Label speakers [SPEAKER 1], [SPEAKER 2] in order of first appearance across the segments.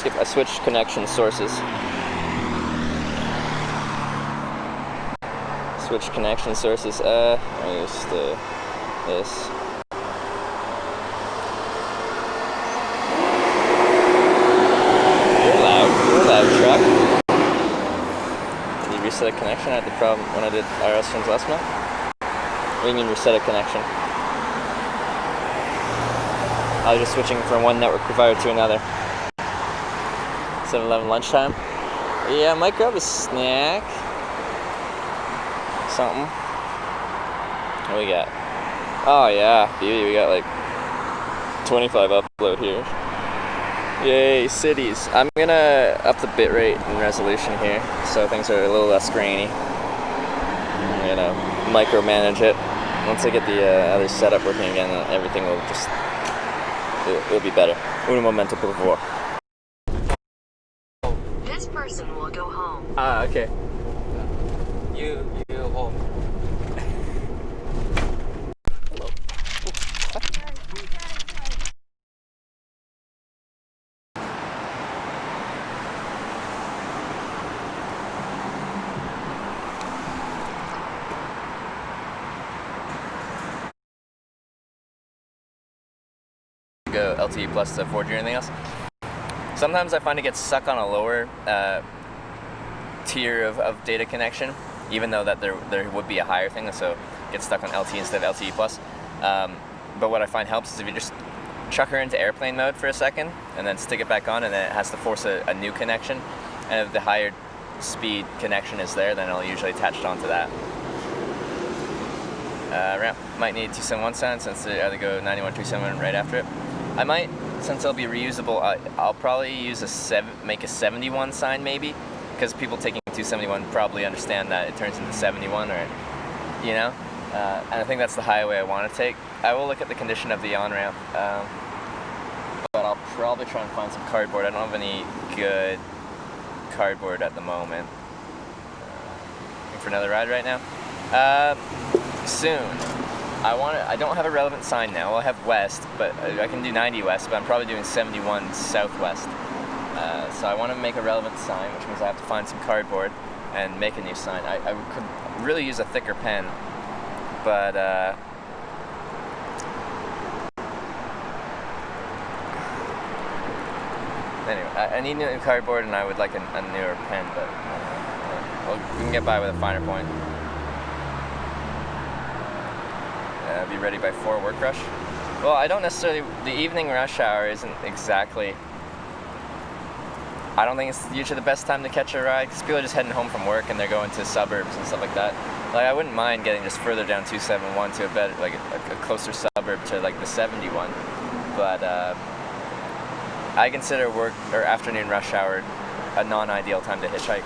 [SPEAKER 1] skip. I switched connection sources. Switch connection sources. I used this. You're loud, truck. Did you reset a connection? I had the problem when I did IRL streams last month. What do you mean reset a connection? I was just switching from one network provider to another. 7-Eleven lunchtime. Yeah, I might grab a snack. Something. What we got? Oh yeah, beauty. We got like 25 upload here. Yay, cities. I'm gonna up the bitrate and resolution here so things are a little less grainy. I'm gonna micromanage it. Once I get the other setup working again, everything will just, it'll be better. Un momento, por favor.
[SPEAKER 2] This person will go home.
[SPEAKER 1] Ah, okay.
[SPEAKER 3] You home.
[SPEAKER 1] Hello. Go LTE plus to 4G or anything else. Sometimes I find it gets stuck on a lower tier of data connection, even though that there would be a higher thing, so get stuck on LTE instead of LTE plus. But what I find helps is if you just chuck her into airplane mode for a second and then stick it back on, and then it has to force a new connection, and if the higher speed connection is there, then it'll usually attach it onto that. Ramp might need 271 sign since they either go 9127 right after it. I might, since it'll be reusable, I'll probably use make a 71 sign maybe, because people taking 271 probably understand that it turns into 71, or, you know, and I think that's the highway I want to take. I will look at the condition of the on-ramp, but I'll probably try and find some cardboard. I don't have any good cardboard at the moment. Looking for another ride right now? Soon. I don't have a relevant sign now. I'll have west, but I can do 90 west, but I'm probably doing 71 southwest. So I want to make a relevant sign, which means I have to find some cardboard and make a new sign. I could really use a thicker pen, but anyway, I need new cardboard and I would like a newer pen, but we can get by with a finer point. Be ready by 4 work rush. Well, I don't necessarily, the evening rush hour isn't exactly, I don't think it's usually the best time to catch a ride, because people are just heading home from work and they're going to suburbs and stuff like that. Like, I wouldn't mind getting just further down 271 to a better, like a closer suburb to like the 71, but I consider work or afternoon rush hour a non-ideal time to hitchhike.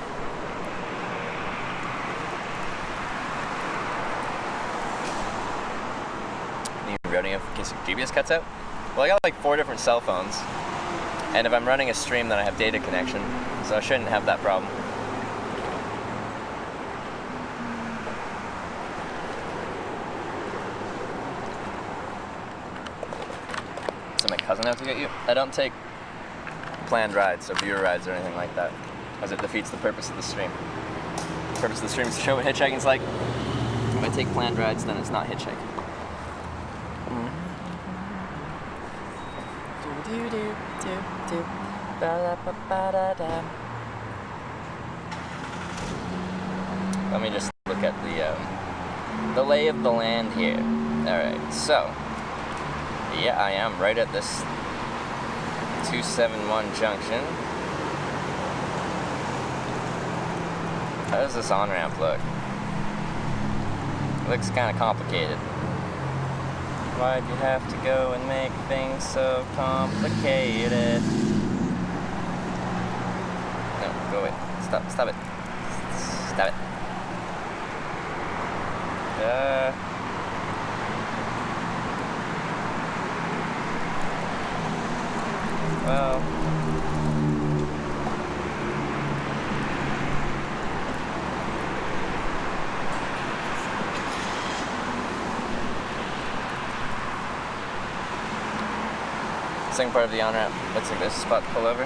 [SPEAKER 1] Routing in case GPS cuts out. Well, I got like 4 different cell phones, and if I'm running a stream, then I have data connection, so I shouldn't have that problem. So my cousin out to get you? I don't take planned rides, so viewer rides or anything like that, as it defeats the purpose of the stream. The purpose of the stream is to show what hitchhiking's like. If I take planned rides, then it's not hitchhiking. Let me just look at the lay of the land here. Alright, so yeah, I am right at this 271 junction. How does this on-ramp look? It looks kind of complicated. Why'd you have to go and make things so complicated? No, go away. Stop it. Stop it. Well. Second part of the on-ramp looks like there's a spot to pull over.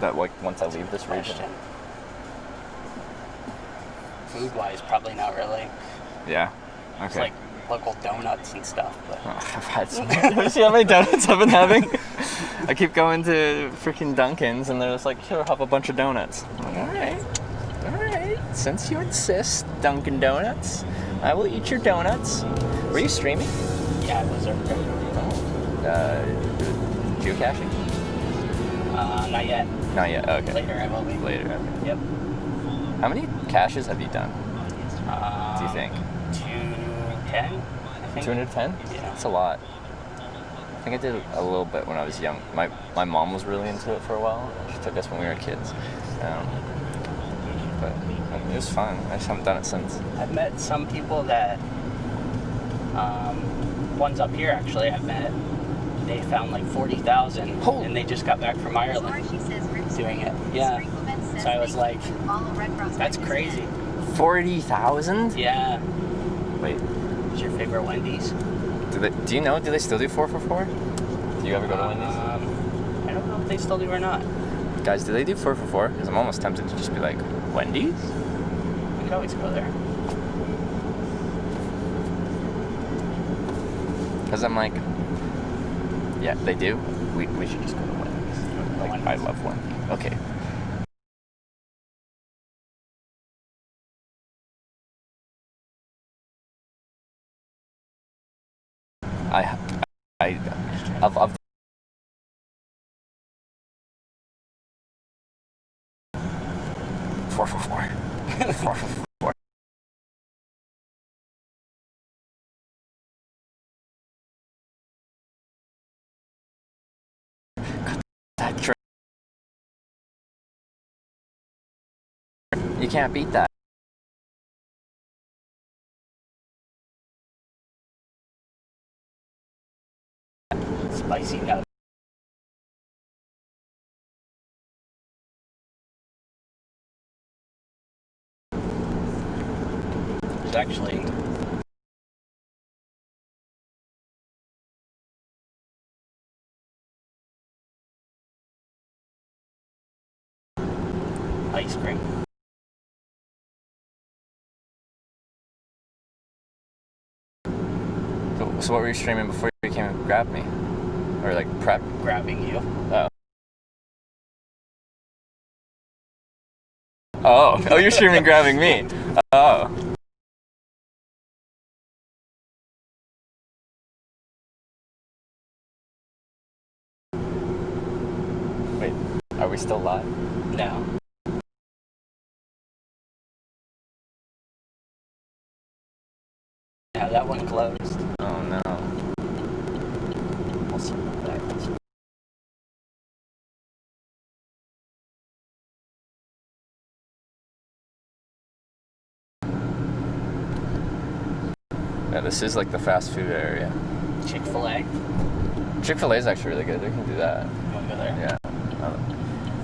[SPEAKER 1] That like once I leave this region.
[SPEAKER 3] Food-wise, probably not really.
[SPEAKER 1] Yeah. Okay.
[SPEAKER 3] It's like local donuts and stuff. But
[SPEAKER 1] I've had some. See how many donuts I've been having? I keep going to freaking Dunkin's and they're just like, here, have a bunch of donuts. I'm like, all right. Since you insist, Dunkin' Donuts, I will eat your donuts. Were you streaming?
[SPEAKER 3] yeah, it was earlier.
[SPEAKER 1] Geocaching?
[SPEAKER 3] Not yet.
[SPEAKER 1] Not yet. Okay.
[SPEAKER 3] Later, I will be.
[SPEAKER 1] Later. Okay.
[SPEAKER 3] Yep.
[SPEAKER 1] How many caches have you done? Do you think?
[SPEAKER 3] 210. I think.
[SPEAKER 1] 210?
[SPEAKER 3] Yeah.
[SPEAKER 1] That's a lot. I think I did a little bit when I was young. My mom was really into it for a while. She took us when we were kids. But it was fun. I just haven't done it since.
[SPEAKER 3] I've met some people that, ones up here actually, I've met, they found like 40,000
[SPEAKER 1] Oh.
[SPEAKER 3] and they just got back from Ireland doing it. Yeah. So I was like, that's crazy.
[SPEAKER 1] 40,000?
[SPEAKER 3] Yeah.
[SPEAKER 1] Wait,
[SPEAKER 3] What's your favorite Wendy's?
[SPEAKER 1] do you know, do they still do 4 for 4? Do you ever go to Wendy's?
[SPEAKER 3] I don't know if they still do or not.
[SPEAKER 1] Guys, do they do 4 for 4? Because I'm almost tempted to just be like, Wendy's?
[SPEAKER 3] We could always go there.
[SPEAKER 1] Because I'm like, yeah, they do. We should just go to Wendy's. Like, I love Wendy's. Okay. I've 4 for 4. 4 for 4. That drink. You can't beat that.
[SPEAKER 3] Spicy nut. There's actually ice cream.
[SPEAKER 1] So what were you streaming before you came and grabbed me? Or like prep?
[SPEAKER 3] Grabbing you.
[SPEAKER 1] Oh, you're streaming grabbing me. Oh. Wait, are we still live?
[SPEAKER 3] No. Yeah, that one closed.
[SPEAKER 1] Oh no.
[SPEAKER 3] We'll circle back.
[SPEAKER 1] Yeah, this is like the fast food area.
[SPEAKER 3] Chick-fil-A.
[SPEAKER 1] Chick-fil-A is actually really good. We can do that.
[SPEAKER 3] You want to go there?
[SPEAKER 1] Yeah.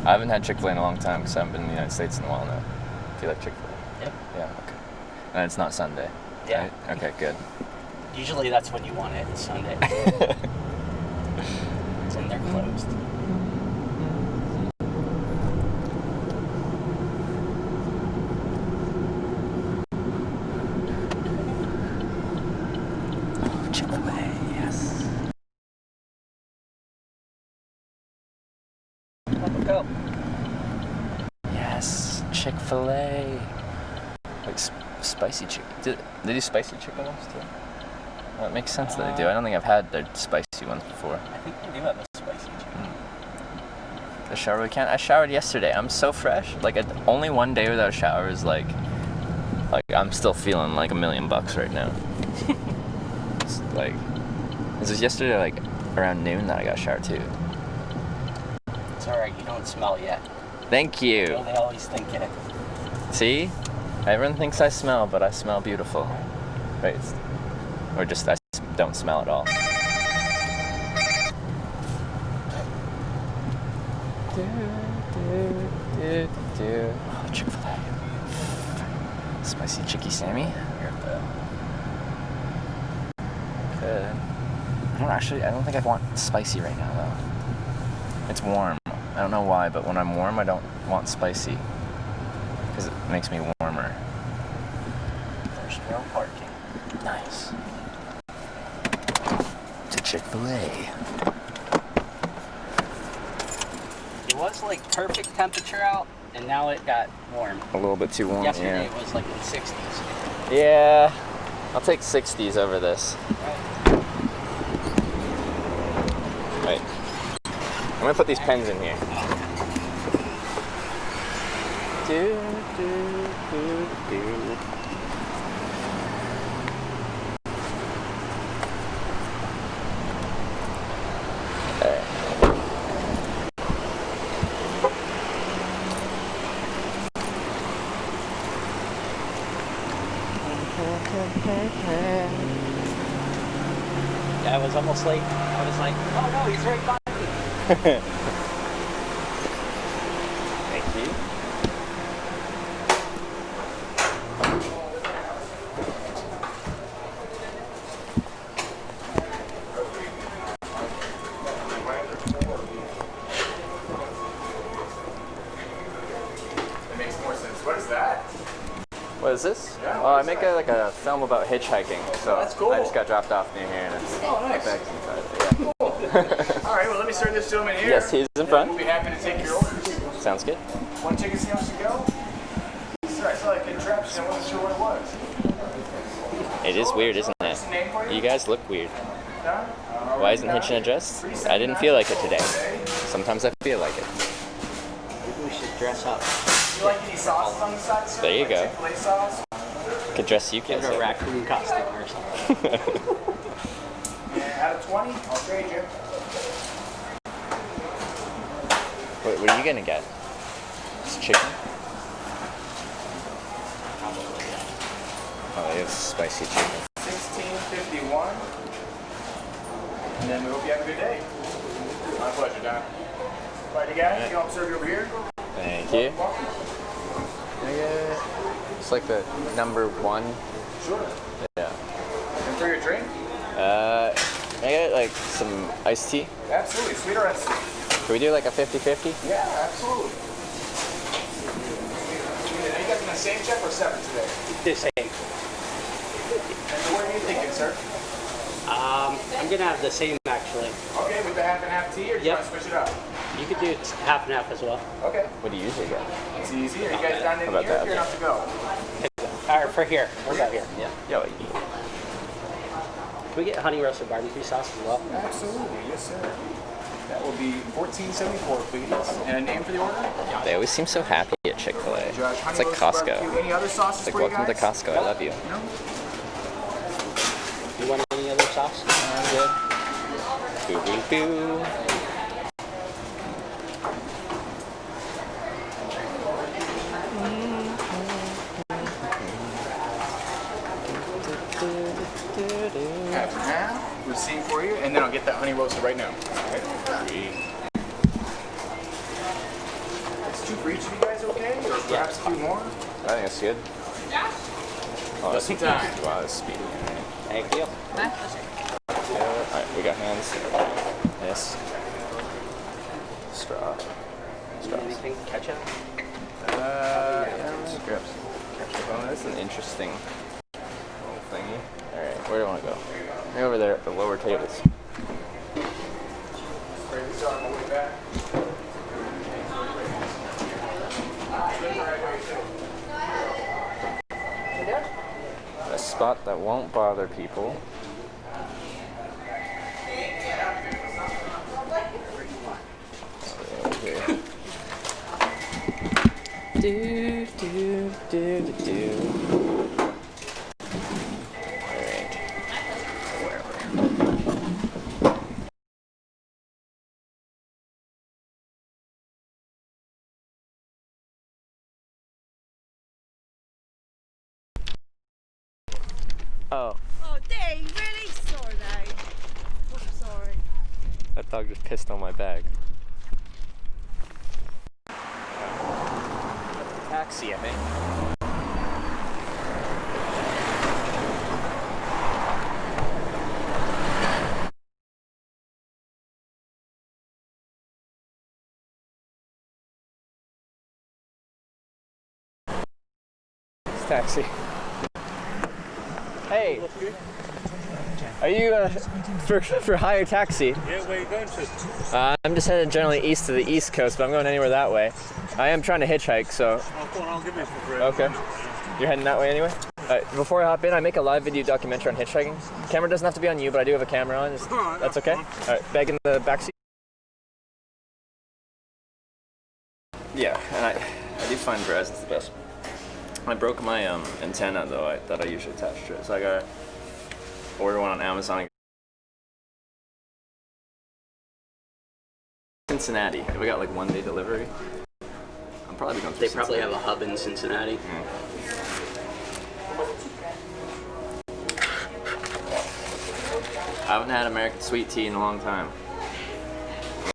[SPEAKER 1] I haven't had Chick-fil-A in a long time because I haven't been in the United States in a while now. Do you like Chick-fil-A?
[SPEAKER 3] Yep.
[SPEAKER 1] Yeah, okay. And it's not Sunday.
[SPEAKER 3] Yeah.
[SPEAKER 1] Right? Okay, good.
[SPEAKER 3] Usually that's when you want it. It's Sunday. It's and they're closed.
[SPEAKER 1] Chick-fil-A, yes.
[SPEAKER 3] Go.
[SPEAKER 1] Yes, Chick-fil-A. Like spicy chicken. They do spicy chicken ones too? Well, it makes sense that they do. I don't think I've had their spicy ones before.
[SPEAKER 3] I think they do have a spicy chicken.
[SPEAKER 1] I showered again. I showered yesterday. I'm so fresh. Like only one day without a shower is like I'm still feeling like $1,000,000 right now. It's like, this was yesterday like around noon that I got a shower too.
[SPEAKER 3] It's alright, you don't smell yet.
[SPEAKER 1] Thank you.
[SPEAKER 3] They always think it.
[SPEAKER 1] See? Everyone thinks I smell, but I smell beautiful. Right? Or just I don't smell at all. Oh, Chick-fil-A. Spicy Chicky Sammy. Good. I don't think I want spicy right now though. It's warm. I don't know why, but when I'm warm, I don't want spicy. Because it makes me warmer.
[SPEAKER 3] There's no parking.
[SPEAKER 1] Nice. To Chick-fil-A.
[SPEAKER 3] It was like perfect temperature out, and now it got warm.
[SPEAKER 1] A little bit too warm,
[SPEAKER 3] Yesterday
[SPEAKER 1] yeah.
[SPEAKER 3] it was like in the 60s.
[SPEAKER 1] Yeah, I'll take 60s over this. Wait. I'm gonna put these pens in here. Do, do, do, do.
[SPEAKER 3] Yeah, I was almost late. I was like, oh no, he's right by me.
[SPEAKER 1] Thank you.
[SPEAKER 4] It makes more sense. What is that?
[SPEAKER 1] What is this?
[SPEAKER 4] Yeah,
[SPEAKER 1] Oh,
[SPEAKER 4] what
[SPEAKER 1] I
[SPEAKER 4] is
[SPEAKER 1] make
[SPEAKER 4] that?
[SPEAKER 1] like a film about hitchhiking. So
[SPEAKER 4] that's cool.
[SPEAKER 1] I just got dropped off near here, and it's
[SPEAKER 4] Oh, nice.
[SPEAKER 1] back inside. Yeah.
[SPEAKER 4] All right, well, let me start this gentleman here.
[SPEAKER 1] Yes, he's in front.
[SPEAKER 4] We'll be happy to take your orders.
[SPEAKER 1] Sounds good.
[SPEAKER 4] One chicken sandwich to go? Sir, I saw that contraption. I wasn't sure what it was.
[SPEAKER 1] It is weird, isn't it?
[SPEAKER 4] What's the name for you?
[SPEAKER 1] You guys look weird.
[SPEAKER 4] Done?
[SPEAKER 1] Why isn't Hitchin addressed? I didn't feel like it today. Sometimes I feel like it.
[SPEAKER 3] Maybe we should dress up.
[SPEAKER 4] You like any sauces on the side, sir?
[SPEAKER 1] There you
[SPEAKER 4] Like
[SPEAKER 1] go.
[SPEAKER 4] Chick-fil-A sauce?
[SPEAKER 1] Could dress you
[SPEAKER 3] Get
[SPEAKER 1] guys
[SPEAKER 3] a
[SPEAKER 1] up.
[SPEAKER 3] raccoon costume or something.
[SPEAKER 4] Yeah, out of 20, I'll trade you.
[SPEAKER 1] What are you gonna get? Just chicken? Oh, it's spicy chicken.
[SPEAKER 4] 1651. And then we hope you have a good day. My pleasure, Don. All right, you guys, you know, I'll serve you over here.
[SPEAKER 1] Thank you. Can I get it's like the number one?
[SPEAKER 4] Sure.
[SPEAKER 1] Yeah.
[SPEAKER 4] And for your drink?
[SPEAKER 1] Can I get like some iced tea?
[SPEAKER 4] Absolutely. Sweet or unsweet?
[SPEAKER 1] Can we do like a 50-50?
[SPEAKER 4] Yeah, absolutely. Are you guys in the same check or separate today?
[SPEAKER 3] The same.
[SPEAKER 4] And what are you thinking, sir?
[SPEAKER 3] I'm gonna have the same actually.
[SPEAKER 4] Okay, with the half and half tea, or do you
[SPEAKER 3] Yep.
[SPEAKER 4] want to switch it up?
[SPEAKER 3] You could do half and half as well.
[SPEAKER 4] Okay.
[SPEAKER 1] What do you usually get?
[SPEAKER 4] It's easy. Are you guys down in
[SPEAKER 1] How about
[SPEAKER 4] here?
[SPEAKER 1] that?
[SPEAKER 4] You're enough to go.
[SPEAKER 3] Alright, for here. What about here?
[SPEAKER 1] Yeah. Yo,
[SPEAKER 3] Can we get honey roasted barbecue sauce as well?
[SPEAKER 4] Absolutely, yes, sir. That will be $14.74, please. And a name for the order?
[SPEAKER 1] they always seem so happy at Chick-fil-A.
[SPEAKER 4] Josh, honey
[SPEAKER 1] It's like
[SPEAKER 4] roasted barbecue.
[SPEAKER 1] Costco.
[SPEAKER 4] Any other sauces
[SPEAKER 1] It's like
[SPEAKER 4] for you
[SPEAKER 1] welcome to
[SPEAKER 4] guys?
[SPEAKER 1] Costco. I love you.
[SPEAKER 4] No?
[SPEAKER 3] You want any other sauce?
[SPEAKER 1] I'm good. Boo boo boo.
[SPEAKER 4] Half and half. Receipt for you, and then I'll get that honey roasted right now. All right. It's two for each of you guys, okay? Or perhaps a few more?
[SPEAKER 1] I think it's good. Oh, that's
[SPEAKER 4] Just in time.
[SPEAKER 1] wow, that's speedy.
[SPEAKER 3] Thank you.
[SPEAKER 1] Alright, we got hands. Yes. Straw. Straws.
[SPEAKER 3] Anything? Ketchup?
[SPEAKER 1] Yeah, let's grab some ketchup. Oh, that's an interesting little thingy. Alright, where do I want to go? Maybe over there at the lower tables.
[SPEAKER 4] Great, we start on my way back.
[SPEAKER 1] A spot that won't bother people. Okay. Do, do, do, do, do. Alright. Where are we? Oh,
[SPEAKER 5] Oh, dang, really? Sorry, mate. I'm sorry.
[SPEAKER 1] that dog just pissed on my bag. Taxi, I think. taxi. Hey, are you for hire taxi?
[SPEAKER 6] Yeah, where are you going to?
[SPEAKER 1] I'm just headed generally east to the East Coast, but I'm going anywhere that way. I am trying to hitchhike, so.
[SPEAKER 6] Oh, go on, I'll give you it for free.
[SPEAKER 1] Okay. You're heading that way anyway? Before I hop in, I make a live video documentary on hitchhiking. The camera doesn't have to be on you, but I do have a camera on.
[SPEAKER 6] Alright,
[SPEAKER 1] That's okay?
[SPEAKER 6] fine.
[SPEAKER 1] Alright, bag in the back seat. Yeah, and I do find Verizon's the best. I broke my antenna though that I usually attach to it, so I gotta order one on Amazon. Cincinnati. Have we got like 1 day delivery? I'm probably going through
[SPEAKER 3] They probably have
[SPEAKER 1] Cincinnati.
[SPEAKER 3] a hub in Cincinnati.
[SPEAKER 1] I haven't had American sweet tea in a long time.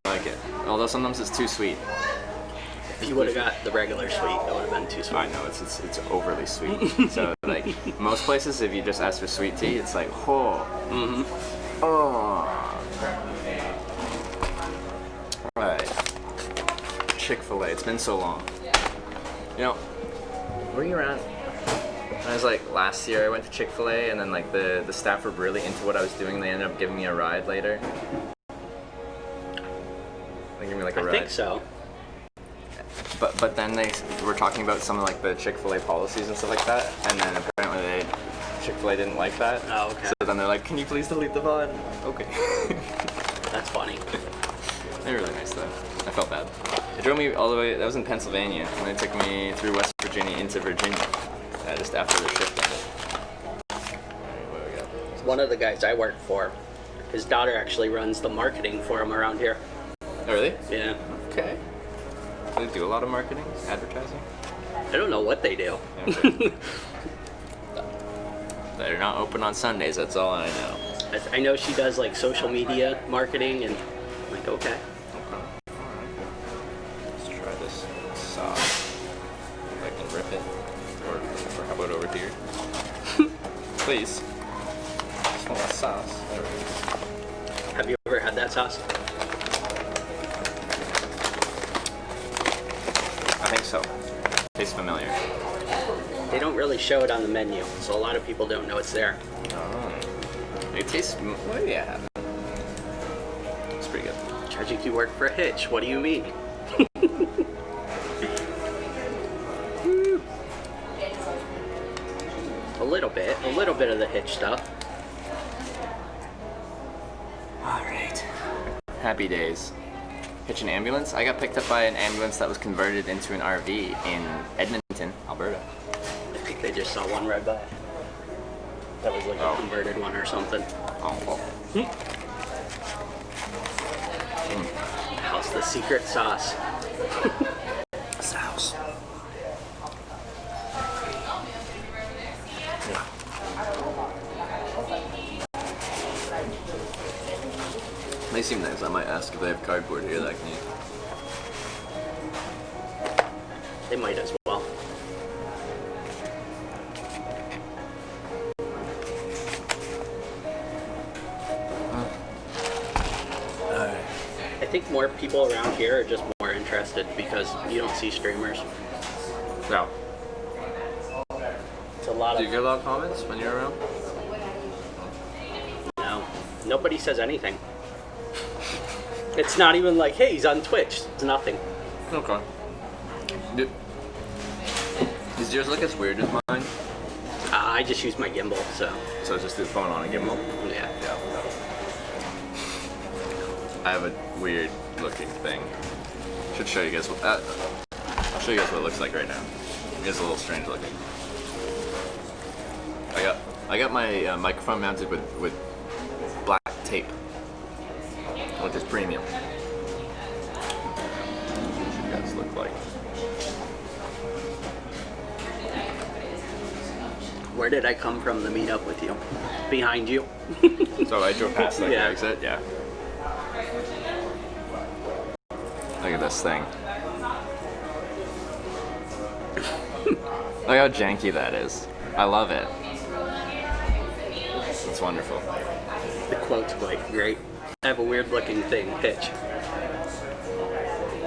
[SPEAKER 1] I like it. Although sometimes it's too sweet.
[SPEAKER 3] If you would have got the regular sweet, it would have been too sweet.
[SPEAKER 1] I know, it's overly sweet. So like most places, if you just ask for sweet tea, it's like, oh.
[SPEAKER 3] Mm-hmm.
[SPEAKER 1] Oh. Alright. Chick-fil-A, it's been so long. You know, were you around? I was like, last year I went to Chick-fil-A and then like the staff were really into what I was doing. They ended up giving me a ride later. They gave me like a ride.
[SPEAKER 3] I think so.
[SPEAKER 1] But then they were talking about some of like the Chick-fil-A policies and stuff like that, and then apparently Chick-fil-A didn't like that.
[SPEAKER 3] Oh, okay.
[SPEAKER 1] So then they're like, can you please delete the VOD? Okay.
[SPEAKER 3] That's funny.
[SPEAKER 1] They're really nice though. I felt bad. It drove me all the way, that was in Pennsylvania, and they took me through West Virginia into Virginia, just after the shift ended. What do we got?
[SPEAKER 3] One of the guys I work for, his daughter actually runs the marketing for him around here.
[SPEAKER 1] Oh really?
[SPEAKER 3] Yeah.
[SPEAKER 1] Okay. Do they do a lot of marketing, advertising?
[SPEAKER 3] I don't know what they do.
[SPEAKER 1] Okay. They're not open on Sundays, that's all I know.
[SPEAKER 3] I know she does like social media marketing, and I'm like, okay.
[SPEAKER 1] Let's try this sauce. If I can rip it. Or how about over here? Please. Just want that sauce. There we go.
[SPEAKER 3] Have you ever had that sauce?
[SPEAKER 1] I think so. Tastes familiar.
[SPEAKER 3] They don't really show it on the menu, so a lot of people don't know it's there.
[SPEAKER 1] Oh. It tastes, well, yeah. It's pretty good.
[SPEAKER 3] Charging you work for a Hitch, what do you mean? A little bit of the Hitch stuff.
[SPEAKER 1] Alright. Happy days. Hitch an ambulance? I got picked up by an ambulance that was converted into an RV in Edmonton, Alberta.
[SPEAKER 3] I think they just saw one right by. That was like a converted one or something.
[SPEAKER 1] Oh.
[SPEAKER 3] How's the secret sauce?
[SPEAKER 1] Sauce. They seem nice. I might ask if they have cardboard here that I can use.
[SPEAKER 3] They might as well. I think more people around here are just more interested because you don't see streamers.
[SPEAKER 1] No.
[SPEAKER 3] It's a lot
[SPEAKER 1] Do
[SPEAKER 3] of...
[SPEAKER 1] you get a lot of comments when you're around?
[SPEAKER 3] No. Nobody says anything. It's not even like, hey, he's on Twitch. It's nothing.
[SPEAKER 1] Okay. Does yours look as weird as mine?
[SPEAKER 3] I just use my gimbal, so...
[SPEAKER 1] So it's just the phone on a gimbal?
[SPEAKER 3] Yeah.
[SPEAKER 1] I have a weird looking thing. Should show you guys what I'll show you guys what it looks like right now. It's a little strange looking. I got my microphone mounted with black tape, which is premium. What should you guys look like?
[SPEAKER 3] Where did I come from to meet up with you? Behind you?
[SPEAKER 1] So I drove past like
[SPEAKER 3] Yeah.
[SPEAKER 1] the exit, yeah. Look at this thing. Look how janky that is. I love it. It's wonderful.
[SPEAKER 3] The quote's like, great. I have a weird looking thing, Hitch.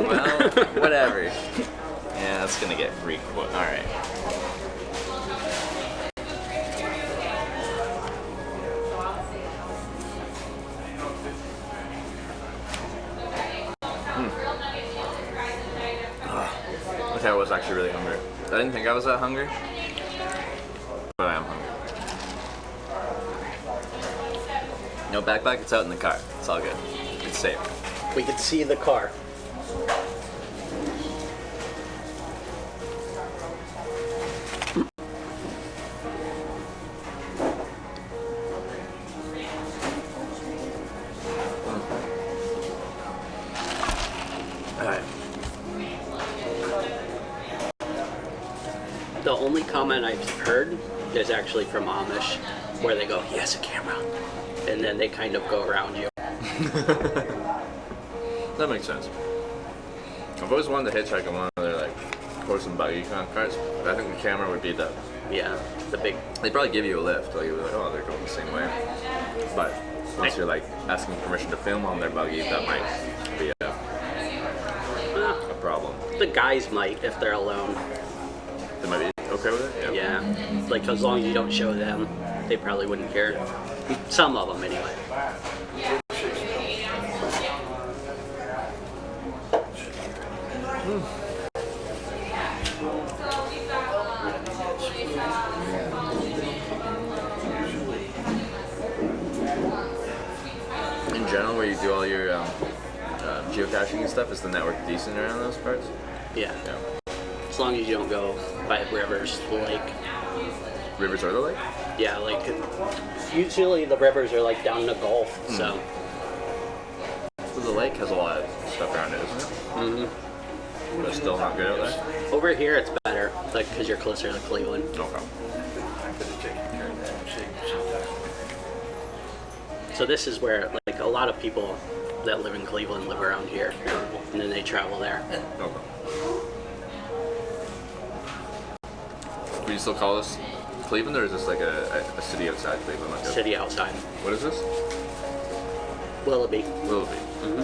[SPEAKER 1] Well, whatever. Yeah, that's gonna get re-quote. Alright. actually really hungry. I didn't think I was that hungry, but I am hungry. No backpack, it's out in the car. It's all good. It's safe.
[SPEAKER 3] We could see the car.
[SPEAKER 1] Alright.
[SPEAKER 3] The only comment I've heard is actually from Amish, where they go, he has a camera. And then they kind of go around you.
[SPEAKER 1] That makes sense. I've always wanted to hitchhike on one of their like horse and buggy kind of cars, but I think the camera would be the.
[SPEAKER 3] Yeah, the big.
[SPEAKER 1] They'd probably give you a lift, like you'd be like, oh, they're going the same way. But once you're like asking permission to film on their buggy, that might be a problem.
[SPEAKER 3] The guys might if they're alone.
[SPEAKER 1] They might be okay with it.
[SPEAKER 3] Yeah, like as long as you don't show them, they probably wouldn't care. Some of them, anyway.
[SPEAKER 1] In general, where you do all your geocaching and stuff, is the network decent around those parts?
[SPEAKER 3] Yeah.
[SPEAKER 1] Yeah.
[SPEAKER 3] As long as you don't go by rivers, lake.
[SPEAKER 1] Rivers or the lake?
[SPEAKER 3] Yeah, like usually the rivers are like down the Gulf, so.
[SPEAKER 1] So the lake has a lot of stuff around it, isn't it?
[SPEAKER 3] Mm-hmm.
[SPEAKER 1] But it's still not good out there?
[SPEAKER 3] Over here it's better, like because you're closer to Cleveland.
[SPEAKER 1] No problem.
[SPEAKER 3] So this is where like a lot of people that live in Cleveland live around here, and then they travel there.
[SPEAKER 1] No problem. Would you still call this Cleveland, or is this like a city outside Cleveland? Like
[SPEAKER 3] City outside.
[SPEAKER 1] What is this?
[SPEAKER 3] Willoughby.
[SPEAKER 1] Willoughby.
[SPEAKER 3] Mm-hmm.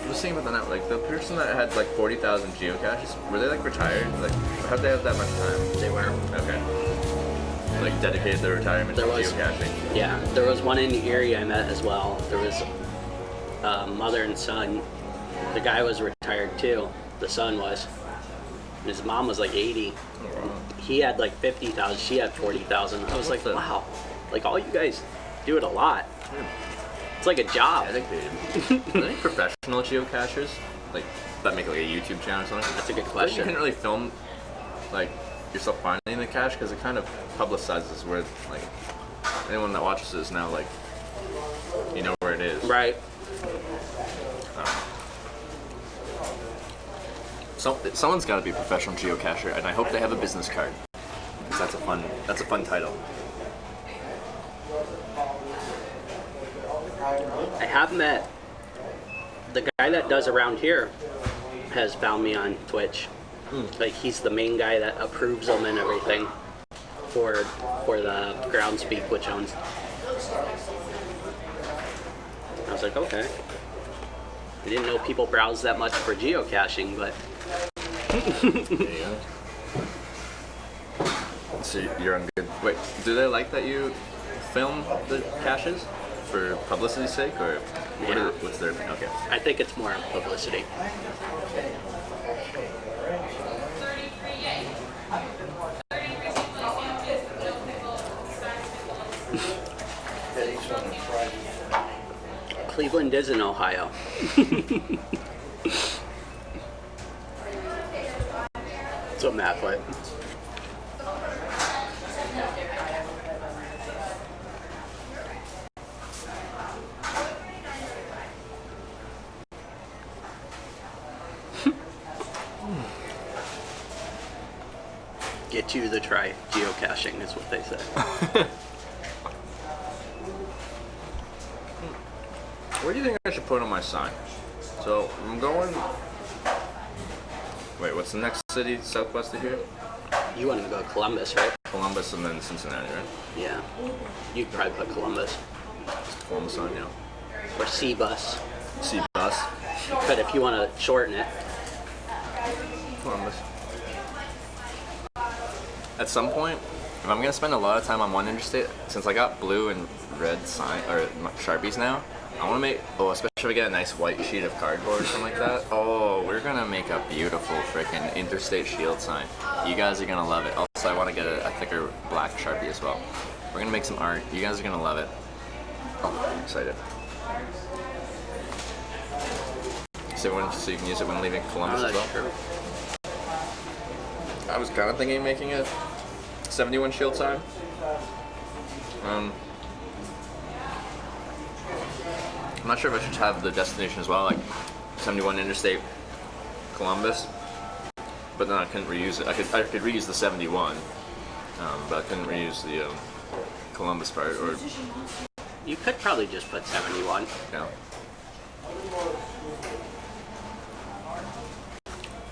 [SPEAKER 1] I was thinking about that. Like the person that had like 40,000 geocaches, were they like retired? Like, how'd they have that much time?
[SPEAKER 3] They were.
[SPEAKER 1] Okay. Like dedicated their retirement to
[SPEAKER 3] There was.
[SPEAKER 1] geocaching.
[SPEAKER 3] Yeah, there was one in the area I met as well. There was mother and son. The guy was retired too. The son was. His mom was like 80.
[SPEAKER 1] Oh, wow.
[SPEAKER 3] He had like 50,000. She had 40,000. I was like,
[SPEAKER 1] the-
[SPEAKER 3] wow. Like all you guys do it a lot. It's like a job.
[SPEAKER 1] Dedicated. Are there any professional geocachers? Like that make like a YouTube channel or something?
[SPEAKER 3] That's a good
[SPEAKER 1] You
[SPEAKER 3] question.
[SPEAKER 1] couldn't really film like yourself finding the cache because it kind of publicizes where like anyone that watches this now like you know where it is.
[SPEAKER 3] Right.
[SPEAKER 1] Someone's got to be a professional geocacher, and I hope they have a business card because that's a fun title.
[SPEAKER 3] I have met the guy that does around here has found me on Twitch. Like he's the main guy that approves them and everything for the Groundspeak, which owns. I was like, okay. I didn't know people browse that much for geocaching, but
[SPEAKER 1] There you go. So you're on good. Wait, do they like that you film the caches for publicity's sake, or
[SPEAKER 3] Yeah.
[SPEAKER 1] what's their thing? Okay.
[SPEAKER 3] I think it's more publicity. Cleveland is in Ohio. That's what Matt put. Get you to try geocaching is what they say.
[SPEAKER 1] Where do you think I should put on my sign? So I'm going. Wait, what's the next city southwest of here?
[SPEAKER 3] You want to go to Columbus, right?
[SPEAKER 1] Columbus and then Cincinnati, right?
[SPEAKER 3] Yeah. You'd probably put Columbus.
[SPEAKER 1] It's Columbus on, yeah.
[SPEAKER 3] Or C-Bus.
[SPEAKER 1] See bus.
[SPEAKER 3] But if you want to shorten it,
[SPEAKER 1] Columbus. At some point, if I'm gonna spend a lot of time on one interstate, since I got blue and red sign or Sharpies now, I want to make, especially if I get a nice white sheet of cardboard or something like that. Oh, we're gonna make a beautiful freaking interstate shield sign. You guys are gonna love it. Also, I want to get a thicker black Sharpie as well. We're gonna make some art. You guys are gonna love it. Oh, I'm excited. So you can use it when leaving Columbus as well.
[SPEAKER 3] True.
[SPEAKER 1] I was kind of thinking of making a 71 shield sign. I'm not sure if I should have the destination as well, like 71 Interstate Columbus, but then I couldn't reuse it. I could reuse the 71, but I couldn't reuse the Columbus part. Or
[SPEAKER 3] You could probably just put 71.
[SPEAKER 1] yeah.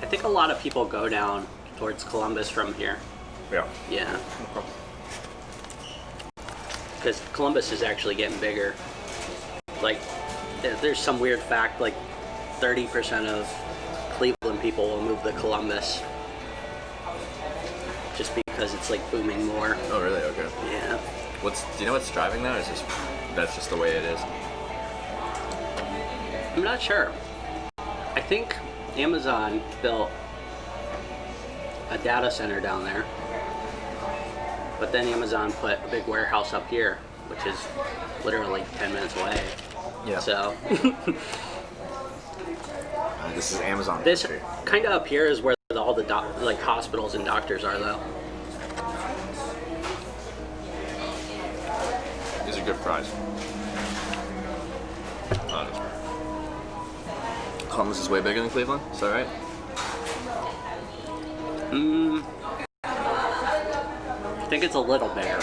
[SPEAKER 3] I think a lot of people go down towards Columbus from here.
[SPEAKER 1] Yeah.
[SPEAKER 3] Yeah. Because Columbus is actually getting bigger. Like, there's some weird fact, like 30% of Cleveland people will move to Columbus. Just because it's like booming more.
[SPEAKER 1] Oh really? Okay.
[SPEAKER 3] Yeah.
[SPEAKER 1] Do you know what's driving that, or is that's just the way it is?
[SPEAKER 3] I'm not sure. I think Amazon built a data center down there. But then Amazon put a big warehouse up here, which is literally 10 minutes away.
[SPEAKER 1] Yeah.
[SPEAKER 3] So
[SPEAKER 1] This is Amazon.
[SPEAKER 3] this
[SPEAKER 1] country.
[SPEAKER 3] kind of up here is where all the hospitals and doctors are, though.
[SPEAKER 1] These are good fries. Honest. Columbus is way bigger than Cleveland. Is that right?
[SPEAKER 3] I think it's a little bigger.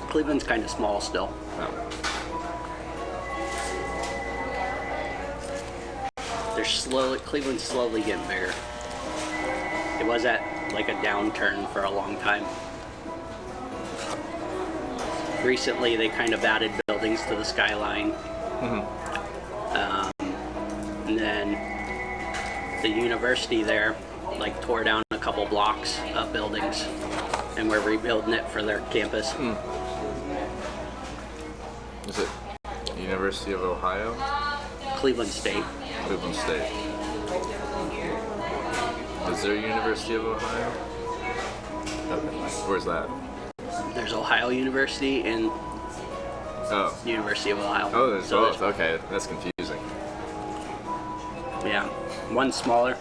[SPEAKER 3] Cleveland's kind of small still.
[SPEAKER 1] No.
[SPEAKER 3] Cleveland's slowly getting bigger. It was at like a downturn for a long time. Recently, they kind of added buildings to the skyline. And then the university there like tore down a couple blocks of buildings and we're rebuilding it for their campus.
[SPEAKER 1] Is it University of Ohio?
[SPEAKER 3] Cleveland State.
[SPEAKER 1] Cleveland State. Is there a University of Ohio? Okay. Where's that?
[SPEAKER 3] There's Ohio University and
[SPEAKER 1] Oh.
[SPEAKER 3] University of Ohio.
[SPEAKER 1] Oh, there's
[SPEAKER 3] So
[SPEAKER 1] both. Okay, that's confusing.
[SPEAKER 3] Yeah, one smaller.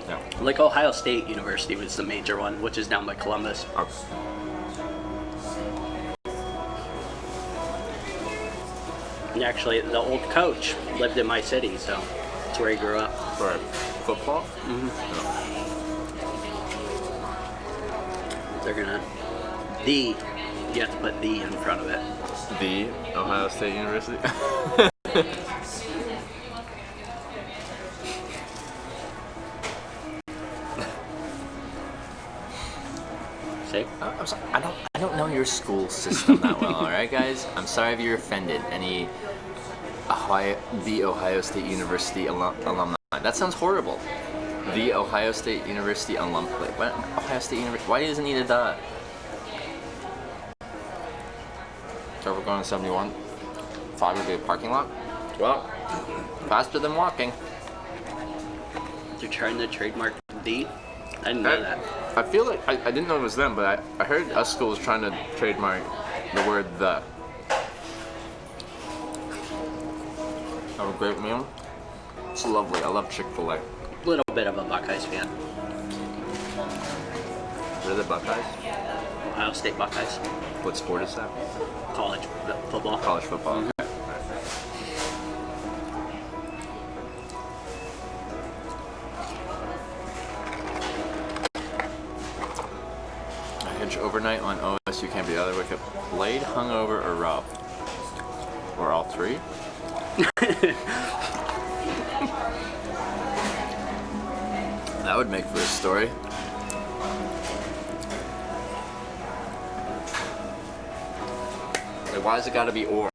[SPEAKER 1] Yeah.
[SPEAKER 3] Like Ohio State University was the major one, which is down by Columbus.
[SPEAKER 1] Oh.
[SPEAKER 3] And actually, the old coach lived in my city, so that's where he grew up.
[SPEAKER 1] For football?
[SPEAKER 3] They're gonna you have to put the in front of it.
[SPEAKER 1] The Ohio State University?
[SPEAKER 3] See?
[SPEAKER 1] I'm sorry, I don't know your school system that well, alright guys? I'm sorry if you're offended. Any the Ohio State University alumni. That sounds horrible. The Ohio State University alumni. What? Ohio State University? Why does it need a dot? So we're going to 71. 5 would be a parking lot. Well, faster than walking.
[SPEAKER 3] They're trying to trademark the. I didn't know that.
[SPEAKER 1] I feel like I didn't know it was them, but I heard us schools trying to trademark the word the. Have a great meal. It's lovely. I love Chick-fil-A.
[SPEAKER 3] Little bit of a Buckeyes fan.
[SPEAKER 1] What are the Buckeyes?
[SPEAKER 3] Ohio State Buckeyes.
[SPEAKER 1] What sport is that?
[SPEAKER 3] College football.
[SPEAKER 1] College football. Okay. I hitch overnight on OSU can't be the other. Wake up laid, hungover, or robbed. Or all three. That would make for a story. Like, why has it got to be or?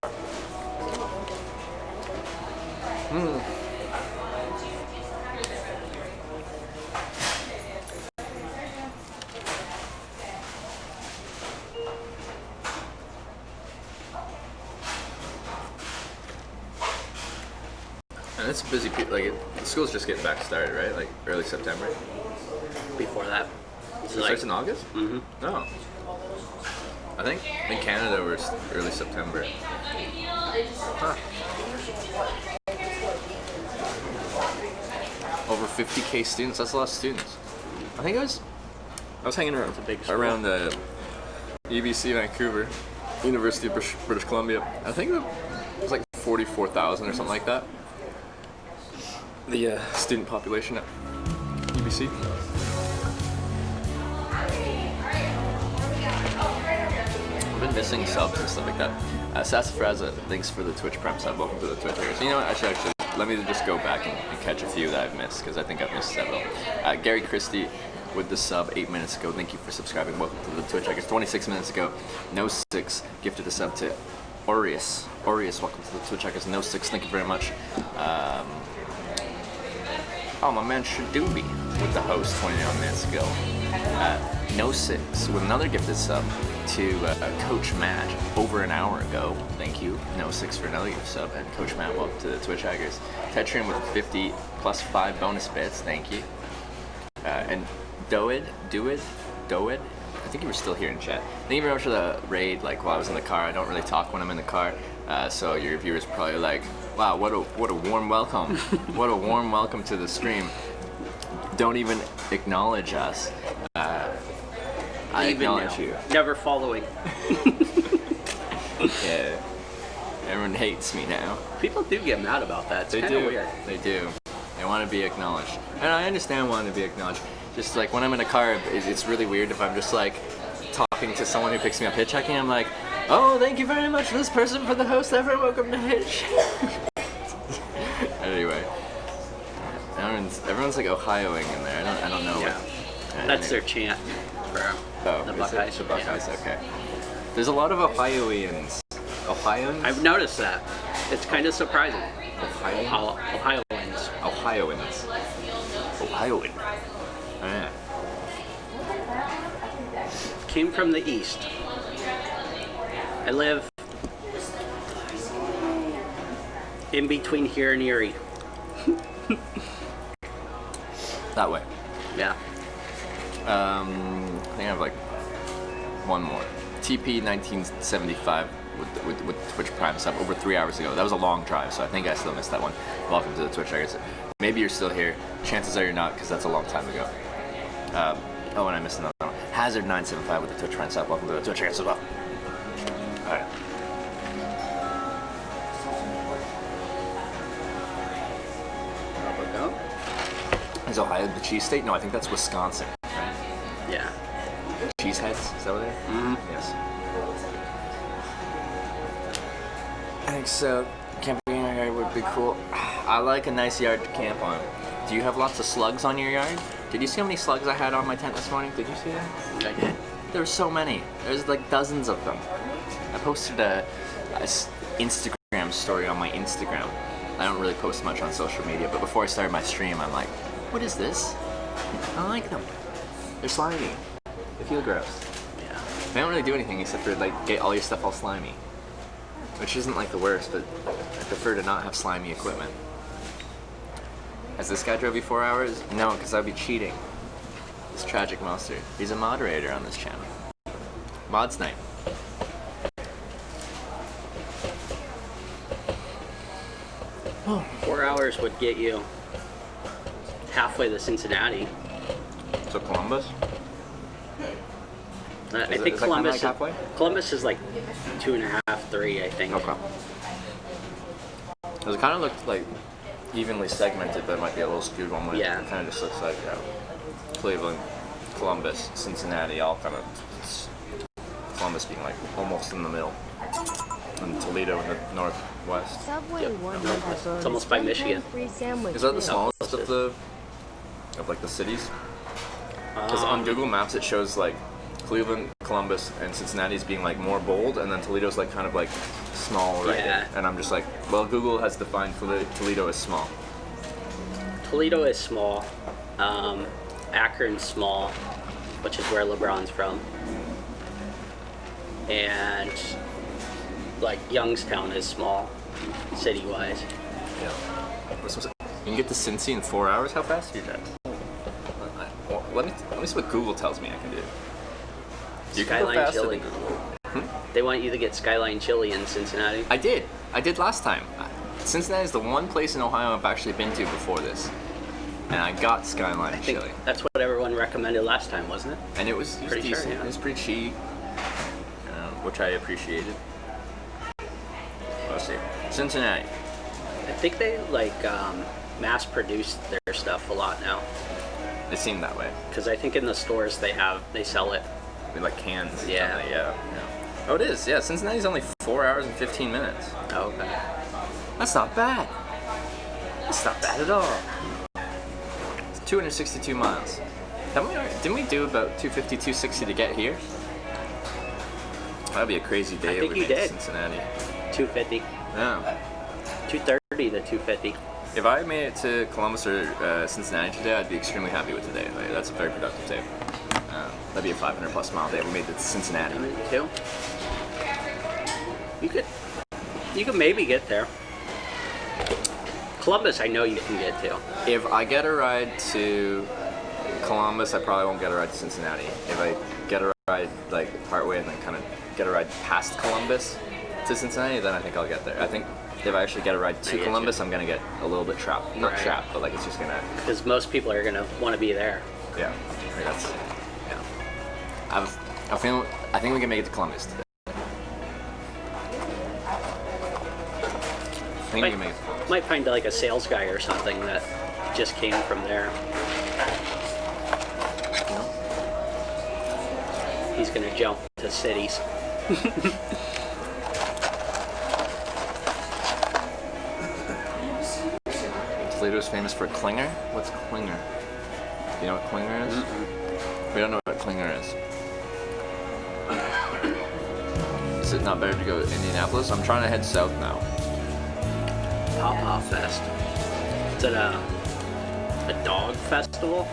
[SPEAKER 1] And it's busy. Like school's just getting back started, right? Like early September.
[SPEAKER 3] Before that,
[SPEAKER 1] It starts in August.
[SPEAKER 3] Mm-hmm.
[SPEAKER 1] No. I think in Canada we're early September. Huh. Over 50K students. That's a lot of students. I think I was hanging around
[SPEAKER 3] a big school.
[SPEAKER 1] around the UBC Vancouver, University of British Columbia. I think it was like 44,000 or something like that. The student population at UBC. I've been missing subs and stuff like that. Sassafraza, thanks for the Twitch Prime sub. Welcome to the Twitch here. So you know what? Actually, let me just go back and catch a few that I've missed because I think I've missed several. Gary Christie with the sub 8 minutes ago. Thank you for subscribing. Welcome to the Twitch. I guess 26 minutes ago. No 6 gifted a sub to Aureus. Aureus, welcome to the Twitch. I guess No 6. Thank you very much. Oh, my man Shadoobie with the host 29 minutes ago. No 6 with another gifted sub to Coach Matt over an hour ago. Thank you. No 6 for another gift sub. And Coach Matt, welcome to the Twitch Hackers. Tetrian with 50 plus 5 bonus bits. Thank you. And Doed. I think you were still here in chat. Thank you very much for the raid. Like while I was in the car, I don't really talk when I'm in the car. So your viewers probably like, wow, what a warm welcome. What a warm welcome to the stream. Don't even acknowledge us. I acknowledge you.
[SPEAKER 3] Never following.
[SPEAKER 1] Yeah. Everyone hates me now.
[SPEAKER 3] People do get mad about that. It's kind of weird.
[SPEAKER 1] They do. They want to be acknowledged. And I understand wanting to be acknowledged. Just like when I'm in a car, it's really weird if I'm just like talking to someone who picks me up hitchhiking. I'm like, oh, thank you very much, this person, for the host ever. Welcome to Hitch. Anyway, everyone's like Ohioing in there. I don't know.
[SPEAKER 3] Yeah. That's their chant for the Buckeyes.
[SPEAKER 1] The Buckeyes, okay. There's a lot of Ohioans. Ohioans?
[SPEAKER 3] I've noticed that. It's kind of surprising.
[SPEAKER 1] Ohioans.
[SPEAKER 3] Ohioans.
[SPEAKER 1] Ohioan. Yeah.
[SPEAKER 3] Came from the east. I live in between here and Erie.
[SPEAKER 1] That way.
[SPEAKER 3] Yeah.
[SPEAKER 1] I think I have like one more. TP 1975 with Twitch Prime sub over 3 hours ago. That was a long drive, so I think I still missed that one. Welcome to the Twitch, I guess. Maybe you're still here. Chances are you're not, because that's a long time ago. Oh, and I missed another one. Hazard 975 with the Twitch Prime sub. Welcome to the Twitch, I guess, as well. Alright. Is Ohio the cheese state? No, I think that's Wisconsin, right?
[SPEAKER 3] Yeah.
[SPEAKER 1] Cheeseheads? Is that what they're?
[SPEAKER 3] Mm-hmm.
[SPEAKER 1] Yes. I think so. Camping in your yard would be cool. I like a nice yard to camp on. Do you have lots of slugs on your yard? Did you see how many slugs I had on my tent this morning? Did you see that?
[SPEAKER 3] I did.
[SPEAKER 1] There were so many. There's like dozens of them. I posted a Instagram story on my Instagram. I don't really post much on social media, but before I started my stream, I'm like, what is this? I don't like them. They're slimy. They feel gross.
[SPEAKER 3] Yeah.
[SPEAKER 1] They don't really do anything except for like get all your stuff all slimy. Which isn't like the worst, but I prefer to not have slimy equipment. Has this guy drove you 4 hours? No, because I'd be cheating. This tragic monster. He's a moderator on this channel. Mods night.
[SPEAKER 3] Oh. 4 hours would get you halfway to Cincinnati.
[SPEAKER 1] So Columbus?
[SPEAKER 3] I think Columbus.
[SPEAKER 1] Like halfway?
[SPEAKER 3] Columbus is like 2.5, 3, I think.
[SPEAKER 1] Okay. Because it kind of looked like evenly segmented, but it might be a little skewed one way.
[SPEAKER 3] Yeah.
[SPEAKER 1] It kind of just looks like Cleveland, Columbus, Cincinnati, all kind of. Columbus being like almost in the middle, and Toledo in the northwest.
[SPEAKER 5] Subway
[SPEAKER 3] Yep. It's almost by Michigan.
[SPEAKER 1] Is that the smallest of like the cities? Because on Google Maps it shows like Cleveland, Columbus, and Cincinnati's being like more bold, and then Toledo's like kind of like small right there. And I'm just like, well, Google has defined Toledo as small.
[SPEAKER 3] Toledo is small. Akron's small, which is where LeBron's from. And like Youngstown is small, city-wise.
[SPEAKER 1] Yeah. You can get to Cincy in 4 hours. How fast do you drive? Well, let me see what Google tells me I can do. You can go
[SPEAKER 3] Skyline
[SPEAKER 1] faster
[SPEAKER 3] chili.
[SPEAKER 1] than Google.
[SPEAKER 3] They want you to get Skyline chili in Cincinnati.
[SPEAKER 1] I did last time. Cincinnati is the one place in Ohio I've actually been to before this, and I got Skyline
[SPEAKER 3] I think
[SPEAKER 1] chili,
[SPEAKER 3] that's what everyone recommended last time, wasn't it?
[SPEAKER 1] and it was
[SPEAKER 3] Pretty sure,
[SPEAKER 1] decent.
[SPEAKER 3] yeah.
[SPEAKER 1] It was pretty cheap, which I appreciated. Let's see, Cincinnati.
[SPEAKER 3] I think they like mass produce their stuff a lot now,
[SPEAKER 1] It seemed that way.
[SPEAKER 3] because I think in the stores they sell it.
[SPEAKER 1] We like cans.
[SPEAKER 3] Yeah.
[SPEAKER 1] don't they? Yeah. Oh, it is. Yeah, Cincinnati's only 4 hours and 15 minutes.
[SPEAKER 3] Oh, okay.
[SPEAKER 1] That's not bad. That's not bad at all. It's 262 miles. Didn't we do about 250, 260 to get here? That'd be a crazy day
[SPEAKER 3] I think
[SPEAKER 1] if we
[SPEAKER 3] you
[SPEAKER 1] made
[SPEAKER 3] did.
[SPEAKER 1] Cincinnati.
[SPEAKER 3] 250,
[SPEAKER 1] Yeah.
[SPEAKER 3] 230 to 250.
[SPEAKER 1] If I made it to Columbus or Cincinnati today, I'd be extremely happy with today. Like, that's a very productive day. That'd be a 500 plus mile day if we made it to Cincinnati.
[SPEAKER 3] Too. You could maybe get there. Columbus, I know you can get to.
[SPEAKER 1] If I get a ride to Columbus, I probably won't get a ride to Cincinnati. If I get a ride like partway and then kind of get a ride past Columbus to Cincinnati, then I think I'll get there. I think if I actually get a ride
[SPEAKER 3] I
[SPEAKER 1] to
[SPEAKER 3] get
[SPEAKER 1] Columbus,
[SPEAKER 3] you.
[SPEAKER 1] I'm gonna get a little bit trapped. Not
[SPEAKER 3] Right.
[SPEAKER 1] trapped, but like it's just gonna.
[SPEAKER 3] Because most people are gonna want to be there.
[SPEAKER 1] Yeah. Like that's. Yeah. I think we can make it to Columbus today. I think we can make it.
[SPEAKER 3] Might find like a sales guy or something that just came from there. He's gonna jump to cities.
[SPEAKER 1] Toledo's famous for Klinger. What's Klinger? Do you know what Klinger is? We don't know what Klinger is. Is it not better to go to Indianapolis? I'm trying to head south now.
[SPEAKER 3] Pop Fest. Is it a dog festival?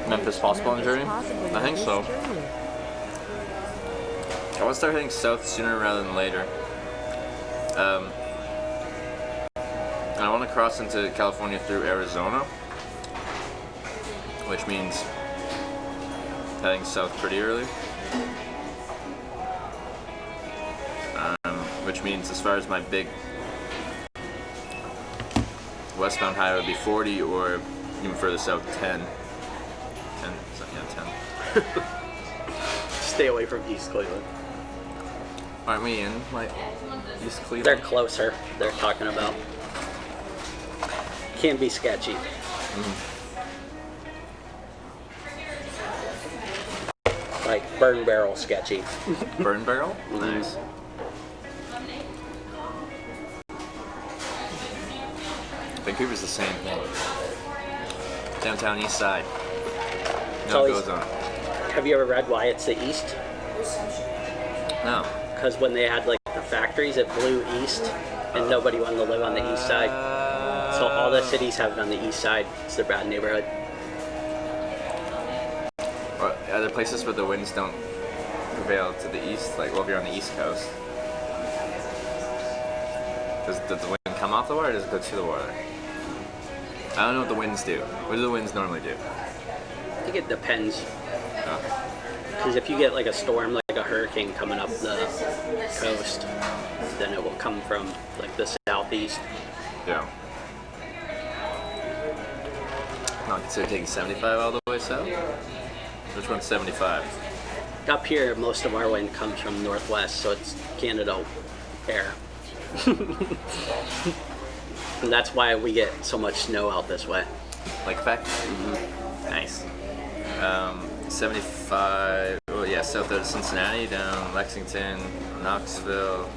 [SPEAKER 1] Memphis Possible on Journey? I think so. I want to start heading south sooner rather than later. And I want to cross into California through Arizona, which means heading south pretty early. Which means as far as my big westbound highway would be 40 or even further south 10. 10, so, yeah, 10.
[SPEAKER 3] Stay away from East Cleveland.
[SPEAKER 1] Aren't we in like East Cleveland?
[SPEAKER 3] They're closer. They're talking about. Can be sketchy. Like burn barrel sketchy.
[SPEAKER 1] Burn Barrel? Nice. Vancouver's the same thing. Downtown East Side. No, it
[SPEAKER 3] always-
[SPEAKER 1] goes on.
[SPEAKER 3] Have you ever read why it's the East?
[SPEAKER 1] No.
[SPEAKER 3] Because when they had like the factories, it blew east, and nobody wanted to live on the east side. So all the cities have it on the east side. It's their bad neighborhood.
[SPEAKER 1] Or are there places where the winds don't prevail to the east? Like, well, if you're on the East Coast. Does the wind come off the water or does it go to the water? I don't know what the winds do. What do the winds normally do?
[SPEAKER 3] I think it depends.
[SPEAKER 1] Oh.
[SPEAKER 3] Because if you get like a storm, like a hurricane coming up the coast, then it will come from like the southeast.
[SPEAKER 1] Yeah. Not consider taking 75 all the way south? Which one's 75?
[SPEAKER 3] Up here, most of our wind comes from northwest, so it's Canada air. And that's why we get so much snow out this way.
[SPEAKER 1] Like effect? Nice. 75, well, yeah, south of Cincinnati, down Lexington, Knoxville.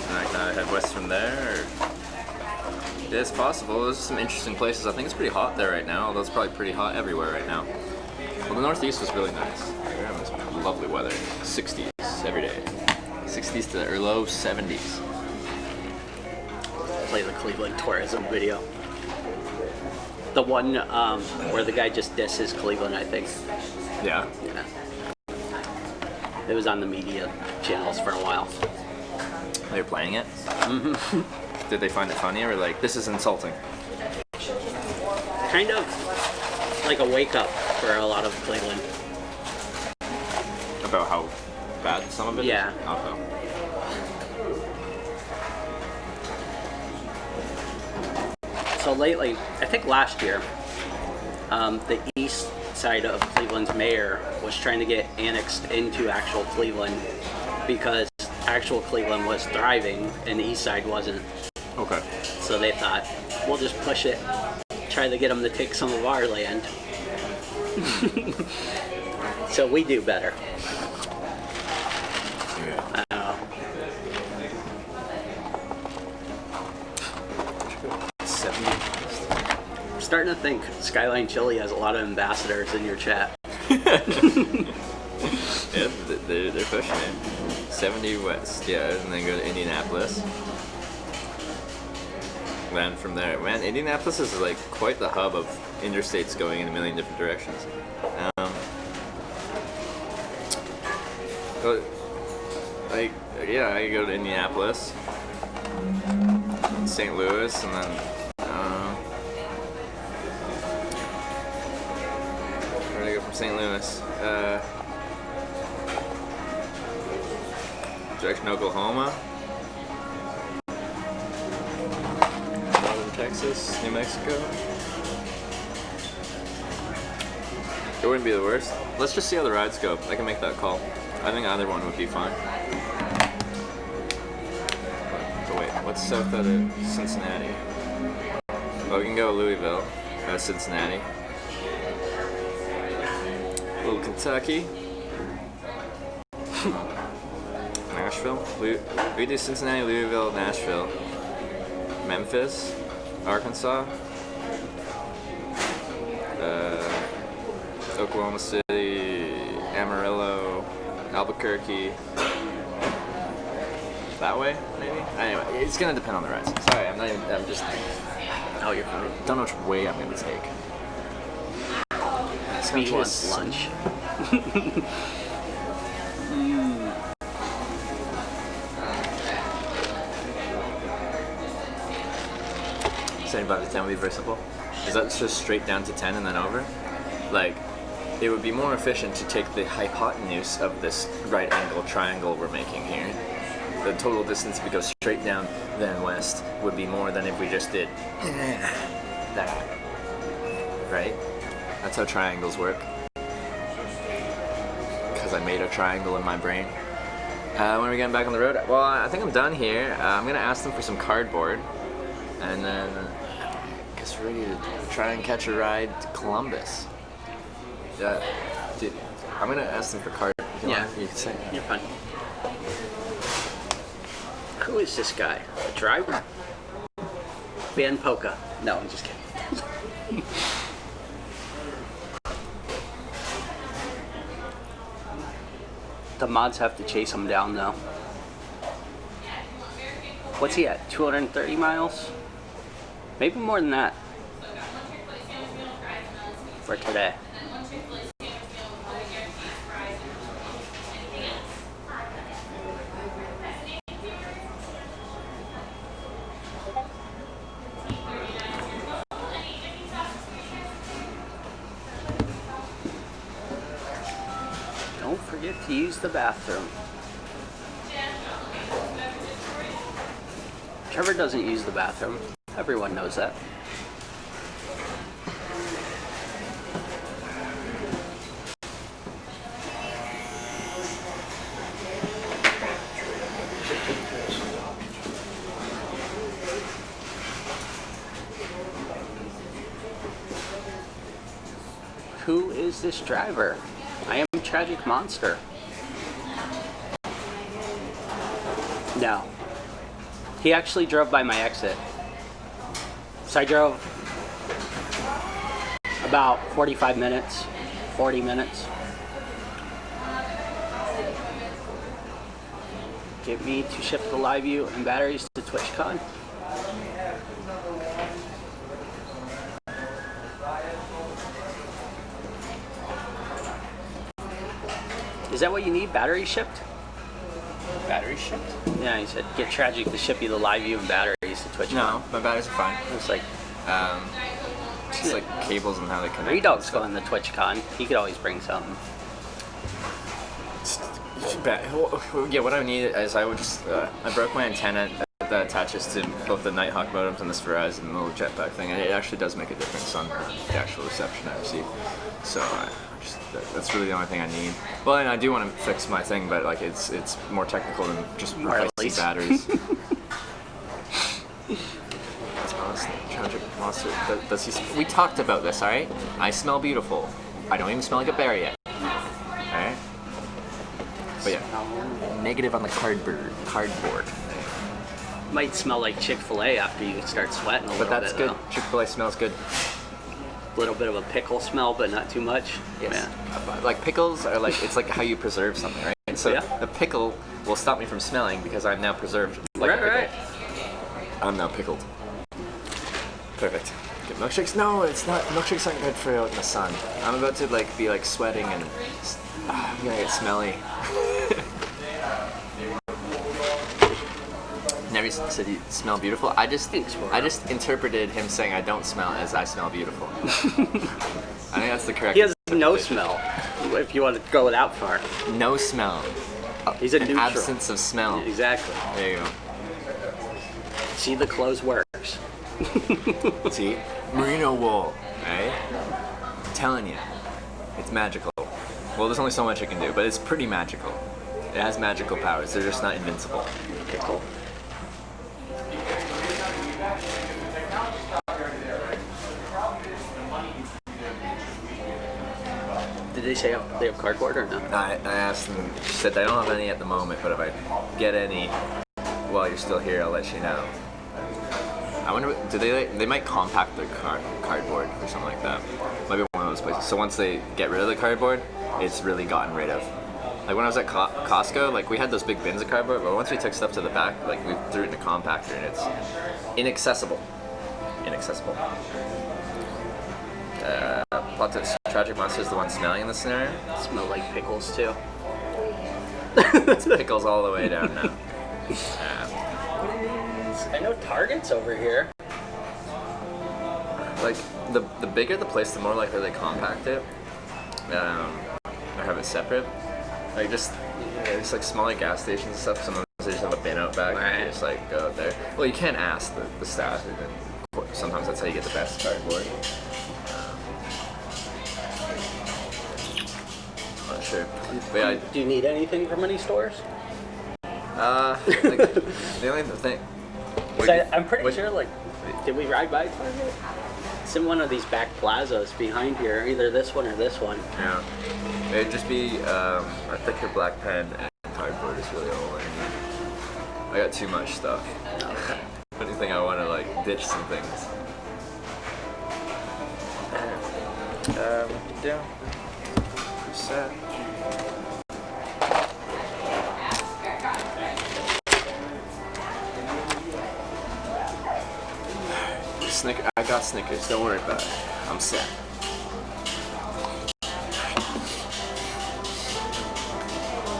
[SPEAKER 1] And I kind of head west from there. Or... Yeah, it's possible. There's some interesting places. I think it's pretty hot there right now, although it's probably pretty hot everywhere right now. Well, the Northeast was really nice. We're having some lovely weather. 60s every day. 60s to or low 70s.
[SPEAKER 3] Play the Cleveland tourism video. The one where the guy just disses Cleveland, I think.
[SPEAKER 1] Yeah.
[SPEAKER 3] Yeah. It was on the media channels for a while.
[SPEAKER 1] They were playing it? Mm-hmm. Did they find it funny or like, this is insulting?
[SPEAKER 3] Kind of like a wake up for a lot of Cleveland.
[SPEAKER 1] About how bad some of it
[SPEAKER 3] Yeah.
[SPEAKER 1] is? Okay.
[SPEAKER 3] So lately, I think last year, the east side of Cleveland's mayor was trying to get annexed into actual Cleveland because actual Cleveland was thriving and the east side wasn't.
[SPEAKER 1] Okay.
[SPEAKER 3] So they thought, we'll just push it, try to get them to take some of our land. So we do better.
[SPEAKER 1] Yeah.
[SPEAKER 3] I don't know.
[SPEAKER 1] 70.
[SPEAKER 3] I'm starting to think Skyline Chili has a lot of ambassadors in your chat.
[SPEAKER 1] Yeah, they're pushing it. 70 west, yeah, and then go to Indianapolis. Then from there, man, Indianapolis is like quite the hub of interstates going in a million different directions. Like, yeah, I go to Indianapolis, St. Louis, and then where do I go from St. Louis? Direction Oklahoma, Northern Texas, New Mexico. It wouldn't be the worst. Let's just see how the rides go. I can make that call. I think either one would be fine. But wait, what's south out of Cincinnati? Oh, we can go Louisville. That's Cincinnati. Little Kentucky. Nashville. We do Cincinnati, Louisville, Nashville. Memphis, Arkansas. Oklahoma City, Amarillo, Albuquerque. That way, maybe? Anyway, it's gonna depend on the rides. Sorry, I'm just.
[SPEAKER 3] Oh, you're fine.
[SPEAKER 1] Don't know which way I'm gonna take.
[SPEAKER 3] He wants lunch.
[SPEAKER 1] 75 to 10 would be very simple. Is that just straight down to 10 and then over? Like, it would be more efficient to take the hypotenuse of this right angle triangle we're making here. The total distance if we go straight down then west would be more than if we just did that. Right? That's how triangles work. Because I made a triangle in my brain. When are we getting back on the road? Well, I think I'm done here. I'm going to ask them for some cardboard. And then I guess we're ready to try and catch a ride to Columbus. Dude, I'm going to ask them for cardboard.
[SPEAKER 3] Yeah.
[SPEAKER 1] You can say.
[SPEAKER 3] You're fine. Who is this guy? A driver? Van Polka. No, I'm just kidding. The mods have to chase him down though. What's he at? 230 miles? Maybe more than that. For today. Don't forget to use the bathroom. Trevor doesn't use the bathroom. Everyone knows that. Who is this driver? I am Tragic Monster. No. He actually drove by my exit. So I drove about 45 minutes, 40 minutes. Get me to ship the live view and batteries to TwitchCon. Is that what you need? Batteries shipped?
[SPEAKER 1] Battery batteries shipped?
[SPEAKER 3] Yeah, he said, get Tragic to ship you the live view and batteries to TwitchCon.
[SPEAKER 1] No, my batteries are fine.
[SPEAKER 3] It's like,
[SPEAKER 1] Just like cables and how they connect.
[SPEAKER 3] Redog's going to TwitchCon. He could always bring something.
[SPEAKER 1] Yeah, what I need is I would just I broke my antenna that attaches to both the Nighthawk modems and this Verizon little jetpack thing, and it actually does make a difference on the actual reception I receive. So that's really the only thing I need. Well, and I do want to fix my thing, but like it's more technical than just replacing batteries. It's honestly Tragic Monster. We talked about this, all right? I smell beautiful. I don't even smell like a bear yet. All right. But yeah, negative on the cardboard.
[SPEAKER 3] Might smell like Chick-fil-A after you start sweating a little bit.
[SPEAKER 1] But that's good.
[SPEAKER 3] Though.
[SPEAKER 1] Chick-fil-A smells good.
[SPEAKER 3] A little bit of a pickle smell, but not too much.
[SPEAKER 1] Yes.
[SPEAKER 3] Yeah.
[SPEAKER 1] Like pickles are like, it's like how you preserve something, right? And so
[SPEAKER 3] Yeah.
[SPEAKER 1] the pickle will stop me from smelling because I'm now preserved like a pickle.
[SPEAKER 3] Right.
[SPEAKER 1] I'm now pickled. Perfect. Get milkshakes? No, it's not. Milkshakes aren't good for out in the sun. I'm about to like be like sweating and I'm gonna get smelly. Never said you smell beautiful. I just interpreted him saying I don't smell as I smell beautiful. I think that's the correct.
[SPEAKER 3] He has no smell. If you want to go that far.
[SPEAKER 1] No smell.
[SPEAKER 3] He's a
[SPEAKER 1] An
[SPEAKER 3] neutral.
[SPEAKER 1] absence of smell.
[SPEAKER 3] Exactly.
[SPEAKER 1] There you go.
[SPEAKER 3] See, the clothes works.
[SPEAKER 1] See? Merino wool, right? I'm telling you, it's magical. Well, there's only so much it can do, but it's pretty magical. It has magical powers. They're just not invincible.
[SPEAKER 3] Pickle. Did they say they have cardboard or no?
[SPEAKER 1] I asked them, she said, I don't have any at the moment, but if I get any while you're still here, I'll let you know. I wonder, do they might compact their cardboard or something like that. Might be one of those places. So once they get rid of the cardboard, it's really gotten rid of. Like when I was at Costco, like we had those big bins of cardboard, but once we took stuff to the back, like we threw it in a compactor and it's inaccessible. Inaccessible. Plot twist, Tragic Monster is the one smelling in this scenario.
[SPEAKER 3] Smell like pickles too.
[SPEAKER 1] It's pickles all the way down now.
[SPEAKER 3] I know Target's over here.
[SPEAKER 1] Like the bigger the place, the more likely they compact it, or have it separate. Like just like smaller gas stations and stuff. Sometimes they just have a bin out back. And you just like go out there. Well, you can't ask the staff. Sometimes that's how you get the best cardboard. Not sure. But yeah,
[SPEAKER 3] Do you need anything from any stores?
[SPEAKER 1] like, the only thing.
[SPEAKER 3] I'm pretty sure, like, did we ride by Target? It's in one of these back plazas behind here, either this one or this one.
[SPEAKER 1] Yeah. It'd just be a thicker black pen and cardboard is really all I need. I got too much stuff.
[SPEAKER 3] Okay.
[SPEAKER 1] Anything I want to like ditch some things. Yeah. Set. I got Snickers, don't worry about it. I'm set.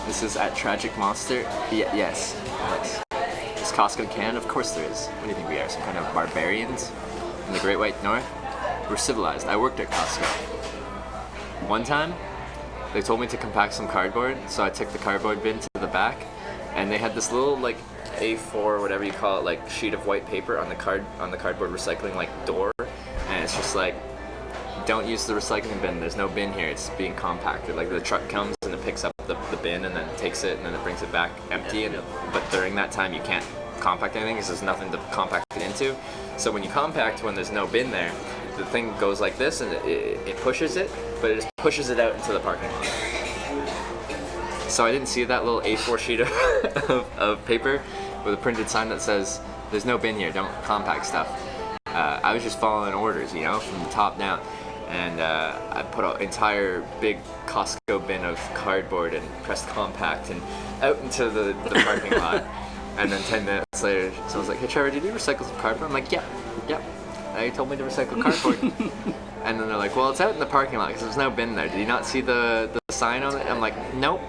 [SPEAKER 1] This is at Tragic Monster? Yes. Is Costco Canada? Of course there is. What do you think we are? Some kind of barbarians in the Great White North? We're civilized. I worked at Costco. One time, they told me to compact some cardboard, so I took the cardboard bin to the back, and they had this little like A4, whatever you call it, like sheet of white paper on the cardboard recycling like door, and it's just like, don't use the recycling bin. There's no bin here. It's being compacted. Like the truck comes and it picks up the bin and then takes it and then it brings it back empty. But during that time you can't compact anything because there's nothing to compact it into. So when you compact when there's no bin there, the thing goes like this and it pushes it, but it just pushes it out into the parking lot. So I didn't see that little A4 sheet of paper with a printed sign that says, there's no bin here, don't compact stuff. I was just following orders, you know, from the top down. And I put an entire big Costco bin of cardboard and pressed compact and out into the parking lot. And then 10 minutes later, someone's like, hey Trevor, did you recycle some cardboard? I'm like, yep. They told me to recycle cardboard. And then they're like, well, it's out in the parking lot because there's no bin there. Did you not see the sign on it? I'm like, nope.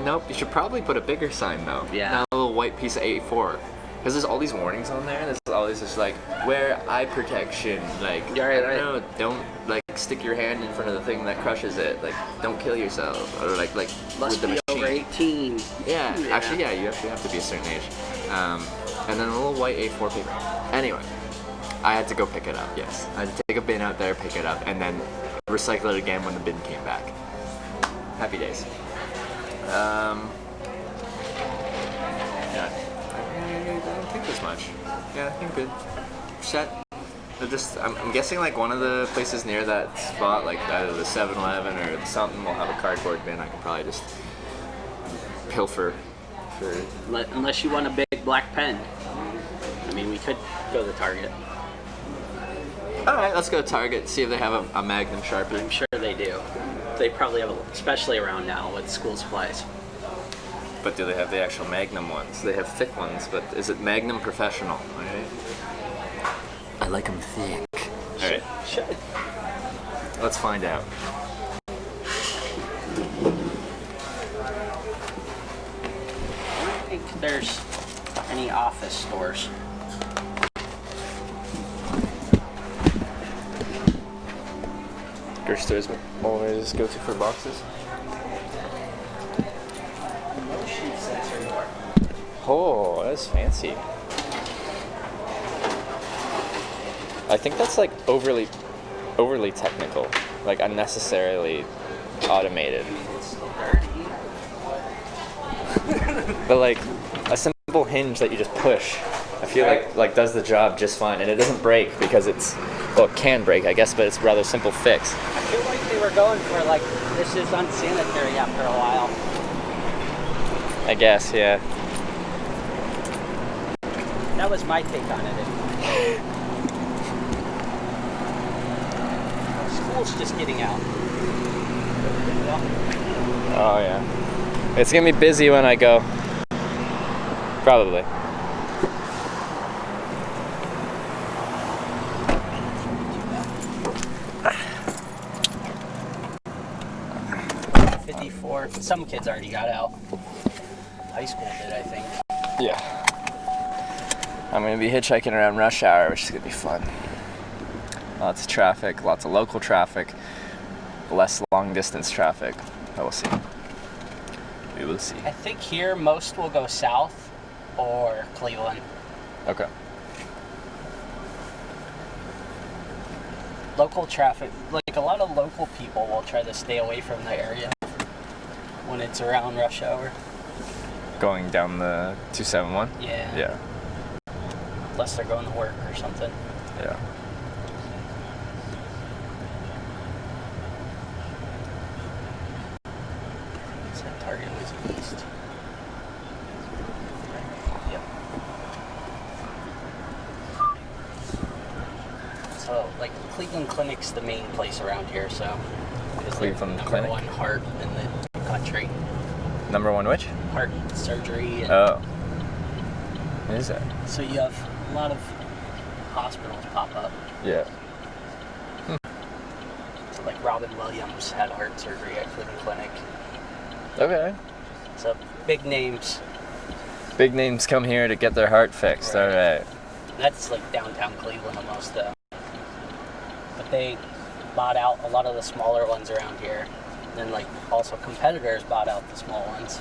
[SPEAKER 1] Nope, you should probably put a bigger sign though.
[SPEAKER 3] Yeah.
[SPEAKER 1] Not a little white piece of A4. Because there's all these warnings on there. There's always just like, wear eye protection. Like,
[SPEAKER 3] Yeah,
[SPEAKER 1] I
[SPEAKER 3] right,
[SPEAKER 1] don't
[SPEAKER 3] right.
[SPEAKER 1] know, don't like stick your hand in front of the thing that crushes it. Like, don't kill yourself. Or like
[SPEAKER 3] Must
[SPEAKER 1] with the
[SPEAKER 3] be over
[SPEAKER 1] machine.
[SPEAKER 3] 18.
[SPEAKER 1] Yeah, actually, yeah, you actually have to be a certain age. And then a little white A4 paper. Anyway, I had to go pick it up, yes. I had to take a bin out there, pick it up, and then recycle it again when the bin came back. Happy days. Yeah, I don't think there's much. Yeah, I think good. Set. I'm guessing like one of the places near that spot, like either the 7-Eleven or something, will have a cardboard bin. I could probably just pilfer for.
[SPEAKER 3] Unless you want a big black pen. I mean, we could go to Target.
[SPEAKER 1] All right, let's go to Target. See if they have a Magnum Sharpie.
[SPEAKER 3] I'm sure they do. They probably have, especially around now with school supplies.
[SPEAKER 1] But do they have the actual Magnum ones? They have thick ones, but is it Magnum Professional? All right. I like them thick. All right.
[SPEAKER 3] Should.
[SPEAKER 1] Let's find out.
[SPEAKER 3] I don't think there's any office stores.
[SPEAKER 1] Grocery stores always go to for boxes.
[SPEAKER 3] Motion sensor door.
[SPEAKER 1] Oh, that's fancy. I think that's like overly technical, like unnecessarily automated.
[SPEAKER 3] It's still dirty.
[SPEAKER 1] But like a simple hinge that you just push, I feel like does the job just fine, and it doesn't break because it can break, I guess, but it's a rather simple fix.
[SPEAKER 3] I feel like they were going for like, this is unsanitary after a while.
[SPEAKER 1] I guess, yeah.
[SPEAKER 3] That was my take on it. School's just getting out.
[SPEAKER 1] Oh yeah. It's gonna be busy when I go. Probably.
[SPEAKER 3] Some kids already got out. High school did, I think.
[SPEAKER 1] Yeah. I'm gonna be hitchhiking around rush hour, which is gonna be fun. Lots of traffic, lots of local traffic, less long distance traffic. But we'll see. We will see.
[SPEAKER 3] I think here most will go south or Cleveland.
[SPEAKER 1] Okay.
[SPEAKER 3] Local traffic, like a lot of local people will try to stay away from the area when it's around rush hour.
[SPEAKER 1] Going down the 271?
[SPEAKER 3] Yeah.
[SPEAKER 1] Yeah.
[SPEAKER 3] Unless they're going to work or something.
[SPEAKER 1] Yeah.
[SPEAKER 3] So Target was east. Yep. So, like, Cleveland Clinic's the main place around here, so. It's
[SPEAKER 1] Cleveland
[SPEAKER 3] the
[SPEAKER 1] Clinic?
[SPEAKER 3] #1 heart in the country.
[SPEAKER 1] Number one which?
[SPEAKER 3] Heart surgery. And
[SPEAKER 1] Oh. What is that?
[SPEAKER 3] so you have a lot of hospitals pop up.
[SPEAKER 1] Yeah.
[SPEAKER 3] So, like, Robin Williams had heart surgery at Cleveland Clinic.
[SPEAKER 1] Okay.
[SPEAKER 3] So, big names.
[SPEAKER 1] Big names come here to get their heart fixed.
[SPEAKER 3] Right.
[SPEAKER 1] All right.
[SPEAKER 3] That's like downtown Cleveland almost, though. But they bought out a lot of the smaller ones around here. And then, like, also competitors bought out the small ones.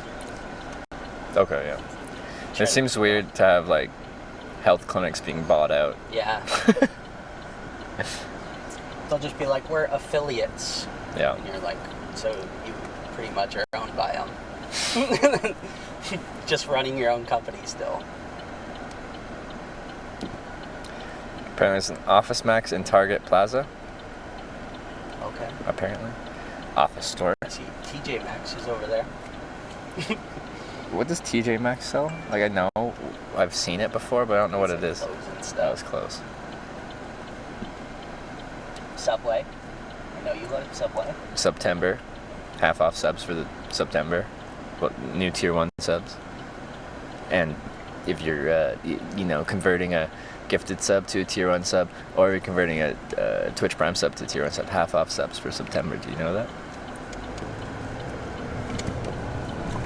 [SPEAKER 1] Okay, yeah. It seems weird to have like health clinics being bought out.
[SPEAKER 3] Yeah. They'll just be like, we're affiliates.
[SPEAKER 1] Yeah.
[SPEAKER 3] And you're like, so you pretty much are owned by them. Just running your own company still.
[SPEAKER 1] Apparently there's an Office Max in Target Plaza.
[SPEAKER 3] Okay.
[SPEAKER 1] Apparently. Office store.
[SPEAKER 3] I see TJ Maxx is over there.
[SPEAKER 1] What does TJ Maxx sell? Like I know I've seen it before, but I don't know what it is.
[SPEAKER 3] Clothes and
[SPEAKER 1] That
[SPEAKER 3] stuff.
[SPEAKER 1] was close.
[SPEAKER 3] Subway. I know you like Subway.
[SPEAKER 1] Subtember. Half off subs for the Subtember. What new tier 1 subs. And if you're converting a gifted sub to a tier 1 sub, or you're converting a Twitch Prime sub to tier 1 sub, half off subs for September. Do you know that?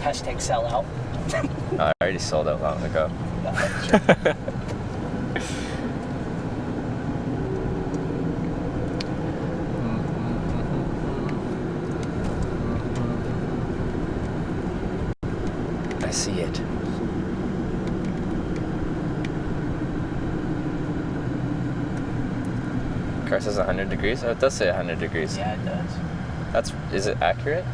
[SPEAKER 3] Hashtag sell out.
[SPEAKER 1] I already sold out long ago. I see it. Car says 100 degrees? Oh, it does say 100 degrees.
[SPEAKER 3] Yeah, it does.
[SPEAKER 1] Is it accurate?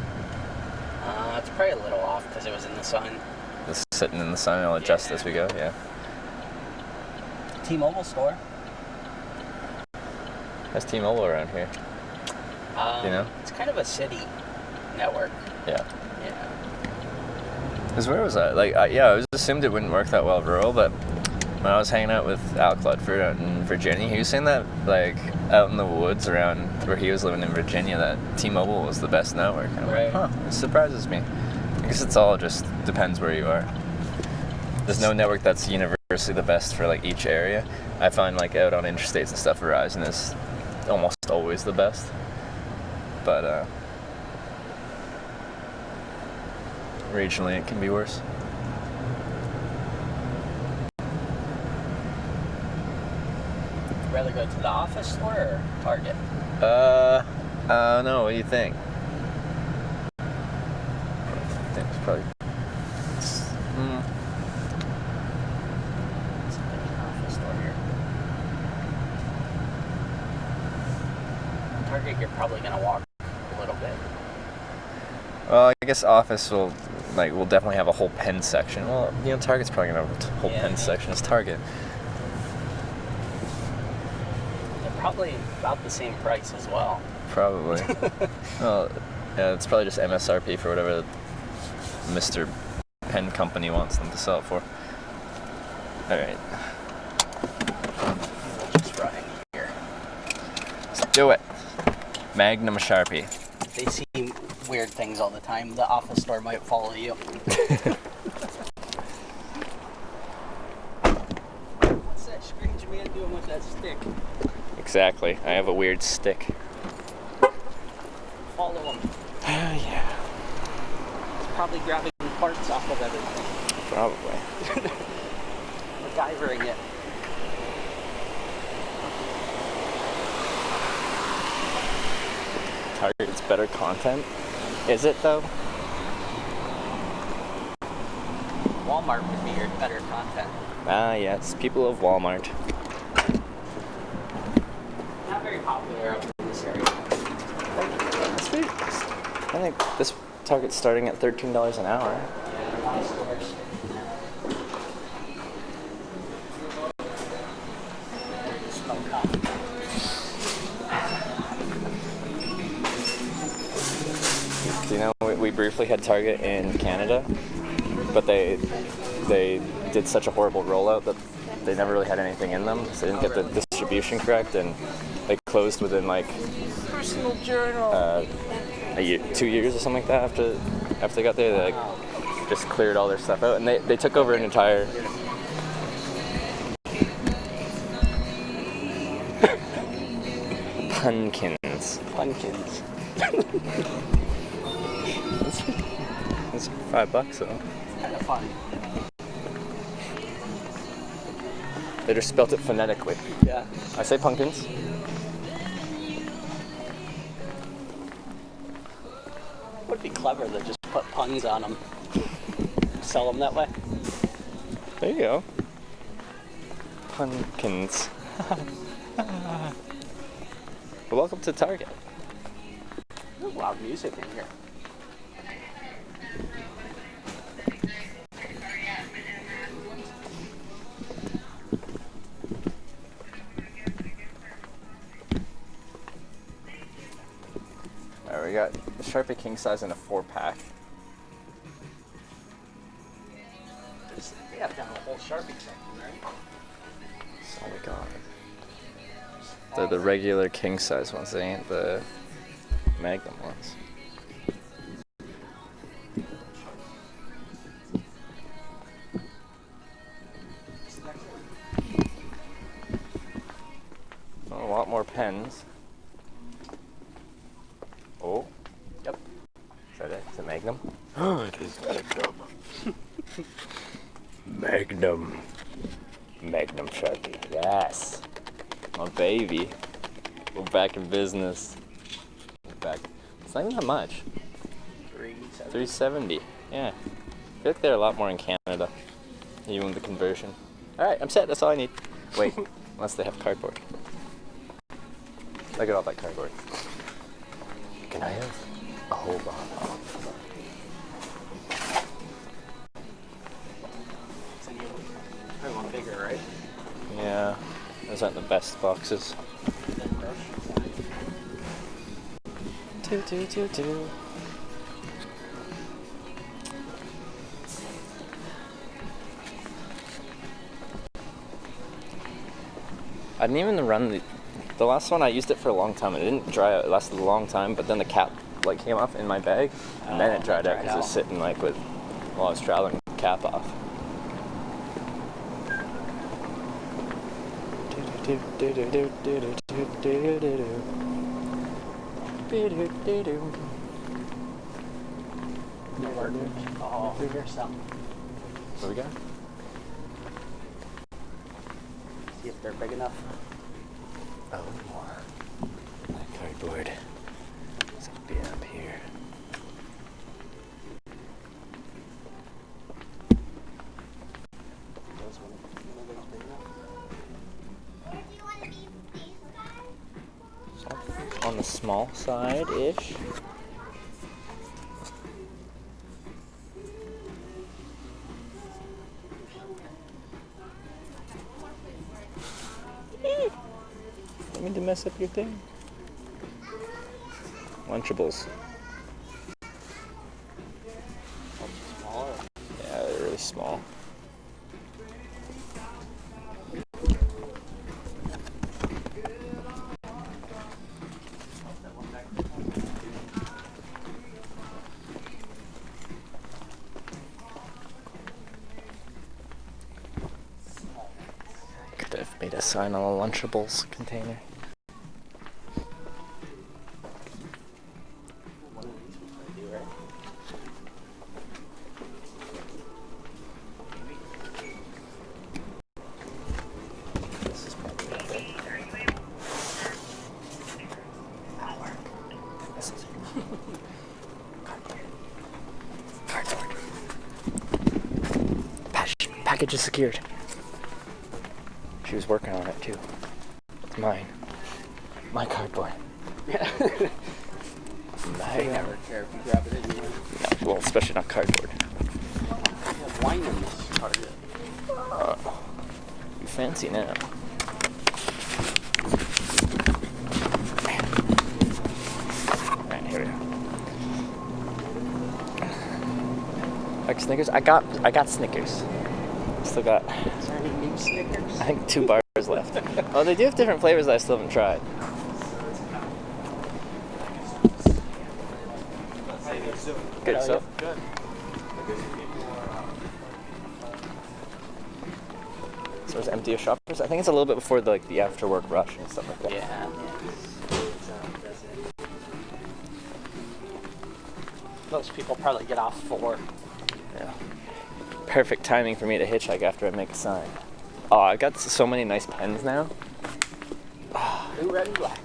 [SPEAKER 3] It's probably a little off because it was in the sun.
[SPEAKER 1] It's sitting in the sun, it'll adjust as we go, yeah.
[SPEAKER 3] T-Mobile store.
[SPEAKER 1] There's T-Mobile around here. You know?
[SPEAKER 3] It's kind of a city network.
[SPEAKER 1] Yeah.
[SPEAKER 3] Yeah.
[SPEAKER 1] Because where was that? Like, I was assumed it wouldn't work that well rural, but when I was hanging out with Al Cludford out in Virginia, he was saying that, like, out in the woods around where he was living in Virginia, that T-Mobile was the best network. And I'm like, huh, it surprises me. I guess it's all just depends where you are. There's no network that's universally the best for, like, each area. I find, like, out on interstates and stuff, Verizon is almost always the best. But, regionally it can be worse.
[SPEAKER 3] Rather go to the office store or Target?
[SPEAKER 1] No, what do you think? I think it's probably...
[SPEAKER 3] Office store here. Target, you're probably gonna walk a little bit.
[SPEAKER 1] Well, I guess office will definitely have a whole pen section. Well, you know, Target's probably gonna have a whole pen section as Target.
[SPEAKER 3] They're probably about the same price as well.
[SPEAKER 1] Probably. Well, yeah, it's probably just MSRP for whatever Mr. Pen Company wants them to sell it for. Alright.
[SPEAKER 3] We'll just run in here.
[SPEAKER 1] Let's do it. Magnum Sharpie.
[SPEAKER 3] They see weird things all the time. The office store might follow you. What's that strange man doing with that stick?
[SPEAKER 1] Exactly. I have a weird stick.
[SPEAKER 3] Follow him.
[SPEAKER 1] Yeah.
[SPEAKER 3] He's probably grabbing parts off of everything.
[SPEAKER 1] Probably.
[SPEAKER 3] MacGyvering it.
[SPEAKER 1] Target's better content? Is it though?
[SPEAKER 3] Walmart would be your better content.
[SPEAKER 1] Ah, yes. People of Walmart.
[SPEAKER 3] Not very popular up in this area.
[SPEAKER 1] I think this Target's starting at $13 an hour.
[SPEAKER 3] Yeah, a lot of stores. Smell coffee.
[SPEAKER 1] Do you know we briefly had Target in Canada, but they did such a horrible rollout that they never really had anything in them. So they didn't get the distribution correct, and they closed within like
[SPEAKER 3] Personal journal.
[SPEAKER 1] a year, 2 years or something like that. After they got there, they like just cleared all their stuff out, and they took over an entire. Pumpkins. It's $5 though.
[SPEAKER 3] Kind of fun.
[SPEAKER 1] They just spelt it phonetically.
[SPEAKER 3] Yeah.
[SPEAKER 1] I say pumpkins.
[SPEAKER 3] Would be clever to just put puns on them. Sell them that way.
[SPEAKER 1] There you go. Pumpkins. Well, welcome to Target.
[SPEAKER 3] There's loud music in here.
[SPEAKER 1] Alright, we got the Sharpie king size in a 4-pack.
[SPEAKER 3] They have down a whole Sharpie section, right?
[SPEAKER 1] That's all we got. They're the regular king size ones, they ain't the Magnum ones. A lot more pens. Oh.
[SPEAKER 3] Yep.
[SPEAKER 1] Is try to. Is it Magnum? Oh, it is Magnum. Magnum. Magnum Sharpie. Yes. My baby. We're back in business. We're back. It's not even that much. 370. Yeah. I feel like they're a lot more in Canada. Even with the conversion. Alright, I'm set. That's all I need. Wait. Unless they have cardboard. Look at all that cardboard. Can I have a whole box?
[SPEAKER 3] I want bigger, right?
[SPEAKER 1] Yeah, those aren't the best boxes. Two. I didn't even run the last one. I used it for a long time. It didn't dry out. It lasted a long time, but then the cap like came off in my bag, and then it dried out because it was sitting like with while I was traveling with the cap off.
[SPEAKER 3] Oh, here's some.
[SPEAKER 1] What we got?
[SPEAKER 3] See if they're big enough.
[SPEAKER 1] Oh, that cardboard. It's gonna be up here. On the small side-ish. Don't mean to mess up your thing. Lunchables.
[SPEAKER 3] Smaller.
[SPEAKER 1] Yeah, they're really small. Could have made a sign on a Lunchables container. This is probably not good. That'll work. This is cardboard. Package is secured. She was working on it too. It's mine. My cardboard.
[SPEAKER 3] They never care if you grab it anyway.
[SPEAKER 1] No, well, especially not cardboard.
[SPEAKER 3] You have wine in this Target.
[SPEAKER 1] You fancy now. Alright, here we go. Like Snickers? I got Snickers. Still got,
[SPEAKER 3] Is there any new Snickers?
[SPEAKER 1] I think 2 bars left. Oh, they do have different flavors that I still haven't tried. Good, so.
[SPEAKER 6] Good.
[SPEAKER 1] So it's empty of shoppers. I think it's a little bit before the after work rush and stuff like that.
[SPEAKER 3] Yeah. Most people probably get off 4.
[SPEAKER 1] Yeah. Perfect timing for me to hitchhike after I make a sign. Oh, I've got so many nice pens now.
[SPEAKER 3] Blue, red, and black.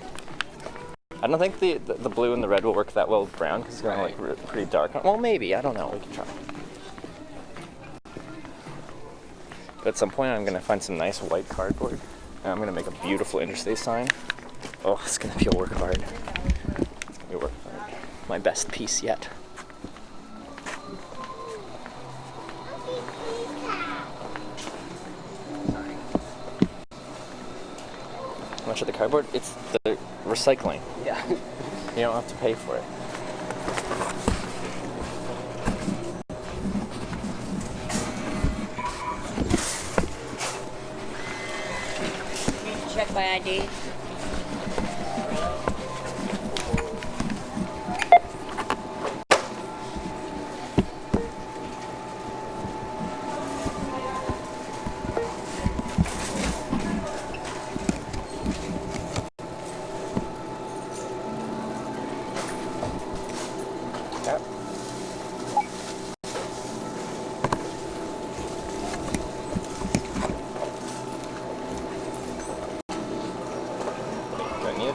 [SPEAKER 1] I don't think the blue and the red will work that well with brown because it's going to look pretty dark. Well, maybe. I don't know. We can try. But at some point, I'm going to find some nice white cardboard. And I'm going to make a beautiful interstate sign. Oh, it's going to be a work of art. It's going to be a work of art. My best piece yet. How much of the cardboard? It's the recycling.
[SPEAKER 3] Yeah.
[SPEAKER 1] You don't have to pay for it.
[SPEAKER 5] Check my ID.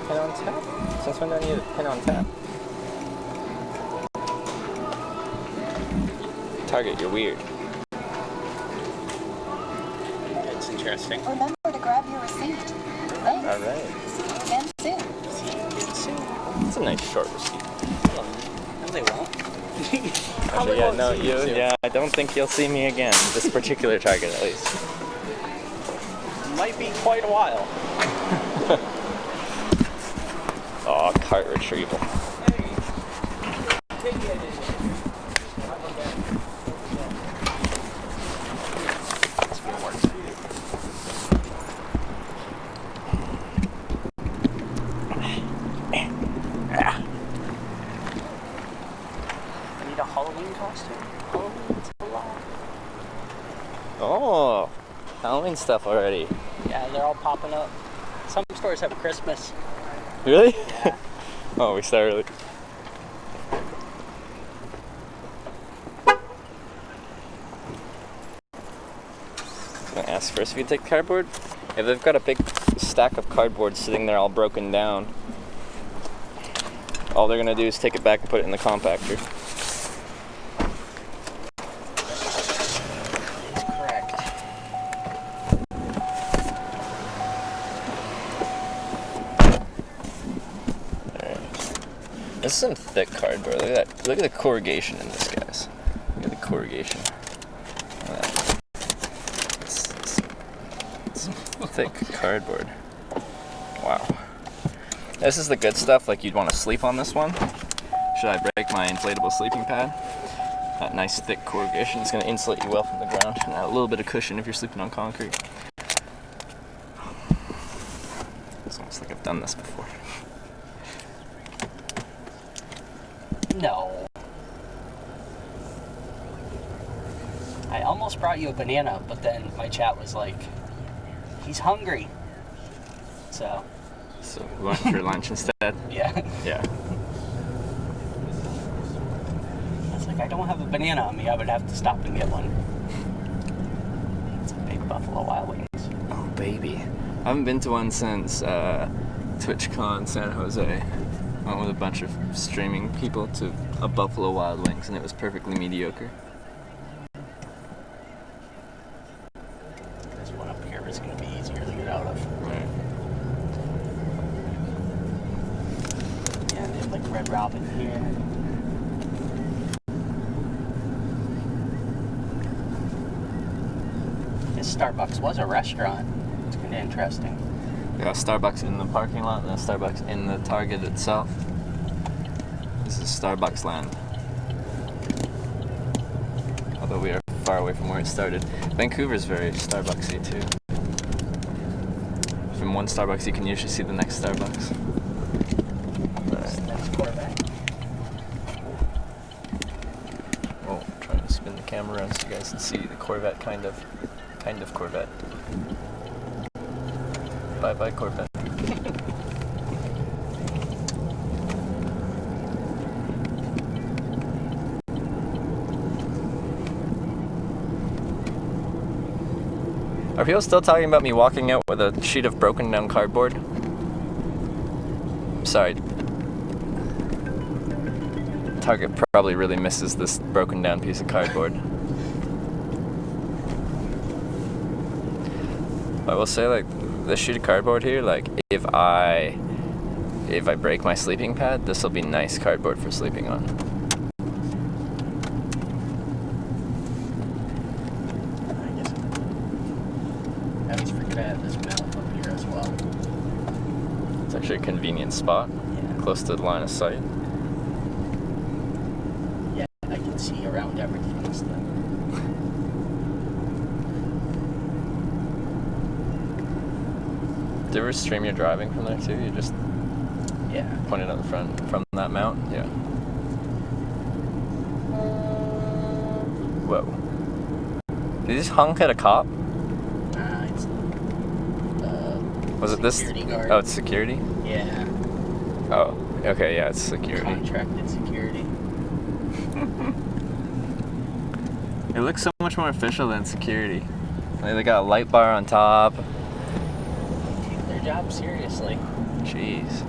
[SPEAKER 1] pin on tap? Since when do I need a pin on tap? Target, you're weird.
[SPEAKER 3] It's interesting.
[SPEAKER 7] Remember to grab your receipt. Thanks.
[SPEAKER 1] All right.
[SPEAKER 7] See you again soon.
[SPEAKER 3] See you again soon.
[SPEAKER 1] It's a nice short receipt.
[SPEAKER 3] No, they won't.
[SPEAKER 1] Actually, yeah, no, I don't think you'll see me again. This particular target, at least.
[SPEAKER 3] Might be quite a while.
[SPEAKER 1] Oh, cart retrieval.
[SPEAKER 3] I need a Halloween costume. Halloween's a lot.
[SPEAKER 1] Oh, Halloween stuff already.
[SPEAKER 3] Yeah, they're all popping up. Some stores have Christmas.
[SPEAKER 1] Really?
[SPEAKER 3] Yeah.
[SPEAKER 1] Oh, we start early. I'm gonna ask first if you take cardboard. If they've got a big stack of cardboard sitting there all broken down, all they're gonna do is take it back and put it in the compactor.
[SPEAKER 3] That's correct.
[SPEAKER 1] This is some thick cardboard. Look at that. Look at the corrugation in this, guys. Look at the corrugation. Look at that. It's thick cardboard. Wow. This is the good stuff. Like, you'd want to sleep on this one. Should I break my inflatable sleeping pad? That nice thick corrugation is going to insulate you well from the ground, and add a little bit of cushion if you're sleeping on concrete. It's almost like I've done this before.
[SPEAKER 3] No. I almost brought you a banana, but then my chat was like, he's hungry. So,
[SPEAKER 1] We went for lunch instead?
[SPEAKER 3] yeah.
[SPEAKER 1] Yeah.
[SPEAKER 3] I was like, I don't have a banana on me. I would have to stop and get one. It's a big Buffalo Wild Wings.
[SPEAKER 1] Oh, baby. I haven't been to one since TwitchCon San Jose. Went with a bunch of streaming people to a Buffalo Wild Wings, and it was perfectly mediocre.
[SPEAKER 3] This one up here is going to be easier to get out of.
[SPEAKER 1] Right.
[SPEAKER 3] Yeah, they have like Red Robin here. This Starbucks was a restaurant. It's kind of interesting.
[SPEAKER 1] We got a Starbucks in the parking lot and a Starbucks in the Target itself. This is Starbucks land. Although we are far away from where it started. Vancouver's very Starbucksy too. From one Starbucks you can usually see the next Starbucks.
[SPEAKER 3] That's Corvette.
[SPEAKER 1] Oh, I'm trying to spin the camera around so you guys can see the Corvette kind of Corvette. Bye bye Corvette. Are people still talking about me walking out with a sheet of broken down cardboard? Sorry. Target probably really misses this broken down piece of cardboard. I will say, like, this sheet of cardboard here, like, if I break my sleeping pad, this will be nice cardboard for sleeping on.
[SPEAKER 3] I guess I always forget I have this mount up here as well.
[SPEAKER 1] It's actually a convenient spot,
[SPEAKER 3] Yeah.
[SPEAKER 1] close to the line of sight.
[SPEAKER 3] Yeah, I can see around everything and stuff.
[SPEAKER 1] Do you ever stream your driving from there too? You just
[SPEAKER 3] Yeah.
[SPEAKER 1] point it out the front from that mount? Yeah. Whoa. Did you just honk at a cop?
[SPEAKER 3] It's
[SPEAKER 1] Was it this?
[SPEAKER 3] security guard.
[SPEAKER 1] Oh, it's security?
[SPEAKER 3] Yeah.
[SPEAKER 1] Oh, okay, yeah, it's security.
[SPEAKER 3] Contracted security.
[SPEAKER 1] It looks so much more official than security. Like, they got a light bar on top.
[SPEAKER 3] Take their job seriously.
[SPEAKER 1] Jeez.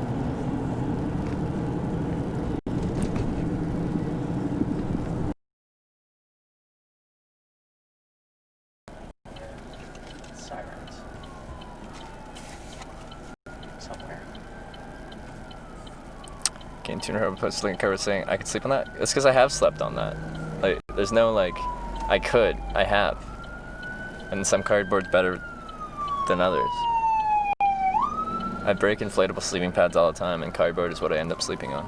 [SPEAKER 1] Game Tuner Hub posted a cardboard saying I could sleep on that. It's because I have slept on that. Like, there's no like, I have. And some cardboard's better than others. I break inflatable sleeping pads all the time, and cardboard is what I end up sleeping on.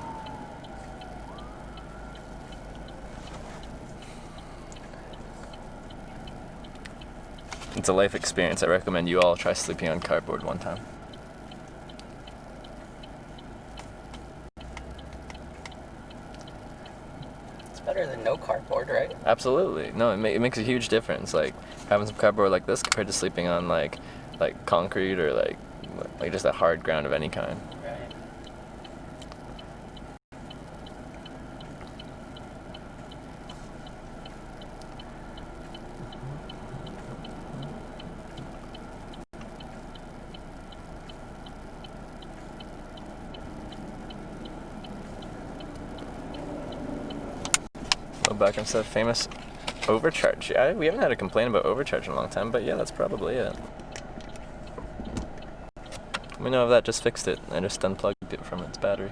[SPEAKER 1] It's a life experience. I recommend you all try sleeping on cardboard one time.
[SPEAKER 3] It's better than no cardboard, right?
[SPEAKER 1] Absolutely. No, it makes a huge difference. Like having some cardboard like this compared to sleeping on like concrete or like just a hard ground of any kind.
[SPEAKER 3] Right.
[SPEAKER 1] Background said famous overcharge. Yeah, we haven't had a complaint about overcharge in a long time, but yeah, that's probably it. We know if that just fixed it. I just unplugged it from its battery.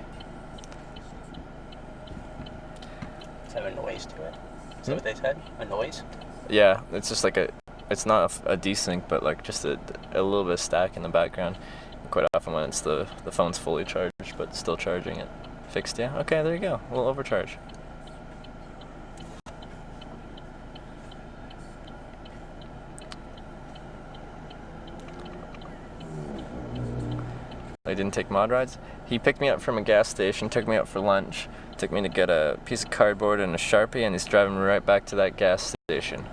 [SPEAKER 3] Does it have a noise to it? Is that what they said? A noise?
[SPEAKER 1] Yeah, it's just like it's not a desync, but like just a little bit of stack in the background. Quite often when it's the phone's fully charged, but still charging it. Fixed, yeah? Okay, there you go. A little overcharge. I didn't take mod rides. He picked me up from a gas station, took me out for lunch, took me to get a piece of cardboard and a Sharpie, and he's driving me right back to that gas station.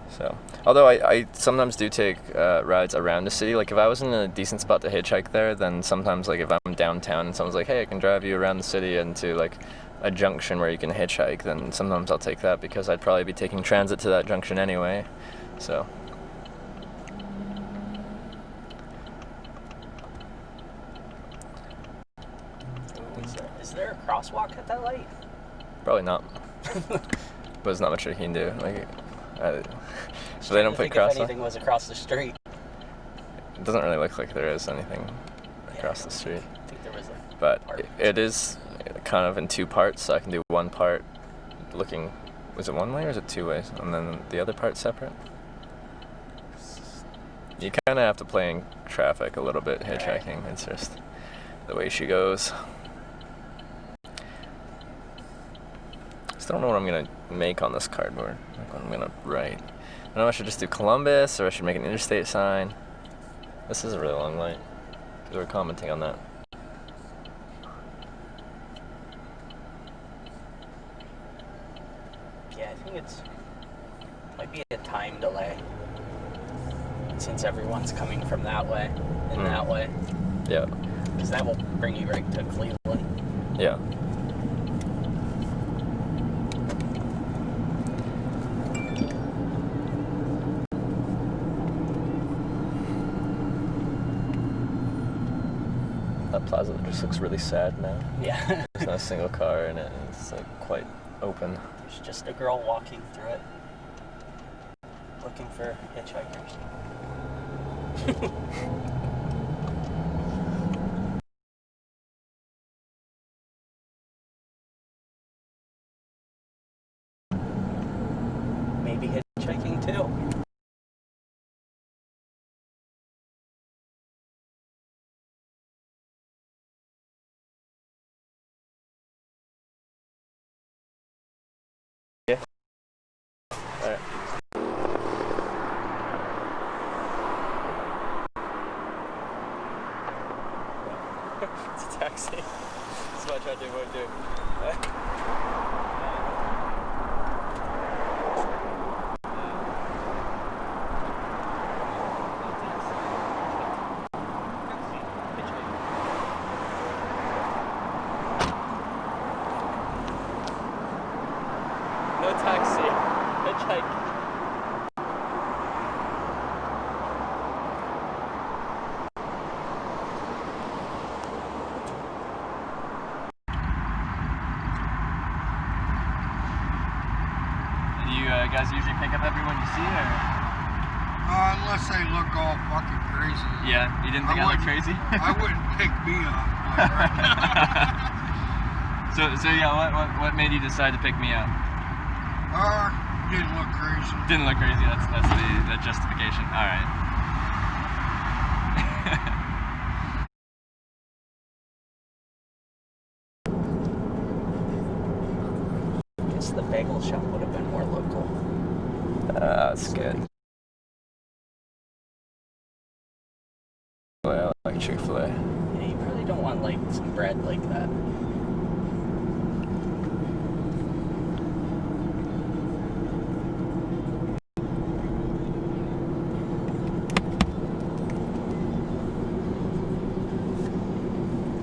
[SPEAKER 1] So, although I sometimes do take rides around the city. Like if I was in a decent spot to hitchhike there, then sometimes like if I'm downtown and someone's like, hey, I can drive you around the city and to like a junction where you can hitchhike, then sometimes I'll take that because I'd probably be taking transit to that junction anyway. So.
[SPEAKER 3] Is there a crosswalk at that light?
[SPEAKER 1] Probably not. But there's not much I can do. Like, so they don't put
[SPEAKER 3] If
[SPEAKER 1] crosswalk.
[SPEAKER 3] anything was across the street.
[SPEAKER 1] It doesn't really look like there is anything across the street.
[SPEAKER 3] I think there was a
[SPEAKER 1] But
[SPEAKER 3] part.
[SPEAKER 1] it is kind of in two parts, so I can do one part looking, was it one way or is it two ways? And then the other part separate? You kind of have to play in traffic a little bit hitchhiking. It's just the way she goes. Still don't know what I'm going to make on this cardboard, like what I'm going to write. I don't know if I should just do Columbus or I should make an interstate sign. This is a really long light. People are commenting on that.
[SPEAKER 3] Yeah, I think might be a time delay. Since everyone's coming from that way and that way.
[SPEAKER 1] Yeah.
[SPEAKER 3] Because that will bring you right to Cleveland.
[SPEAKER 1] Yeah. That plaza just looks really sad now.
[SPEAKER 3] Yeah.
[SPEAKER 1] There's not a single car in it. It's like quite open.
[SPEAKER 3] There's just a girl walking through it. Looking for hitchhikers. Maybe hitchhiking too.
[SPEAKER 1] Yeah. Alright. It's a taxi. That's what I tried to avoid doing. No taxi. Hitchhike. Do you guys usually pick up everyone you see, or?
[SPEAKER 8] Unless they look all fucking crazy.
[SPEAKER 1] Yeah, you didn't think I looked crazy?
[SPEAKER 8] I wouldn't pick me up.
[SPEAKER 1] So yeah, what made you decide to pick me up?
[SPEAKER 8] Didn't look crazy.
[SPEAKER 1] Didn't look crazy. That's the justification. All right.
[SPEAKER 3] I guess the bagel shop would have been more local.
[SPEAKER 1] That's good. Well, I like Chick-fil-A.
[SPEAKER 3] Yeah, you probably don't want like some bread like that.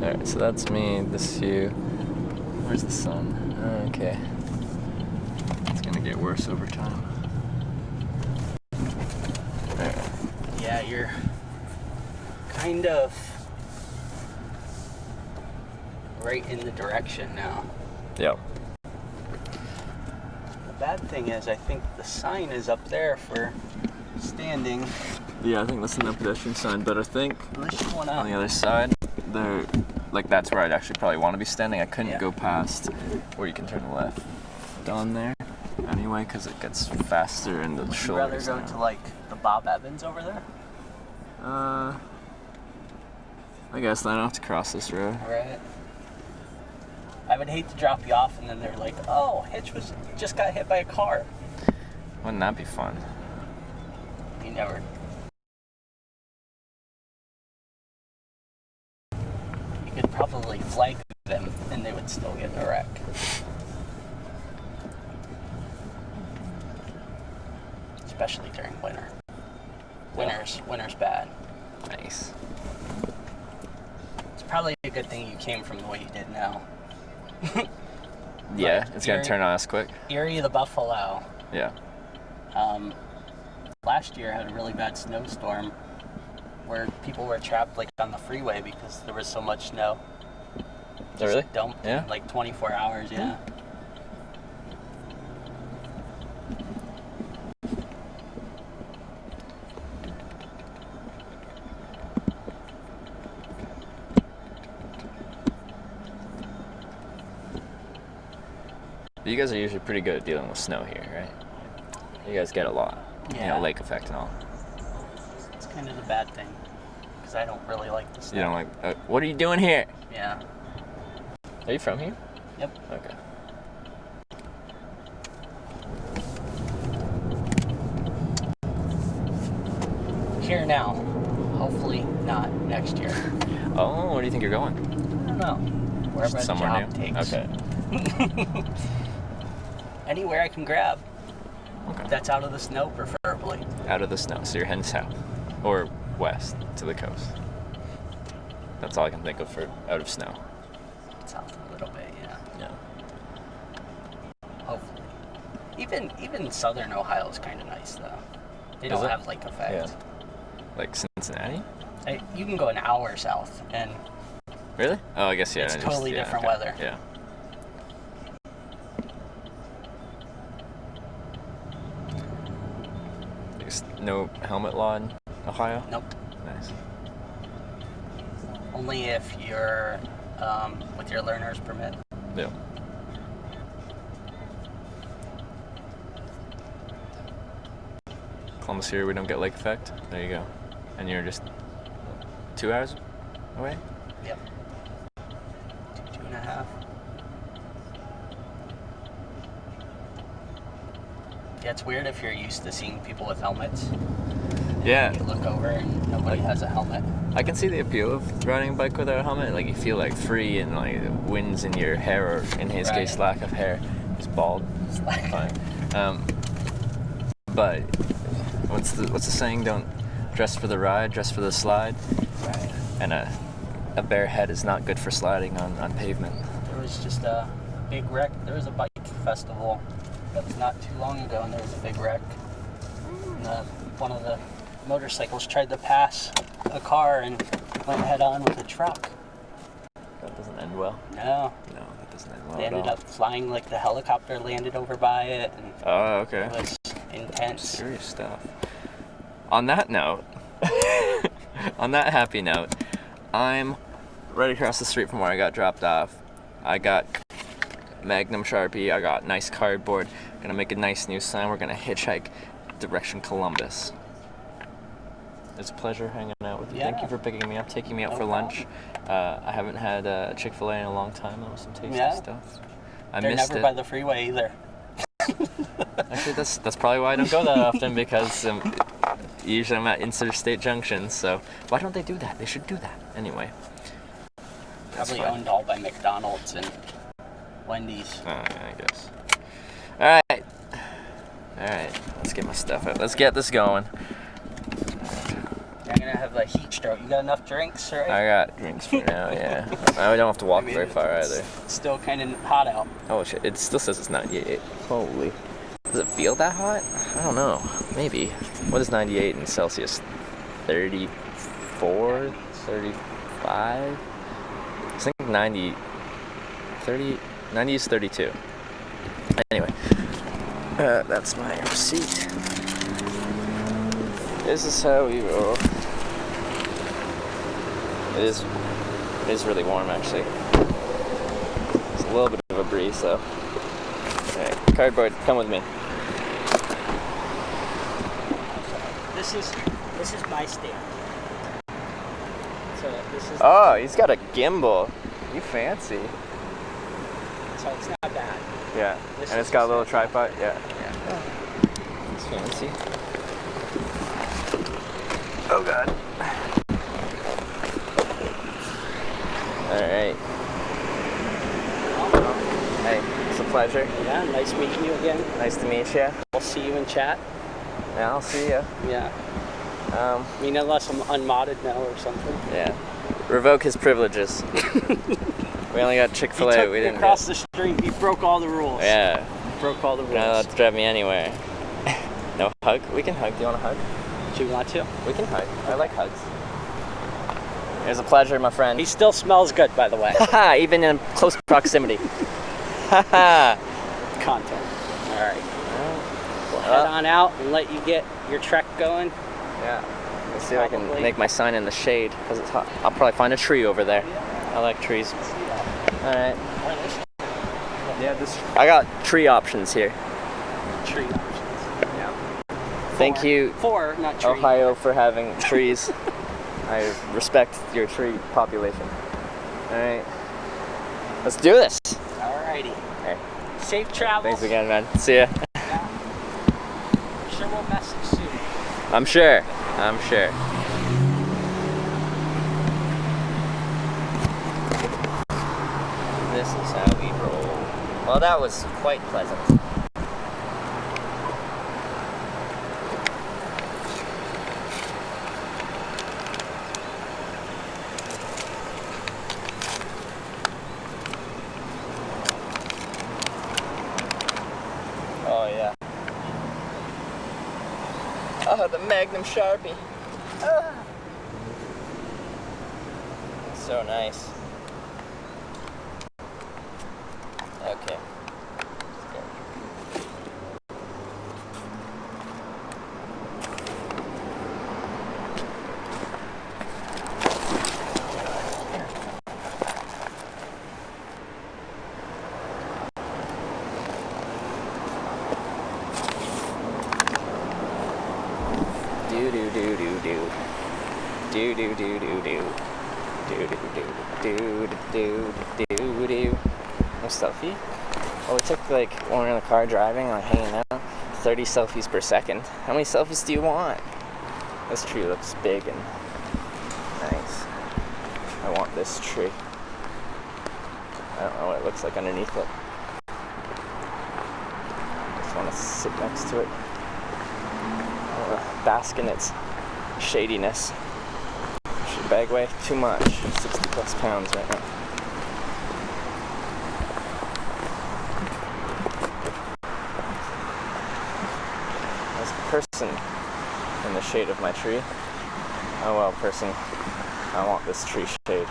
[SPEAKER 1] Alright, so that's me, this is you. Where's the sun? Okay. It's gonna get worse over time. Alright.
[SPEAKER 3] Yeah, you're kind of right in the direction now.
[SPEAKER 1] Yep.
[SPEAKER 3] The bad thing is, I think the sign is up there for standing.
[SPEAKER 1] Yeah, I think that's the pedestrian sign, but I think
[SPEAKER 3] Unless you want
[SPEAKER 1] on the
[SPEAKER 3] to.
[SPEAKER 1] other side, there, like that's where I'd actually probably want to be standing. I couldn't go past where you can turn left on there anyway, because it gets faster and the
[SPEAKER 3] Would you
[SPEAKER 1] shoulders.
[SPEAKER 3] rather go to like the Bob Evans over there?
[SPEAKER 1] I guess then I don't have to cross this road.
[SPEAKER 3] Right. I would hate to drop you off and then they're like, oh, Hitch just got hit by a car.
[SPEAKER 1] Wouldn't that be fun?
[SPEAKER 3] You never. You could probably flag them and they would still get in a wreck. Especially during winter. Winter's bad.
[SPEAKER 1] Nice.
[SPEAKER 3] It's probably a good thing you came from the way you did now.
[SPEAKER 1] Yeah,
[SPEAKER 3] Like,
[SPEAKER 1] it's gonna turn on us quick.
[SPEAKER 3] Erie the Buffalo.
[SPEAKER 1] Yeah.
[SPEAKER 3] Last year had a really bad snowstorm where people were trapped like on the freeway because there was so much snow.
[SPEAKER 1] Oh, really?
[SPEAKER 3] Dumped
[SPEAKER 1] Yeah.
[SPEAKER 3] in like 24 hours, yeah.
[SPEAKER 1] You guys are usually pretty good at dealing with snow here, right? You guys get a lot. You
[SPEAKER 3] Yeah.
[SPEAKER 1] know, lake effect and all.
[SPEAKER 3] It's kind of the bad thing because I don't really like the snow.
[SPEAKER 1] You don't like, what are you doing here?
[SPEAKER 3] Yeah.
[SPEAKER 1] Are you from here?
[SPEAKER 3] Yep.
[SPEAKER 1] Okay.
[SPEAKER 3] Here now. Hopefully not next year.
[SPEAKER 1] Oh, where do you think you're going?
[SPEAKER 3] I don't know. Wherever the
[SPEAKER 1] Somewhere
[SPEAKER 3] job
[SPEAKER 1] new?
[SPEAKER 3] takes.
[SPEAKER 1] Okay.
[SPEAKER 3] Anywhere I can grab.
[SPEAKER 1] Okay.
[SPEAKER 3] That's out of the snow, preferably.
[SPEAKER 1] Out of the snow, so you're heading south. Or west to the coast. That's all I can think of for out of snow.
[SPEAKER 3] South a little bit, yeah.
[SPEAKER 1] Yeah.
[SPEAKER 3] Hopefully. Even southern Ohio is kind of nice, though. They don't
[SPEAKER 1] Is it?
[SPEAKER 3] have lake effect.
[SPEAKER 1] Yeah. Like Cincinnati?
[SPEAKER 3] You can go an hour south, and
[SPEAKER 1] Really? Oh, I guess, yeah.
[SPEAKER 3] It's totally different weather.
[SPEAKER 1] Yeah. There's no helmet law in Ohio?
[SPEAKER 3] nope.
[SPEAKER 1] Nice.
[SPEAKER 3] Only if you're with your learner's permit.
[SPEAKER 1] Yeah. Columbus here, we don't get lake effect. There you go. And you're just 2 hours away?
[SPEAKER 3] Yep. 2.5. Yeah, it's weird if you're used to seeing people with helmets.
[SPEAKER 1] Yeah.
[SPEAKER 3] You look over and nobody has a helmet.
[SPEAKER 1] I can see the appeal of riding a bike without a helmet. Like, you feel like free and like the wind's in your hair, or in his case, lack of hair. He's bald. Fine. But what's the saying? Don't dress for the ride, dress for the slide.
[SPEAKER 3] Right.
[SPEAKER 1] And a bare head is not good for sliding on pavement.
[SPEAKER 3] There was just a big wreck. There was a bike festival that was not too long ago, and there was a big wreck. And, one of the motorcycles tried to pass a car and went head on with a truck.
[SPEAKER 1] That doesn't end well.
[SPEAKER 3] No.
[SPEAKER 1] No, that doesn't end well
[SPEAKER 3] They
[SPEAKER 1] at
[SPEAKER 3] ended
[SPEAKER 1] all.
[SPEAKER 3] up flying, like the helicopter landed over by it, and
[SPEAKER 1] Oh, okay.
[SPEAKER 3] it was intense.
[SPEAKER 1] Serious stuff. on that note, on that happy note, I'm right across the street from where I got dropped off. I got Magnum Sharpie, I got nice cardboard. Gonna make a nice new sign. We're gonna hitchhike direction Columbus. It's a pleasure hanging out with you.
[SPEAKER 3] Yeah.
[SPEAKER 1] Thank you for picking me up, taking me out for lunch. I haven't had Chick-fil-A in a long time. That was some tasty stuff. I
[SPEAKER 3] They're
[SPEAKER 1] missed
[SPEAKER 3] never
[SPEAKER 1] it.
[SPEAKER 3] by the freeway either.
[SPEAKER 1] Actually, that's probably why I don't go that often, because usually I'm at interstate junctions. So why don't they do that? They should do that anyway.
[SPEAKER 3] Probably owned all by McDonald's and Wendy's.
[SPEAKER 1] Oh, yeah, I guess. All right. Let's get my stuff out. Let's get this going.
[SPEAKER 3] You're gonna have a heat stroke. You got enough drinks, right?
[SPEAKER 1] I got drinks for now. Yeah. I don't have to walk very far either.
[SPEAKER 3] It's still kind of hot out.
[SPEAKER 1] Oh shit! It still says it's 98. Holy. Does it feel that hot? I don't know. Maybe. What is 98 in Celsius? 34? 35? I think 90 is 32. Anyway. That's my receipt. This is how we roll. It is really warm actually. It's a little bit of a breeze though. Alright, cardboard, come with me.
[SPEAKER 3] This is my stand. So this is.
[SPEAKER 1] Oh, he's got a gimbal. You fancy.
[SPEAKER 3] So it's not bad.
[SPEAKER 1] Yeah.
[SPEAKER 3] This
[SPEAKER 1] And it's
[SPEAKER 3] is
[SPEAKER 1] got a
[SPEAKER 3] just
[SPEAKER 1] little
[SPEAKER 3] like-
[SPEAKER 1] tripod. Yeah.
[SPEAKER 3] Yeah.
[SPEAKER 1] It's fancy. Oh god. Alright. Hey, it's a pleasure.
[SPEAKER 3] Yeah, nice meeting you again.
[SPEAKER 1] Nice to meet you.
[SPEAKER 3] We'll see you in chat.
[SPEAKER 1] Yeah, I'll see you.
[SPEAKER 3] Yeah. I mean, unless I'm unmodded now or something.
[SPEAKER 1] Yeah. Revoke his privileges. We only got
[SPEAKER 3] He
[SPEAKER 1] Chick-fil-A.
[SPEAKER 3] took
[SPEAKER 1] We
[SPEAKER 3] me
[SPEAKER 1] didn't
[SPEAKER 3] across the street. He broke all the rules.
[SPEAKER 1] Yeah.
[SPEAKER 3] Broke all the
[SPEAKER 1] You're not allowed
[SPEAKER 3] rules.
[SPEAKER 1] to drive me anywhere. No hug? We can hug. Do you want a hug?
[SPEAKER 3] Do you want to?
[SPEAKER 1] We can hug. I like hugs. It was a pleasure, my friend.
[SPEAKER 3] He still smells good, by the way.
[SPEAKER 1] Haha, even in close proximity. Haha.
[SPEAKER 3] Content. All right. We'll head on out and let you get your trek going.
[SPEAKER 1] Yeah. Let's see if I can
[SPEAKER 3] Probably.
[SPEAKER 1] make my sign in the shade because it's hot. I'll probably find a tree over there. I like trees. All right. Yeah, I got tree options here.
[SPEAKER 3] Tree options.
[SPEAKER 1] Thank you,
[SPEAKER 3] Four, not tree.
[SPEAKER 1] Ohio, for having trees. I respect your tree population. All right. Let's do this.
[SPEAKER 3] Alrighty.
[SPEAKER 1] Okay.
[SPEAKER 3] Safe travels.
[SPEAKER 1] Thanks again, man. See ya.
[SPEAKER 3] Yeah. I'm sure we'll message soon.
[SPEAKER 1] I'm sure. I'm sure. This is how we roll. Well, that was quite pleasant. Oh, yeah. Oh, the Magnum Sharpie. Ah. So nice. Okay. Let's go. Do do do do do. Do do do do do. Do do do do do do do. No selfie? Well, we took like when we were in the car driving, like hanging out, 30 selfies per second. How many selfies do you want? This tree looks big and nice. I want this tree. I don't know what it looks like underneath it. Just want to sit next to it. I want to bask in its shadiness. Should bag weigh too much. 60 plus pounds right now. There's a person in the shade of my tree. Oh well, person, I want this tree shade.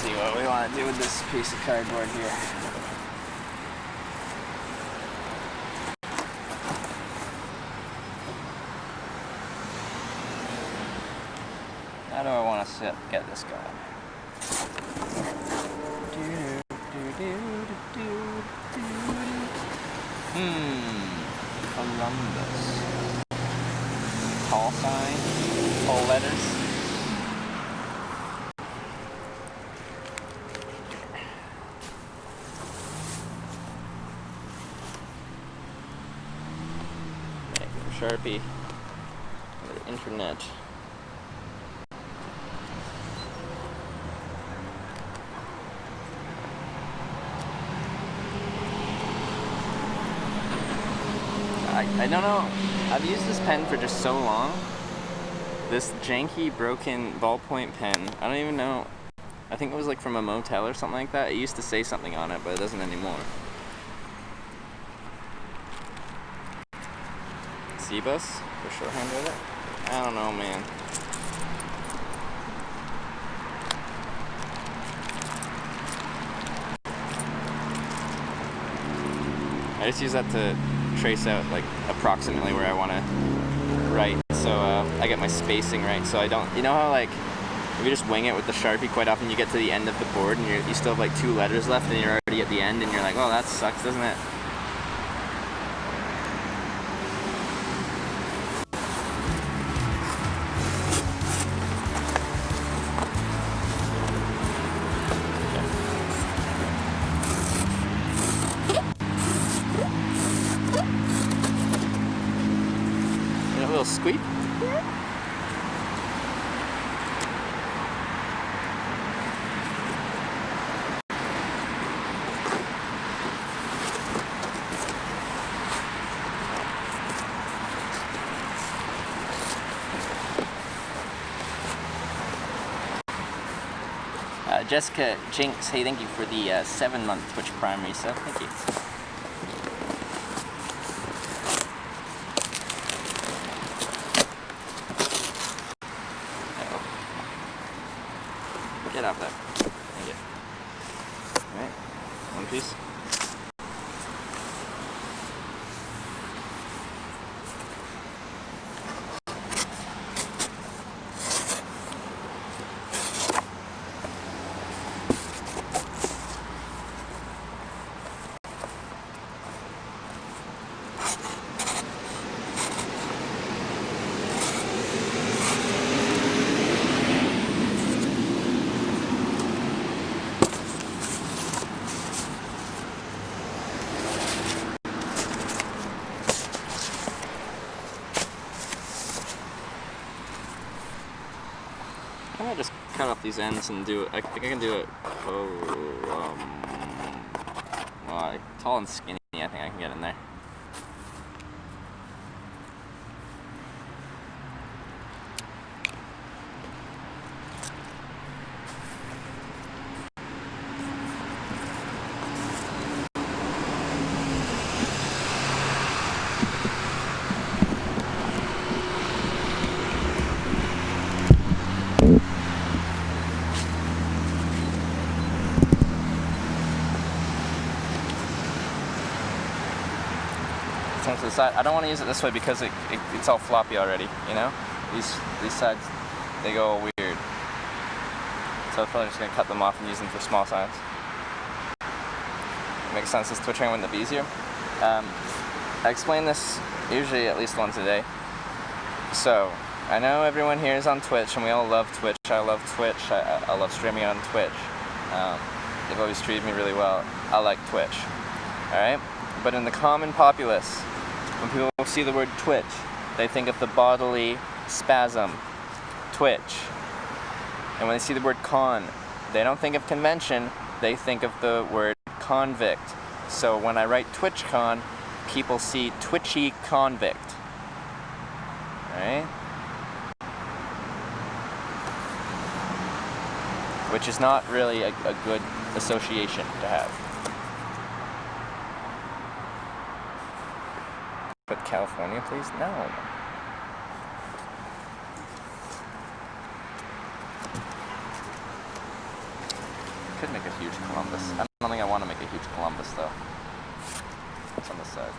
[SPEAKER 1] see what we want to do with this piece of cardboard here. How do I want to get this going? Columbus. Call sign. Call letters. Sharpie, the internet. I don't know, I've used this pen for just so long. This janky broken ballpoint pen, I don't even know, I think it was like from a motel or something like that. It used to say something on it, but it doesn't anymore. C-bus for shorthand with it? I don't know, man. I just use that to trace out like approximately where I want to write, so I get my spacing right, so I don't, you know how like if you just wing it with the Sharpie, quite often you get to the end of the board and you still have like 2 letters left and you're already at the end and you're like, oh, that sucks, doesn't it? Squeak. Jessica Jinx, hey, thank you for the 7-month Twitch Prime resub. Thank you. Get out there. Thank you. Alright, one piece. I might just cut off these ends and do it. I think I can do it. Well, tall and skinny, I think I can get in there. To the side. I don't want to use it this way because it's all floppy already, you know? These sides, they go weird. So I'm probably just going to cut them off and use them for small signs. Makes sense, this Twitching wouldn't be easier. I explain this usually at least once a day. So, I know everyone here is on Twitch and we all love Twitch. I love Twitch. I love streaming on Twitch. They've always treated me really well. I like Twitch. Alright? But in the common populace, when people see the word Twitch, they think of the bodily spasm, twitch. And when they see the word con, they don't think of convention, they think of the word convict. So when I write TwitchCon, people see twitchy convict. Right? Which is not really a good association to have. Put California, please? No. Could make a huge Columbus. I don't think I want to make a huge Columbus though. It's on the side.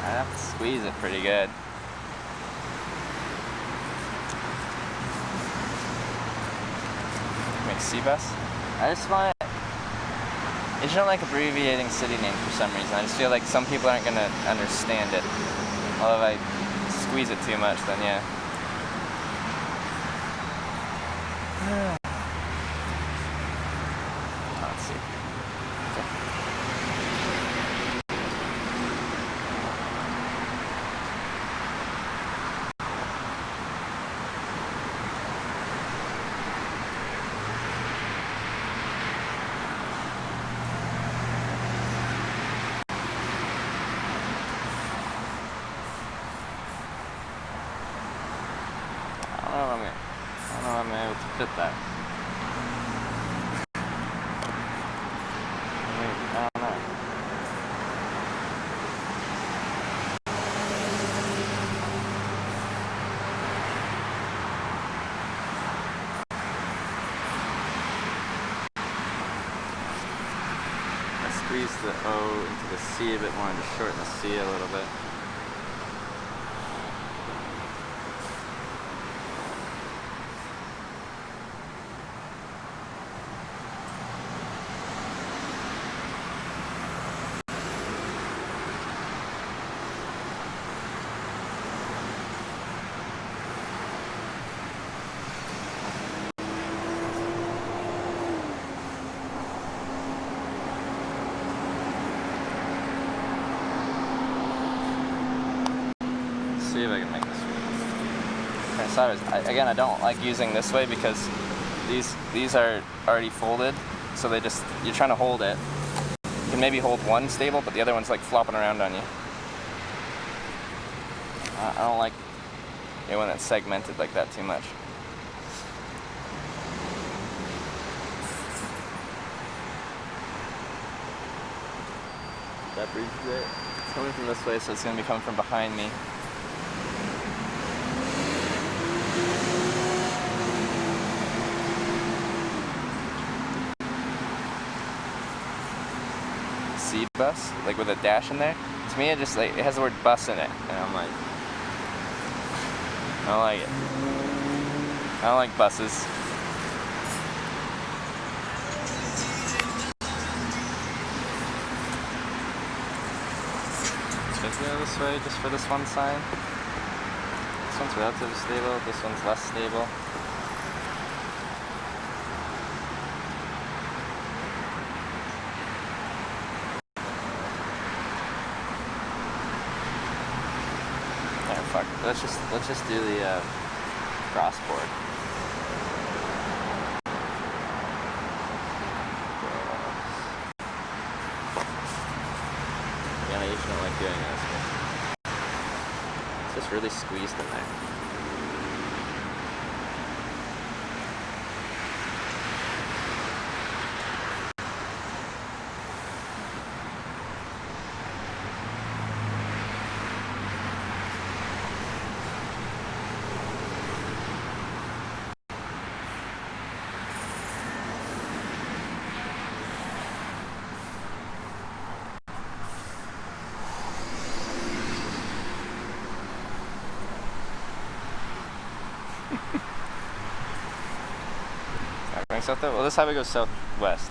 [SPEAKER 1] I have to squeeze it pretty good. Make C-bus? I just want it. I just don't like abbreviating city names for some reason. I just feel like some people aren't gonna understand it. Although if I squeeze it too much, then yeah. Let's see. I don't know if I'm able to fit that. I don't know. I squeeze the O into the C a bit more and just shorten the C a little bit. See if I can make this work. Okay, sorry, again, I don't like using this way because these are already folded, so you're trying to hold it. You can maybe hold one stable, but the other one's like flopping around on you. I don't like it when it's segmented like that too much. That breathes it. It's coming from this way, so it's going to be coming from behind me. C-bus, like with a dash in there. To me, it has the word bus in it, and I'm like, I don't like it. I don't like buses. So if we go this way, just for this one sign. This one's relatively stable. This one's less stable. Fuck. Let's just do the crossboard. Yeah, I usually don't like doing this, but it's just really squeezed in there. Not going south though? Well, this highway goes southwest.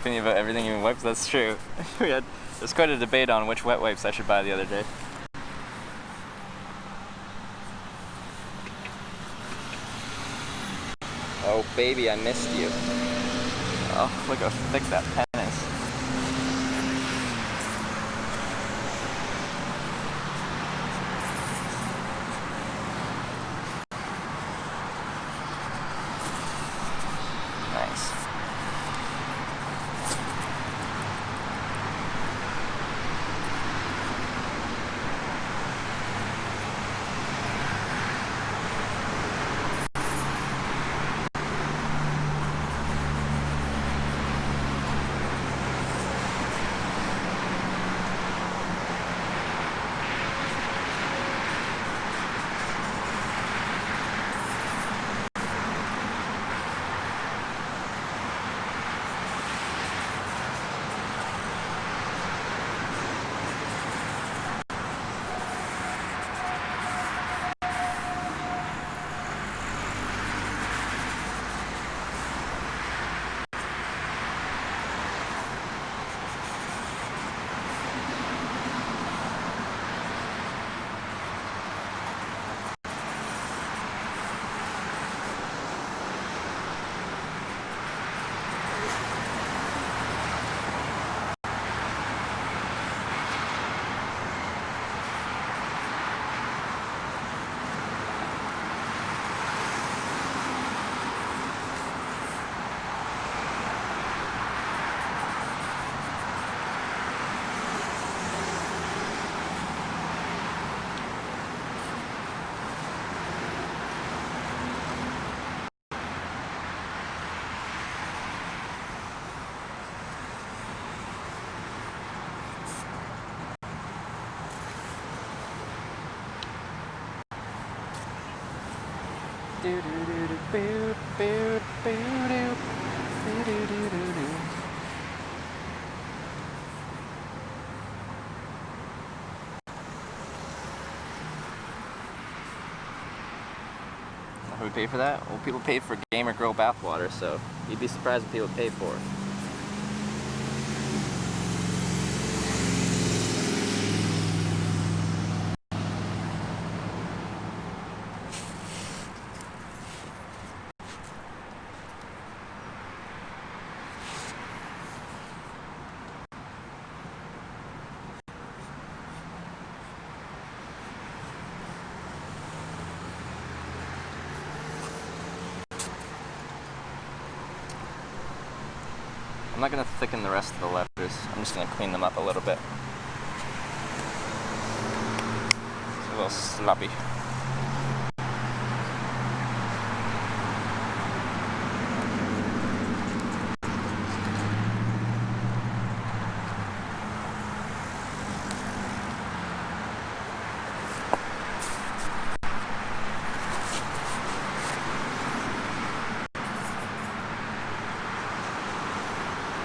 [SPEAKER 1] opinion about everything in wipes. That's true. There's quite a debate on which wet wipes I should buy the other day. Oh baby, I missed you. Oh, look how thick that pen is. Nice. Who would pay for that? Well, people pay for Gamer Girl bathwater, so you'd be surprised what people pay for it. I'm not going to thicken the rest of the letters. I'm just going to clean them up a little bit. It's a little sloppy.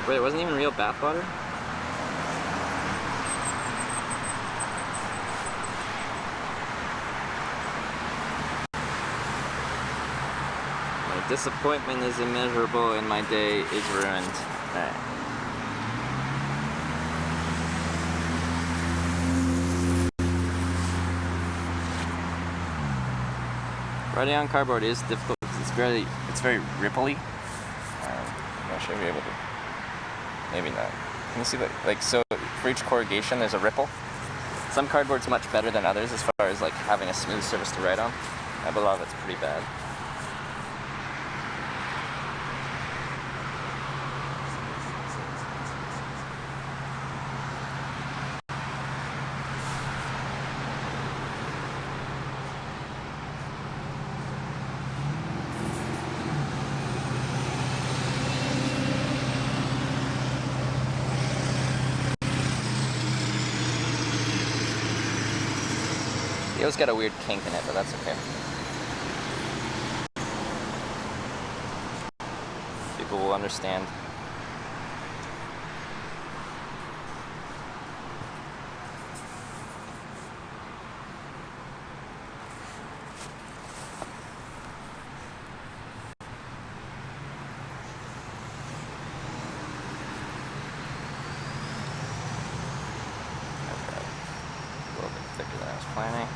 [SPEAKER 1] Wait, it wasn't even real bathwater? My disappointment is immeasurable and my day is ruined. Alright. Writing on cardboard is difficult. It's very ripply. I'm not sure if you're able to. Maybe not. Can you see that? Like, so for each corrugation, there's a ripple. Some cardboard's much better than others as far as like having a smooth surface to write on. But a lot of it's pretty bad. It always got a weird kink in it, but that's okay. People will understand. planning.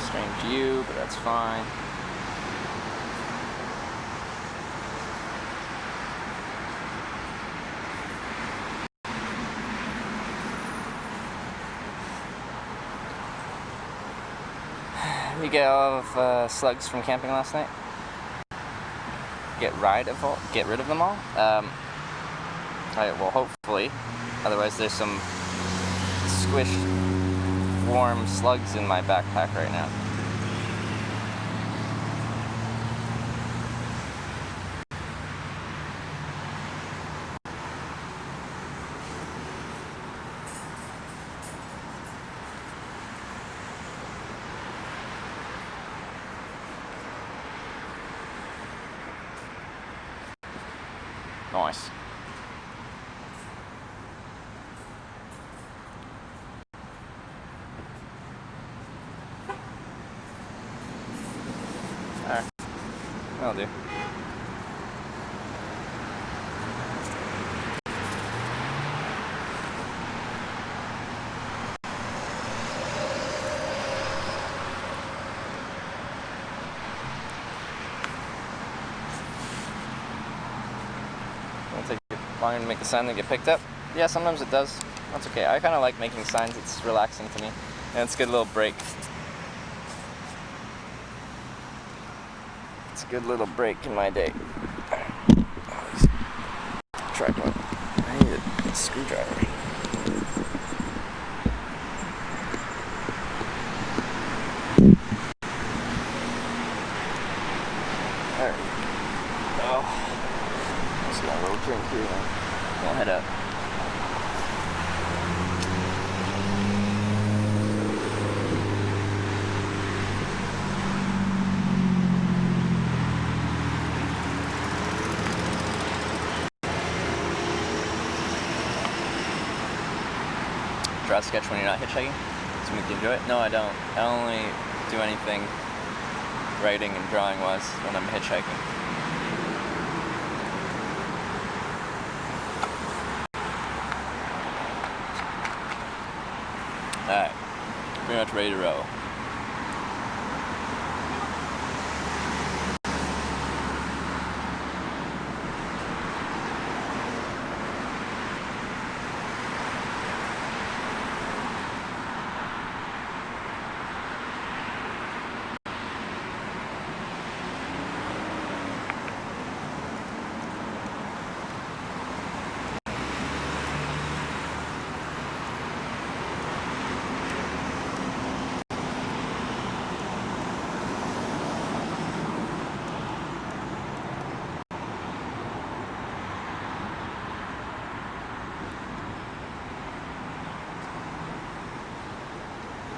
[SPEAKER 1] Strange view, but that's fine. You get all of slugs from camping last night? Get rid of them all? Well, hopefully. Otherwise, there's some squished, warm slugs in my backpack right now. Nice. Alright. That'll do. Longer to make the sign than get picked up? Yeah, sometimes it does. That's okay. I kind of like making signs. It's relaxing to me. And it's a good little break. It's a good little break in my day. Tripod. I need a screwdriver. There we go. Just got a little drink here then. We'll head up. Draw a sketch when you're not hitchhiking? To make you enjoy it? No, I don't. I only do anything writing and drawing wise when I'm hitchhiking. Alright, pretty much ready to roll.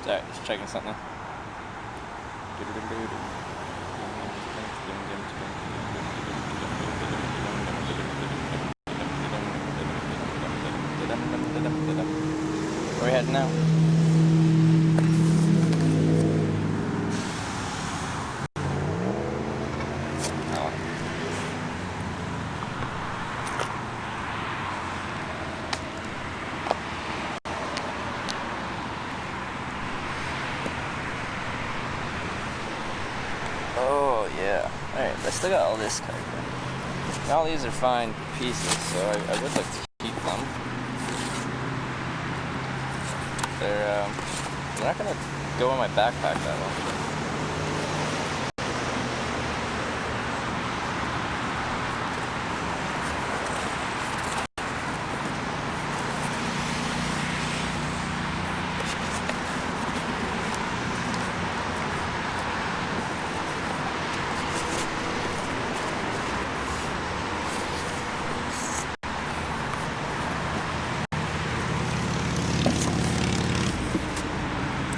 [SPEAKER 1] Alright, just checking something. Where are we heading now? Oh yeah. Alright, I still got all this cargo. And all these are fine pieces, so I would like to keep them. They're not gonna go in my backpack that well.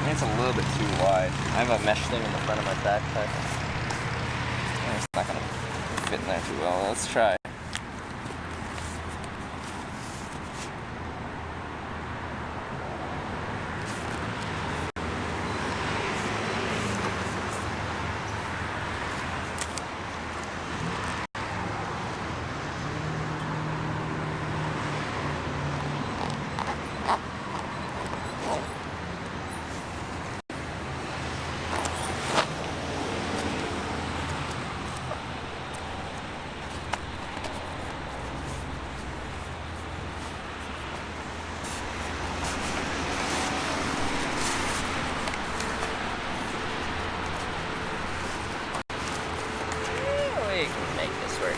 [SPEAKER 1] It's a little bit too wide. I have a mesh thing in the front of my backpack. And it's not gonna fit in there too well. Let's try. We can make this work.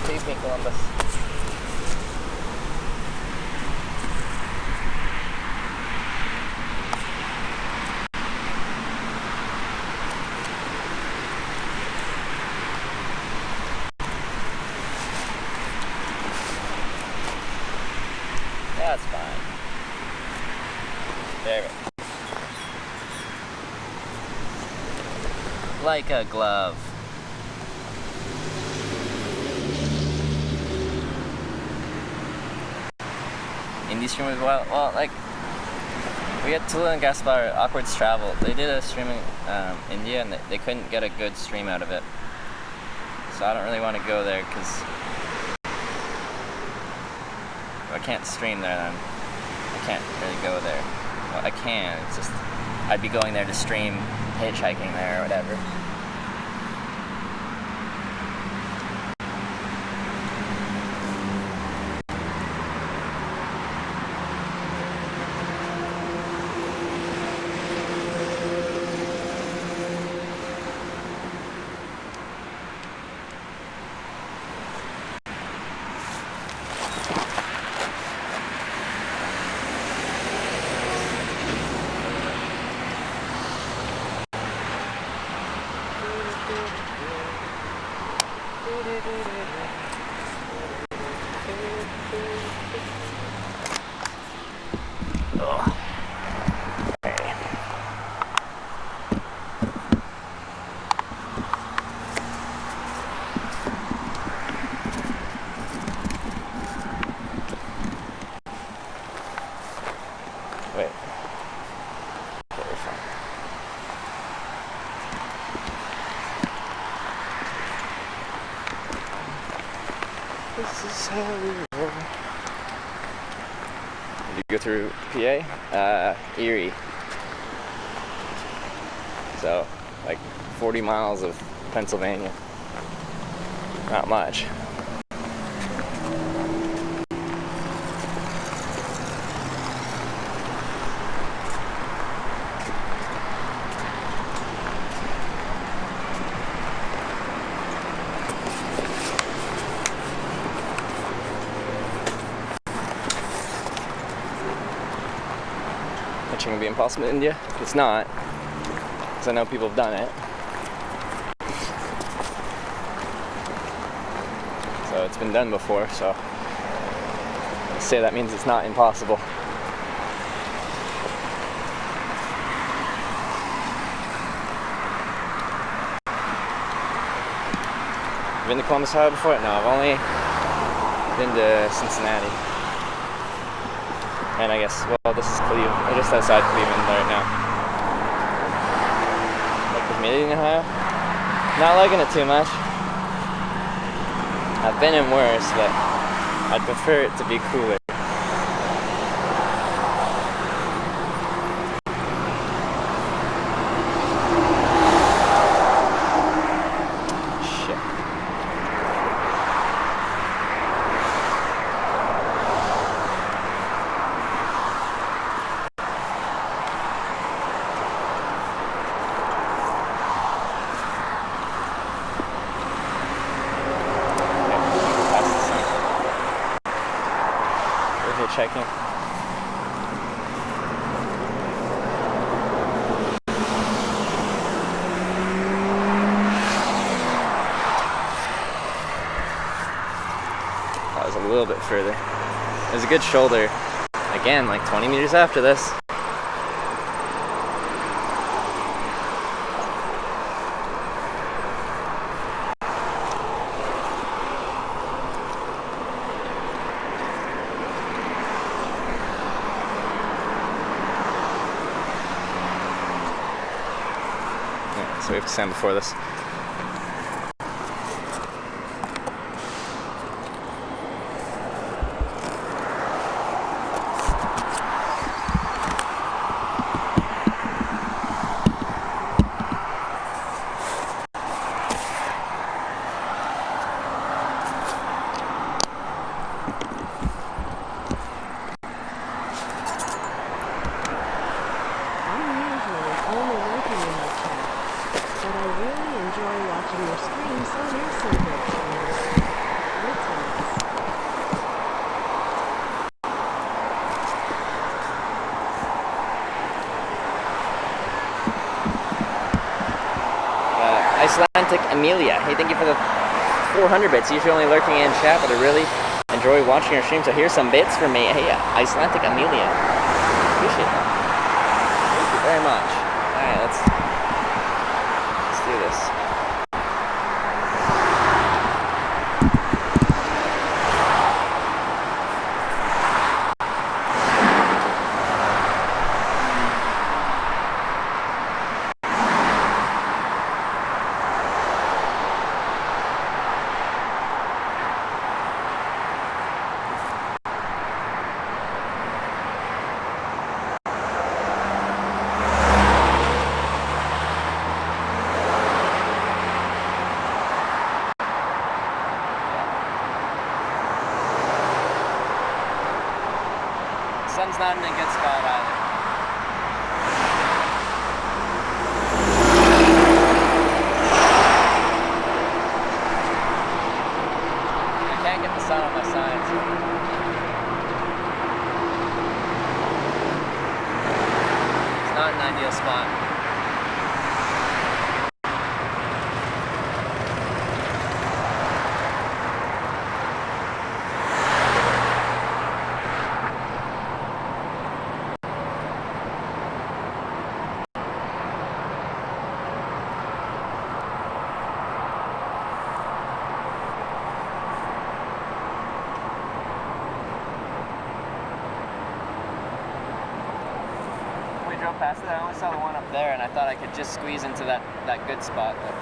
[SPEAKER 1] Save me, Columbus. That's fine. There we go. Like a glove. Indie stream as well. Well, like we had Tula and Gaspar Awkward's Travel. They did a stream in India, and they couldn't get a good stream out of it. So I don't really want to go there because I can't stream there. Then I can't really go there. Well, I can. It's just I'd be going there to stream hitchhiking there or whatever. Wait. Okay, we're fine. This is how we roll. Did you go through PA? Erie. So, like 40 miles of Pennsylvania. Not much. Hitchhiking would be impossible in India? It's not, because I know people have done it. So it's been done before, so I'd say that means it's not impossible. You been to Columbus, Ohio before? No, I've only been to Cincinnati. And I guess, well, this is Cleveland, just outside Cleveland right now. Like the community in Ohio? Not liking it too much. I've been in worse, but I'd prefer it to be cooler. Hitchhiking. That was a little bit further. There's a good shoulder. Again, like 20 meters after this. So we have to stand before this. Icelandic Amelia. Hey, thank you for the 400 bits. Usually only lurking in chat, but I really enjoy watching your streams. So here's some bits for me. Hey, Icelandic Amelia. Appreciate that. Thank you very much. Alright, let's do this. Sun's not in a good spot either. I can't get the sun on my sides. It's not an ideal spot. Past it, I only saw the one up there, and I thought I could just squeeze into that good spot. But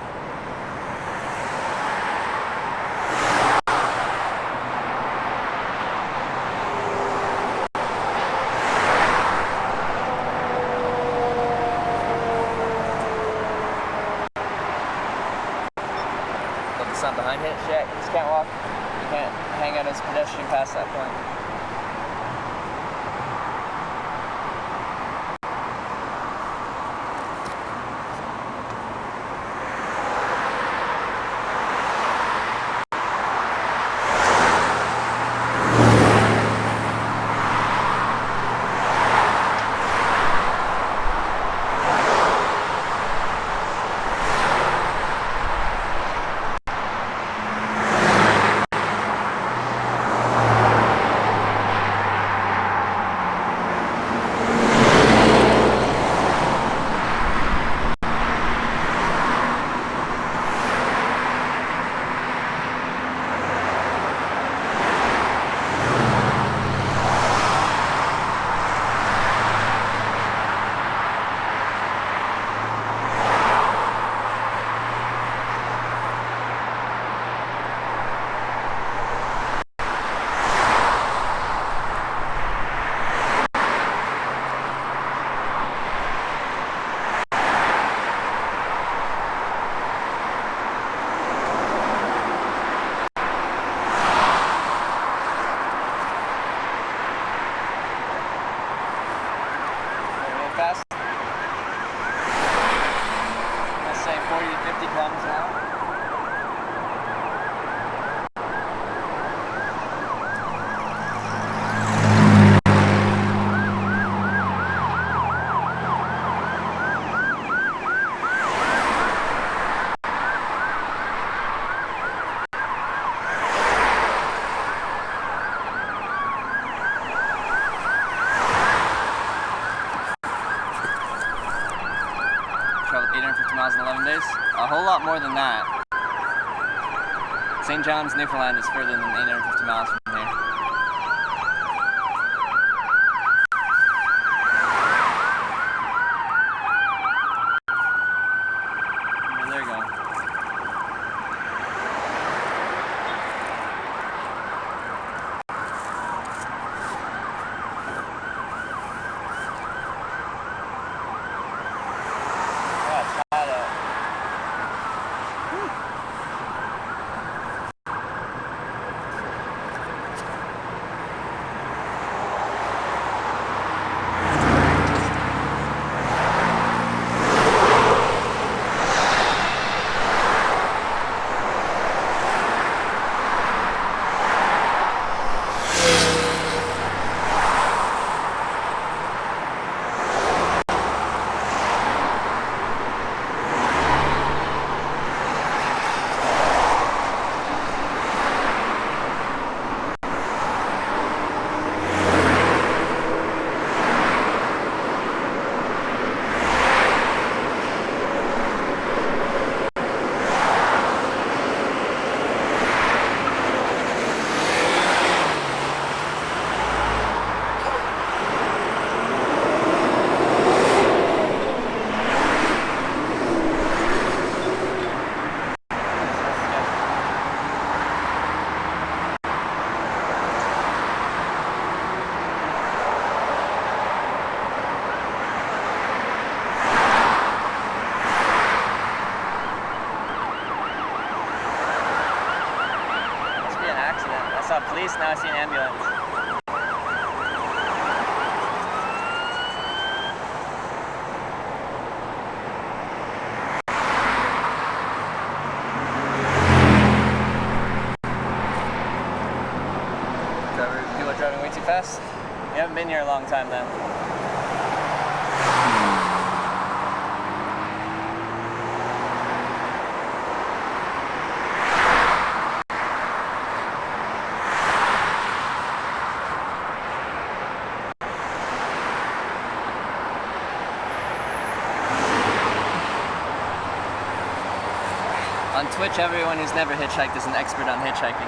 [SPEAKER 1] look, the sun behind it. Shit, you just can't walk. You can't hang out as a pedestrian past that point. 50 kilometers an hour. Traveled 850 miles in 11 days. A whole lot more than that. St. John's, Newfoundland is further than 850 miles from here. Where they're going. I saw police, now I see an ambulance. People are driving way too fast. You haven't been here a long time then. On Twitch, everyone who's never hitchhiked is an expert on hitchhiking.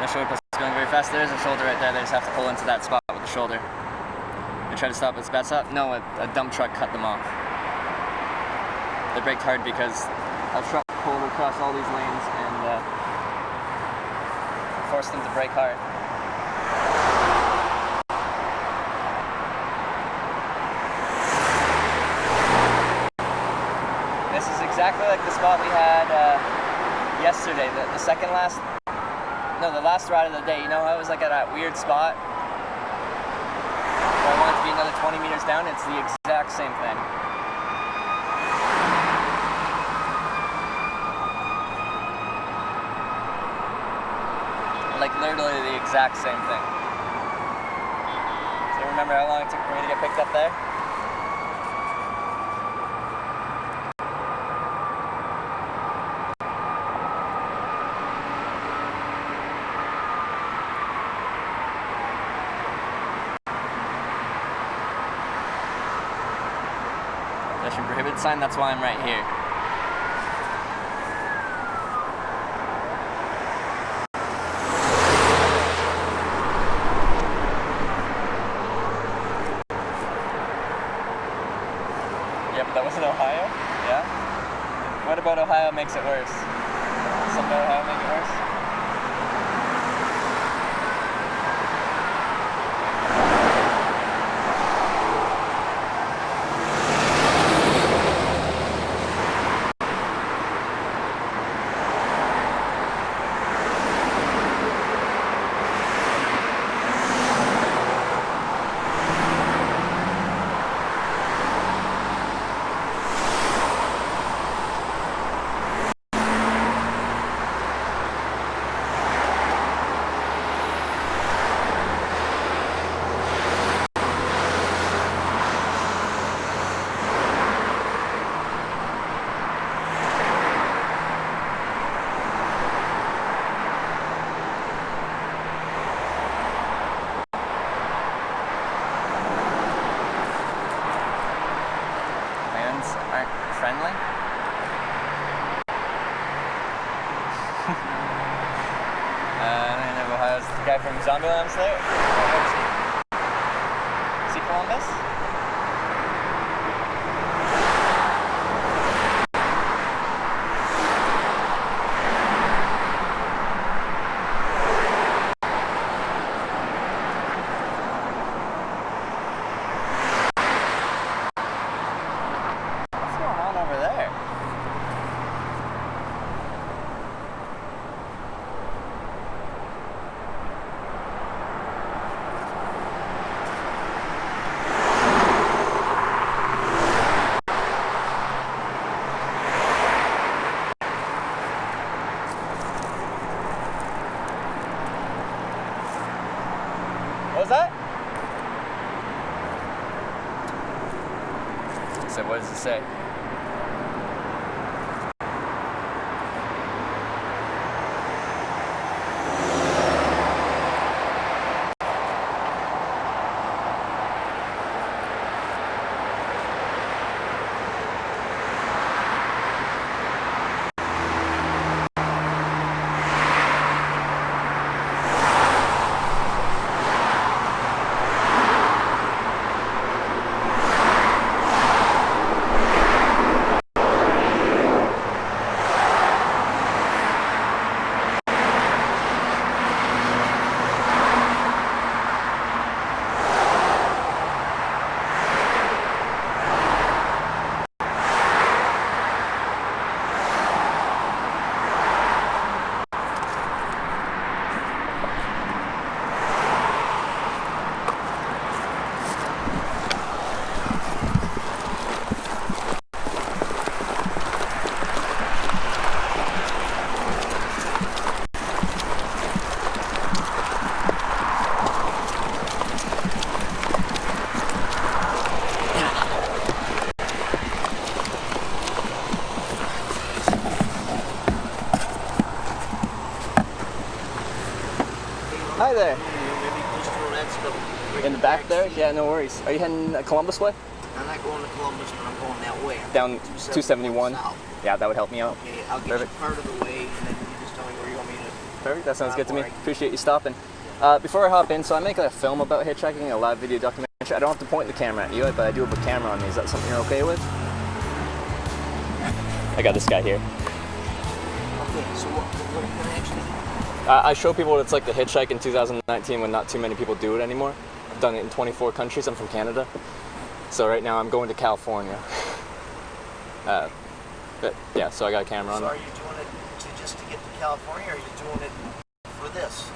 [SPEAKER 1] The short bus is going very fast. There is a shoulder right there. They just have to pull into that spot with the shoulder. They try to stop its best up. No, a dump truck cut them off. They braked hard because a truck pulled across all these lanes and forced them to brake hard. This is exactly like the spot we had yesterday, the last ride of the day. You know how it was like at that weird spot where I wanted to be another 20 meters down? It's the exact same thing. Like literally the exact same thing. So remember how long it took for me to get picked up there? Pedestrian prohibited sign, that's why I'm right here. Yeah, but that wasn't Ohio? Yeah? What about Ohio makes it worse? Something about Ohio make it worse? Guy from Zombieland Slayer? See Columbus? What's going on over there? What was that? So what does it say? Hi there. In the back there? Yeah, no worries. Are you heading Columbus way?
[SPEAKER 9] I'm not going to Columbus, but I'm going that way.
[SPEAKER 1] Down 271?
[SPEAKER 9] South.
[SPEAKER 1] Yeah, that would help me out.
[SPEAKER 9] Okay, I'll get
[SPEAKER 1] Perfect.
[SPEAKER 9] you part of the way, and then you just tell me where you want me to.
[SPEAKER 1] Perfect, that sounds good to me.
[SPEAKER 9] Alright.
[SPEAKER 1] Appreciate you stopping. Before I hop in, so I make a film about hitchhiking, a live video documentary. I don't have to point the camera at you, but I do have a camera on me. Is that something you're okay with? I got this guy here.
[SPEAKER 9] Okay, so what can I actually do?
[SPEAKER 1] I show people what it's like to hitchhike in 2019 when not too many people do it anymore. I've done it in 24 countries. I'm from Canada. So right now I'm going to California. But yeah, so I got a camera on.
[SPEAKER 9] So are you doing it just to get to California, or are you doing it for this?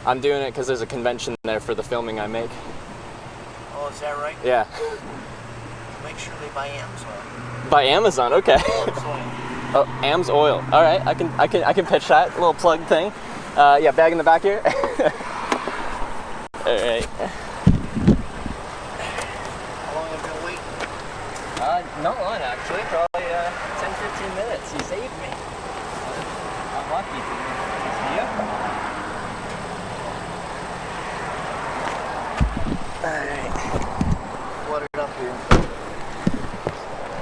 [SPEAKER 1] I'm doing it because there's a convention there for the filming I make.
[SPEAKER 9] Oh, is that right?
[SPEAKER 1] Yeah.
[SPEAKER 9] Make sure they buy Amazon.
[SPEAKER 1] By Amazon, okay.
[SPEAKER 9] Amazon.
[SPEAKER 1] Oh, Am's Oil. All right, I can pitch that little plug thing. Yeah, bag in the back here. All right.
[SPEAKER 9] How long have you been waiting?
[SPEAKER 1] Not long actually. Probably 10-15 minutes. You saved me. I'm lucky. Yep. All right.
[SPEAKER 9] Flood it up here.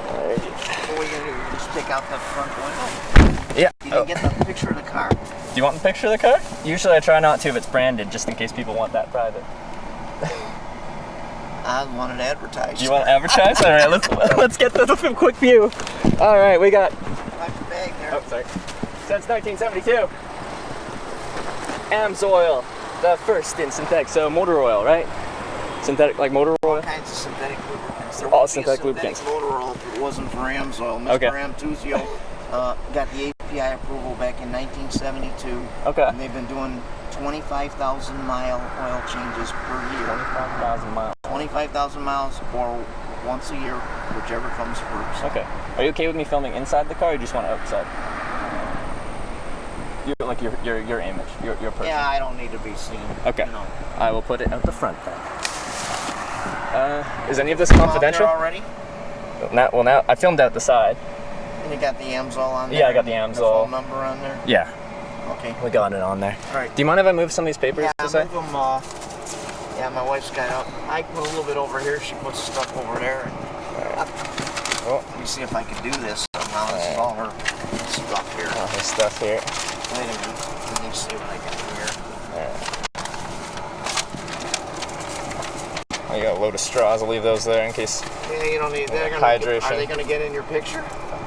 [SPEAKER 1] All right.
[SPEAKER 9] What are you gonna do? You just take out that front window?
[SPEAKER 1] Yeah.
[SPEAKER 9] You didn't get the picture of the car.
[SPEAKER 1] Do you want the picture of the car? Usually I try not to if it's branded, just in case people want that private.
[SPEAKER 9] I want it advertised.
[SPEAKER 1] You want to advertise? All right, let's get the quick view. All right, we got.
[SPEAKER 9] Watch your bag there.
[SPEAKER 1] Oh, sorry. Since 1972, Am's Oil, the first in synthetic, so motor oil, right? Synthetic, like motor oil.
[SPEAKER 9] All kinds of synthetic lubricants. There
[SPEAKER 1] All
[SPEAKER 9] wouldn't be a
[SPEAKER 1] synthetic lubricants.
[SPEAKER 9] motor oil if it wasn't for Am's Oil. Mr.
[SPEAKER 1] Okay.
[SPEAKER 9] Amtuzio got the API approval back in 1972.
[SPEAKER 1] Okay.
[SPEAKER 9] And they've been doing 25,000 mile oil changes per year.
[SPEAKER 1] 25,000 miles.
[SPEAKER 9] 25,000 miles or once a year, whichever comes first.
[SPEAKER 1] Okay. Are you okay with me filming inside the car, or you just want it outside? You like your image, your person.
[SPEAKER 9] Yeah, I don't need to be seen.
[SPEAKER 1] Okay.
[SPEAKER 9] You know.
[SPEAKER 1] I will put it out the front then. Is any of this
[SPEAKER 9] Out there
[SPEAKER 1] confidential?
[SPEAKER 9] already?
[SPEAKER 1] Now I filmed out the side.
[SPEAKER 9] And you got the Amzol on there?
[SPEAKER 1] Yeah, I got the
[SPEAKER 9] and
[SPEAKER 1] Amzol.
[SPEAKER 9] phone number on there?
[SPEAKER 1] Yeah.
[SPEAKER 9] Okay.
[SPEAKER 1] We got it on there.
[SPEAKER 9] All right.
[SPEAKER 1] Do you mind if I move some of these papers
[SPEAKER 9] Yeah,
[SPEAKER 1] to the side?
[SPEAKER 9] move them. Yeah, my wife's got out. I put a little bit over here. She puts stuff over there.
[SPEAKER 1] Oh.
[SPEAKER 9] Let me see if I can do this somehow. This is all her stuff here.
[SPEAKER 1] All this stuff here.
[SPEAKER 9] Wait a minute. Let me see what I can do here.
[SPEAKER 1] you got a load of straws. I'll leave those there in case.
[SPEAKER 9] Yeah, you don't need.
[SPEAKER 1] Hydration.
[SPEAKER 9] Are they gonna get in your picture?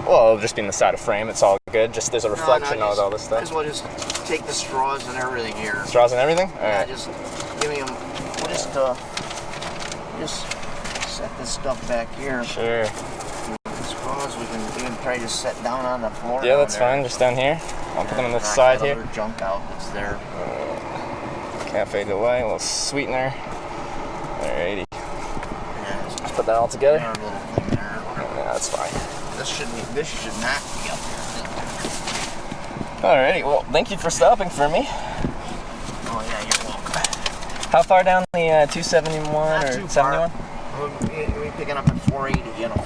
[SPEAKER 1] Well, it'll just be in the side of frame. It's all good. Just there's a reflection of all this
[SPEAKER 9] Might
[SPEAKER 1] stuff.
[SPEAKER 9] as well just take the straws and everything here.
[SPEAKER 1] Straws and everything. All
[SPEAKER 9] Yeah,
[SPEAKER 1] right.
[SPEAKER 9] just give me them. We'll just set this stuff back here.
[SPEAKER 1] Sure.
[SPEAKER 9] Straws we can try to set down on the floor.
[SPEAKER 1] Yeah,
[SPEAKER 9] down
[SPEAKER 1] that's
[SPEAKER 9] there.
[SPEAKER 1] fine. Just down here. I'll put them on this
[SPEAKER 9] Knock
[SPEAKER 1] side
[SPEAKER 9] that
[SPEAKER 1] here.
[SPEAKER 9] other junk out that's there.
[SPEAKER 1] Cafe Delight, a little sweetener. Alrighty.
[SPEAKER 9] Yeah,
[SPEAKER 1] Let's put that all together.
[SPEAKER 9] our little thing there.
[SPEAKER 1] Yeah, that's fine.
[SPEAKER 9] This should not be up here.
[SPEAKER 1] Alrighty. Well, thank you for stopping for me.
[SPEAKER 9] Oh yeah, you're welcome.
[SPEAKER 1] How far down the 271
[SPEAKER 9] Not
[SPEAKER 1] or
[SPEAKER 9] too
[SPEAKER 1] 71?
[SPEAKER 9] far. We're picking up at 480, you know.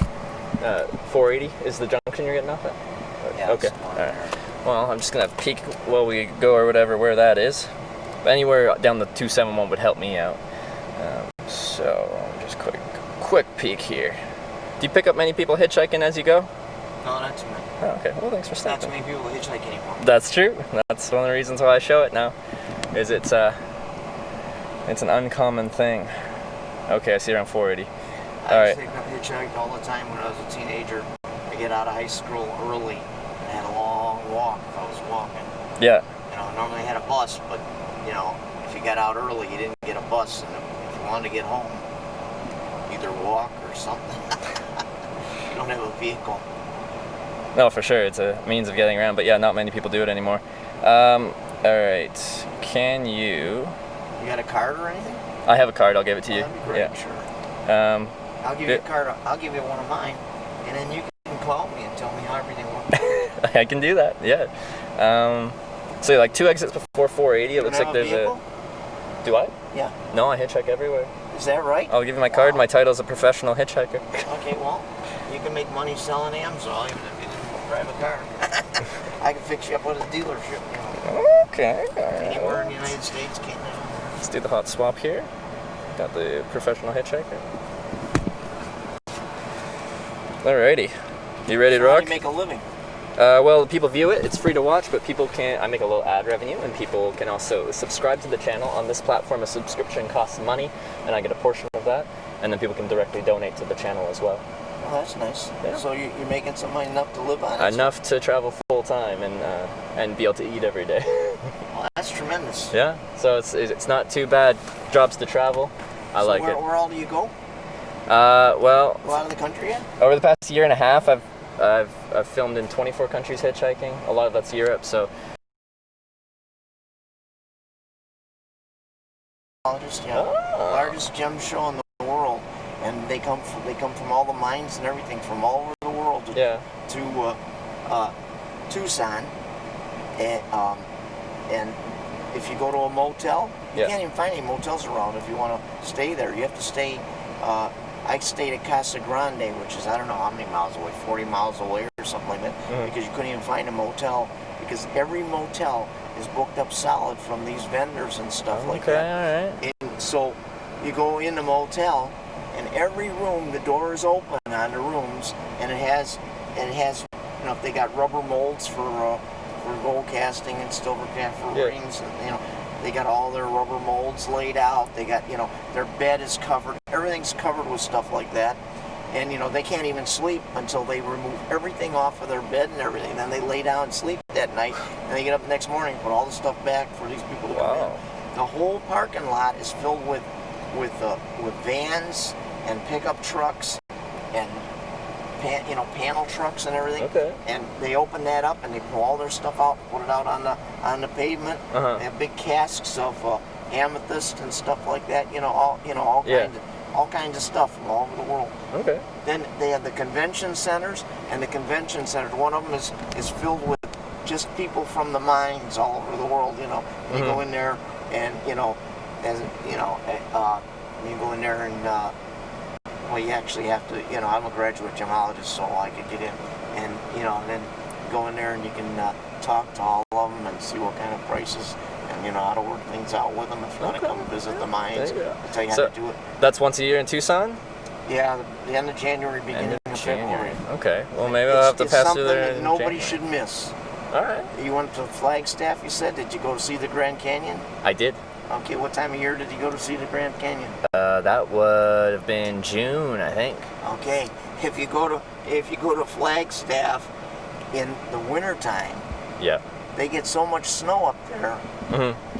[SPEAKER 1] 480 is the junction you're getting off at?
[SPEAKER 9] Yeah,
[SPEAKER 1] Okay.
[SPEAKER 9] it's on
[SPEAKER 1] All right.
[SPEAKER 9] there.
[SPEAKER 1] Well, I'm just gonna peek while we go or whatever where that is. But anywhere down the 271 would help me out. So just quick peek here. Do you pick up many people hitchhiking as you go?
[SPEAKER 9] No, not too many.
[SPEAKER 1] Oh, okay. Well, thanks for
[SPEAKER 9] Not too
[SPEAKER 1] stopping.
[SPEAKER 9] many people hitchhike anymore.
[SPEAKER 1] That's true. That's one of the reasons why I show it now. Is it's an uncommon thing. Okay, I see around 480. All
[SPEAKER 9] I
[SPEAKER 1] right.
[SPEAKER 9] used to hitchhike all the time when I was a teenager. I get out of high school early and had a long walk if I was walking.
[SPEAKER 1] Yeah.
[SPEAKER 9] You know, normally I had a bus, but you know, if you got out early, you didn't get a bus, and if you wanted to get home, either walk or something. You don't have a vehicle.
[SPEAKER 1] No, for sure. It's a means of getting around, but yeah, not many people do it anymore. All right. Can you?
[SPEAKER 9] You got a card or anything?
[SPEAKER 1] I have a card. I'll give it to you.
[SPEAKER 9] That'd be great,
[SPEAKER 1] Yeah.
[SPEAKER 9] sure. I'll give you a
[SPEAKER 1] yeah.
[SPEAKER 9] card. I'll give you one of mine, and then you can call me and tell me how everything went.
[SPEAKER 1] I can do that. Yeah. So like 2 exits before 480. It
[SPEAKER 9] You
[SPEAKER 1] looks
[SPEAKER 9] have
[SPEAKER 1] like
[SPEAKER 9] a
[SPEAKER 1] there's
[SPEAKER 9] vehicle?
[SPEAKER 1] a. Do I?
[SPEAKER 9] Yeah.
[SPEAKER 1] No, I hitchhike everywhere.
[SPEAKER 9] Is that right?
[SPEAKER 1] I'll give you my card.
[SPEAKER 9] Wow.
[SPEAKER 1] My title's a professional hitchhiker.
[SPEAKER 9] Okay, well, you can make money selling Amazon even if you didn't drive a car. I can fix you up with a dealership. You know.
[SPEAKER 1] Okay. All
[SPEAKER 9] Anywhere in the
[SPEAKER 1] right.
[SPEAKER 9] United States, can't
[SPEAKER 1] Let's do the hot swap here. Got the professional hitchhiker. Alrighty. You ready to
[SPEAKER 9] How
[SPEAKER 1] rock?
[SPEAKER 9] do you make a living?
[SPEAKER 1] Well, people view it. It's free to watch, but people can. I make a little ad revenue, and people can also subscribe to the channel on this platform. A subscription costs money, and I get a portion of that. And then people can directly donate to the channel as well.
[SPEAKER 9] Oh, that's nice.
[SPEAKER 1] Yeah.
[SPEAKER 9] So you're making some money enough to live on it?
[SPEAKER 1] Enough to travel full time and be able to eat every day.
[SPEAKER 9] Well, that's tremendous.
[SPEAKER 1] Yeah. So it's not too bad. Jobs to travel. I like it.
[SPEAKER 9] Where all do you go?
[SPEAKER 1] Well,
[SPEAKER 9] Go out of the country yet?
[SPEAKER 1] over the past year and a half, I've filmed in 24 countries hitchhiking. A lot of that's Europe, so
[SPEAKER 9] Yeah. Largest gem show in the world, and they come from all the mines and everything from all over the world to Tucson, and if you go to a motel, you can't even find any motels around. If you want to stay there, you have to stay. I stayed at Casa Grande, which is I don't know how many miles away, 40 miles away or something like that, because you couldn't even find a motel because every motel is booked up solid from these vendors and stuff like that.
[SPEAKER 1] All right.
[SPEAKER 9] And so you go in the motel, and every room, the door is open on the rooms, and it has, you know, if they got rubber molds for gold casting and silver cast for rings, and you know, they got all their rubber molds laid out. They got, you know, their bed is covered. Everything's covered with stuff like that. And, you know, they can't even sleep until they remove everything off of their bed and everything. Then they lay down and sleep that night, and they get up the next morning and put all the stuff back for these people to come in. The whole parking lot is filled with vans and pickup trucks and panel trucks and everything.
[SPEAKER 1] Okay.
[SPEAKER 9] And they open that up and they pull all their stuff out, put it out on the pavement. They have big casks of amethyst and stuff like that. All kinds of stuff from all over the world.
[SPEAKER 1] Okay.
[SPEAKER 9] Then they have the convention centers, and the convention centers, one of them is filled with just people from the mines all over the world. You know, you go in there, and you go in there and well, you actually have to. You know, I'm a graduate gemologist, so I could get in, and then go in there and you can talk to all of them and see what kind of prices. And you know how to work things out with them if you want to come visit the mines. I'll tell you how to do it.
[SPEAKER 1] That's once a year in Tucson?
[SPEAKER 9] Yeah, the end of January, beginning of February.
[SPEAKER 1] Okay, well maybe I'll have to pass through there.
[SPEAKER 9] It's something that nobody should miss.
[SPEAKER 1] All right.
[SPEAKER 9] You went to Flagstaff, you said? Did you go to see the Grand Canyon?
[SPEAKER 1] I did.
[SPEAKER 9] Okay, what time of year did you go to see the Grand Canyon?
[SPEAKER 1] That would have been June, I think.
[SPEAKER 9] Okay, if you go to Flagstaff in the wintertime,
[SPEAKER 1] Yeah.
[SPEAKER 9] they get so much snow up there.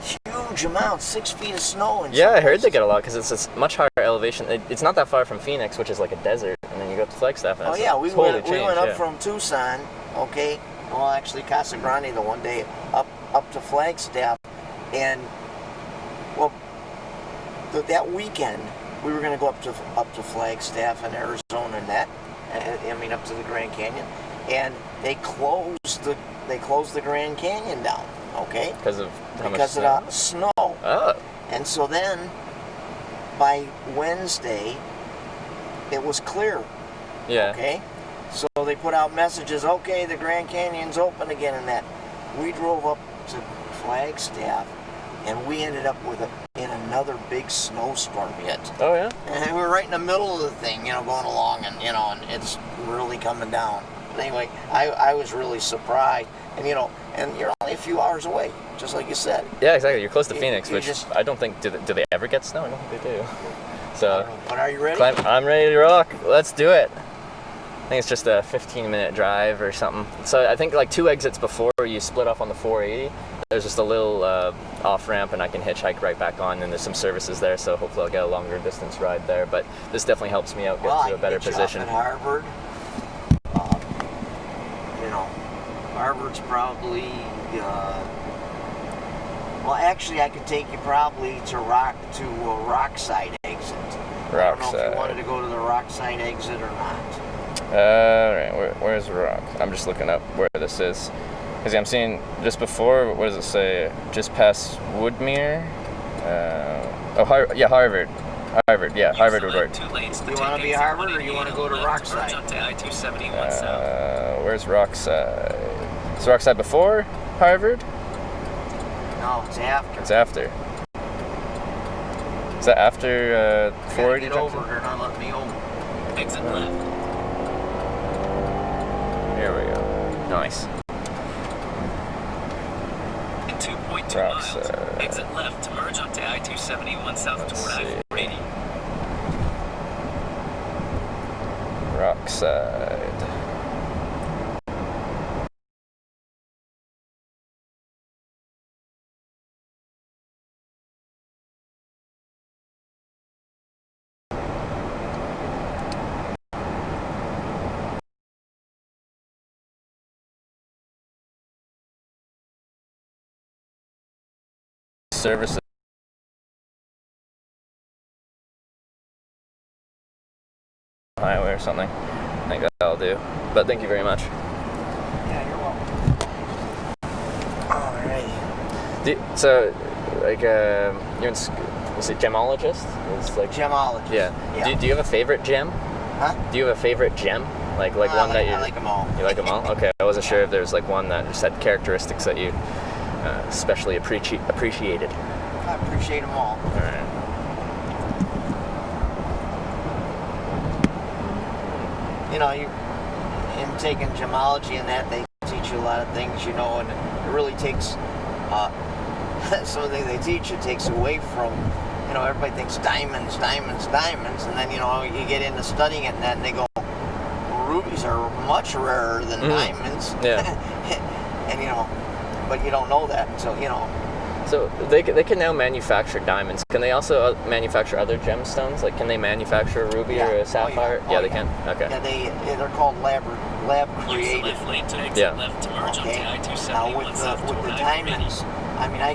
[SPEAKER 9] Huge amounts, 6 feet of snow. In
[SPEAKER 1] Yeah,
[SPEAKER 9] some
[SPEAKER 1] I heard they
[SPEAKER 9] places.
[SPEAKER 1] get a lot because it's a much higher elevation. It's not that far from Phoenix, which is like a desert, and then you go up to Flagstaff. And
[SPEAKER 9] Oh
[SPEAKER 1] it's
[SPEAKER 9] yeah,
[SPEAKER 1] a
[SPEAKER 9] we
[SPEAKER 1] totally
[SPEAKER 9] went
[SPEAKER 1] changed,
[SPEAKER 9] up
[SPEAKER 1] yeah.
[SPEAKER 9] from Tucson, okay. Well, actually Casa Grande the one day up to Flagstaff, and well, that weekend we were going to go up to Flagstaff in Arizona and that. I mean up to the Grand Canyon, and they closed the Grand Canyon down, okay?
[SPEAKER 1] Because of how
[SPEAKER 9] Because
[SPEAKER 1] much
[SPEAKER 9] of the snow.
[SPEAKER 1] Oh.
[SPEAKER 9] And so then by Wednesday it was clear.
[SPEAKER 1] Yeah.
[SPEAKER 9] Okay, so they put out messages. Okay, the Grand Canyon's open again, and that. We drove up to Flagstaff, and we ended up in another big snowstorm hit.
[SPEAKER 1] Oh yeah.
[SPEAKER 9] And we were right in the middle of the thing, going along, and and it's really coming down. But anyway, I was really surprised, and and you're only a few hours away, just like you said.
[SPEAKER 1] Yeah, exactly. You're close to
[SPEAKER 9] You-
[SPEAKER 1] Phoenix,
[SPEAKER 9] you
[SPEAKER 1] which
[SPEAKER 9] just-
[SPEAKER 1] I don't think do they ever get snow? I don't think they do. So.
[SPEAKER 9] But are you ready?
[SPEAKER 1] I'm ready to rock. Let's do it. I think it's just a 15-minute drive or something. So I think like 2 exits before you split off on the 480. There's just a little off-ramp, and I can hitchhike right back on, and there's some services there, so hopefully I'll get a longer distance ride there. But this definitely helps me out, get
[SPEAKER 9] Well,
[SPEAKER 1] to a better position.
[SPEAKER 9] At Harvard, Harvard's probably. Well, actually, I could take you probably to Rockside exit. I don't know if you wanted to go to the Rockside exit or not.
[SPEAKER 1] Right, where's Rock? I'm just looking up where this is. Because I'm seeing just before, what does it say? Just past Woodmere? Harvard. Harvard, yeah, Harvard would work.
[SPEAKER 9] You want to be Harvard or you want to go to Rockside?
[SPEAKER 1] Where's Rockside? Is Rockside before Harvard?
[SPEAKER 9] No, it's after.
[SPEAKER 1] It's after. Is that after 480?
[SPEAKER 9] Get over. They're not letting me over.
[SPEAKER 2] Exit left.
[SPEAKER 1] Here we go. Nice.
[SPEAKER 2] In 2.2 miles, exit left to merge onto I-271 south toward I-480.
[SPEAKER 1] Rockside. Services. Highway or something. I think that'll do. But thank you very much.
[SPEAKER 9] Yeah, you're welcome.
[SPEAKER 1] Alright. So, like, you're in, is it gemologist? It's like
[SPEAKER 9] Gemologist.
[SPEAKER 1] Yeah. Do you have a favorite gem?
[SPEAKER 9] Huh?
[SPEAKER 1] Do you have a favorite gem? Like one that you.
[SPEAKER 9] I like them all.
[SPEAKER 1] You like them all? Okay. I wasn't sure if there's like one that just had characteristics that you especially appreciated.
[SPEAKER 9] I appreciate them all.
[SPEAKER 1] All right.
[SPEAKER 9] You in taking gemology and that, they teach you a lot of things, and it really takes some of the things they teach, it takes away from, everybody thinks diamonds, and then, you get into studying it and that, and they go, rubies are much rarer than diamonds.
[SPEAKER 1] Yeah.
[SPEAKER 9] And, but you don't know that until,
[SPEAKER 1] So they can now manufacture diamonds. Can they also manufacture other gemstones? Like, can they manufacture a ruby or a sapphire?
[SPEAKER 9] Oh, yeah.
[SPEAKER 1] They can. Okay.
[SPEAKER 9] Yeah, they're called lab created.
[SPEAKER 2] Use the left lane to exit
[SPEAKER 1] Yeah.
[SPEAKER 2] left to merge
[SPEAKER 9] Okay.
[SPEAKER 2] onto
[SPEAKER 9] Now
[SPEAKER 2] I-271 south
[SPEAKER 9] with
[SPEAKER 2] toward
[SPEAKER 9] the
[SPEAKER 2] I-480.
[SPEAKER 9] diamonds, I mean, I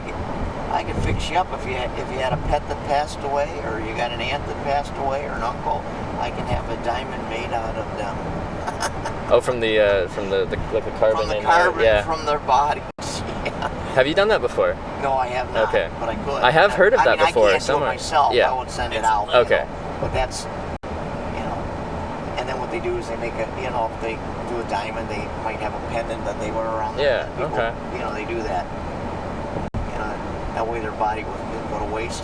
[SPEAKER 9] could fix you up if you had a pet that passed away, or you got an aunt that passed away, or an uncle. I can have a diamond made out of them.
[SPEAKER 1] Oh, from the like the carbon
[SPEAKER 9] From the
[SPEAKER 1] in
[SPEAKER 9] carbon
[SPEAKER 1] there. Yeah.
[SPEAKER 9] from their bodies. Yeah.
[SPEAKER 1] Have you done that before?
[SPEAKER 9] No, I have not.
[SPEAKER 1] Okay.
[SPEAKER 9] But I could.
[SPEAKER 1] I have heard of that before,
[SPEAKER 9] I can't do
[SPEAKER 1] somewhere.
[SPEAKER 9] it myself.
[SPEAKER 1] Yeah.
[SPEAKER 9] I would send it out.
[SPEAKER 1] Okay.
[SPEAKER 9] But that's, and then what they do is they make a, if they do a diamond, they might have a pendant that they wear around.
[SPEAKER 1] Yeah,
[SPEAKER 9] People,
[SPEAKER 1] okay.
[SPEAKER 9] They do that. That way their body wouldn't go to waste.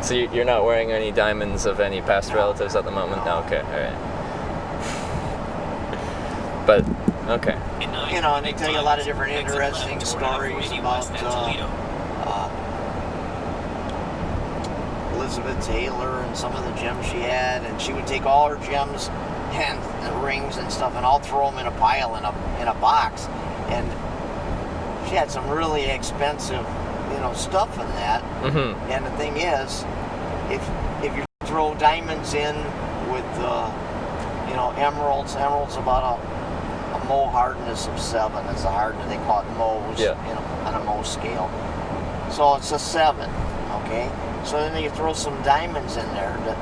[SPEAKER 1] So you're not wearing any diamonds of any past relatives at the moment? No. Okay. All right. But okay.
[SPEAKER 9] And they tell you a lot of different interesting stories about Elizabeth Taylor and some of the gems she had, and she would take all her gems and rings and stuff, and I'll throw them in a pile in a box. And she had some really expensive, stuff in that.
[SPEAKER 1] Mm-hmm.
[SPEAKER 9] And the thing is, if you throw diamonds in with emeralds about a Mohs hardness of 7. It's a hardness, they call it Mohs, on a Mohs scale. So it's a 7, okay? So then you throw some diamonds in there that,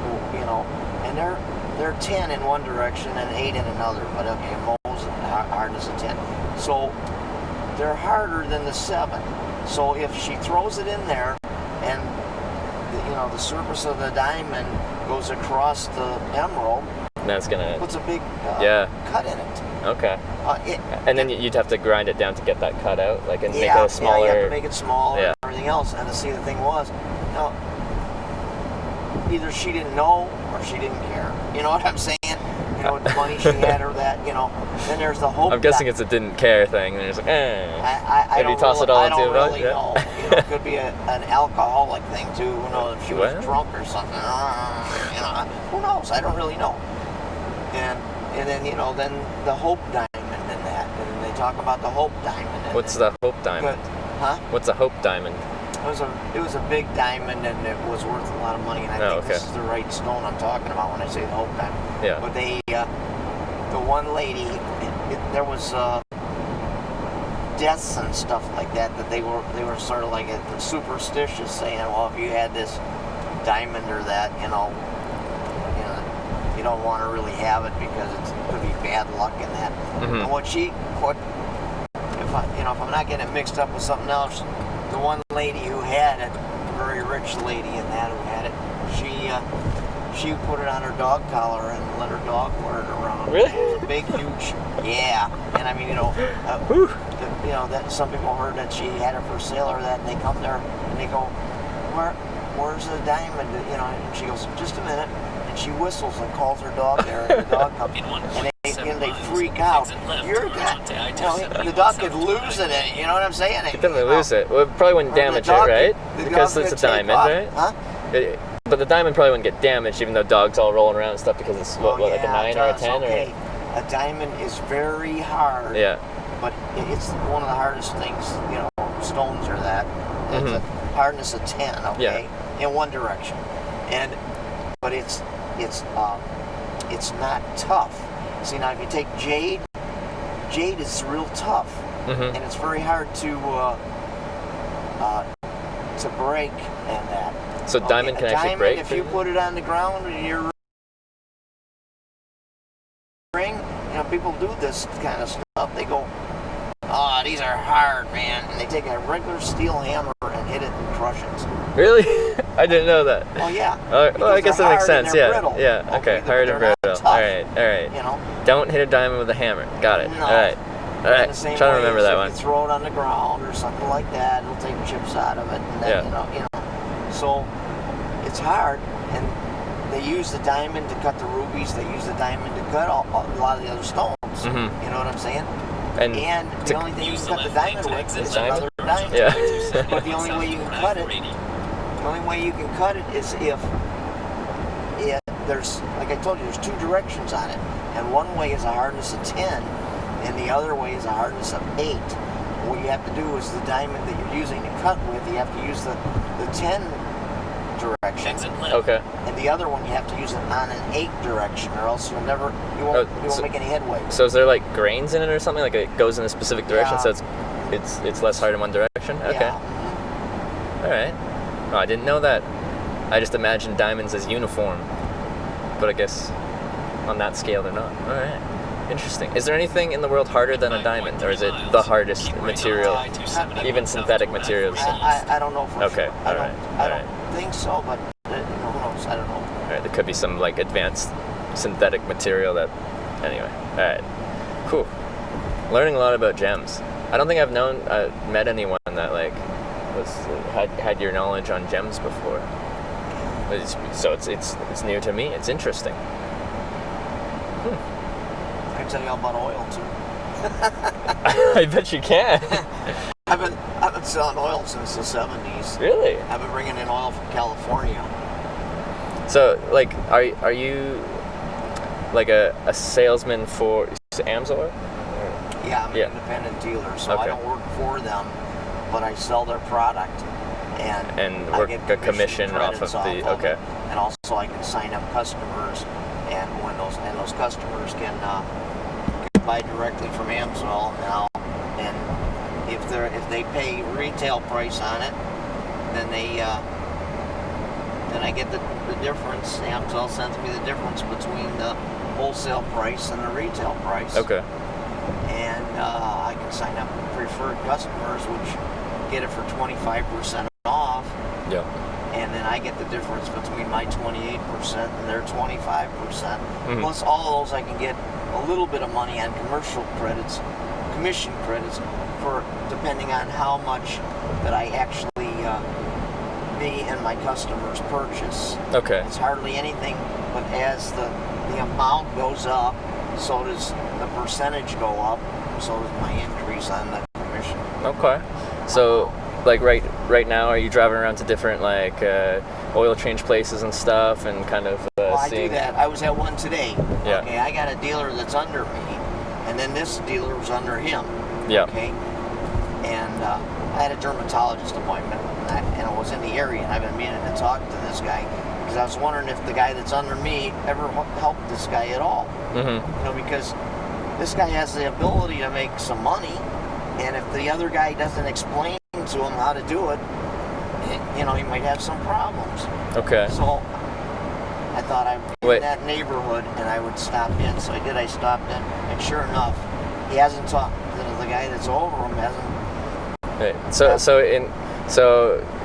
[SPEAKER 9] and they're 10 in one direction and 8 in another, but okay, Mohs hardness of 10. So they're harder than the 7. So if she throws it in there and the surface of the diamond goes across the emerald,
[SPEAKER 1] that's gonna
[SPEAKER 9] puts a big cut in it.
[SPEAKER 1] Okay. And then you'd have to grind it down to get that cut out, like, and make it a smaller.
[SPEAKER 9] Yeah, you have to make it smaller and everything else. And to see, the thing was, either she didn't know or she didn't care. You know what I'm saying? The money she had or that, Then there's the hope.
[SPEAKER 1] I'm guessing it's a didn't care thing. And it's like,
[SPEAKER 9] I
[SPEAKER 1] maybe toss it all into
[SPEAKER 9] I don't
[SPEAKER 1] about.
[SPEAKER 9] really know. It could be an alcoholic thing too. Who knows if she was drunk or something? Who knows? I don't really know. And then then the Hope Diamond in that, and they talk about the Hope Diamond.
[SPEAKER 1] What's the Hope Diamond?
[SPEAKER 9] Huh?
[SPEAKER 1] What's a Hope Diamond?
[SPEAKER 9] It was a big diamond, and it was worth a lot of money. And I think this is the right stone I'm talking about when I say the Hope Diamond.
[SPEAKER 1] Yeah.
[SPEAKER 9] But the one lady, there was deaths and stuff like that they were sort of like superstitious, saying, well, if you had this diamond or that, you don't want to really have it because it could be bad luck in that.
[SPEAKER 1] Mm-hmm.
[SPEAKER 9] And if I'm not getting it mixed up with something else, the one lady who had it, a very rich lady in that who had it, she put it on her dog collar and let her dog wear it around.
[SPEAKER 1] Really?
[SPEAKER 9] It was a big, huge, and I mean, that some people heard that she had it for sale or that, and they come there and they go, where's the diamond? And she goes, just a minute. And she whistles and calls her dog there, and the dog comes, and they freak out. The dog could lose it. You know what I'm saying?
[SPEAKER 1] Could definitely lose it. Well, it probably wouldn't damage it, right? Because it's a diamond, right?
[SPEAKER 9] Huh?
[SPEAKER 1] But the diamond probably wouldn't get damaged, even though dogs all rolling around and stuff, because it's like a 9 or a 10,
[SPEAKER 9] okay. A diamond is very hard.
[SPEAKER 1] Yeah.
[SPEAKER 9] But it's one of the hardest things. Stones are that. It's a hardness of 10. Okay. Yeah. In one direction, but it's not tough. See, now if you take jade is real tough, and it's very hard to break and that.
[SPEAKER 1] So diamond can actually break?
[SPEAKER 9] If you put it on the ground in your ring, people do this kind of stuff. They go, oh, these are hard, man. And they take a regular steel hammer and hit it and crush it.
[SPEAKER 1] Really? I didn't know that.
[SPEAKER 9] Oh, yeah.
[SPEAKER 1] Well, I guess that makes sense, yeah.
[SPEAKER 9] Brittle.
[SPEAKER 1] Yeah, okay. Hard and brittle. All right. Don't hit a diamond with a hammer. Got it.
[SPEAKER 9] No.
[SPEAKER 1] All right. I'm trying to remember that one.
[SPEAKER 9] If you throw it on the ground or something like that, it'll take chips out of it. And then, So it's hard, and they use the diamond to cut the rubies. They use the diamond to cut a lot of the other stones. Mm-hmm. You know what I'm saying? And the only thing you can cut the diamond with is another diamond.
[SPEAKER 1] Yeah.
[SPEAKER 9] But the only way you can cut it, is if there's, like I told you, there's 2 directions on it, and one way is a hardness of 10, and the other way is a hardness of 8. What you have to do is the diamond that you're using to cut with, you have to use the 10 direction.
[SPEAKER 1] Okay.
[SPEAKER 9] And the other one you have to use it on an 8 direction, or else you won't make any headway.
[SPEAKER 1] So is there like grains in it or something? Like it goes in a specific direction, so it's less hard in one direction? Okay.
[SPEAKER 9] Yeah.
[SPEAKER 1] All right. Oh, I didn't know that. I just imagined diamonds as uniform, but I guess on that scale they're not. All right. Interesting. Is there anything in the world harder than a diamond, or is it the hardest material, even synthetic materials?
[SPEAKER 9] I don't know for
[SPEAKER 1] sure.
[SPEAKER 9] I don't think so, but who knows? I don't know.
[SPEAKER 1] All right. There could be some like advanced synthetic material that. Anyway. All right. Cool. Learning a lot about gems. I don't think I've met anyone that like had your knowledge on gems before. So it's new to me. It's interesting.
[SPEAKER 9] I can tell you all about oil too.
[SPEAKER 1] I bet you can.
[SPEAKER 9] I've been selling oil since the 70s.
[SPEAKER 1] Really?
[SPEAKER 9] I've been bringing in oil from California.
[SPEAKER 1] So, like, are you like a salesman for Amsoil?
[SPEAKER 9] Yeah, I'm an independent dealer, so I don't work for them, but I sell their product, and
[SPEAKER 1] work
[SPEAKER 9] I get
[SPEAKER 1] a commission off
[SPEAKER 9] credits
[SPEAKER 1] of the
[SPEAKER 9] it. And also I can sign up customers, and when those customers can buy directly from Amsoil, and if they pay retail price on it, then I get the difference. Amsoil sends me the difference between the wholesale price and the retail price.
[SPEAKER 1] Okay.
[SPEAKER 9] And I can sign up preferred customers, which get it for 25% off.
[SPEAKER 1] Yeah.
[SPEAKER 9] And then I get the difference between my 28% and their 25%.
[SPEAKER 1] Mm-hmm.
[SPEAKER 9] Plus all of those, I can get a little bit of money on commercial credits, commission credits, for depending on how much that I actually me and my customers purchase.
[SPEAKER 1] Okay.
[SPEAKER 9] It's hardly anything, but as the amount goes up, so does the percentage go up, so does my increase on the commission.
[SPEAKER 1] Okay. So, like right now, are you driving around to different like oil change places and stuff, and kind of
[SPEAKER 9] Well, I
[SPEAKER 1] seeing?
[SPEAKER 9] do that. I was at one today.
[SPEAKER 1] Yeah.
[SPEAKER 9] Okay, I got a dealer that's under me, and then this dealer was under him.
[SPEAKER 1] Yeah.
[SPEAKER 9] Okay. And I had a dermatologist appointment, and I was in the area, and I've been meaning to talk to this guy because I was wondering if the guy that's under me ever helped this guy at all.
[SPEAKER 1] Mm-hmm.
[SPEAKER 9] You know, because this guy has the ability to make some money, and if the other guy doesn't explain to him how to do it, you know, he might have some problems.
[SPEAKER 1] Okay.
[SPEAKER 9] So I thought I was in that neighborhood and I would stop in. So I did. I stopped in, and sure enough, he hasn't talked. The guy that's over him hasn't.
[SPEAKER 1] Right. So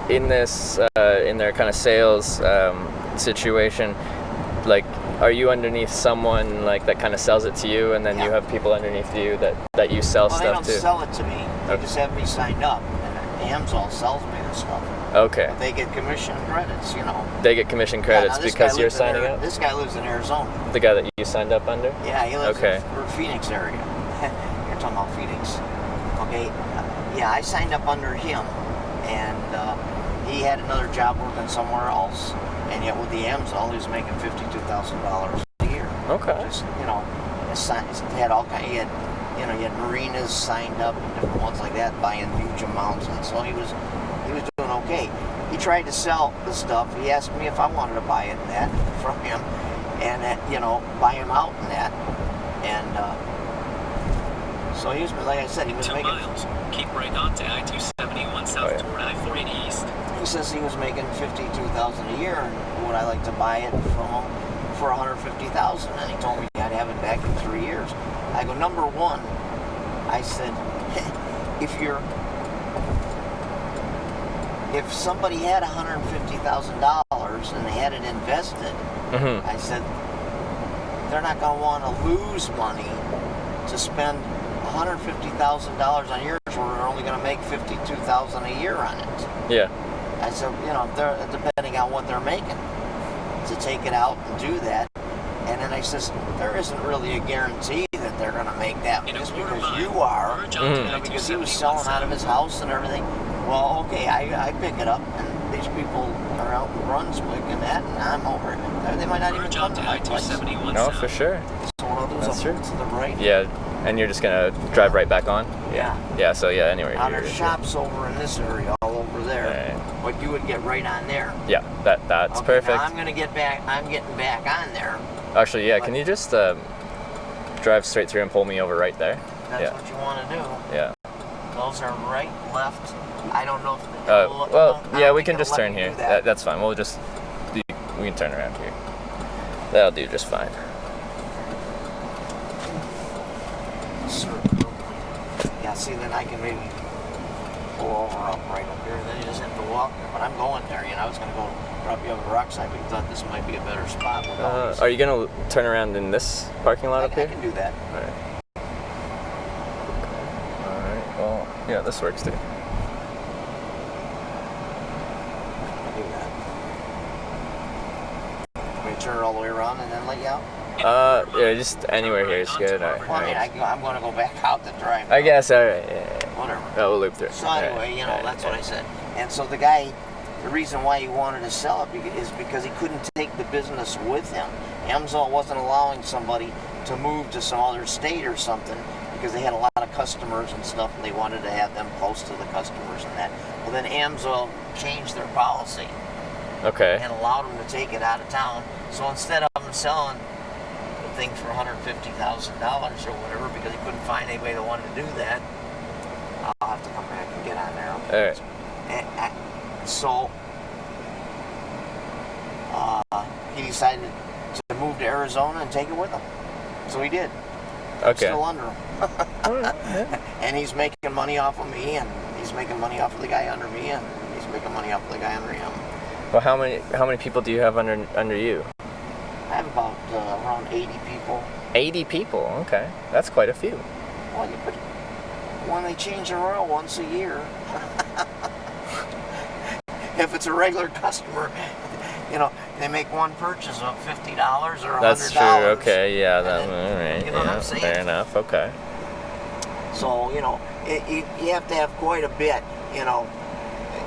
[SPEAKER 1] in this in their kind of sales situation, like, are you underneath someone like that kind of sells it to you, and then you have people underneath you that you sell stuff to?
[SPEAKER 9] They don't sell it to me. They just have me signed up, and Amsoil sells me the stuff.
[SPEAKER 1] Okay.
[SPEAKER 9] But they get commission credits, you know.
[SPEAKER 1] They get commission credits because you're signing up?
[SPEAKER 9] This guy lives in Arizona.
[SPEAKER 1] The guy that you signed up under?
[SPEAKER 9] Yeah, he lives
[SPEAKER 1] in
[SPEAKER 9] the Phoenix area. You're talking about Phoenix. Okay. Yeah, I signed up under him, and he had another job working somewhere else, and yet with the Amsoil, he was making $52,000 a year.
[SPEAKER 1] Okay.
[SPEAKER 9] Just, you know, he had all kind. He had marinas signed up and different ones like that, buying huge amounts, and so he was doing okay. He tried to sell the stuff. He asked me if I wanted to buy it and that from him, and buy him out and that, and so he was, like I said, he was
[SPEAKER 2] 2
[SPEAKER 9] making.
[SPEAKER 2] miles. Keep right on to I-271 south toward I-480 east.
[SPEAKER 9] He says he was making $52,000 a year, and would I like to buy it from him for $150,000? And he told me I'd have it back in 3 years. I go, number one, I said, if somebody had $150,000 and they had it invested, I said, they're not going to want to lose money to spend $150,000 on yours where they're only going to make $52,000 a year on it.
[SPEAKER 1] Yeah.
[SPEAKER 9] I said, if they're depending on what they're making, to take it out and do that. And then I says, there isn't really a guarantee that they're going to make that just because you are, because he was selling out of his house and everything. Well, okay, I pick it up, and these people are out in Brunswick and that, and I'm over it. They might not even come to my place.
[SPEAKER 1] No, for sure.
[SPEAKER 9] So one of those
[SPEAKER 1] That's true.
[SPEAKER 9] to the right.
[SPEAKER 1] Yeah, and you're just gonna drive right back on?
[SPEAKER 9] Yeah.
[SPEAKER 1] Yeah, so yeah, anyway.
[SPEAKER 9] Now there's shops over in this area, all over there, but you would get right on there.
[SPEAKER 1] Yeah, that's
[SPEAKER 9] okay,
[SPEAKER 1] perfect.
[SPEAKER 9] Now I'm getting back on there.
[SPEAKER 1] Actually, yeah, can you just drive straight through and pull me over right there?
[SPEAKER 9] That's what you want to do.
[SPEAKER 1] Yeah.
[SPEAKER 9] Those are right, left. I don't know if
[SPEAKER 1] we can just turn here. That's fine. We can turn around here. That'll do just fine.
[SPEAKER 9] Yeah, see, then I can maybe pull over up right up here. Then you just have to walk there. But I'm going there. I was going to go probably over the rockside, but thought this might be a better spot.
[SPEAKER 1] Are you going to turn around in this parking lot up here?
[SPEAKER 9] I can do that.
[SPEAKER 1] All right. Well, yeah, this works too.
[SPEAKER 9] Turn it all the way around and then let you out?
[SPEAKER 1] Yeah, just anywhere here is good. All right.
[SPEAKER 9] Well, I'm going to go back out the drive.
[SPEAKER 1] I guess, all right. Yeah.
[SPEAKER 9] Whatever.
[SPEAKER 1] We'll loop through.
[SPEAKER 9] So anyway, that's what I said. And so the guy, the reason why he wanted to sell it is because he couldn't take the business with him. Amazon wasn't allowing somebody to move to some other state or something because they had a lot of customers and stuff, and they wanted to have them close to the customers and that. Well, then Amazon changed their policy.
[SPEAKER 1] Okay.
[SPEAKER 9] And allowed them to take it out of town. So instead of them selling the thing for $150,000 or whatever, because he couldn't find anybody that wanted to do that, I'll have to come back and get on there.
[SPEAKER 1] All right.
[SPEAKER 9] So he decided to move to Arizona and take it with him. So he did. I'm
[SPEAKER 1] Okay.
[SPEAKER 9] still under him. And he's making money off of me, and he's making money off of the guy under me, and he's making money off of the guy under him.
[SPEAKER 1] Well, how many people do you have under you?
[SPEAKER 9] I have about around 80 people.
[SPEAKER 1] 80 people. Okay, that's quite a few.
[SPEAKER 9] Well, but when they change their oil once a year, if it's a regular customer, you know, they make one purchase of $50 or $100.
[SPEAKER 1] That's true. Okay, yeah, that. All right.
[SPEAKER 9] You know what
[SPEAKER 1] Yeah,
[SPEAKER 9] I'm saying?
[SPEAKER 1] fair enough. Okay.
[SPEAKER 9] So, you know, you have to have quite a bit, you know.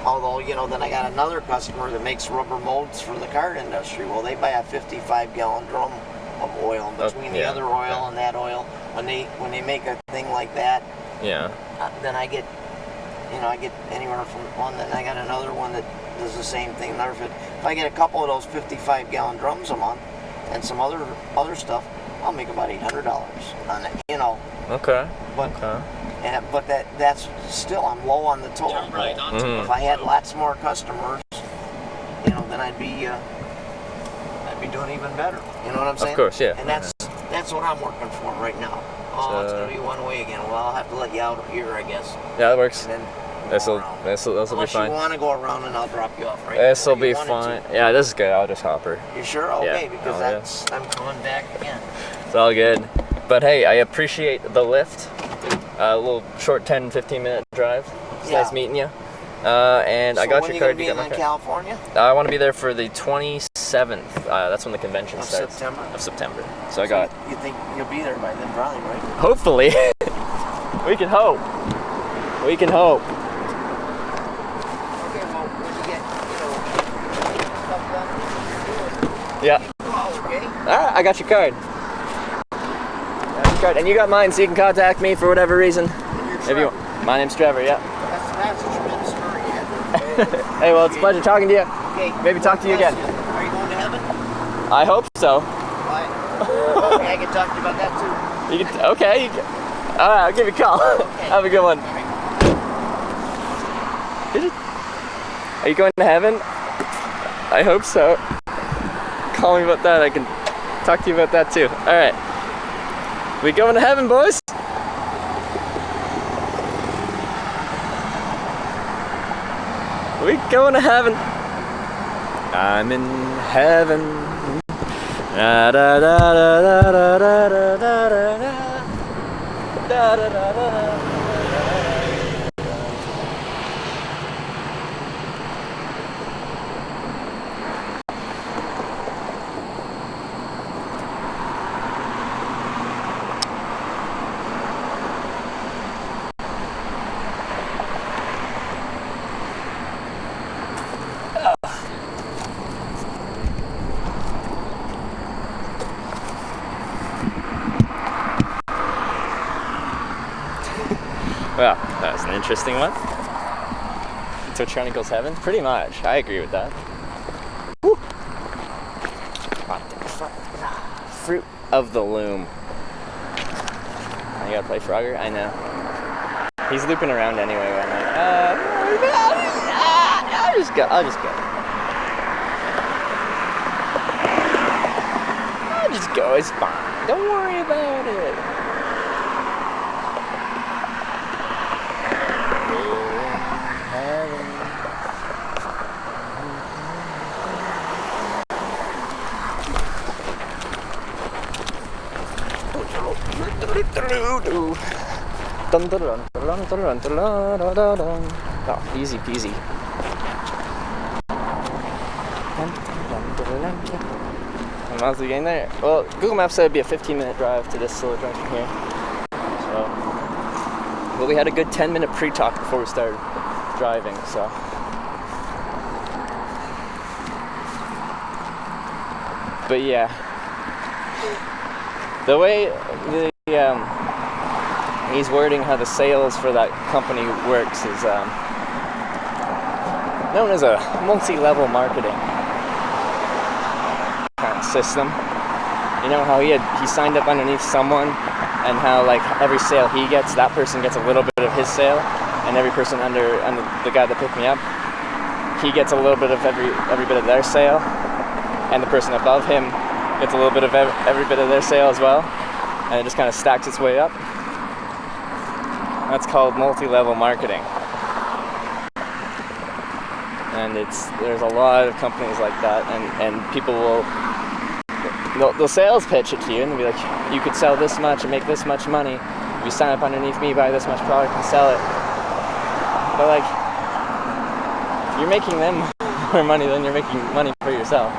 [SPEAKER 9] Although, you know, then I got another customer that makes rubber molds for the car industry. Well, they buy a 55-gallon drum of oil. And between the other oil and that oil, when they make a thing like that,
[SPEAKER 1] Yeah.
[SPEAKER 9] then I get, you know, I get anywhere from one. Then I got another one that does the same thing. If I get a couple of those 55-gallon drums a month and some other stuff, I'll make about $800 on it. You know.
[SPEAKER 1] Okay.
[SPEAKER 9] But
[SPEAKER 1] okay.
[SPEAKER 9] but that's still, I'm low on the total.
[SPEAKER 2] Turn right onto
[SPEAKER 1] Mhm.
[SPEAKER 9] If I had lots more customers, you know, then I'd be doing even better. You know what I'm saying?
[SPEAKER 1] Of course, yeah.
[SPEAKER 9] And that's what I'm working for right now. Oh, it's
[SPEAKER 1] So-
[SPEAKER 9] gonna be one way again. Well, I'll have to let you out here, I guess.
[SPEAKER 1] Yeah, that works.
[SPEAKER 9] And then
[SPEAKER 1] This'll
[SPEAKER 9] go around.
[SPEAKER 1] be
[SPEAKER 9] Unless
[SPEAKER 1] fine.
[SPEAKER 9] you want to go around, and I'll drop you off right.
[SPEAKER 1] This'll
[SPEAKER 9] where you
[SPEAKER 1] be
[SPEAKER 9] wanted
[SPEAKER 1] fine. Yeah, this is good. I'll just hop her.
[SPEAKER 9] to. You sure? Okay,
[SPEAKER 1] Yeah.
[SPEAKER 9] because
[SPEAKER 1] Oh, yeah.
[SPEAKER 9] I'm coming back again.
[SPEAKER 1] It's all good. But hey, I appreciate the lift. A little short 10-15 minute drive. It's
[SPEAKER 9] Yeah.
[SPEAKER 1] nice meeting you. And I
[SPEAKER 9] So
[SPEAKER 1] got
[SPEAKER 9] when
[SPEAKER 1] your
[SPEAKER 9] you
[SPEAKER 1] card.
[SPEAKER 9] gonna be
[SPEAKER 1] You got my
[SPEAKER 9] in
[SPEAKER 1] card.
[SPEAKER 9] California?
[SPEAKER 1] I want to be there for the 27th. That's when the convention
[SPEAKER 9] Of
[SPEAKER 1] starts.
[SPEAKER 9] September?
[SPEAKER 1] Of September. So I got.
[SPEAKER 9] You think you'll be there by then, probably, right?
[SPEAKER 1] Hopefully. We can hope. We can hope.
[SPEAKER 9] Okay, well, when you get, stuff done,
[SPEAKER 1] Yeah.
[SPEAKER 9] call, okay?
[SPEAKER 1] Alright, I got your card. And you got mine, so you can contact me for whatever reason. If you want. My name's Trevor, yeah.
[SPEAKER 9] That's a tremendous story, yeah.
[SPEAKER 1] Hey, well, it's a pleasure talking to you.
[SPEAKER 9] Okay.
[SPEAKER 1] Maybe talk to you again.
[SPEAKER 9] Are you going to heaven?
[SPEAKER 1] I hope so.
[SPEAKER 9] Why? Okay, I can talk to you about that too.
[SPEAKER 1] You can, okay. Alright, I'll give you a call. Have a good one. Are you going to heaven? I hope so. Call me about that. I can talk to you about that too. Alright. We going to heaven, boys? We going to heaven. I'm in heaven. Da da da da da da da da da da da da da da. Well, that was an interesting one. TwitchCon equals heaven? Pretty much. I agree with that. Woo. Fruit of the loom. I gotta play Frogger? I know. He's looping around anyway. I'm like, I'll just go. I'll just go. It's fine. Don't worry about it. Oh, easy peasy. I'm honestly getting there. Well, Google Maps said it'd be a 15-minute drive to this little junction here. So, but we had a good 10-minute pre-talk before we started driving, so But yeah, the way he's wording how the sales for that company works is known as a multi-level marketing kind of system. You know how he signed up underneath someone, and how like every sale he gets, that person gets a little bit of his sale, and every person under the guy that picked me up, he gets a little bit of every bit of their sale, and the person above him gets a little bit of every bit of their sale as well, and it just kind of stacks its way up. That's called multi-level marketing. And there's a lot of companies like that, and people they'll sales pitch it to you, and they'll be like, you could sell this much and make this much money if you sign up underneath me, buy this much product and sell it. But like, you're making them more money than you're making money for yourself.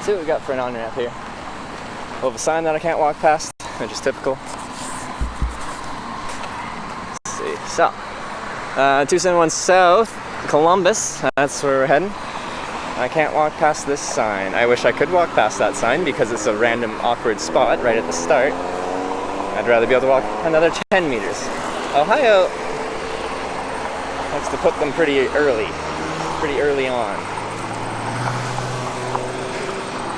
[SPEAKER 1] See what we got for an on-ramp here. We'll have a sign that I can't walk past, which is typical. Let's see. So, 271 South, Columbus, that's where we're heading. I can't walk past this sign. I wish I could walk past that sign because it's a random awkward spot right at the start. I'd rather be able to walk another 10 meters. Ohio likes to put them pretty early on.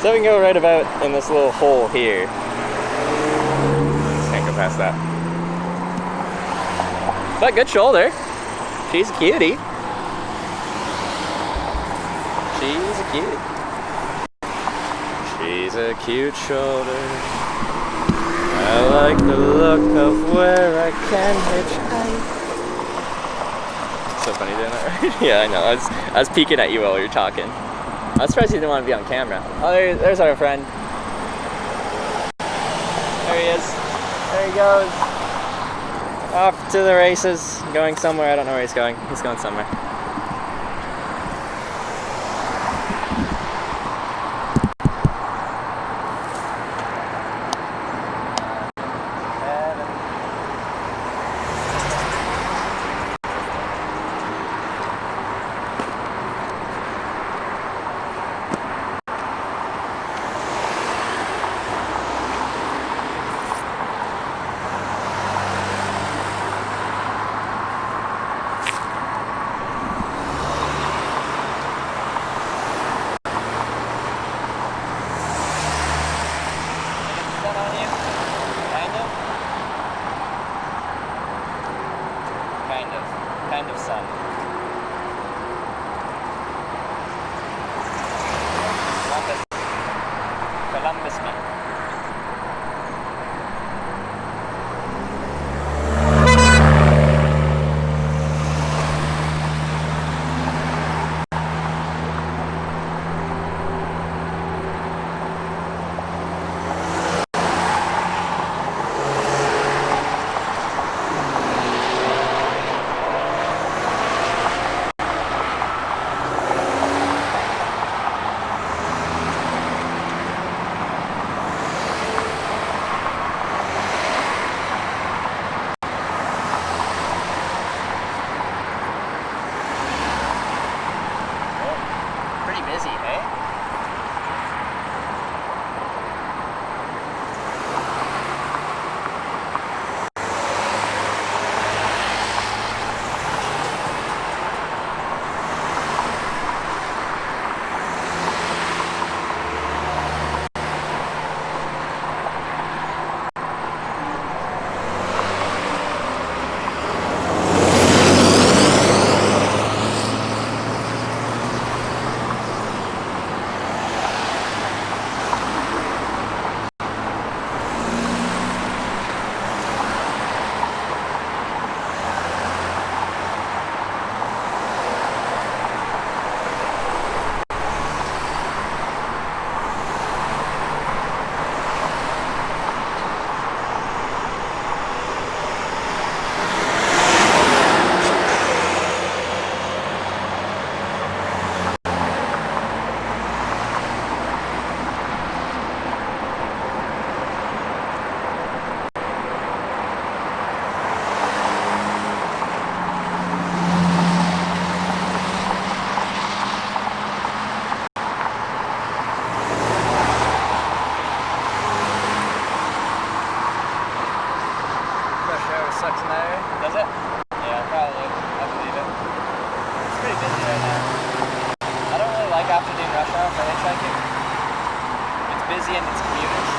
[SPEAKER 1] So we can go right about in this little hole here. Just can't go past that. But good shoulder. She's a cutie. She's a cutie. She's a cute shoulder. I like the look of where I can hitchhike. So funny doing that, right? Yeah, I know. I was peeking at you while you were talking. I was surprised he didn't want to be on camera. Oh, there's our friend. There he is. There he goes. Off to the races. Going somewhere. I don't know where he's going. He's going somewhere. Kind of sun. Columbus, man. sucks in that area. Does it? Yeah, probably. I believe it. It's pretty busy right now. I don't really like afternoon rush hour for hitchhiking. It's busy and it's commuters.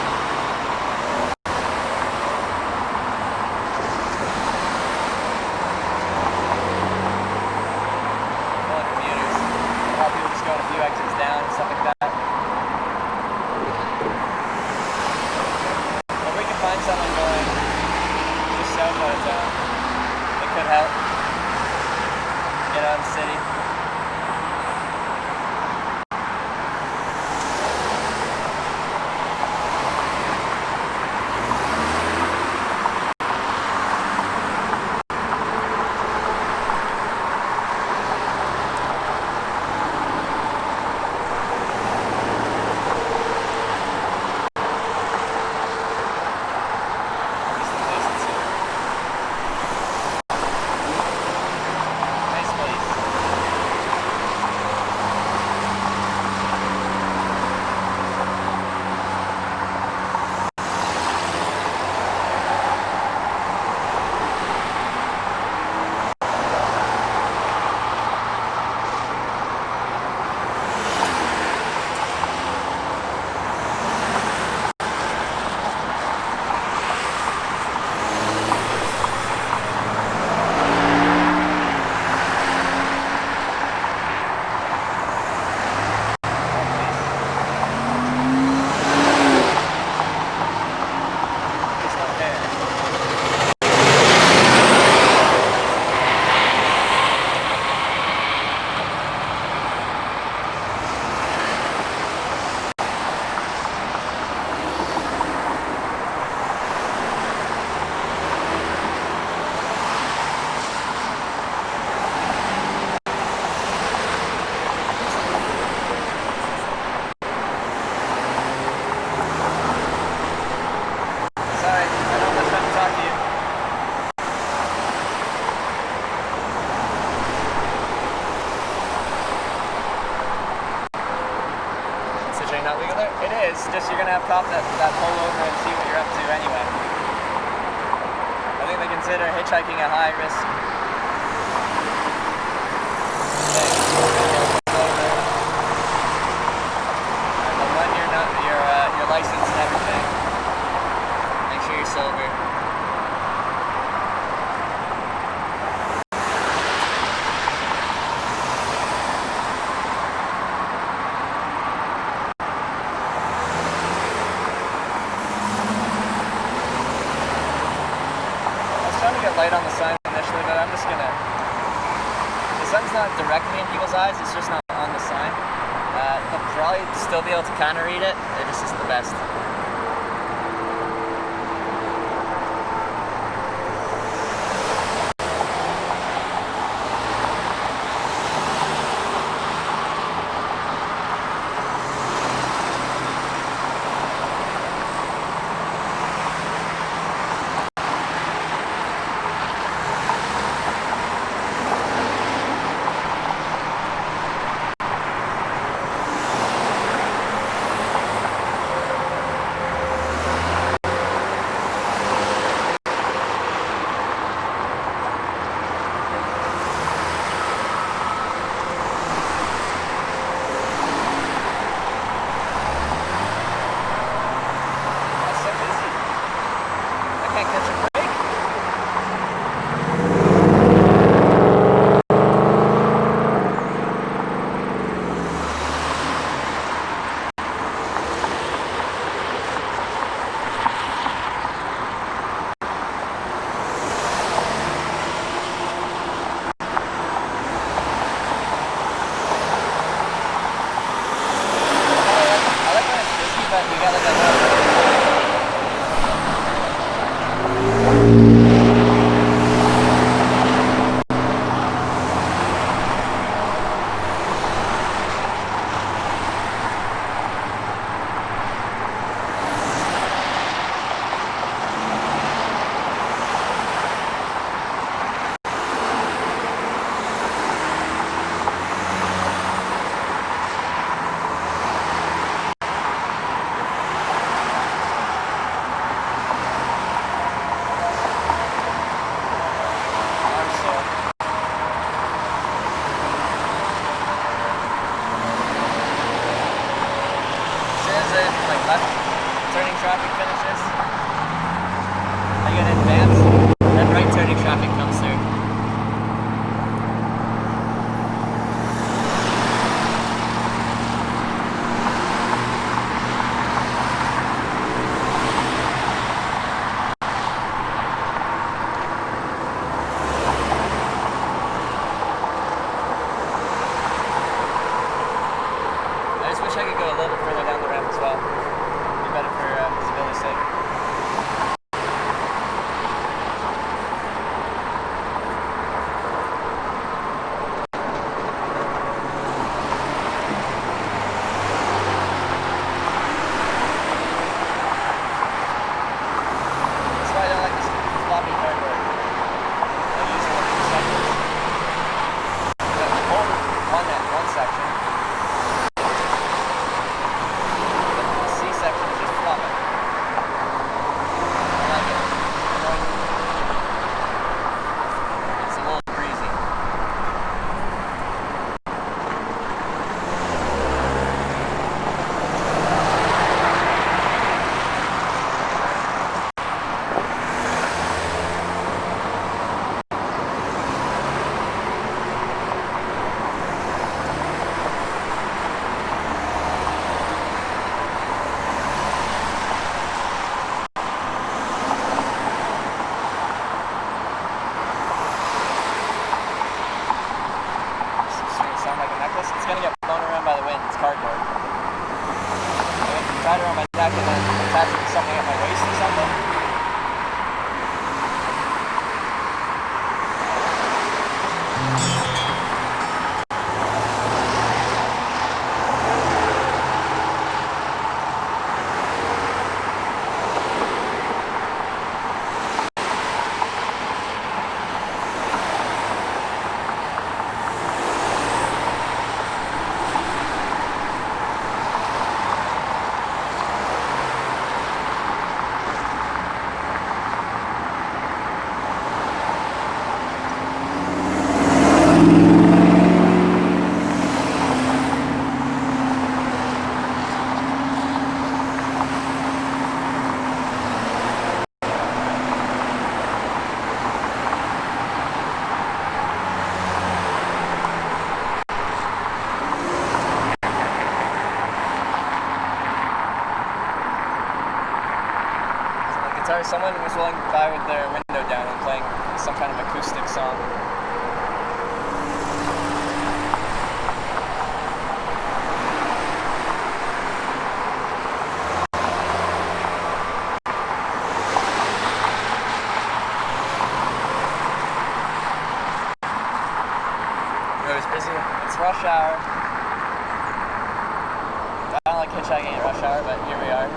[SPEAKER 1] Full of commuters. A lot of people just going a few exits down and stuff like that. If we can find someone going just south out of town, it could help. Get out of the city. Nice place. It's not there. Sorry, I don't have time to talk to you. Is hitchhiking not legal there? It is, just you're gonna have cops that pull over and see what you're up to anyway. I think they consider hitchhiking a high risk thing. Pull over. And they'll run your license and everything. Make sure you're sober. I was trying to get light on the sign initially, but I'm just gonna. The sun's not directly in people's eyes, it's just not on the sign. They'll probably still be able to kind of read it, it just isn't the best. It's so busy. I can't catch a break. I like when it's busy, but we got like a Sorry, someone was rolling by with their window down and playing some kind of acoustic song. It was busy. It's rush hour. I don't like hitchhiking at rush hour, but here we are.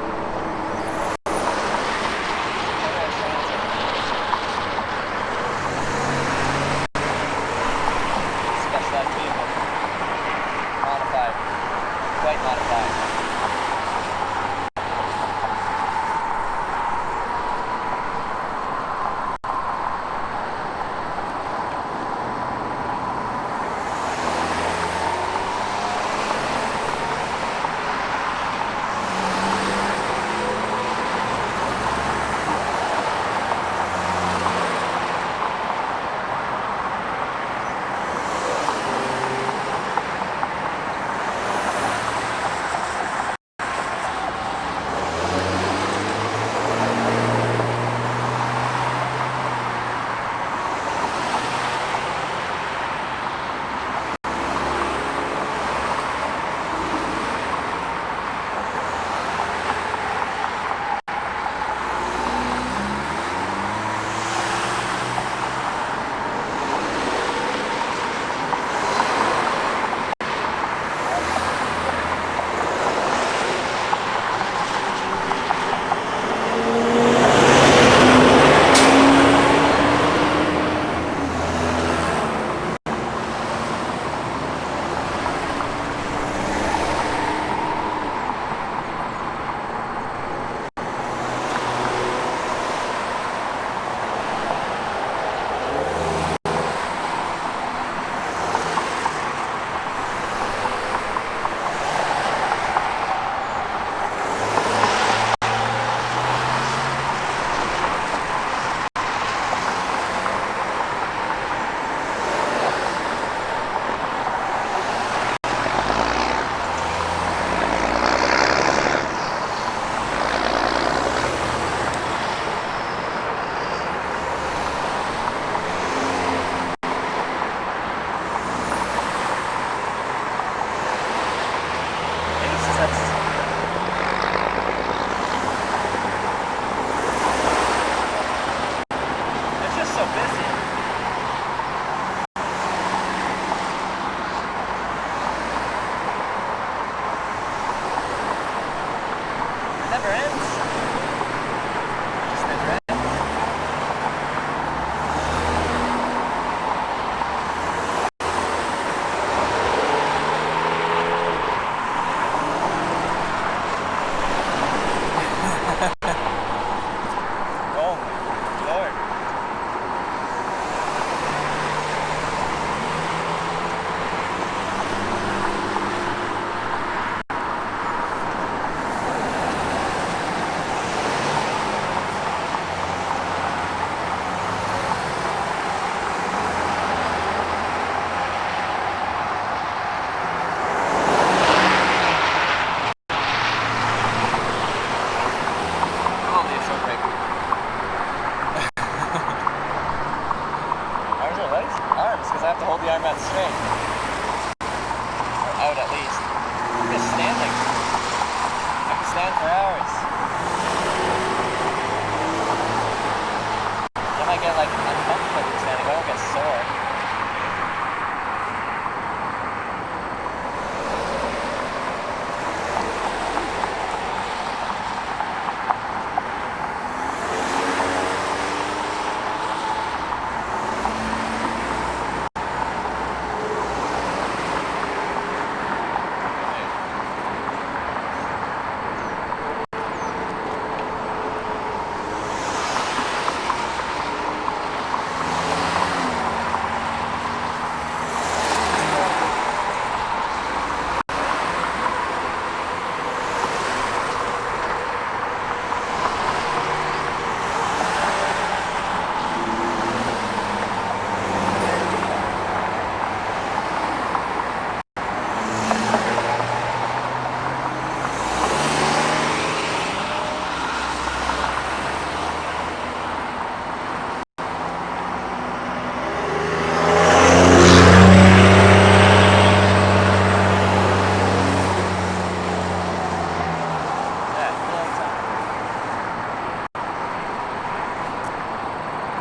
[SPEAKER 1] Specialized vehicle. Modified. Quite modified.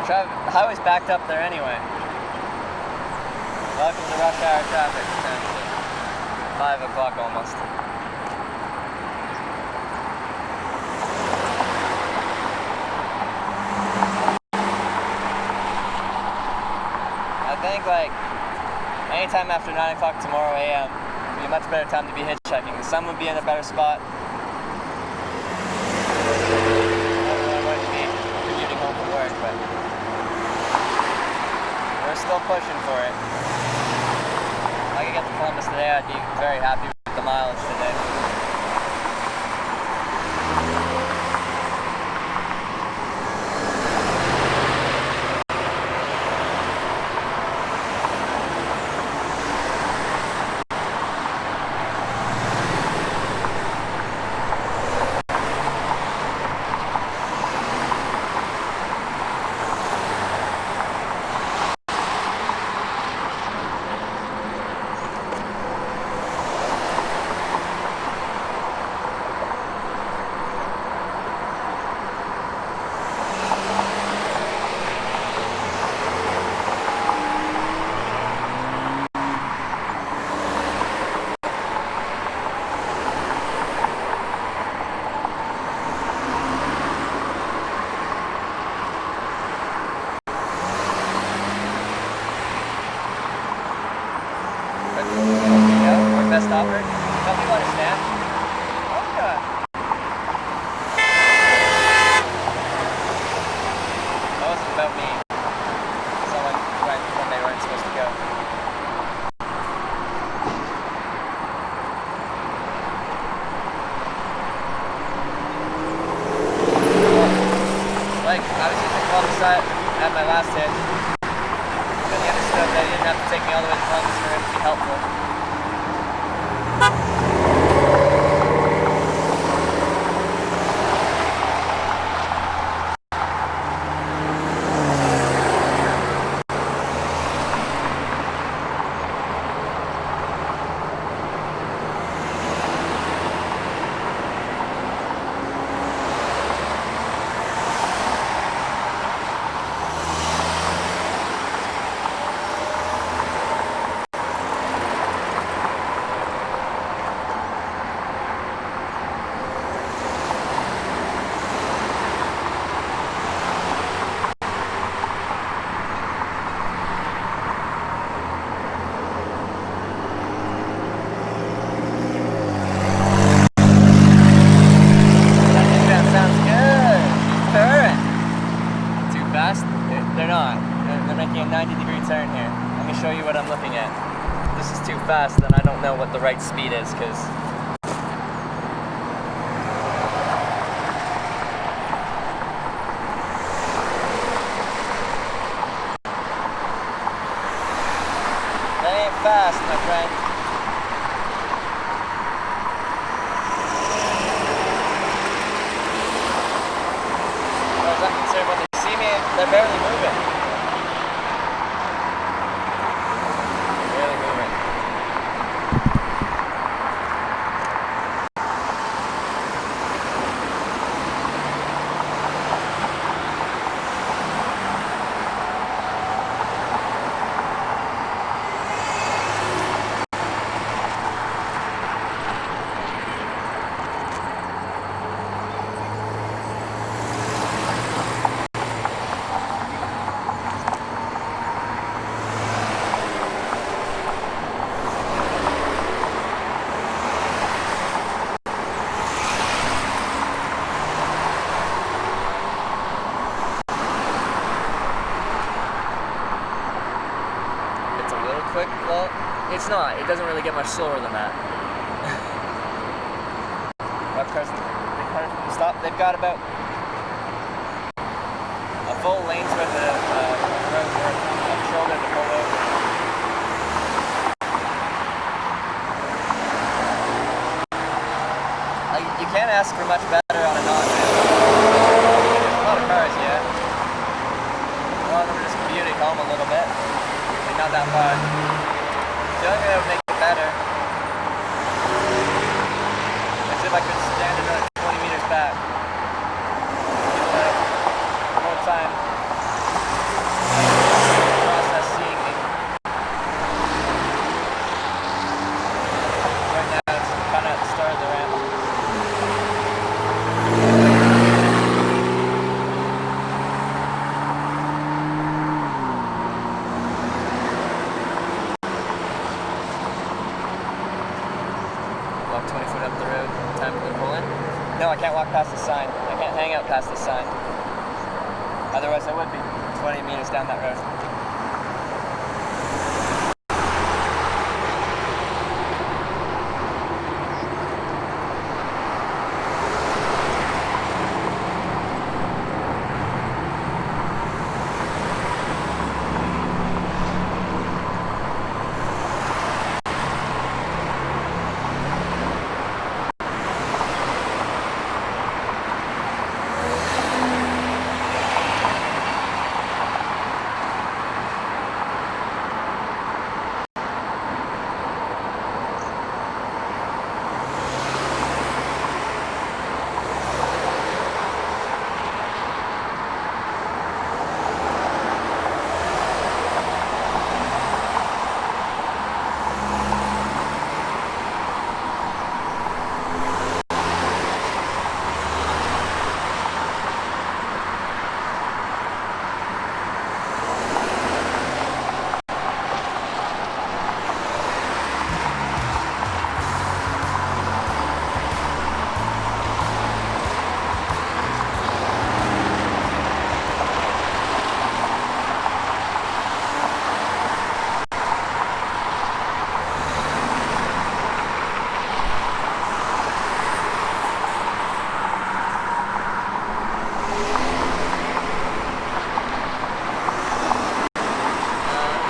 [SPEAKER 1] The highway's backed up there anyway. Welcome to rush hour traffic. 5 o'clock almost. I think like anytime after 9 o'clock tomorrow a.m. would be a much better time to be hitchhiking. The sun would be in a better spot. Home from work, but we're still pushing for it. If I could get to Columbus today, I'd be very happy with the mileage today. Best offer? Tell me what to stand. Okay. That wasn't about me. Someone went when they weren't supposed to go. Like, I was using Columbus at my last hitch. But he understood that he didn't have to take me all the way to Columbus for him to be helpful. They're not. They're making a 90-degree turn here. Let me show you what I'm looking at. If this is too fast, then I don't know what the right speed is, because that ain't fast, my friend. As far as I'm concerned, when they see me, they're barely moving. Barely moving. Quick, well, it's not. It doesn't really get much slower than that. Rough cars, big cars from the stop. They've got about a full lane's worth of shoulder to pull over. You can't ask for much better on a non-ramp. There's a lot of cars, yeah. A lot of them are just commuting home a little bit. Not that far. The only thing that would make it better is if I could stand another 20 meters back. Give it more time. No, I can't walk past the sign. I can't hang out past the sign. Otherwise I would be 20 meters down that road.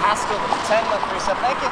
[SPEAKER 1] Haskell 10-137, thank you.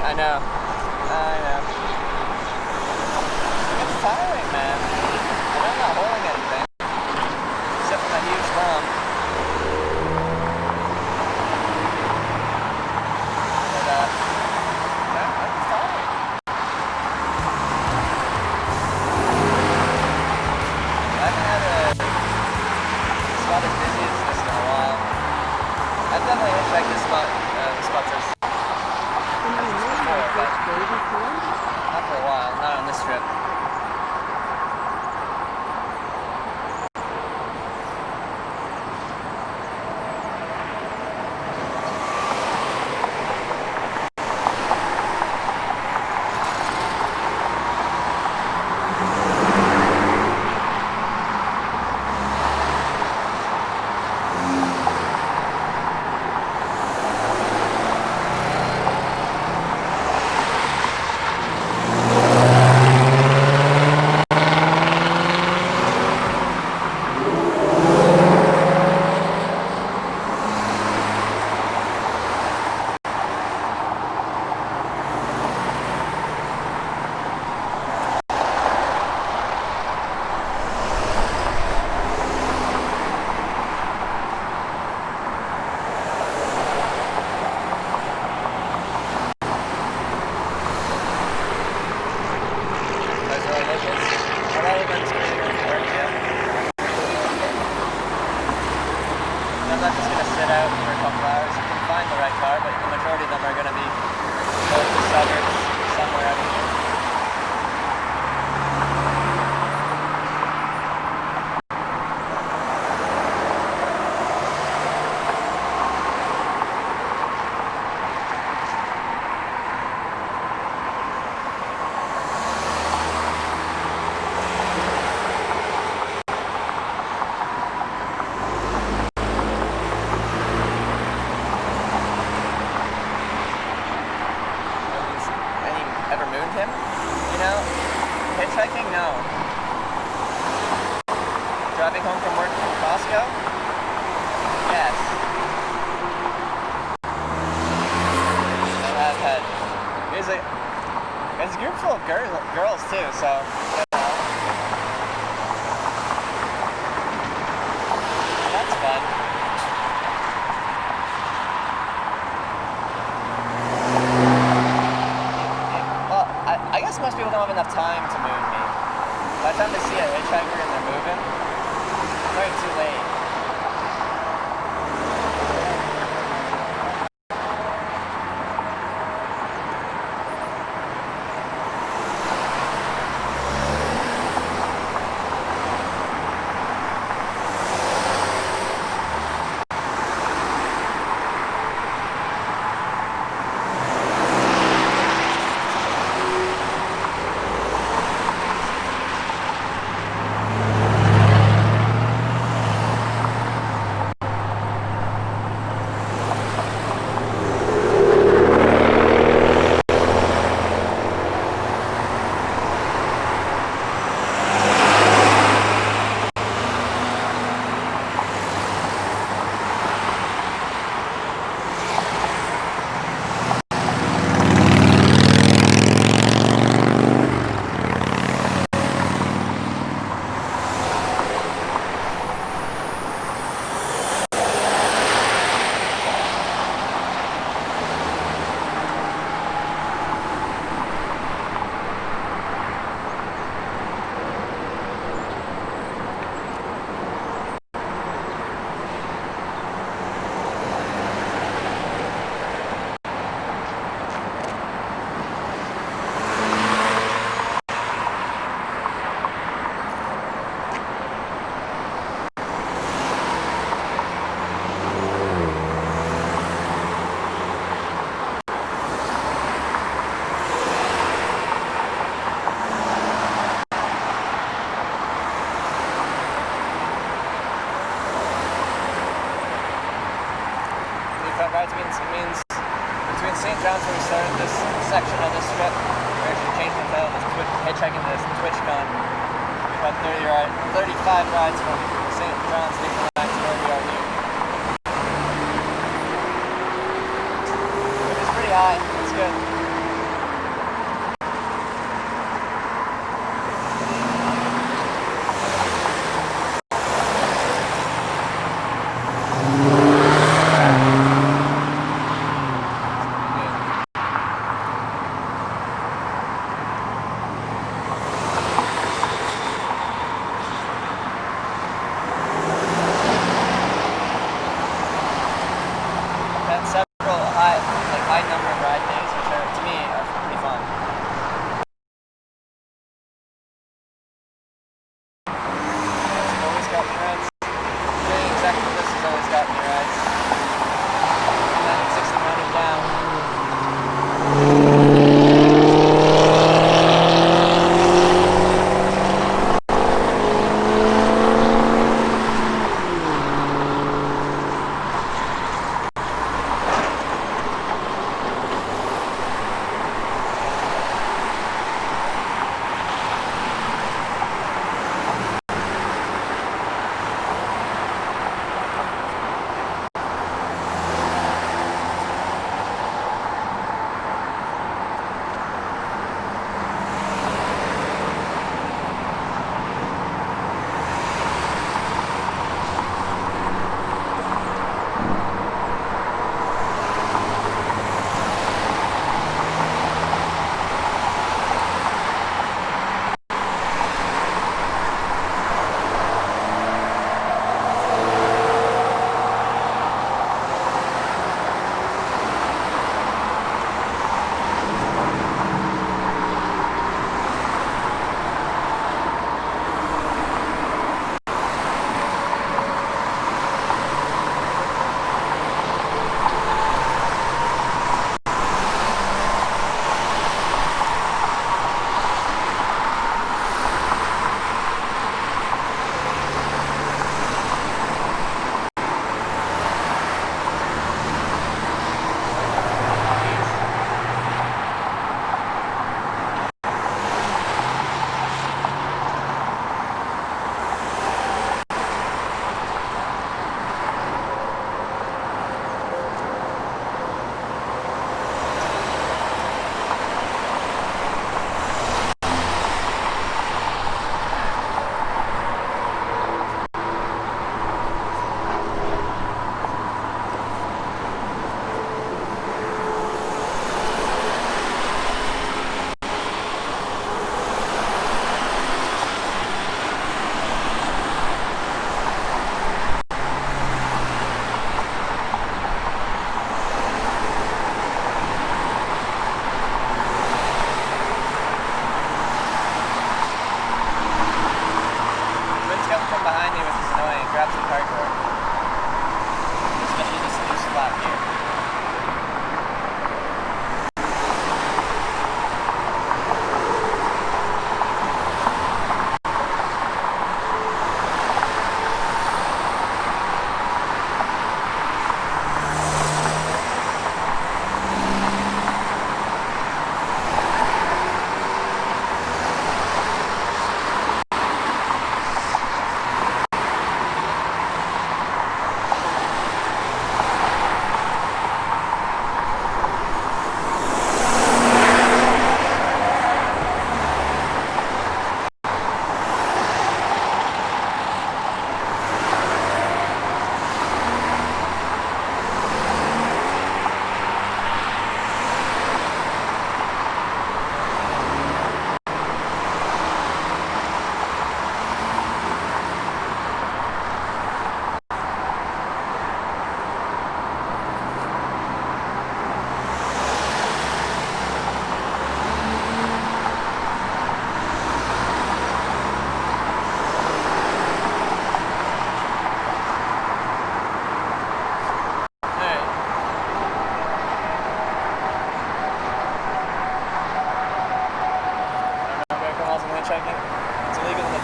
[SPEAKER 1] I know. I know. It's tiring, man. And I'm not holding anything. Except for my huge thumb. But, yeah, it's tiring. I haven't had a spot as busy as this in a while. I've definitely hitchhiked this spot, the spots I've before, but Hitchhiking? No. Driving home from work from Costco? Yes. I have had. There's a group full of girls too, so you know. That's fun. Well, I guess most people don't have enough time to moon me. By the time they see a hitchhiker and they're moving, it's probably too late. Means between St. John's where we started this section of this strip, we actually changed the title to Hitchhiking to TwitchCon. We've had 35 rides from St. John's to where we are here. It's pretty high, it's good.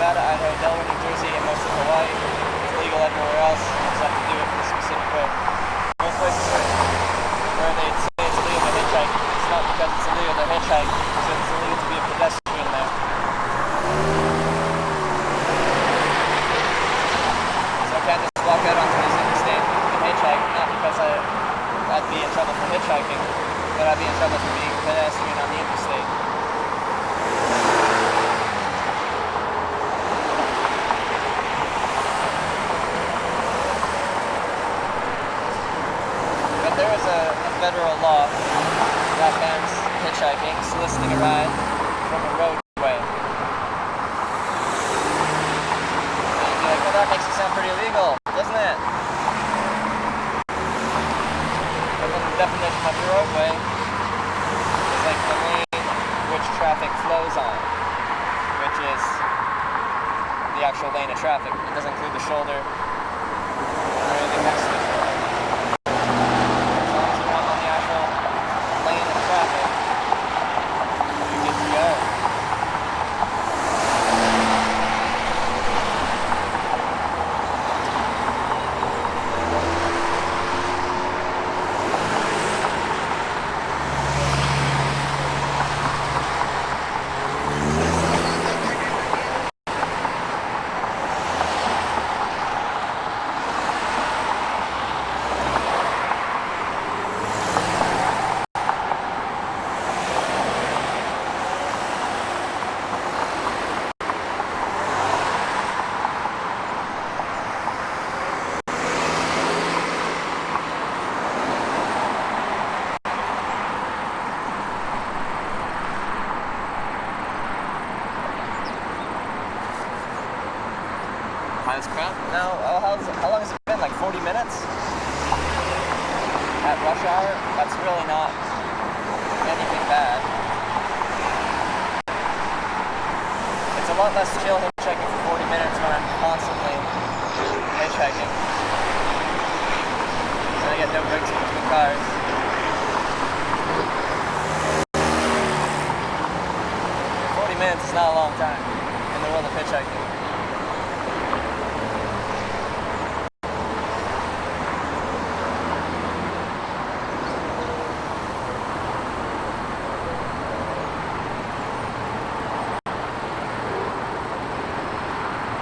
[SPEAKER 1] Nevada, Idaho, Delaware, New Jersey, and most of Hawaii. It's legal everywhere else. You just have to do it for a specific way. Most places where they say it's illegal to hitchhike, it's not because it's illegal to hitchhike, it's because it's illegal to be a pedestrian there. So I can't just walk out onto this interstate and hitchhike, not because I'd be in trouble for hitchhiking, but I'd be in trouble for being a pedestrian on the interstate. But there is a federal law that bans hitchhiking, soliciting a ride from a roadway. And you'd be like, well, that makes it sound pretty illegal, doesn't it? But then the definition of a roadway is like the lane which traffic flows on, which is the actual lane of traffic. It doesn't include the shoulder or anything next to it. As long as you're not on the actual lane of traffic, you're good to go. Highest crowd? No, how long has it been? Like 40 minutes? At rush hour? That's really not anything bad. It's a lot less chill hitchhiking for 40 minutes when I'm constantly hitchhiking. And I get no breaks between cars. 40 minutes is not a long time in the world of hitchhiking.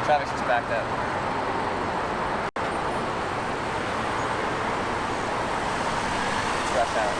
[SPEAKER 1] Traffic's just backed up. It's rush hour.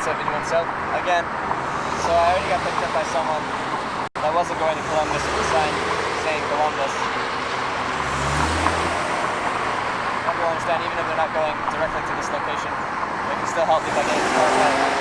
[SPEAKER 1] 271 South again. So I already got picked up by someone that wasn't going to Columbus with the sign saying Columbus. I will understand, even if they're not going directly to this location, they can still help me by getting the car away.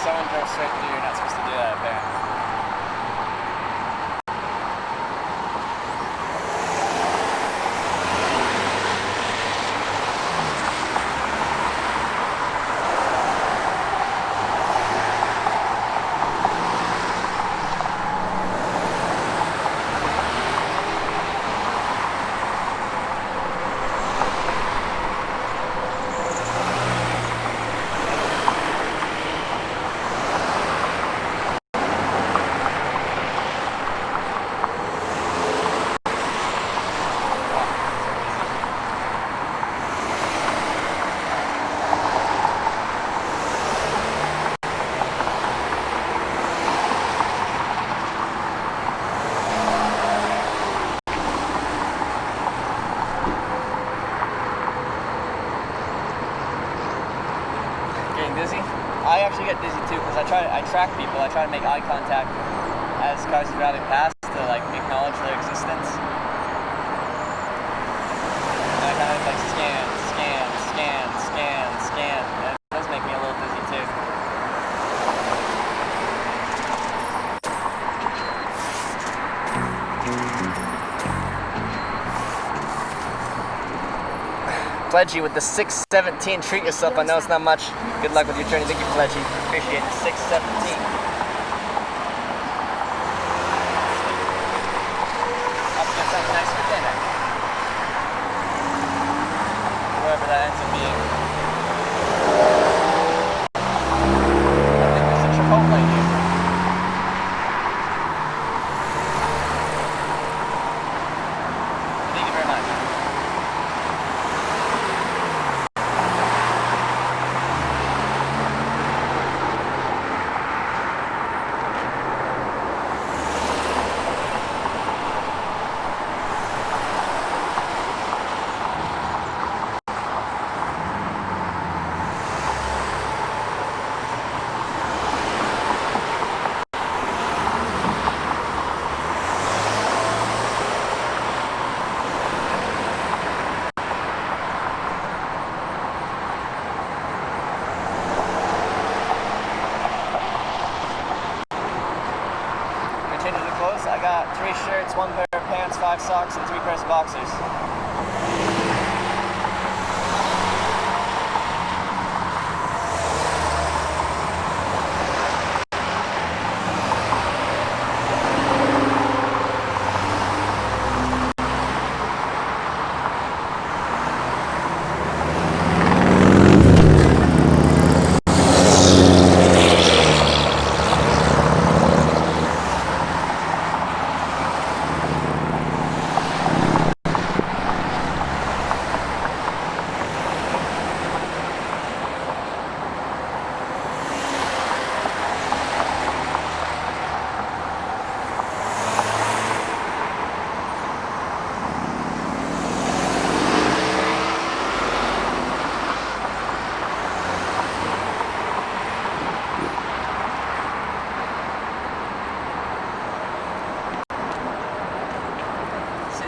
[SPEAKER 1] Someone drove straight through, you're not supposed to do that apparently. Dizzy? I actually get dizzy too because I track people. I try to make eye contact as cars are driving past to like acknowledge their existence. And I kind of like scan. And it does make me a little dizzy too. Pledgy with the 617. Treat yourself. I know it's not much. Good luck with your journey. Thank you, Pledgy. Appreciate the 617. I'll get something nice for dinner. Whoever that ends up being. I think there's a Chipotle here. Thank you very much. I got 3 shirts, 1 pair of pants, 5 socks, and 3 pairs of boxers.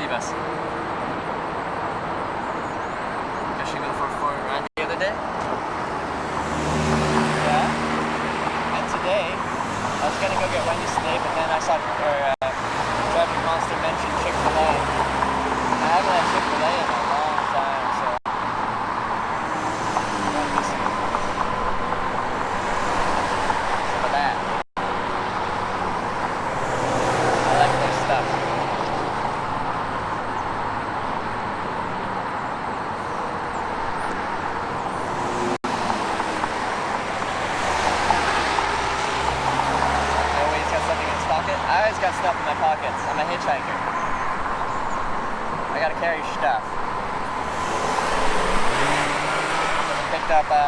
[SPEAKER 1] leave us? Because she went for a ride the other day? Yeah. And today, I was gonna go get Wendy's today, but then I saw Driving Monster mention Chick-fil-A. I haven't had Chick-fil-A in a long time, so I'm missing some of that. I like their stuff. I always got stuff in my pockets. I'm a hitchhiker. I gotta carry stuff. I've picked up 15,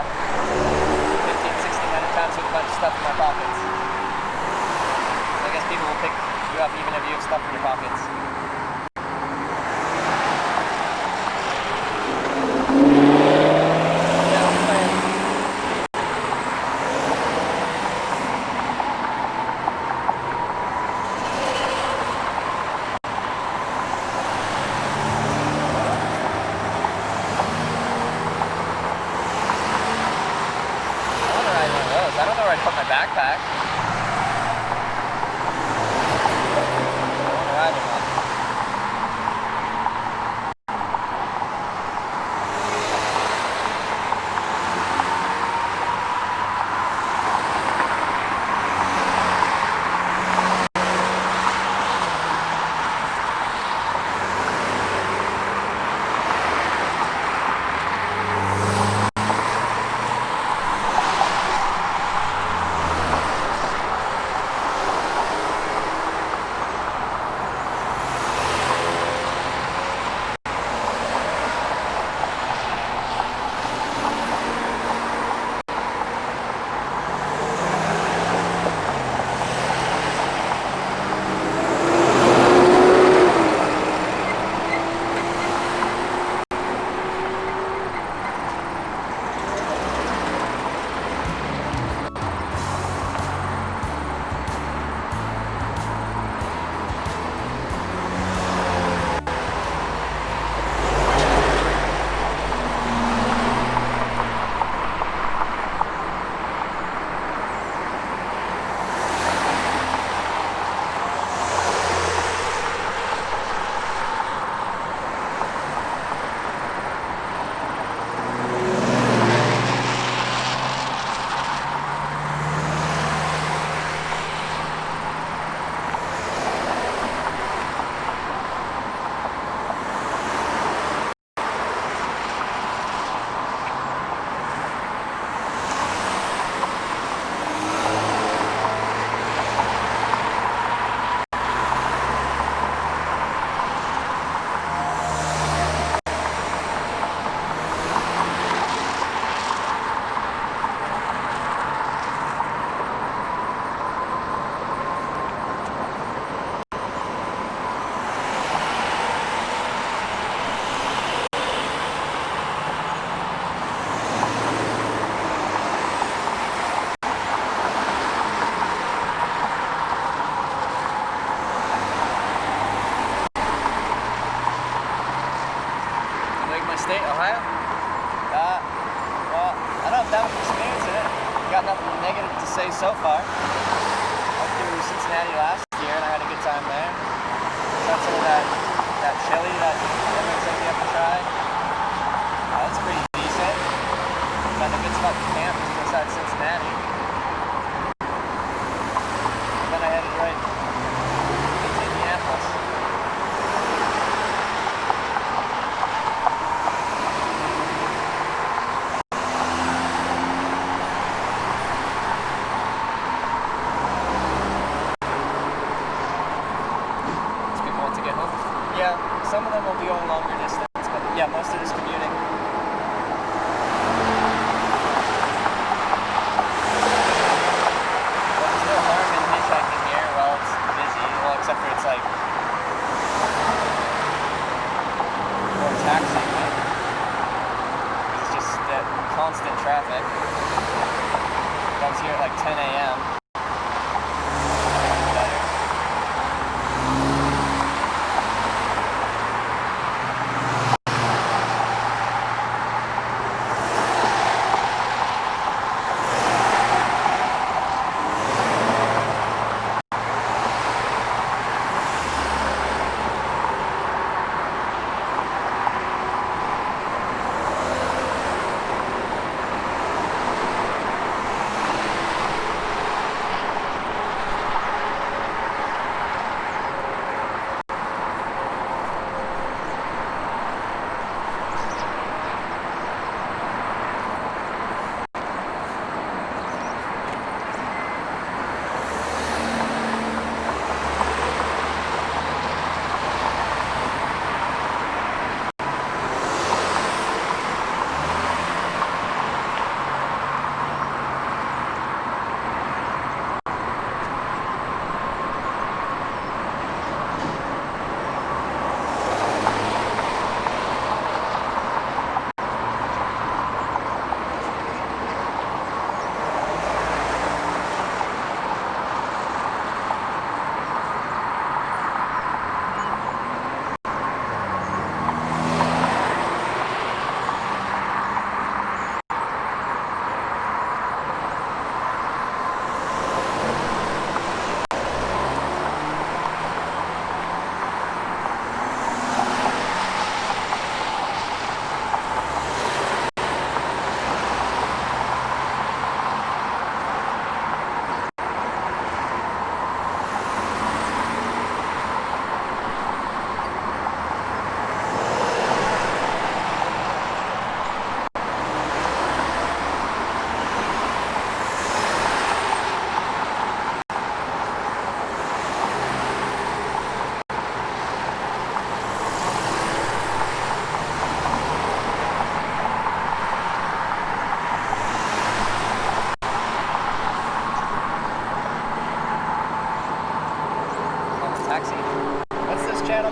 [SPEAKER 1] 1600 times with a bunch of stuff in my pockets. So I guess people will pick you up even if you have stuff in your pockets. Backpack. State, Ohio? Well, I don't have that much experience in it. Got nothing negative to say so far. I went through Cincinnati last year and I had a good time there. Tried some of that chili that everyone says you have to try. That's pretty decent. Found a good spot to camp just outside Cincinnati. And then I headed right into Indianapolis. Yeah, some of them will be going longer distance, but yeah, most of it is commuting. Well, there's no harm in hitchhiking here while it's busy, well, except for it's like more taxing, right? It's just that constant traffic. I was here at like 10 a.m.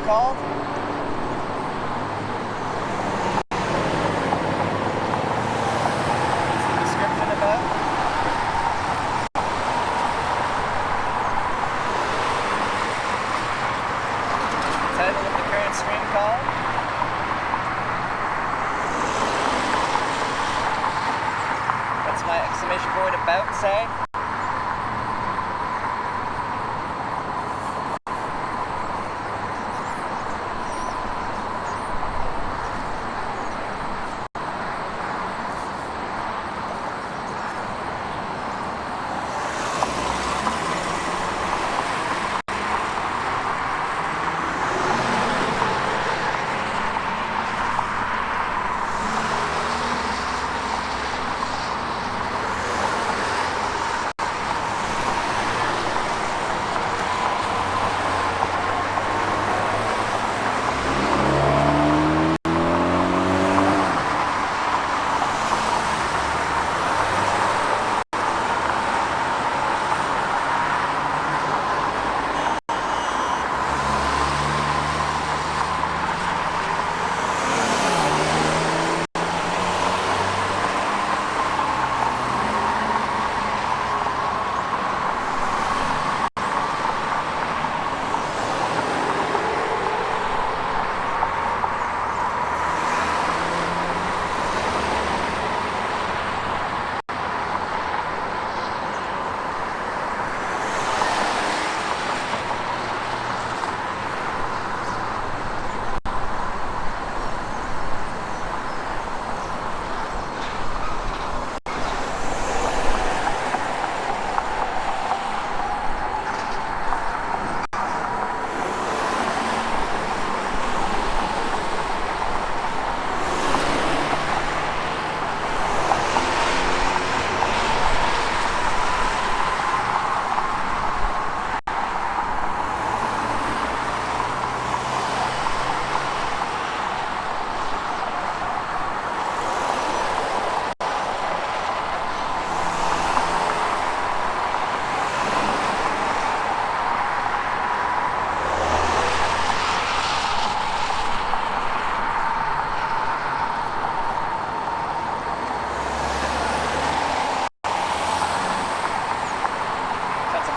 [SPEAKER 1] called? What's the description about? Title of the current stream called? What's my exclamation point about say?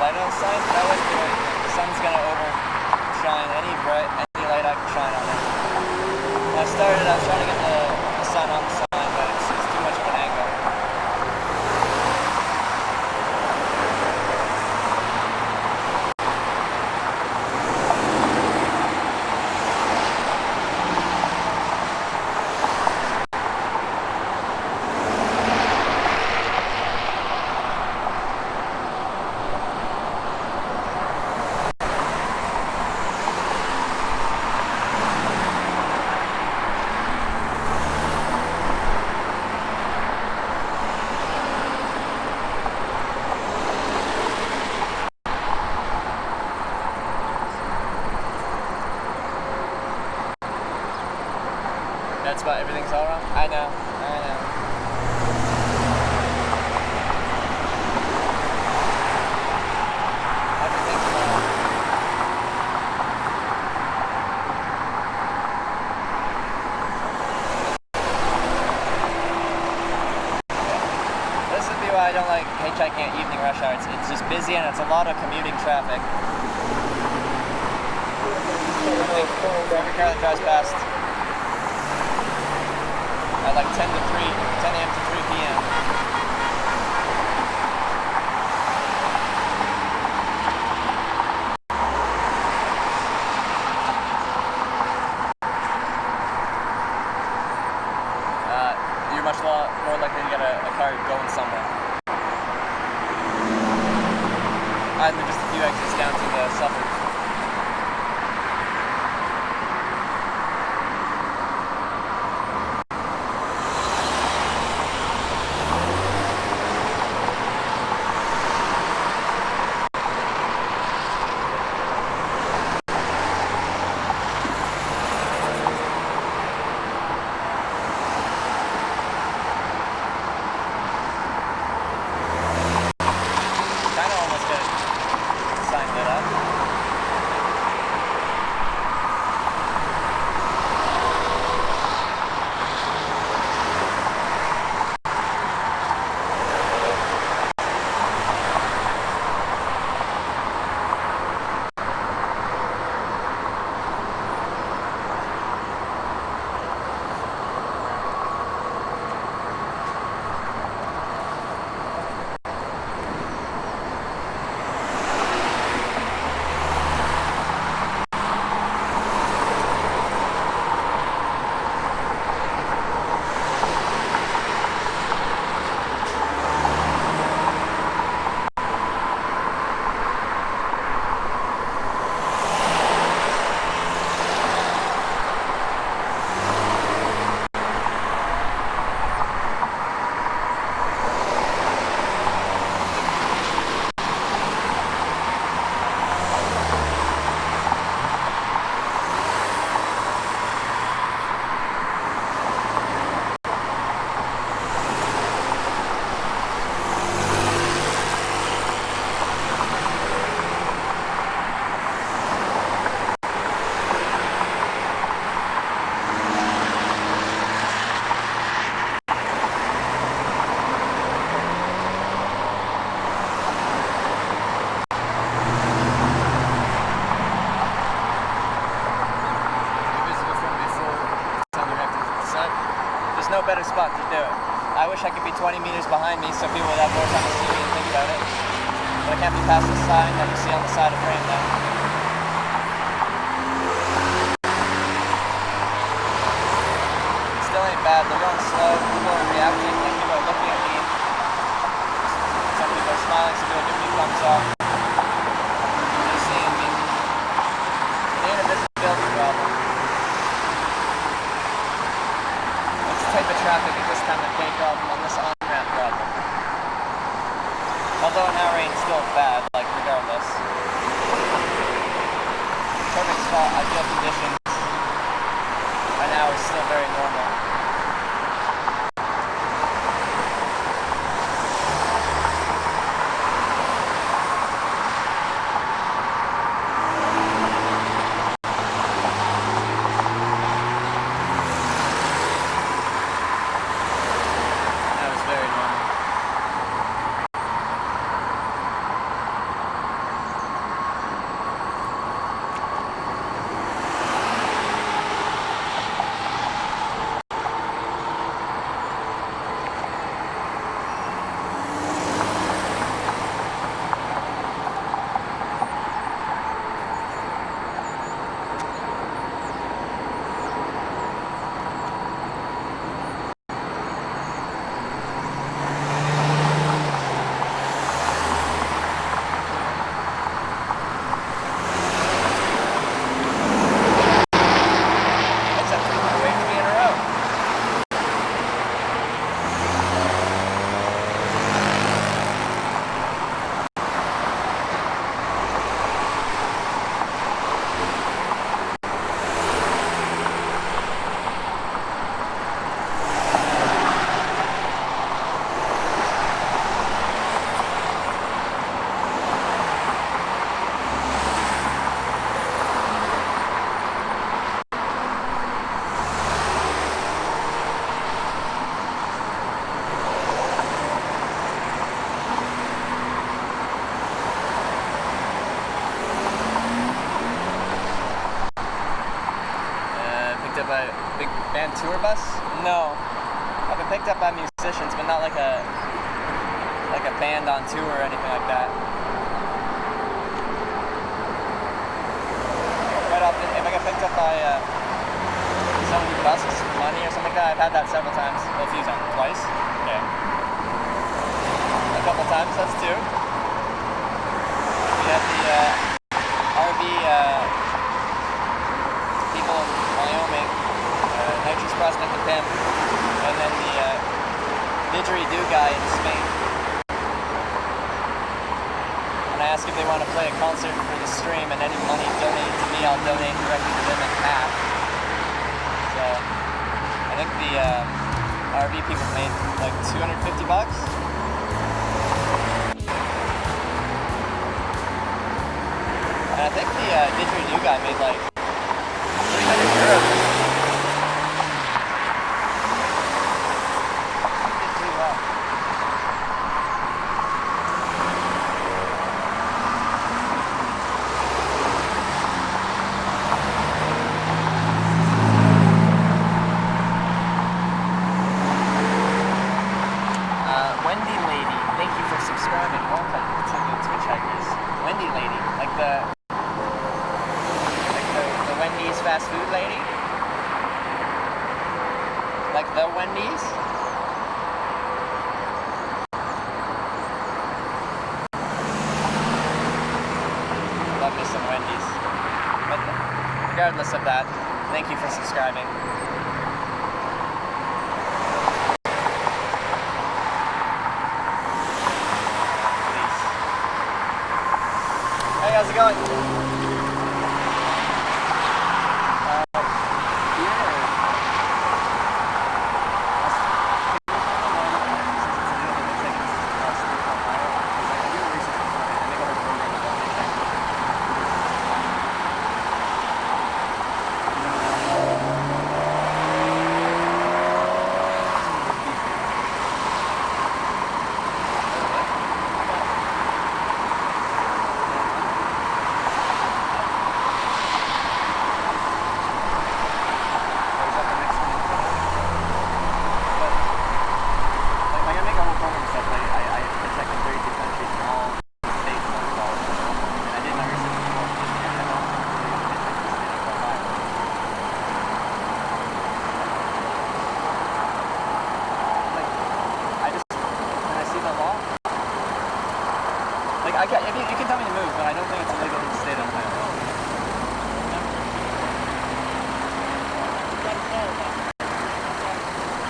[SPEAKER 1] Light on the sign, that wouldn't do anything. The sun's gonna overshine any light I can shine on it. When I started, I was trying to get the sun on the sign, but it's too much of an angle. That's about everything's all wrong? I know. Everything's wrong. This would be why I don't like hitchhiking at evening rush hour. It's just busy and it's a lot of commuting traffic. Every car that drives past at like 10 a.m. to 3 p.m. You're much more likely to get a car going somewhere. Either just a few exits down to the suburbs. Sign that up. There's no better spot to do it. I wish I could be 20 meters behind me so people would have more time to see me and think about it. But I can't be past the sign that you see on the side of frame now. Still ain't bad. They're going slow. People are reacting. Like, people are looking at me. Some people are smiling. Some people are giving me thumbs up. They're seeing me. It ain't a visibility problem. It's the type of traffic at this time of day problem on this on-ramp problem. Although an hour ain't still bad, like, regardless. Perfect spot, ideal conditions. An hour is still very normal. By a big band tour bus? No. I've been picked up by musicians, but not like a band on tour or anything like that. Quite often, if I get picked up by someone who busts for money or something like that, I've had that several times. Well, a few times. Twice? Okay. A couple times, that's two. We had the RV people in Wyoming, Nitrous Prospect and Pimp, and then the didgeridoo guy in Spain. And I asked if they want to play a concert for the stream, and any money donated to me, I'll donate directly to them in half. So, I think the RV people made like $250. And I think the didgeridoo guy made like 300 euros. Did pretty well. Wendy Lady, thank you for subscribing. Welcome to the Twitchhikers. Wendy Lady, like the Wendy's fast food lady? Like the Wendy's? Love me some Wendy's. But regardless of that, thank you for subscribing. Please. Hey, how's it going? I can, if you can tell me to move, but I don't think it's illegal to stay on the highway.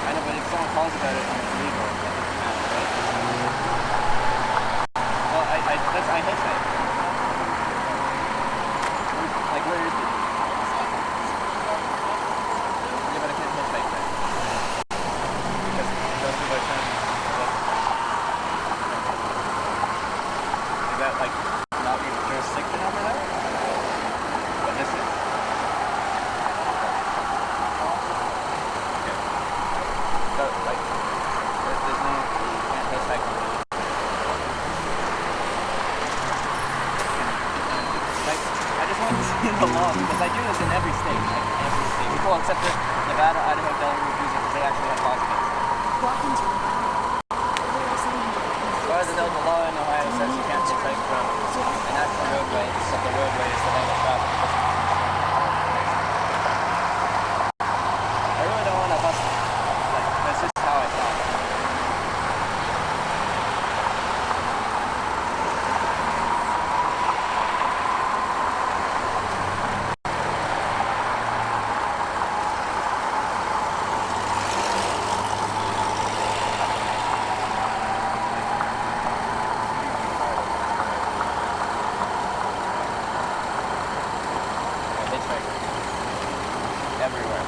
[SPEAKER 1] I know, but if someone calls about it and it's illegal, then it doesn't matter, right? Well, I hitchhike. Like, where is it? Yeah, but I can't hitchhike there. Because those people are trying to... Is that, like, not your jurisdiction over there? What this is? Okay. So, like, there's no... You can't hitchhike on the... Like, I just want to see the law because I do this in every state. Like, every state. Well, except for Nevada, Idaho, Delaware, New Jersey, because they actually have laws against it. As far as I know, the law in Ohio says you can't hitchhike from a national roadway, so the roadway is the lane of traffic. I really don't want to bust it. Like, that's just how I thought. Everywhere.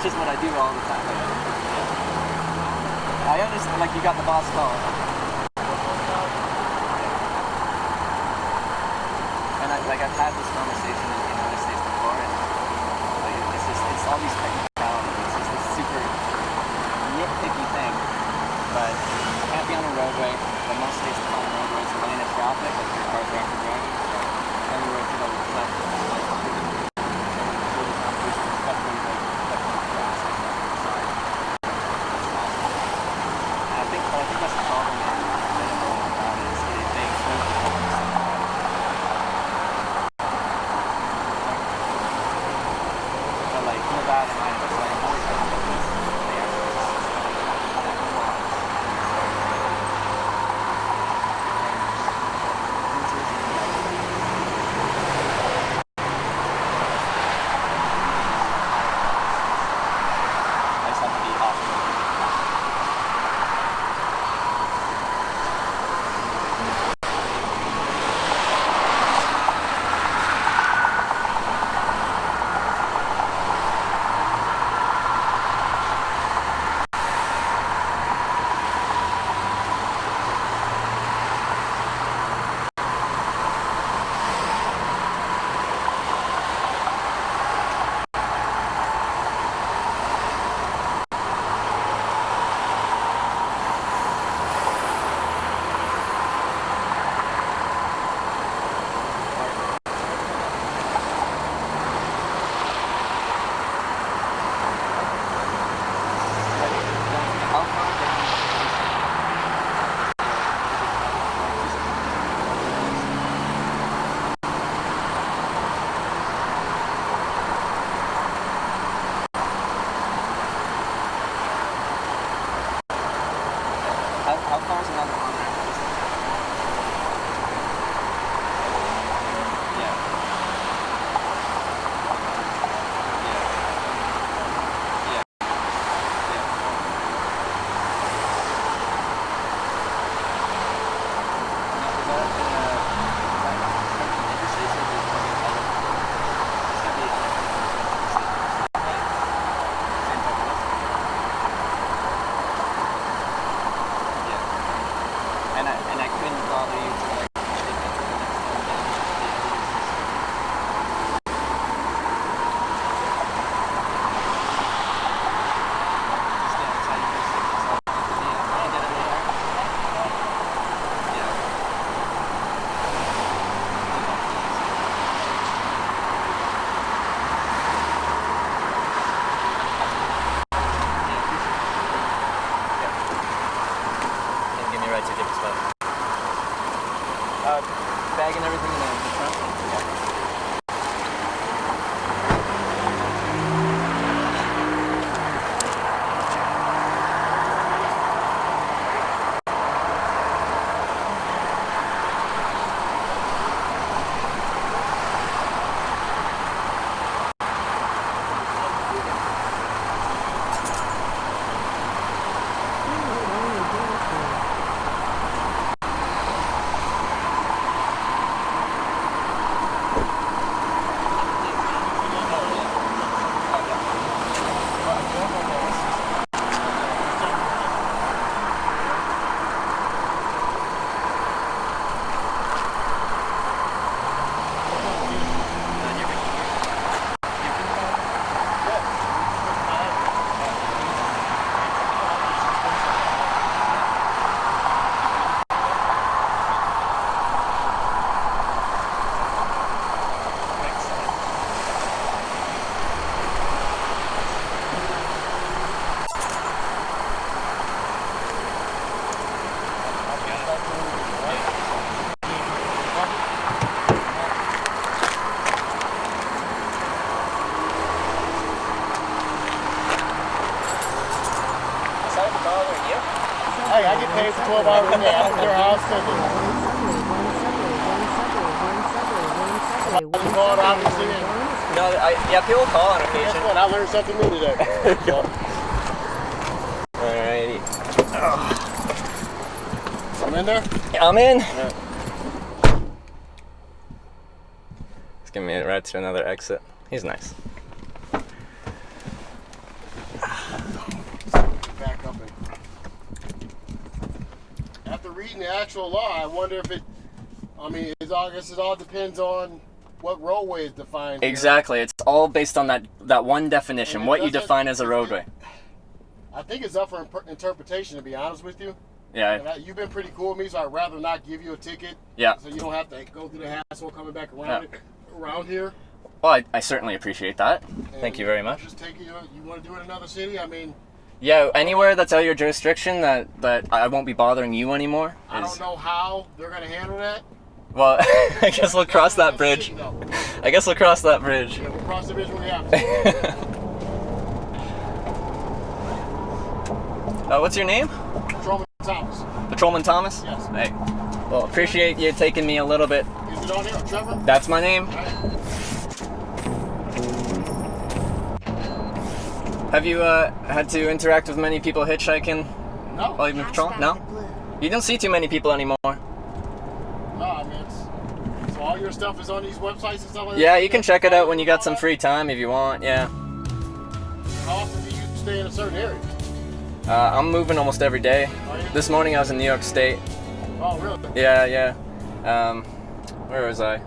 [SPEAKER 1] just what I do all the time. I understand, like, you got the boss call. And I've had this conversation in other states before, and like, it's all these technicalities. It's just this super nitpicky thing. But you can't be on a roadway, but most states are on roadways, a lane of traffic, like your car's after driving. Anywhere to the left, I think that's the problem that everyone about is they expose the but like in the bad in mind, it's like always have to do this. I just have to be off. How far is another one? Yeah. Yeah. And I couldn't bother you to like take it to the next one. Stay outside your signal, so I get it later. Yeah. Can you give me a ride to a different spot? Bag and everything in the front? Yeah.
[SPEAKER 8] Hey, I get paid for 12 hours a day. I don't care how I spend it. Called, obviously.
[SPEAKER 1] No, yeah, people call on occasion.
[SPEAKER 8] Guess what? I learned something new today.
[SPEAKER 1] Alrighty.
[SPEAKER 8] I'm in there?
[SPEAKER 1] I'm in.
[SPEAKER 8] Yeah.
[SPEAKER 1] He's giving me a ride to another exit. He's nice.
[SPEAKER 8] reading the actual law, I wonder if it. I mean, I guess it all depends on what roadway is defined.
[SPEAKER 1] Exactly. It's all based on that one definition, what you define as a roadway.
[SPEAKER 8] I think it's up for interpretation, to be honest with you.
[SPEAKER 1] Yeah.
[SPEAKER 8] You've been pretty cool with me, so I'd rather not give you a ticket.
[SPEAKER 1] Yeah.
[SPEAKER 8] So you don't have to go through the hassle coming back around around here.
[SPEAKER 1] Well, I certainly appreciate that. Thank you very much.
[SPEAKER 8] Just take you want to do it in another city? I mean.
[SPEAKER 1] Yeah, anywhere that's out of your jurisdiction that I won't be bothering you anymore.
[SPEAKER 8] I don't know how they're going to handle that.
[SPEAKER 1] Well, I guess we'll cross that bridge. I guess we'll cross that bridge.
[SPEAKER 8] Yeah, we'll cross the bridge when we have to.
[SPEAKER 1] What's your name?
[SPEAKER 8] Patrolman Thomas.
[SPEAKER 1] Patrolman Thomas?
[SPEAKER 8] Yes.
[SPEAKER 1] Hey. Well, appreciate you taking me a little bit.
[SPEAKER 8] Is it on here, Trevor?
[SPEAKER 1] That's my name. Have you had to interact with many people hitchhiking
[SPEAKER 8] No.
[SPEAKER 1] while you've been patrolling? No? You don't see too many people anymore.
[SPEAKER 8] No, I mean, so all your stuff is on these websites and stuff like that?
[SPEAKER 1] Yeah, you can check it out when you got some free time if you want, yeah.
[SPEAKER 8] How often do you stay in a certain area?
[SPEAKER 1] I'm moving almost every day.
[SPEAKER 8] Are you?
[SPEAKER 1] This morning I was in New York State.
[SPEAKER 8] Oh, really?
[SPEAKER 1] Yeah. Where was I?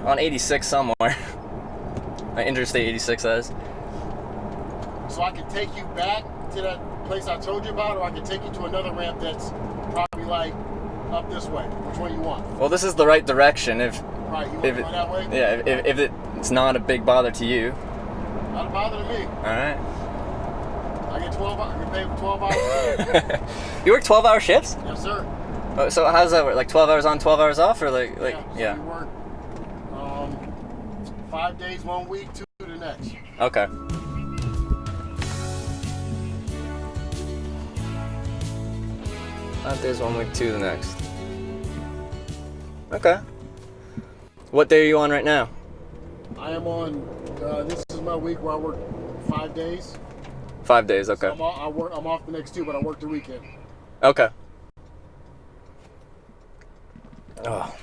[SPEAKER 1] On 86 somewhere. Interstate 86, that is.
[SPEAKER 8] So I can take you back to that place I told you about, or I can take you to another ramp that's probably like up this way. Which one you want?
[SPEAKER 1] Well, this is the right direction if
[SPEAKER 8] Right, you want to go that way?
[SPEAKER 1] yeah, if it's not a big bother to you.
[SPEAKER 8] Not a bother to me.
[SPEAKER 1] All right.
[SPEAKER 8] I get 12 hours. I can pay for 12 hours a day.
[SPEAKER 1] You work 12-hour shifts?
[SPEAKER 8] Yes, sir.
[SPEAKER 1] So how does that work? Like 12 hours on, 12 hours off, or like
[SPEAKER 8] So
[SPEAKER 1] yeah.
[SPEAKER 8] you work 5 days 1 week, 2 the next.
[SPEAKER 1] Okay. 5 days 1 week, 2 the next. Okay. What day are you on right now?
[SPEAKER 8] I am on. This is my week where I work 5 days.
[SPEAKER 1] 5 days. Okay.
[SPEAKER 8] So I'm off the next 2, but I work the weekend.
[SPEAKER 1] Okay. Oh.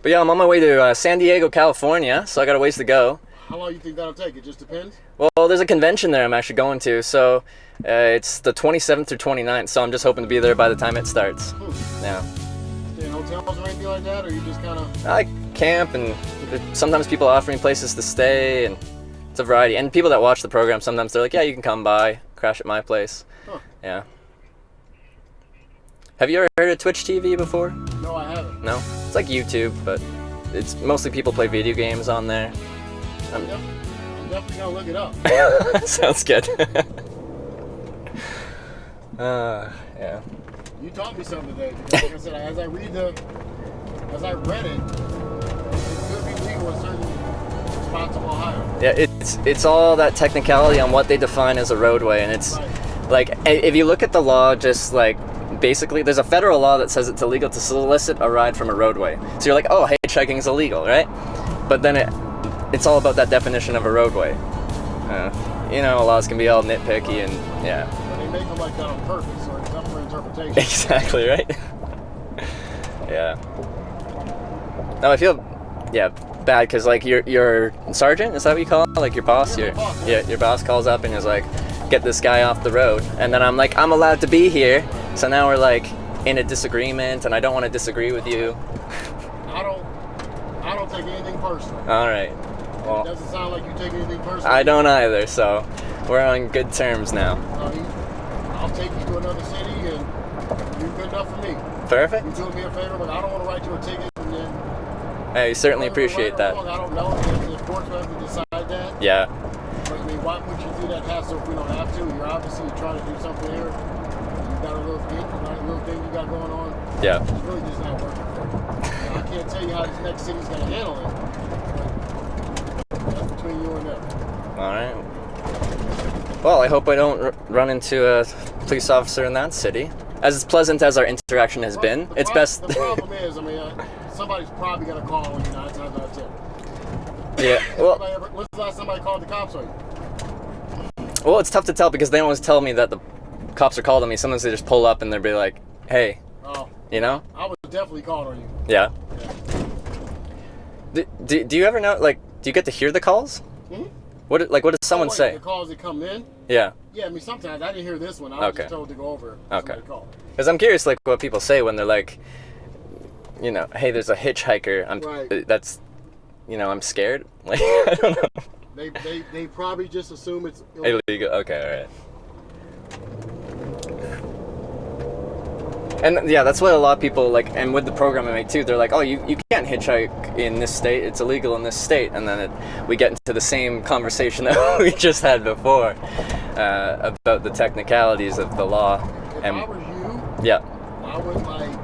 [SPEAKER 1] But yeah, I'm on my way to San Diego, California, so I got a ways to go.
[SPEAKER 8] How long do you think that'll take? It just depends.
[SPEAKER 1] Well, there's a convention there I'm actually going to, so it's the 27th through 29th, so I'm just hoping to be there by the time it starts. Yeah.
[SPEAKER 8] Stay in hotels or anything like that, or you just kind of...
[SPEAKER 1] I camp, and sometimes people offer me places to stay, and it's a variety. And people that watch the program, sometimes they're like, yeah, you can come by, crash at my place.
[SPEAKER 8] Huh.
[SPEAKER 1] Yeah. Have you ever heard of Twitch TV before?
[SPEAKER 8] No, I haven't.
[SPEAKER 1] No? It's like YouTube, but it's mostly people play video games on there.
[SPEAKER 8] I'm definitely going to look it up.
[SPEAKER 1] Sounds good. Yeah.
[SPEAKER 8] You taught me something today. Because like I said, as I read it could be legal in certain spots of Ohio.
[SPEAKER 1] Yeah, it's all that technicality on what they define as a roadway, and it's like, if you look at the law, just like basically there's a federal law that says it's illegal to solicit a ride from a roadway. So you're like, oh, hitchhiking is illegal, right? But then it's all about that definition of a roadway. You know, laws can be all nitpicky and yeah.
[SPEAKER 8] But they make them like that on purpose, so it's up for interpretation.
[SPEAKER 1] Exactly, right? Yeah. No, I feel bad because like your sergeant, is that what you call it? Like your boss? Your boss calls up and is like, get this guy off the road, and then I'm like, I'm allowed to be here, so now we're like in a disagreement, and I don't want to disagree with you.
[SPEAKER 8] I don't take anything personal.
[SPEAKER 1] All right. Well,
[SPEAKER 8] it doesn't sound like you take anything personal.
[SPEAKER 1] I don't either, so we're on good terms now.
[SPEAKER 8] I'll take you to another city, and you're good enough for me.
[SPEAKER 1] Perfect.
[SPEAKER 8] You doing me a favor, but I don't want to write you a ticket and then.
[SPEAKER 1] I certainly appreciate that.
[SPEAKER 8] Wrong, I don't know. The courts will have to decide that.
[SPEAKER 1] Yeah.
[SPEAKER 8] But I mean, why put you through that hassle if we don't have to? You're obviously trying to do something here. You got a little thing you got going on.
[SPEAKER 1] Yeah.
[SPEAKER 8] It's really just not working for you. I can't tell you how this next city's going to handle it. But that's between you and them.
[SPEAKER 1] All right. Well, I hope I don't run into a police officer in that city. As pleasant as our interaction has been, it's best.
[SPEAKER 8] The problem is, I mean, somebody's probably going to call on you 9 times out of 10.
[SPEAKER 1] Yeah. Well,
[SPEAKER 8] when's the last time somebody called the cops on you?
[SPEAKER 1] Well, it's tough to tell because they don't always tell me that the cops are called on me. Sometimes they just pull up and they'll be like, "Hey," you know.
[SPEAKER 8] I was definitely called on you.
[SPEAKER 1] Yeah. Do you ever know? Like, do you get to hear the calls?
[SPEAKER 8] Hmm?
[SPEAKER 1] What does someone say?
[SPEAKER 8] The calls that come in?
[SPEAKER 1] Yeah.
[SPEAKER 8] Yeah, I mean, sometimes I didn't hear this one. I was just told to go over.
[SPEAKER 1] Okay. Because I'm curious, like, what people say when they're like, you know, hey, there's a hitchhiker. That's, you know, I'm scared. Like, I don't know.
[SPEAKER 8] They probably just assume it's
[SPEAKER 1] illegal. Okay, all right. And yeah, that's what a lot of people like. And with the program I make too, they're like, oh, you can't hitchhike in this state. It's illegal in this state. And then we get into the same conversation that we just had before about the technicalities of the law.
[SPEAKER 8] If I were you,
[SPEAKER 1] yeah,
[SPEAKER 8] I would like, if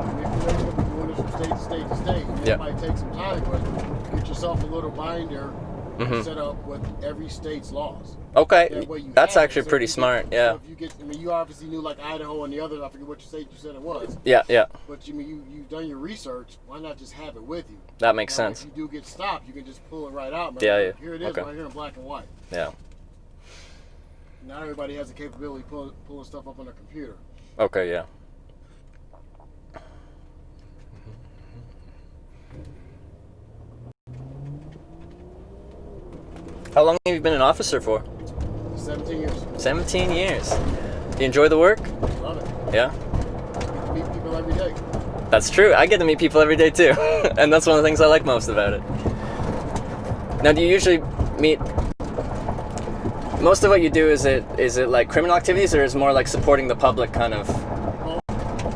[SPEAKER 8] you're doing this from state to state to state, it might take some time, but get yourself a little binder set up with every state's laws.
[SPEAKER 1] Okay, that's actually pretty smart. Yeah.
[SPEAKER 8] So if you get, I mean, you obviously knew like Idaho and the other. I forget what state you said it was.
[SPEAKER 1] Yeah, yeah.
[SPEAKER 8] But you mean you've done your research. Why not just have it with you?
[SPEAKER 1] That makes sense.
[SPEAKER 8] If you do get stopped, you can just pull it right out.
[SPEAKER 1] Yeah.
[SPEAKER 8] Here it is, right here in black and white.
[SPEAKER 1] Yeah.
[SPEAKER 8] Not everybody has the capability of pulling stuff up on their computer.
[SPEAKER 1] Okay. Yeah. How long have you been an officer for?
[SPEAKER 8] 17 years.
[SPEAKER 1] 17 years. Do you enjoy the work?
[SPEAKER 8] Love it.
[SPEAKER 1] Yeah?
[SPEAKER 8] I meet people every day.
[SPEAKER 1] That's true. I get to meet people every day too. And that's one of the things I like most about it. Now, do you usually meet... Most of what you do, is it like criminal activities, or is it more like supporting the public kind of...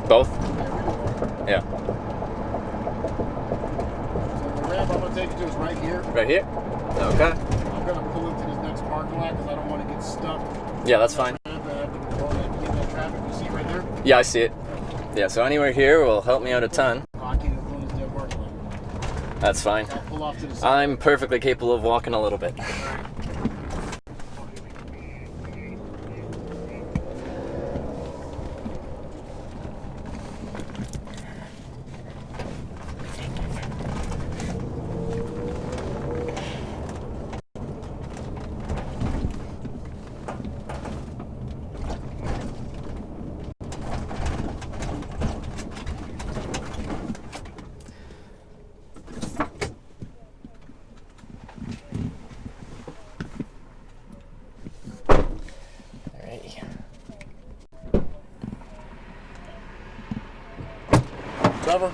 [SPEAKER 1] Both? Yeah.
[SPEAKER 8] So the ramp I'm going to take you to is right here.
[SPEAKER 1] Right here? Okay.
[SPEAKER 8] I'm going to pull into this next parking lot because I don't want to get stuck.
[SPEAKER 1] Yeah, that's fine. Yeah, I see it. Yeah, so anywhere here will help me out a ton. That's fine. I'm perfectly capable of walking a little bit.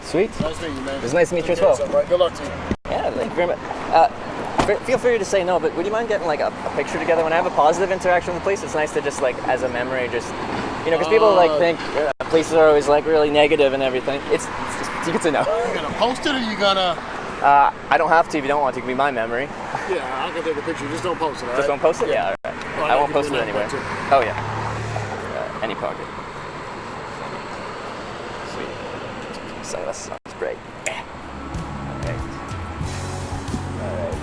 [SPEAKER 1] Sweet.
[SPEAKER 8] Nice to meet you, man.
[SPEAKER 1] It was nice to meet you as well.
[SPEAKER 8] Right. Good luck to you.
[SPEAKER 1] Yeah, thank you very much. Feel free to say no, but would you mind getting like a picture together? When I have a positive interaction with the police, it's nice to just like, as a memory, just, you know, because people like think police are always like really negative and everything. It's just, you get to know.
[SPEAKER 8] Are you gonna post it, or you gonna?
[SPEAKER 1] I don't have to if you don't want to. It can be my memory.
[SPEAKER 8] Yeah, I can take a picture. Just don't post it.
[SPEAKER 1] Just don't post it. Yeah, all right.
[SPEAKER 8] Well,
[SPEAKER 1] I won't post it anywhere. Oh yeah. Any pocket. Sweet. So that sounds great. Okay. Alright.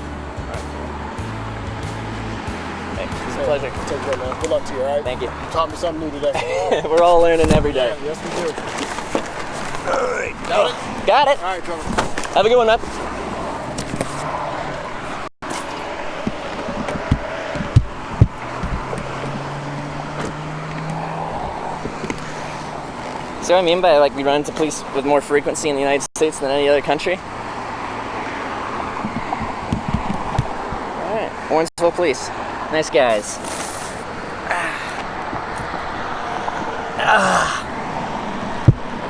[SPEAKER 1] Hey, it's a pleasure.
[SPEAKER 8] Take care, man. Good luck to you, alright?
[SPEAKER 1] Thank you.
[SPEAKER 8] You taught me something new today.
[SPEAKER 1] We're all learning every day.
[SPEAKER 8] Yeah, yes, we do.
[SPEAKER 1] Alright. Got it? Got it.
[SPEAKER 8] Alright, Trevor.
[SPEAKER 1] Have a good one, man. See what I mean by like we run into police with more frequency in the United States than any other country? Alright, Orangeville Police. Nice guys.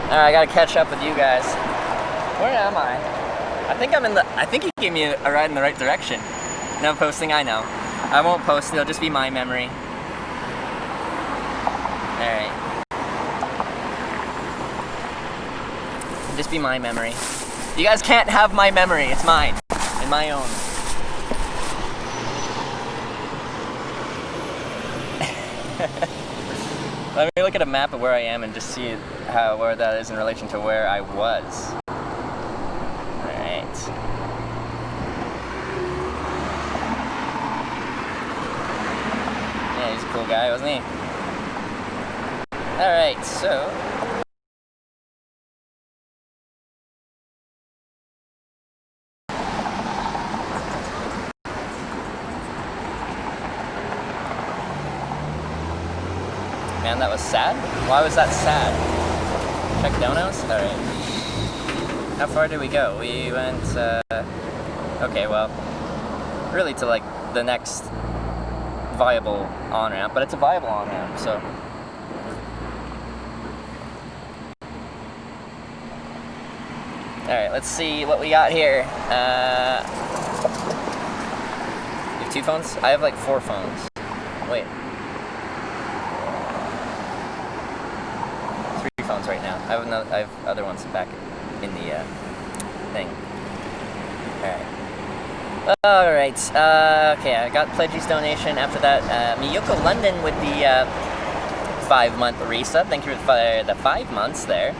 [SPEAKER 1] Alright, I gotta catch up with you guys. Where am I? I think he gave me a ride in the right direction. No posting, I know. I won't post, it'll just be my memory. Alright. Just be my memory. You guys can't have my memory, it's mine. And my own. Let me look at a map of where I am and just see where that is in relation to where I was. Alright. Yeah, he's a cool guy, wasn't he? Alright, so... Man, that was sad? Why was that sad? Check donos? Alright. How far did we go? We went, okay, well, really to like the next viable on-ramp, but it's a viable on-ramp, so. Alright, let's see what we got here. You have 2 phones? I have like 4 phones. Wait. 3 phones right now. I have other ones back in the thing. Alright, okay, I got Pledgy's donation. After that, Miyoko London with the 5-month resub. Thank you for the 5 months there.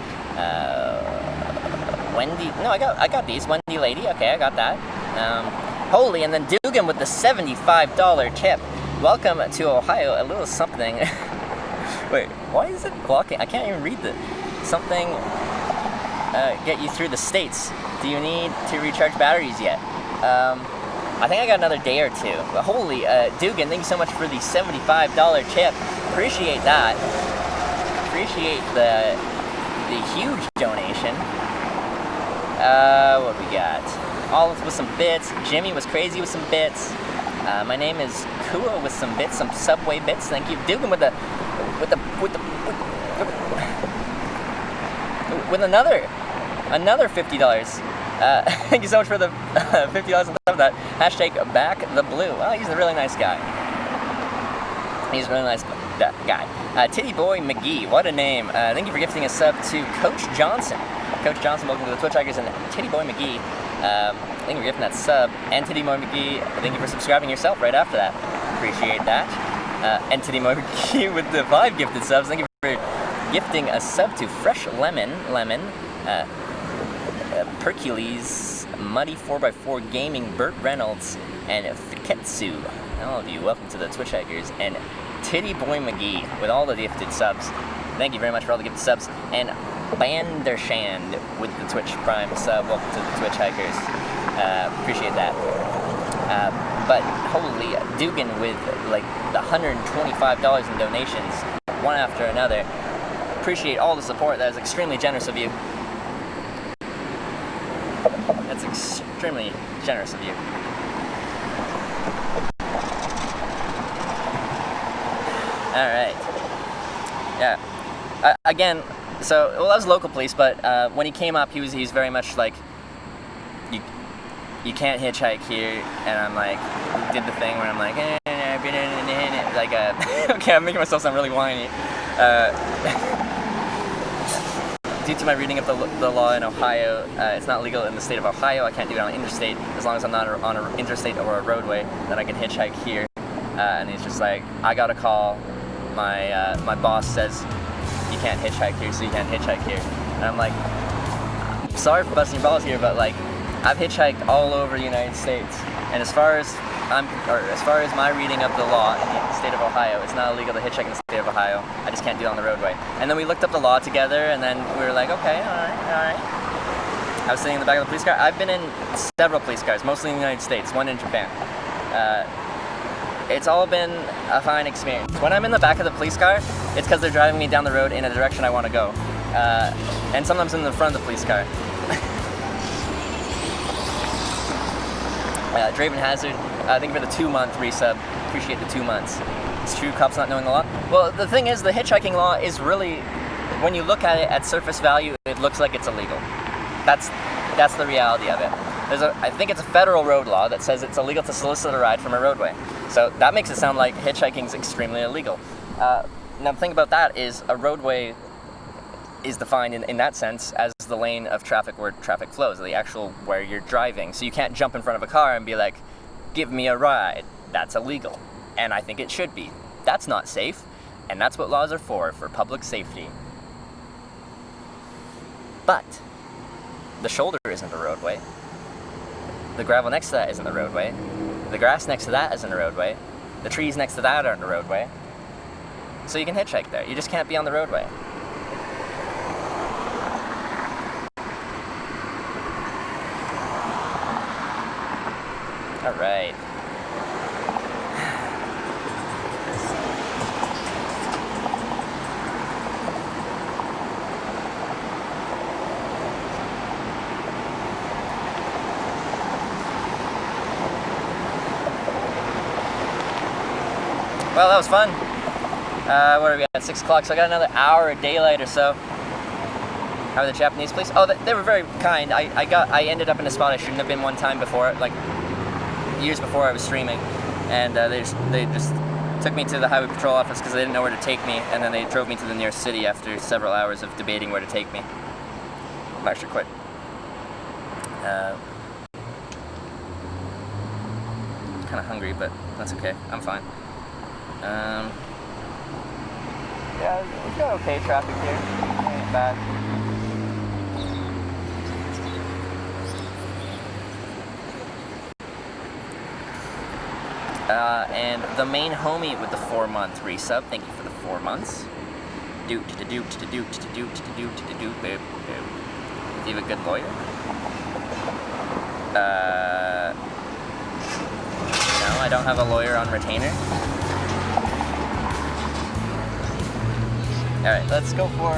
[SPEAKER 1] Wendy, no, I got these. Wendy Lady, okay, I got that. Holy, and then Dugan with the $75 tip. Welcome to Ohio, a little something. Wait, why is it blocking? I can't even read the something. Get you through the states. Do you need to recharge batteries yet? I think I got another day or 2. But holy, Dugan, thank you so much for the $75 tip. Appreciate that. Appreciate the huge donation. What we got? Olive with some bits. Jimmy was crazy with some bits. My name is Kua with some bits, some Subway bits. Thank you, Dugan with another $50. Thank you so much for the $50 on top of that. Hashtag back the blue. Well, he's a really nice guy. He's a really nice guy. Titty Boy McGee, what a name. Thank you for gifting a sub to Coach Johnson. Coach Johnson, welcome to the TwitchHikers, and Titty Boy McGee. Thank you for gifting that sub. And Titty Boy McGee, thank you for subscribing yourself right after that. Appreciate that. And Titty Boy McGee with the 5 gifted subs. Thank you for gifting a sub to Fresh Lemon, Hercules, Muddy 4x4 Gaming, Burt Reynolds, and Fiketsu. All of you, welcome to the TwitchHikers. And Titty Boy McGee with all the gifted subs. Thank you very much for all the gifted subs. And Bandershand with the Twitch Prime sub. Welcome to the TwitchHikers. Appreciate that. But holy, Dugan with like the $125 in donations, one after another. Appreciate all the support. That is extremely generous of you. That's extremely generous of you. All right. Yeah. Again, so well, that was local police, but when he came up, he's very much like, you can't hitchhike here, and I'm like, did the thing where I'm like, like, okay, I'm making myself sound really whiny. Due to my reading of the law in Ohio, it's not legal in the state of Ohio. I can't do it on an interstate. As long as I'm not on an interstate or a roadway, then I can hitchhike here. And he's just like, I got a call. My boss says you can't hitchhike here, so you can't hitchhike here. And I'm like, sorry for busting your balls here, but like, I've hitchhiked all over the United States, and as far as my reading of the law in the state of Ohio, it's not illegal to hitchhike in the state of Ohio. I just can't do it on the roadway. And then we looked up the law together, and then we were like, okay, all right. I was sitting in the back of the police car. I've been in several police cars, mostly in the United States, one in Japan. It's all been a fine experience. When I'm in the back of the police car, it's because they're driving me down the road in a direction I want to go. And sometimes in the front of the police car. Draven Hazard, thank you for the 2-month resub. Appreciate the 2 months. It's true, cops not knowing the law. Well, the thing is, the hitchhiking law is really, when you look at it at surface value, it looks like it's illegal. That's the reality of it. I think it's a federal road law that says it's illegal to solicit a ride from a roadway. So that makes it sound like hitchhiking is extremely illegal. Now the thing about that is a roadway is defined in that sense as the lane of traffic where traffic flows, the actual where you're driving. So you can't jump in front of a car and be like, give me a ride. That's illegal. And I think it should be. That's not safe. And that's what laws are for public safety. But the shoulder isn't a roadway. The gravel next to that isn't the roadway. The grass next to that isn't a roadway. The trees next to that aren't a roadway. So you can hitchhike there. You just can't be on the roadway. All right. Well, that was fun. What are we at? 6 o'clock, so I got another hour of daylight or so. How are the Japanese police? Oh, they were very kind. I ended up in a spot I shouldn't have been one time before, like years before I was streaming, and they just took me to the highway patrol office because they didn't know where to take me, and then they drove me to the nearest city after several hours of debating where to take me. I'm actually quite kind of hungry, but that's okay. I'm fine. Yeah, we've got okay traffic here. Ain't bad. And the main homie with the 4-month resub. Thank you for the 4 months. Doot to doot to doot to doot to doot to doot. Boop boop. Do you have a good lawyer? No, I don't have a lawyer on retainer. Alright, let's go for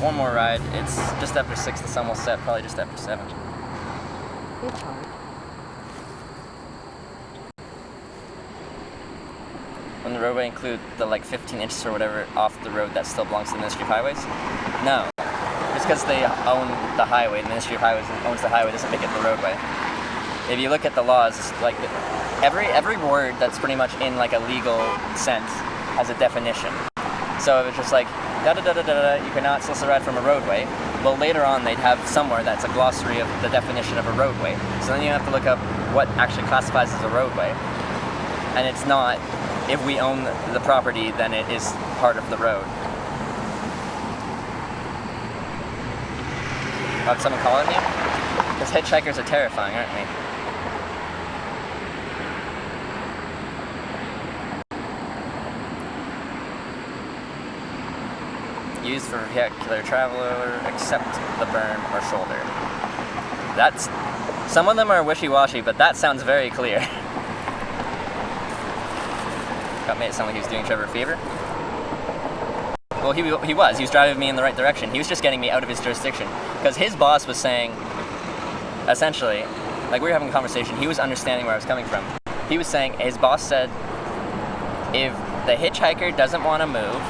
[SPEAKER 1] one more ride. It's just after 6, the sun will set, probably just after 7. When the roadway include the like 15 inches or whatever off the road that still belongs to the Ministry of Highways? No. Just because they own the highway, the Ministry of Highways owns the highway, doesn't make it the roadway. If you look at the laws, it's like every word that's pretty much in like a legal sense has a definition. So if it's just like da da da da da, you cannot solicit a ride from a roadway. Well, later on they'd have somewhere that's a glossary of the definition of a roadway. So then you have to look up what actually classifies as a roadway, and it's not. If we own the property, then it is part of the road. Have someone calling me? Because hitchhikers are terrifying, aren't we? Used for vehicular traveler, except the berm or shoulder. That's... Some of them are wishy-washy, but that sounds very clear. Got made it sound like he was doing Trevor a favor. Well, he was. He was driving me in the right direction. He was just getting me out of his jurisdiction. Because his boss was saying, essentially, like we were having a conversation, he was understanding where I was coming from. He was saying, his boss said, if the hitchhiker doesn't want to move,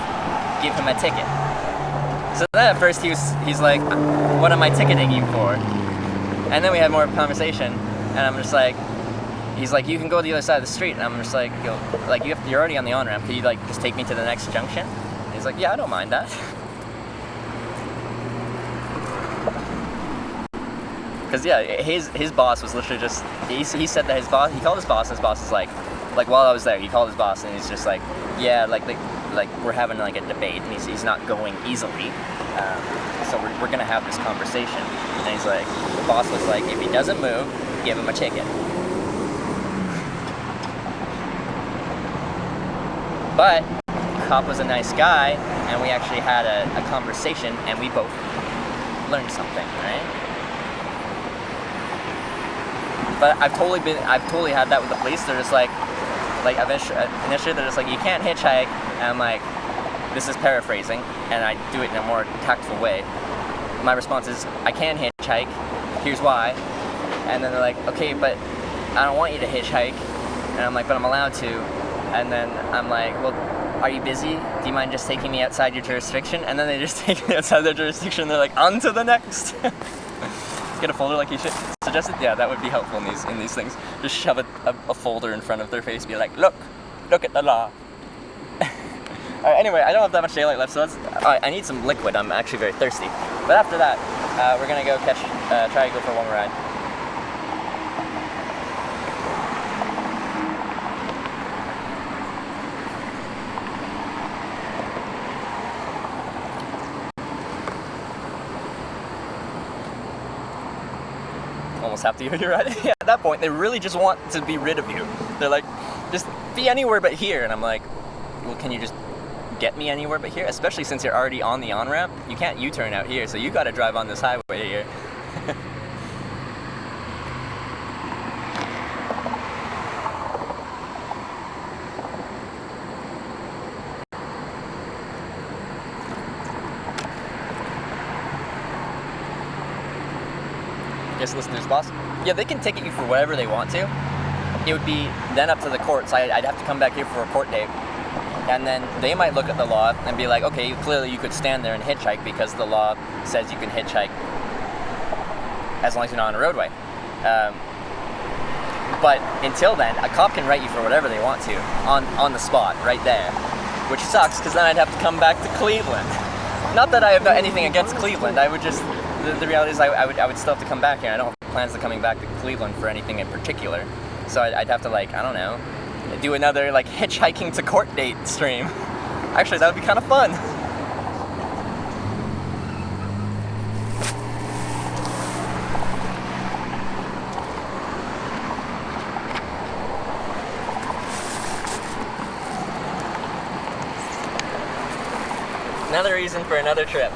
[SPEAKER 1] give him a ticket. So then at first he's like, what am I ticketing you for? And then we had more of a conversation, and I'm just like, he's like, you can go to the other side of the street, and I'm just like, you're already on the on-ramp. Could you like just take me to the next junction? And he's like, yeah, I don't mind that. Because yeah, his boss was literally just, he said that he called his boss, and his boss is like while I was there, he called his boss, and he's just like, yeah, like we're having like a debate, and he's not going easily, so we're gonna have this conversation. And he's like, the boss was like, if he doesn't move, give him a ticket. But cop was a nice guy, and we actually had a conversation, and we both learned something, right? But I've totally had that with the police. They're just like initially they're just like, you can't hitchhike, and I'm like, this is paraphrasing, and I do it in a more tactful way. My response is, I can hitchhike, here's why. And then they're like, okay, but I don't want you to hitchhike. And I'm like, but I'm allowed to. And then I'm like, well, are you busy? Do you mind just taking me outside your jurisdiction? And then they just take me outside their jurisdiction. They're like, on to the next. Get a folder like you should. Suggested, yeah, that would be helpful in these things. Just shove a folder in front of their face, be like, look at the law. Alright, anyway, I don't have that much daylight left, so I need some liquid. I'm actually very thirsty. But after that, we're gonna go try to go for one more ride. Almost have to hear you right. Yeah, at that point, they really just want to be rid of you. They're like, just be anywhere but here. And I'm like, well, can you just get me anywhere but here? Especially since you're already on the on-ramp. You can't U-turn out here, so you gotta drive on this highway here. Yes, listener's boss. Yeah, they can ticket you for whatever they want to. It would be then up to the courts. I'd have to come back here for a court date. And then they might look at the law and be like, okay, clearly you could stand there and hitchhike because the law says you can hitchhike as long as you're not on a roadway. But until then, a cop can write you for whatever they want to on the spot, right there. Which sucks, because then I'd have to come back to Cleveland. Not that I have anything against Cleveland. I would just, the reality is I would still have to come back here. I don't have plans of coming back to Cleveland for anything in particular. So I'd have to, like, I don't know, do another, like, hitchhiking to court date stream. Actually, that would be kind of fun. Another reason for another trip.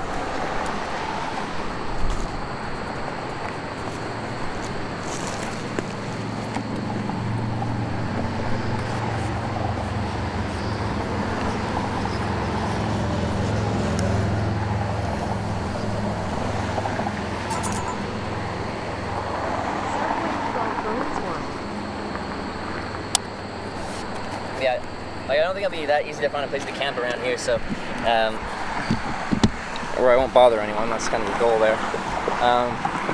[SPEAKER 1] Yeah, like I don't think it'll be that easy to find a place to camp around here, so or I won't bother anyone. That's kind of the goal there.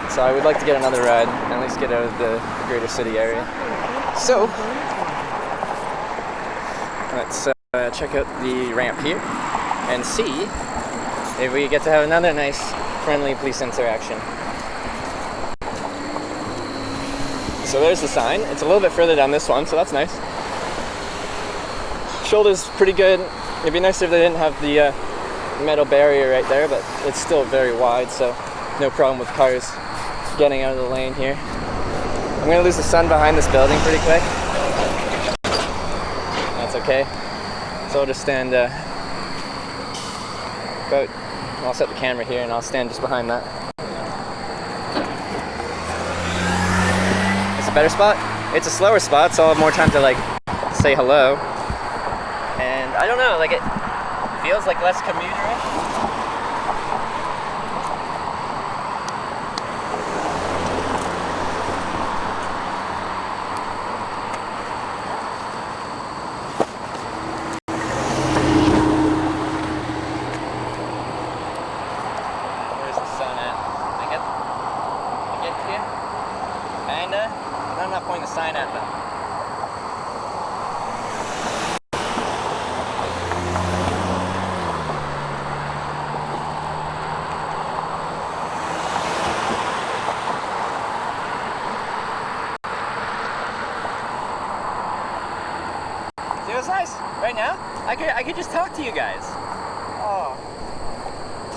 [SPEAKER 1] So I would like to get another ride, at least get out of the greater city area. So let's check out the ramp here and see if we get to have another nice, friendly police interaction. So there's the sign. It's a little bit further down this one, so that's nice. Shoulder's pretty good. It'd be nicer if they didn't have the metal barrier right there, but it's still very wide, so no problem with cars getting out of the lane here. I'm gonna lose the sun behind this building pretty quick. That's okay. So I'll just stand I'll set the camera here and I'll stand just behind that. It's a better spot. It's a slower spot, so I'll have more time to like say hello. And I don't know, like it feels like less commuter-ish. Where's the sun at? I get here? Kinda? I'm not pointing the sign at them. It was nice. Right now, I could just talk to you guys. Oh,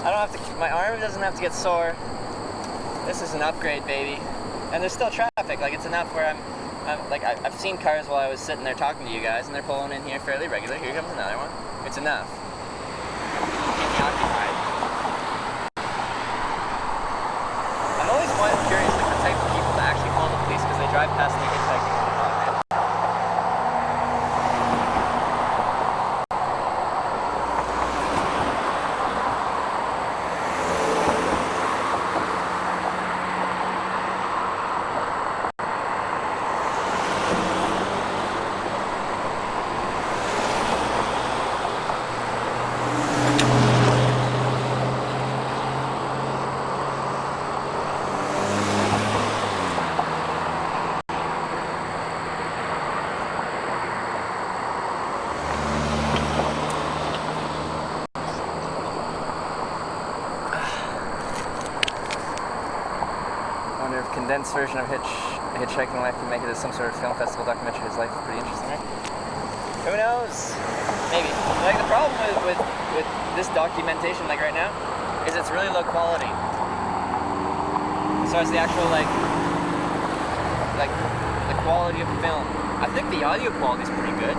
[SPEAKER 1] I don't have to. My arm doesn't have to get sore. This is an upgrade, baby. And there's still traffic. Like it's enough where I've seen cars while I was sitting there talking to you guys, and they're pulling in here fairly regular. Here comes another one. It's enough. Keep me occupied. I'm always curious, like the type of people that actually call the police because they drive past me hitchhiking. Condensed version of hitchhiking life can make it as some sort of film festival documentary. His life is pretty interesting, right? Who knows? Maybe. Like the problem with this documentation, like right now, is it's really low quality. As far as the actual like the quality of film, I think the audio quality is pretty good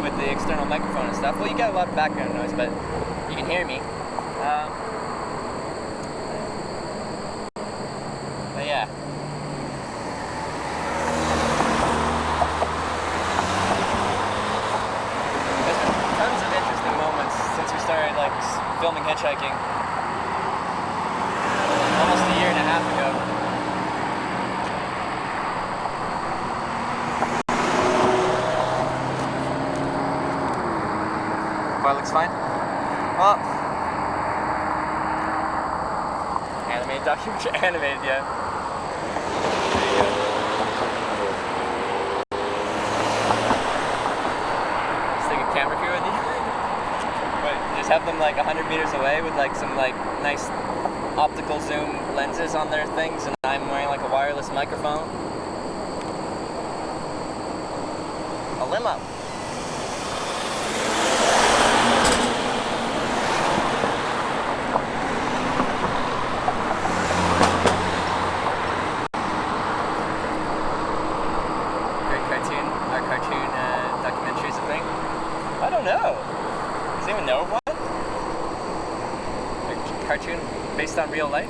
[SPEAKER 1] with the external microphone and stuff. Well, you got a lot of background noise, but you can hear me. But yeah. There's been tons of interesting moments since we started like filming hitchhiking almost a year and a half ago. car looks fine. Well, animated documentary, animated, yeah. There you go. Just take a camera crew with you. But just have them like 100 meters away with like some like nice optical zoom lenses on their things, and I'm wearing like a wireless microphone. A limo. Great cartoon. Our cartoon documentary is a thing. I don't know. Does anyone know of one? A cartoon based on real life?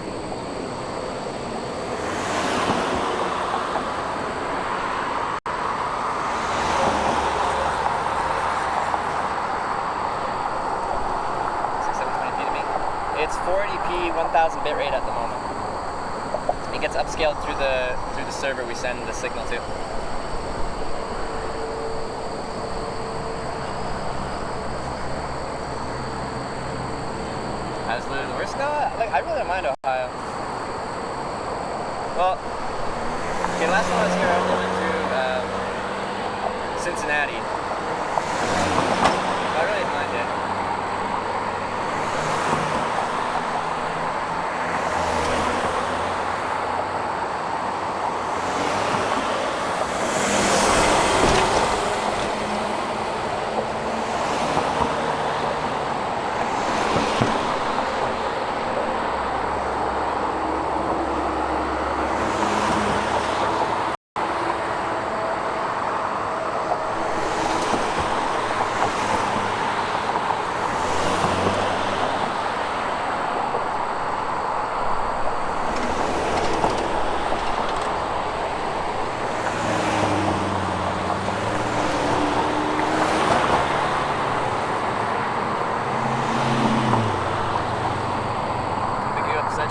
[SPEAKER 1] It's 480p, 1000 bit rate at the moment. It gets upscaled through the server we send the signal to. How's the worst? No, like I really don't mind Ohio. Well, okay, last time I was here, I only went through Cincinnati. I really didn't mind it.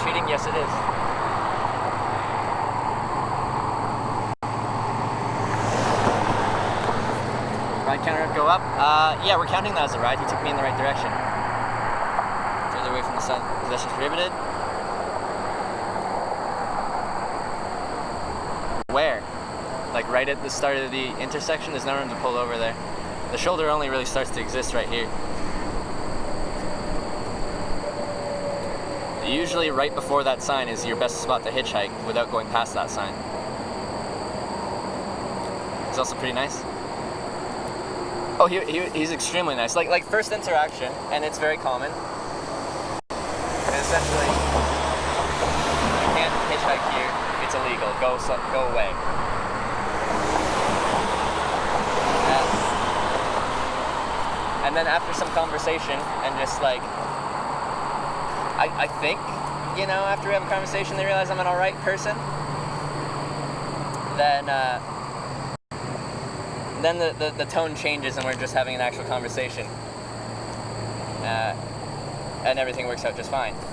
[SPEAKER 1] Cheating? Yes, it is. Ride counter go up? Yeah, we're counting that as a ride. He took me in the right direction. Further away from the sun. Possessions prohibited. Where? Like right at the start of the intersection? There's no room to pull over there. The shoulder only really starts to exist right here. Usually right before that sign is your best spot to hitchhike without going past that sign. It's also pretty nice. Oh, he's extremely nice. Like first interaction, and it's very common. And essentially, you can't hitchhike here. It's illegal. Go away. And then after some conversation and just like. I think, you know, after we have a conversation, they realize I'm an alright person. Then the tone changes and we're just having an actual conversation. And everything works out just fine. Should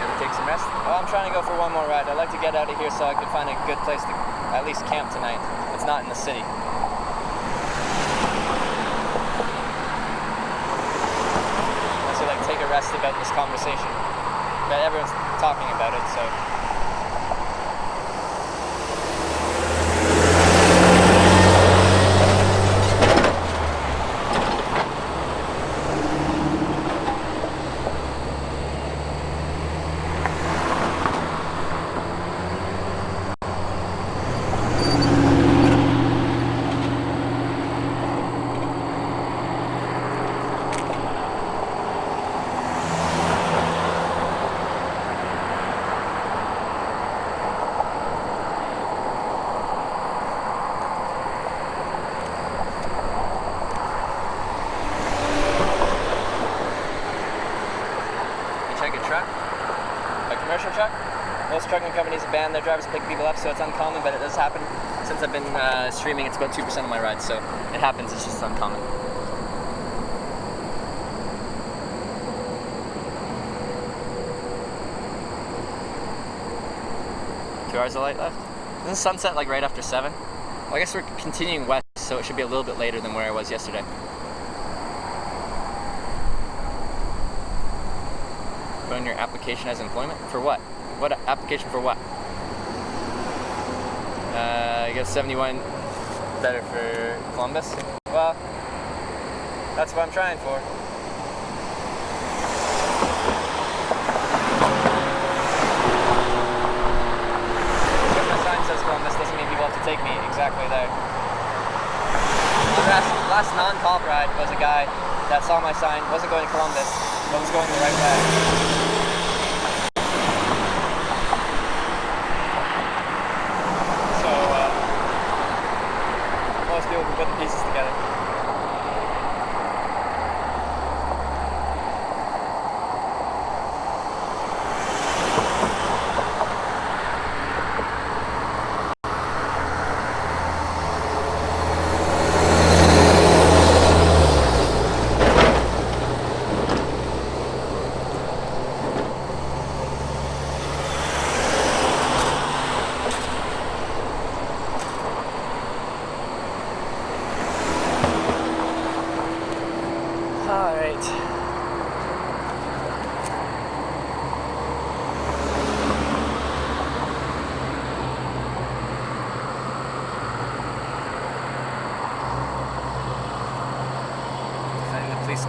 [SPEAKER 1] we take some rest? Oh, I'm trying to go for one more ride. I'd like to get out of here so I could find a good place to at least camp tonight. It's not in the city. Unless we like take a rest about this conversation. But everyone's talking about it, so. Commercial truck. Most trucking companies ban their drivers to pick people up, so it's uncommon, but it does happen. Since I've been streaming, it's about 2% of my rides, so it happens, it's just uncommon. 2 hours of light left. Isn't sunset like right after 7? Well, I guess we're continuing west, so it should be a little bit later than where I was yesterday. Put in your application as employment? For what? What application for what? I guess 71 better for Columbus. Well, that's what I'm trying for. Because my sign says Columbus doesn't mean people have to take me exactly there. The last non-cop ride was a guy that saw my sign, wasn't going to Columbus, but was going the right way. So, most people can put the pieces together.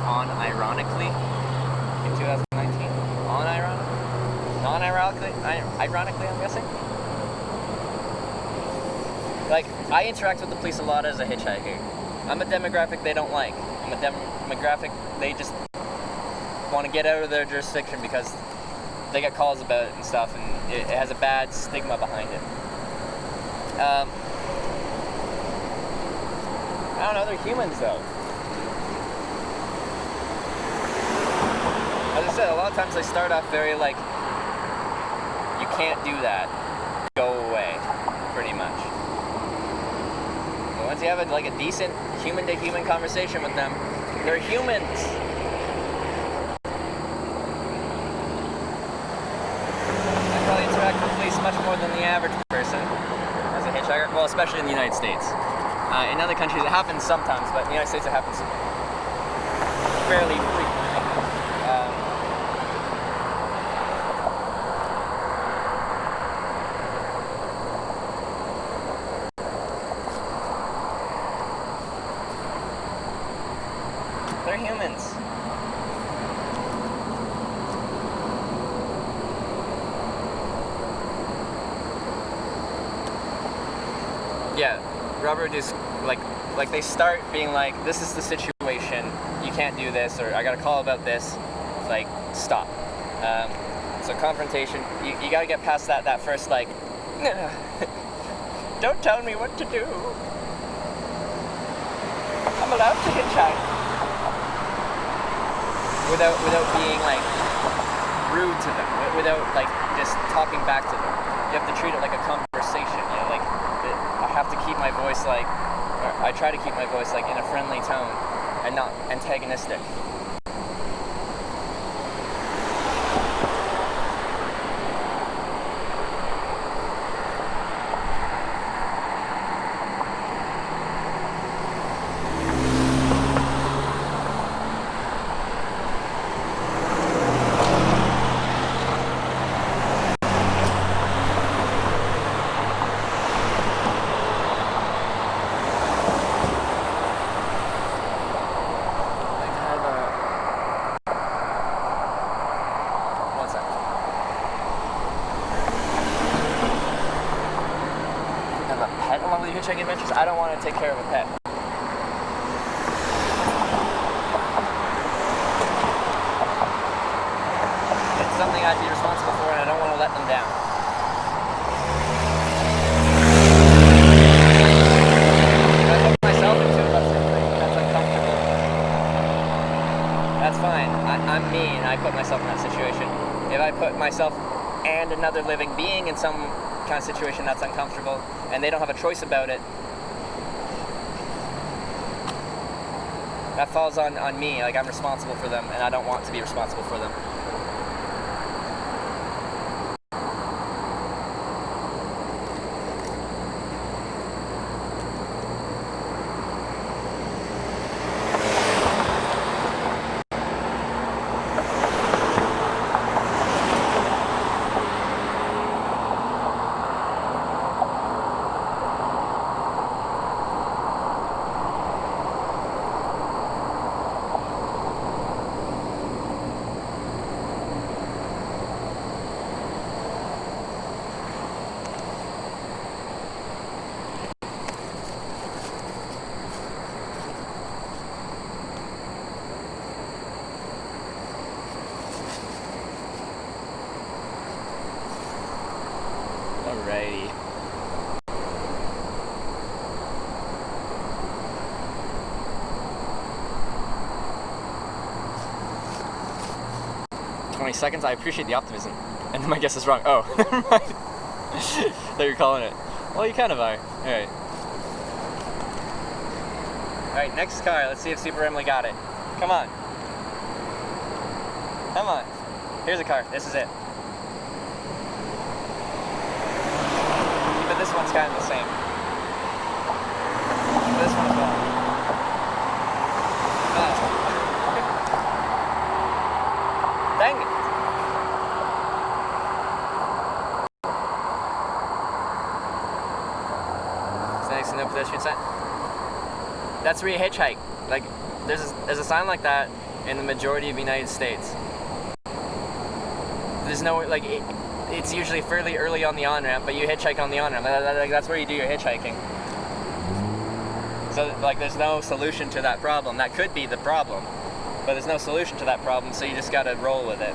[SPEAKER 1] On-ironically in 2019. Non-ironically? Ironically, I'm guessing? Like, I interact with the police a lot as a hitchhiker. I'm a demographic they don't like. I'm a demographic they just want to get out of their jurisdiction because they get calls about it and stuff, and it has a bad stigma behind it. I don't know, they're humans though. As I said, a lot of times they start off very like, you can't do that, go away, pretty much. But once you have a decent human-to-human conversation with them, they're humans. I probably interact with police much more than the average person as a hitchhiker, well, especially in the United States. In other countries it happens sometimes, but in the United States it happens fairly frequently. They're humans. Yeah, rubber just like they start being like, this is the situation, you can't do this, or I got a call about this. It's like, stop. So confrontation, you gotta get past that first like, don't tell me what to do. I'm allowed to hitchhike. Without being like rude to them, without like just talking back to them. You have to treat it like a conversation. You know, like I have to keep my voice like, or I try to keep my voice like in a friendly tone and not antagonistic. Hitchhiking adventures, I don't want to take care of a pet. It's something I'd be responsible for, and I don't want to let them down. If I put myself into a situation that's uncomfortable, that's fine. I'm me, and I put myself in that situation. If I put myself and another living being in some kind of situation that's uncomfortable, and they don't have a choice about it, that falls on me. Like, I'm responsible for them, and I don't want to be responsible for them. Alrighty. Seconds. I appreciate the optimism. And my guess is wrong. Oh, never mind. That you're calling it. Well, you kind of are. Alright. Alright, next car. Let's see if Super Emily got it. Come on. Come on. Here's a car. This is it. But this one's kind of the same. This one as well. Dang it. No pedestrian sign. That's where you hitchhike. Like, there's a sign like that in the majority of the United States. There's no, like, it's usually fairly early on the on-ramp, but you hitchhike on the on-ramp. Like, that's where you do your hitchhiking. So, like, there's no solution to that problem. That could be the problem, but there's no solution to that problem, so you just gotta roll with it.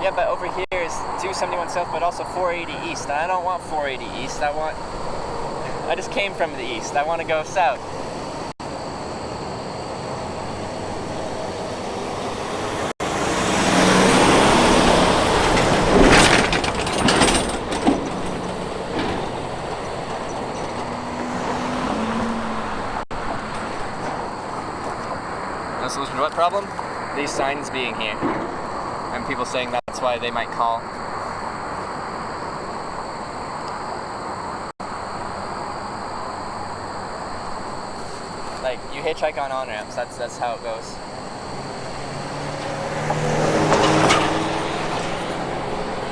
[SPEAKER 1] Yeah, but over here is 271 south, but also 480 east. And I don't want 480 east. I just came from the east. I want to go south. No solution to what problem? These signs being here. And people saying that's why they might call. Like, you hitchhike on on-ramps, that's how it goes.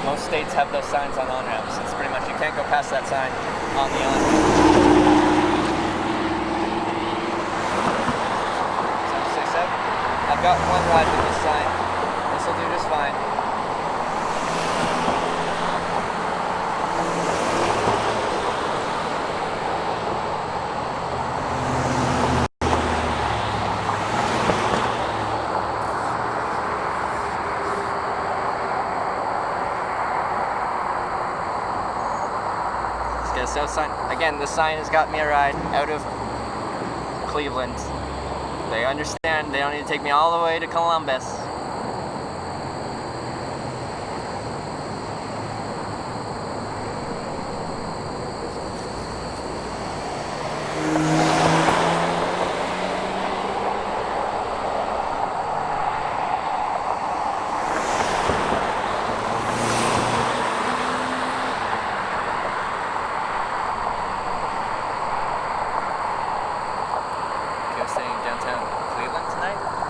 [SPEAKER 1] Most states have those signs on on-ramps. It's pretty much, you can't go past that sign on the on-ramp. 767. I've got one ride with this sign. This will do just fine. Let's get a south sign. Again, this sign has got me a ride out of Cleveland. They understand. They don't need to take me all the way to Columbus.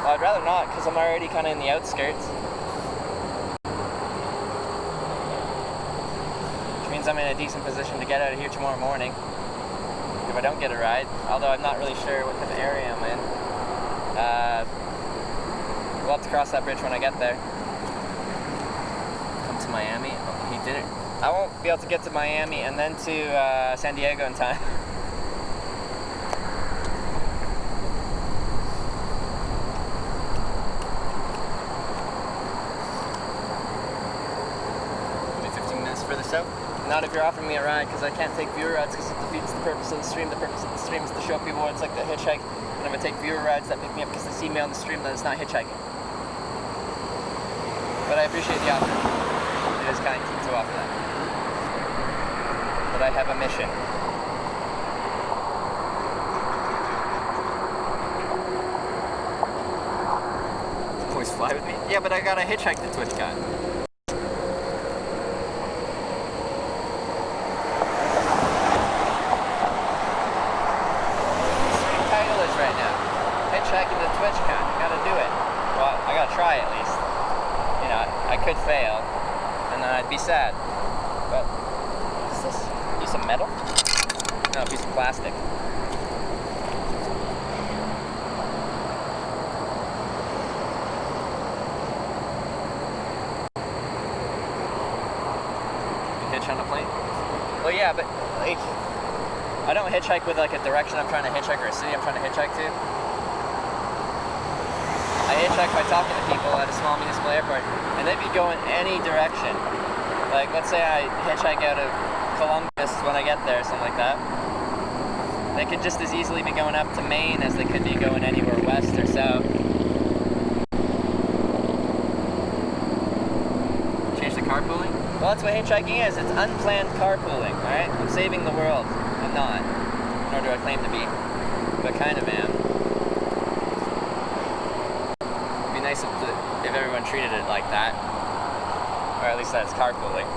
[SPEAKER 1] I'd rather not, because I'm already kind of in the outskirts. Which means I'm in a decent position to get out of here tomorrow morning. If I don't get a ride, although I'm not really sure what type of area I'm in. We'll have to cross that bridge when I get there. Come to Miami. Oh, he didn't. I won't be able to get to Miami and then to San Diego in time. Not if you're offering me a ride, because I can't take viewer rides because it defeats the purpose of the stream. The purpose of the stream is to show people what it's like to hitchhike, and I'm going to take viewer rides that pick me up because they see me on the stream that it's not hitchhiking. But I appreciate the offer. It is kind to offer that. But I have a mission. Always fly with me? Yeah, but I got to hitchhike to TwitchCon. Hitchhiking to TwitchCon, you gotta do it. Well, I gotta try at least. You know, I could fail, and then I'd be sad. But, what is this? A piece of metal? No, a piece of plastic. You can hitch on a plane? don't hitchhike with like a direction I'm trying to hitchhike or a city I'm trying to hitchhike to. I hitchhike by talking to people at a small municipal airport, and they'd be going any direction. Like, let's say I hitchhike out of Columbus when I get there, something like that. They could just as easily be going up to Maine as they could be going anywhere west or south. Change the carpooling? Well, that's what hitchhiking is. It's unplanned carpooling, alright? I'm saving the world. I'm not. Nor do I claim to be. But kind of am. It'd be nice if everyone treated it like that. Or at least that's carpooling.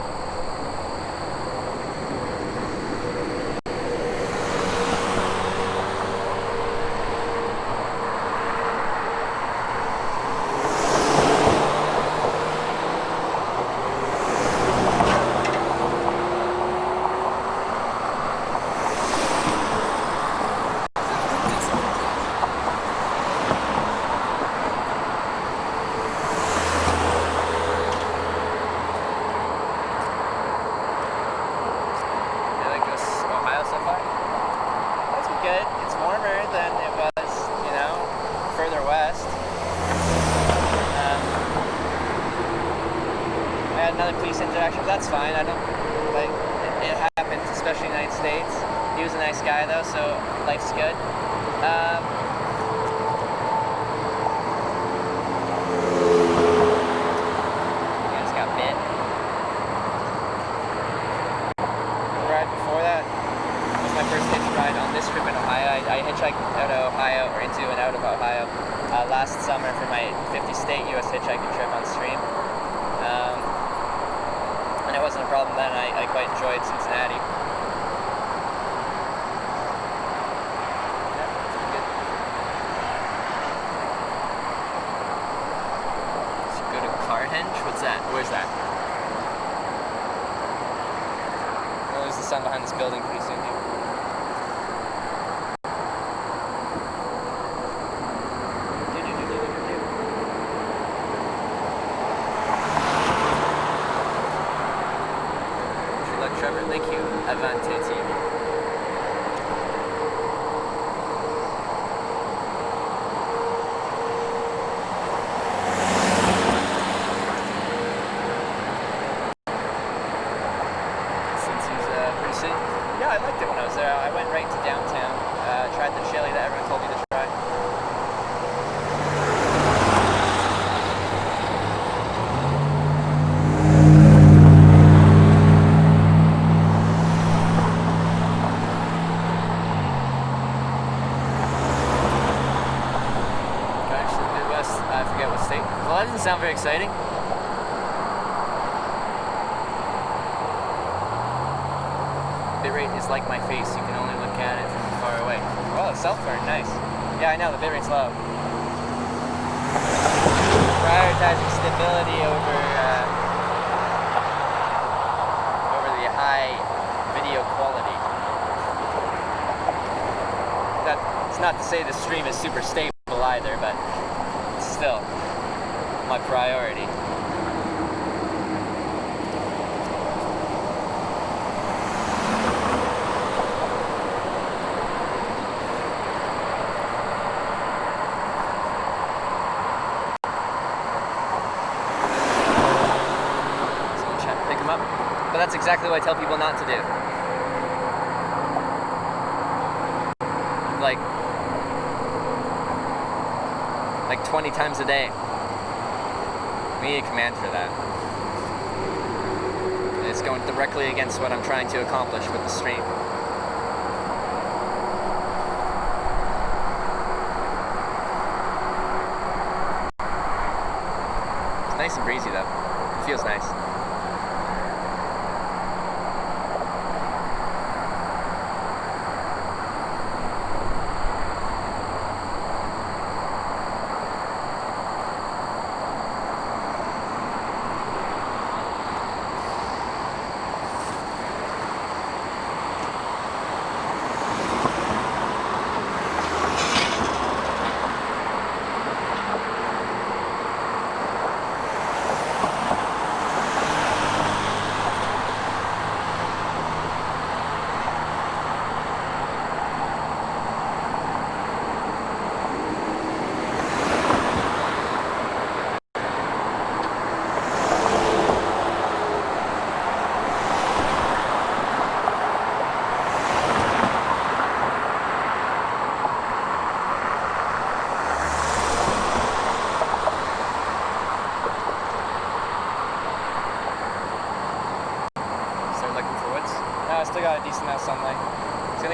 [SPEAKER 1] That's fine. I don't like it happens, especially in the United States. He was a nice guy though, so life's good. I just got bit. The ride before that was my first hitch ride on this trip in Ohio. I hitchhiked out of Ohio, or into and out of Ohio, last summer for my 50-state U.S. hitchhiking trip on stream. It wasn't a problem then. I quite enjoyed Cincinnati. Yeah, it's been good. So go to Carhenge? What's that? Where's that? We'll lose the sun behind this building pretty soon here. Thank you, Avante team. Cincy's pretty soon. Yeah, I liked it when I was there. I went right to downtown, tried the chili that everyone told me to try. Well, that doesn't sound very exciting. Bitrate is like my face. You can only look at it from far away. Oh, it's self-burn. Nice. Yeah, I know. The bitrate's low. Prioritizing stability over the high video quality. That's not to say the stream is super stable either, but still. My priority. Someone try to pick him up. But that's exactly what I tell people not to do. Like 20 times a day. We need a command for that. It's going directly against what I'm trying to accomplish with the stream. It's nice and breezy though. It feels nice.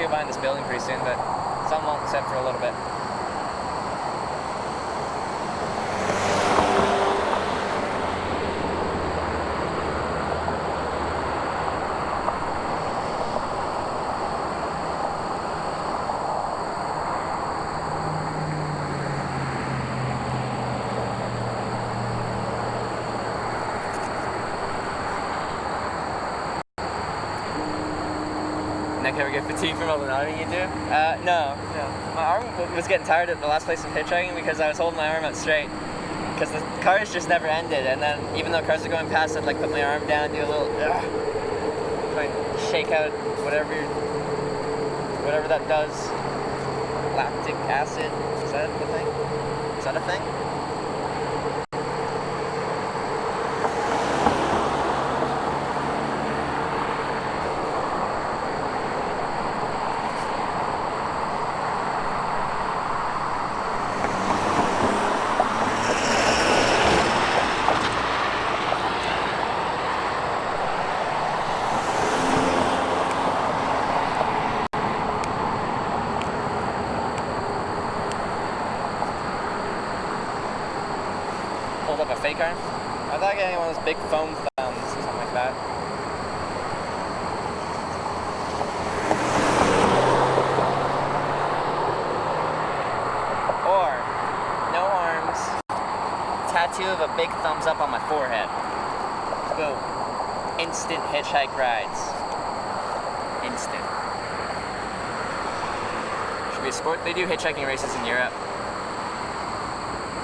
[SPEAKER 1] go behind this building pretty soon, but some won't set for a little bit. Neck ever get fatigued from all the nodding you do? No. My arm was getting tired at the last place of hitchhiking because I was holding my arm out straight. Because the cars just never ended, and then even though cars are going past, I'd like put my arm down, do a little, try and shake out whatever that does. Lactic acid, is that the thing? Is that a thing? Hold up a fake arm? I thought getting one of those big foam thumbs or something like that. Or, no arms, tattoo of a big thumbs up on my forehead. Boom. Instant hitchhike rides. Instant. Should be a sport. They do hitchhiking races in Europe.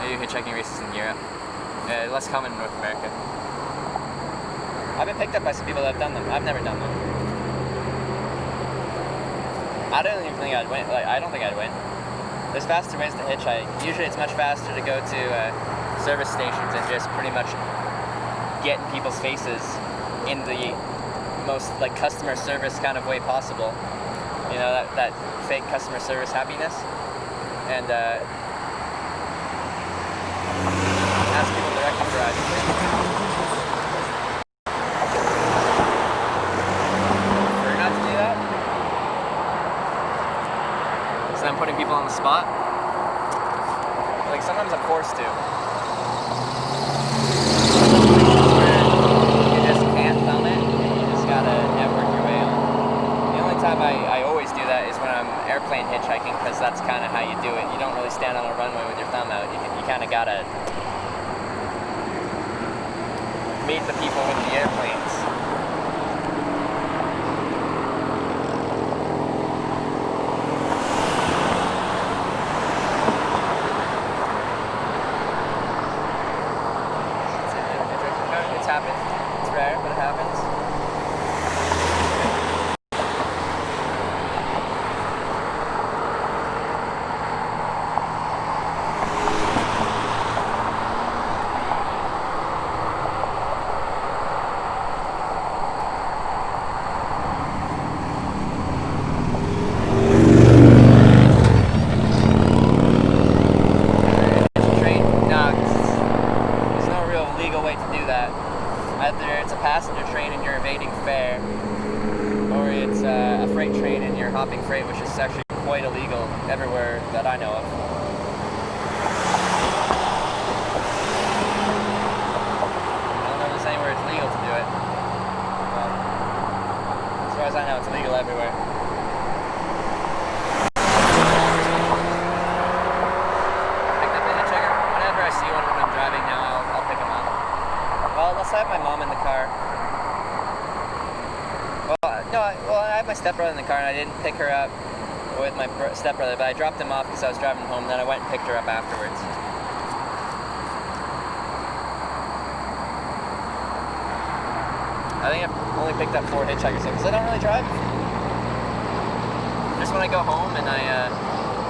[SPEAKER 1] They do hitchhiking races in Europe. Less common in North America. I've been picked up by some people that have done them. I've never done them. I don't even think I'd win. I don't think I'd win. There's faster ways to hitchhike. Usually it's much faster to go to service stations and just pretty much get in people's faces in the most customer service kind of way possible. You know, that fake customer service happiness. And ask people directly for rides. Prefer not to do that. So I'm putting people on the spot. Sometimes I'm forced to. You just can't thumb it. You just gotta network your way on. The only time I always do that is when I'm airplane hitchhiking, because that's kind of how you do it. You don't really stand on a runway with your thumb out. You kind of gotta meet the people with the airplanes. It's happened. It's rare, but it happens. Either it's a passenger train and you're evading fare, or it's a freight train and you're hopping freight, which is actually quite illegal everywhere that I know of. I don't know if there's anywhere it's legal to do it, but as far as I know, it's illegal everywhere. Picked up the hitchhiker. Whenever I see one when I'm driving now, I'll pick them up. Well, unless I have my mom in the car. Well, I have my stepbrother in the car, and I didn't pick her up with my stepbrother, but I dropped him off because I was driving home, and then I went and picked her up afterwards. I think I've only picked up 4 hitchhikers because I don't really drive. Just when I go home and I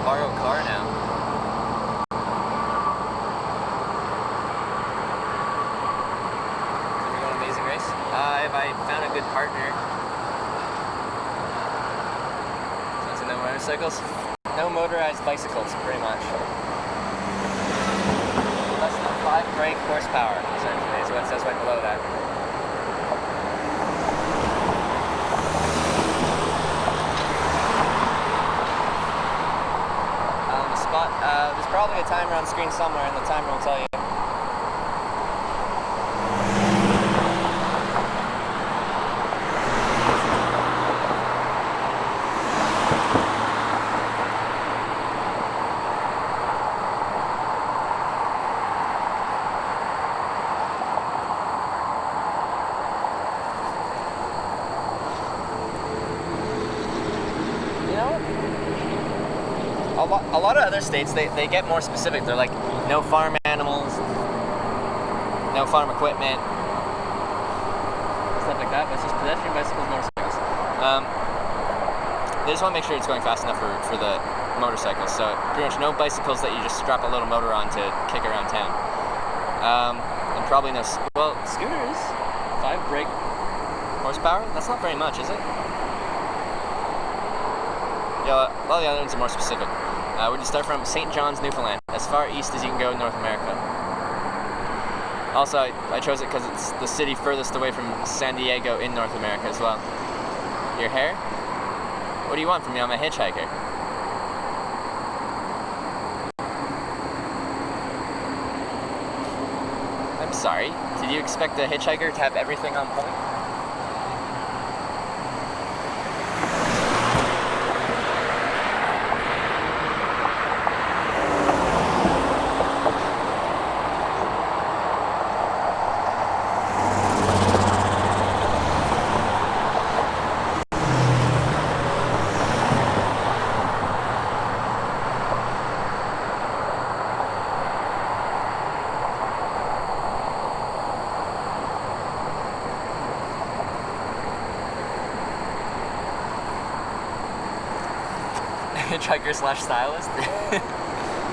[SPEAKER 1] borrow a car now. If I found a good partner. So no motorcycles? No motorized bicycles, pretty much. Less than 5 brake horsepower, essentially, is what it says right below that. probably a timer on screen somewhere, and the timer will tell you. A lot of other states, they get more specific. They're like, no farm animals, no farm equipment, stuff like that, but it's just pedestrian, bicycles, motorcycles. They just want to make sure it's going fast enough for the motorcycles, so pretty much no bicycles that you just strap a little motor on to kick around town. And probably no, well, scooters, 5 brake horsepower, that's not very much, is it? Yeah, a lot of the other ones are more specific. We're going to start from St. John's, Newfoundland, as far east as you can go in North America. Also, I chose it because it's the city furthest away from San Diego in North America as well. Your hair? What do you want from me? I'm a hitchhiker. I'm sorry. Did you expect a hitchhiker to have everything on point? Hitchhiker slash stylist.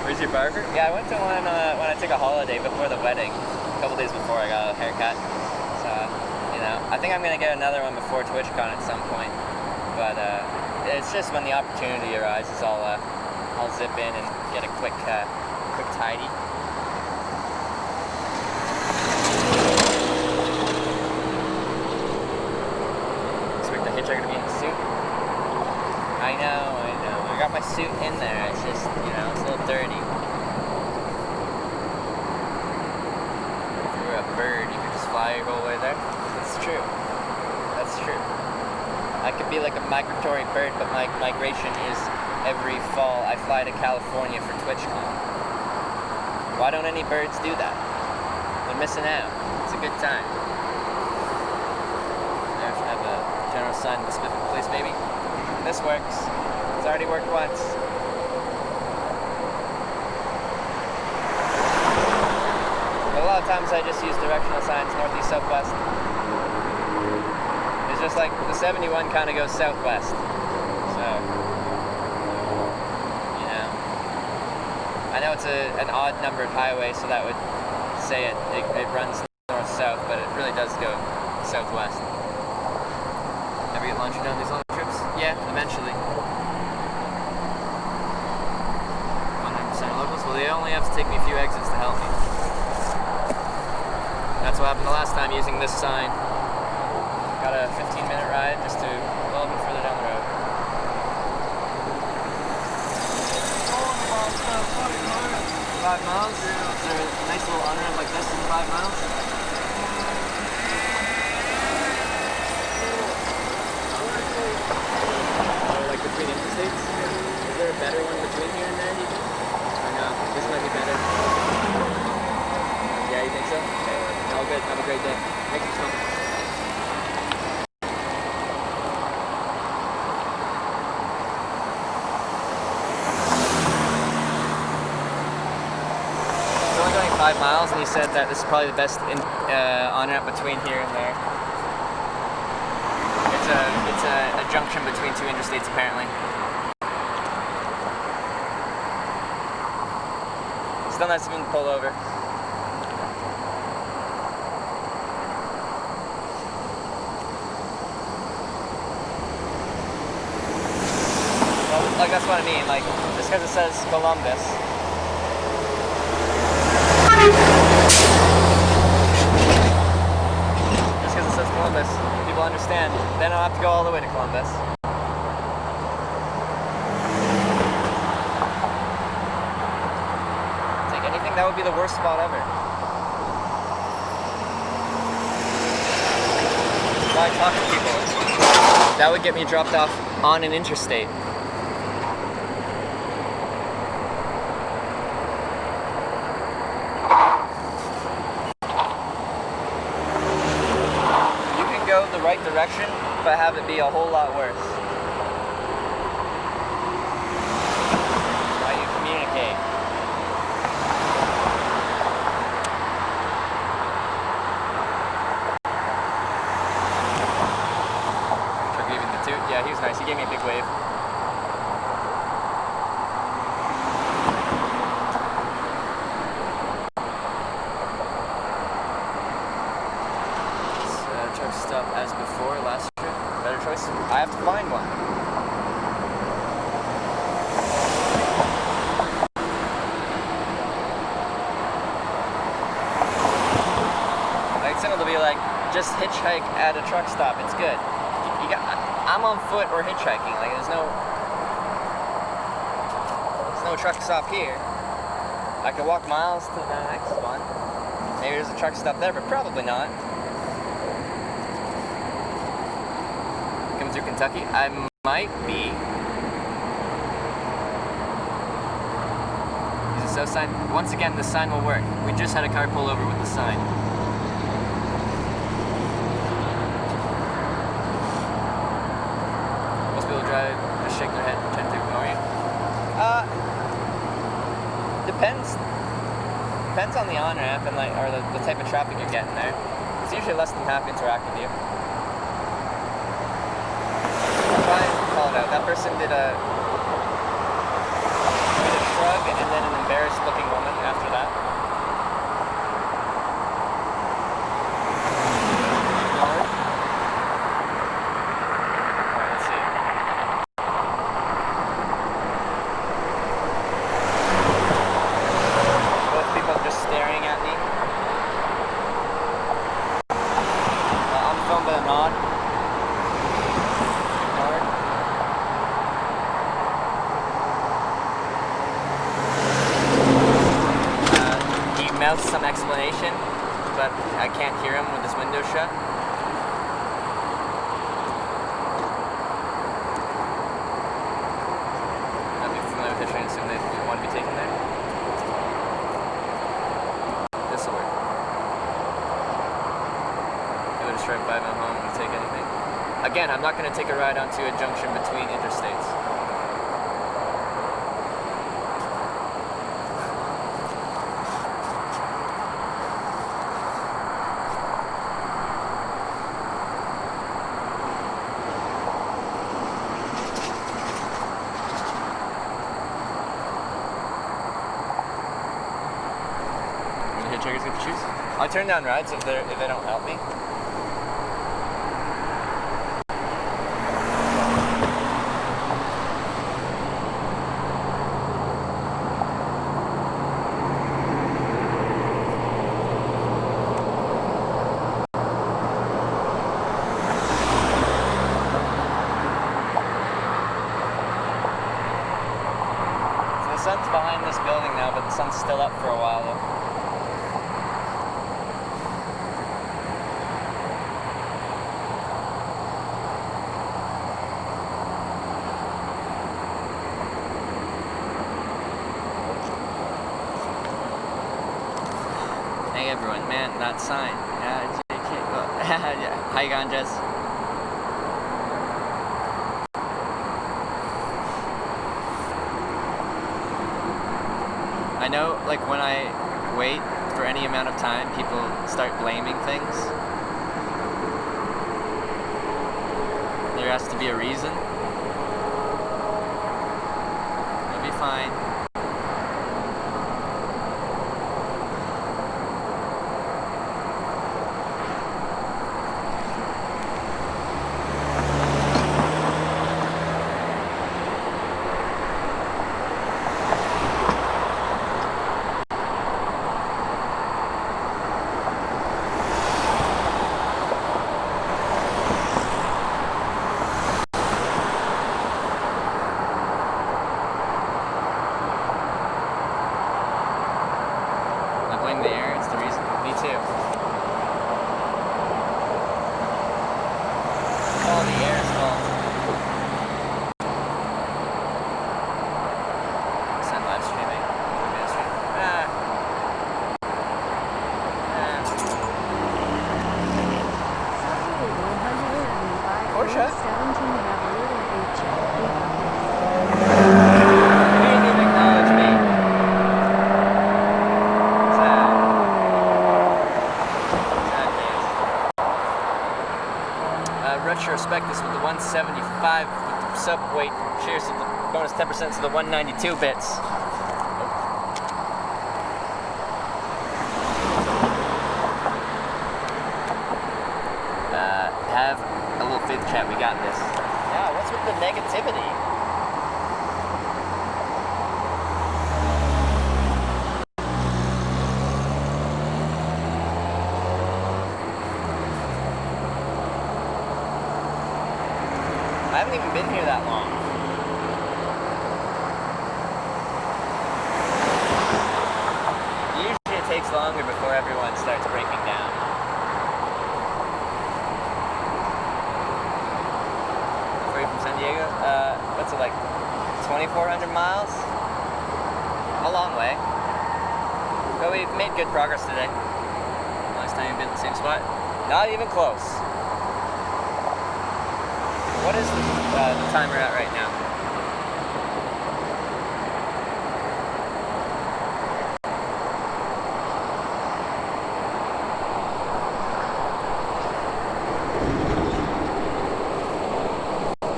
[SPEAKER 1] Where's your barber? Yeah, I went to one when I took a holiday before the wedding. A couple days before I got a haircut. So, you know, I think I'm gonna get another one before TwitchCon at some point. But it's just when the opportunity arises, I'll zip in and get a quick tidy. Expect the hitchhiker to be in a suit. I know. I got my suit in there, it's just, you know, it's a little dirty. If you were a bird, you could just fly your whole way there. That's true. That's true. I could be like a migratory bird, but my migration is every fall. I fly to California for TwitchCon. Why don't any birds do that? They're missing out. It's a good time. There, I have a general sign in the specific place, maybe. This works. It's already worked once. But a lot of times I just use directional signs, northeast, southwest. It's just like the 71 kind of goes southwest. So, you know. I know it's an odd numbered highway, so that would say it runs north-south, but it really does go southwest. Ever get lunch down these long trips? Yeah, eventually. Locals? Well, they only have to take me a few exits to help me. That's what happened the last time using this sign. Got a 15-minute ride just to a little bit further down the road. About 5 miles? Yeah. Is there a nice little on-ramp like this in 5 miles? Or like between interstates? Is there a better one between here and there, do you think? This might be better. Yeah, you think so? Okay. All good. Have a great day. Thank you so much. It's only going 5 miles, and he said that this is probably the best on-ramp between here and there. It's a junction between 2 interstates, apparently. Still nice of him to pull over. Well, like that's what I mean, like, just because it says Columbus. Just because it says Columbus, people understand. They don't have to go all the way to Columbus. Hitchhiking, that would be the worst spot ever. Why talk to people? That would get me dropped off on an interstate. You can go the right direction, but have it be a whole lot worse. How you communicate. Yeah, he was nice. He gave me a big wave. Truck stop as before, last trip. Better choice? I have to find one. Like, someone will be like, just hitchhike at a truck stop. It's good. I'm on foot or hitchhiking. Like there's no truck stop here. I could walk miles to the next one. Maybe there's a truck stop there, but probably not. Coming through Kentucky, I might be. Use a so sign. Once again, the sign will work. We just had a car pull over with the sign. Just shake their head and pretend to ignore you? Depends on the on-ramp and or the type of traffic you're getting there. It's usually less than half interact with you. Try and call it out. That person did a shrug and then an embarrassed looking woman after that. Some explanation, but I can't hear him with his window shut. I'd be familiar with Hitchhiking, assume they want to be taken there. This will work. You would just drive 5 minutes home and take anything. Again, I'm not going to take a ride onto a junction between interstates. I turn down rides if they don't help me. So the sun's behind this building now, but the sun's still up for a while though. Hey everyone, man, that sign. Yeah, JK. Well, how you going, Jess? I know, like, when I wait for any amount of time, people start blaming things. There has to be a reason. It'll be fine. bonus 10% to the 192 bits. Have a little faith chat, we got this. Yeah, what's with the negativity? I haven't even been here that long. Usually it takes longer before everyone starts breaking down. Where are you from, San Diego? What's it like, 2,400 miles? A long way. But we've made good progress today. Last time you've been in the same spot? Not even close. What is the timer at right now?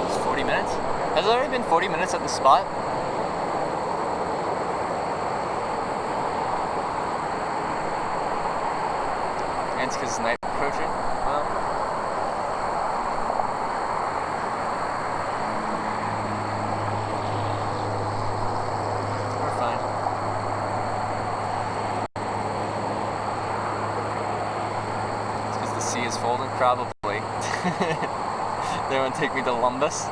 [SPEAKER 1] It's 40 minutes? Has it already been 40 minutes at the spot? And it's because night approaching? Well... is folded? Probably. They want to take me to Lumbus.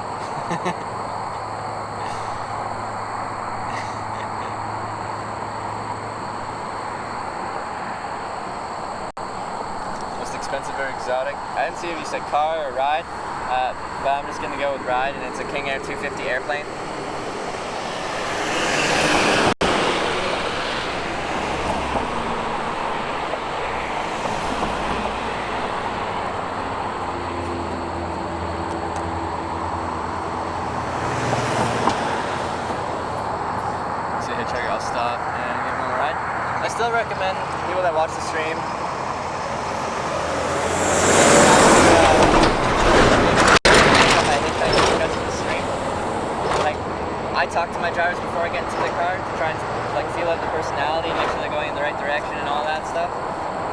[SPEAKER 1] Most expensive or exotic? I didn't see if you said car or ride, but I'm just going to go with ride, and it's a King Air 250 airplane. I'll stop and give them a ride. I still recommend people that watch the stream like, I talk to my drivers before I get into the car to try and like feel out the personality, make sure they're going in the right direction and all that stuff.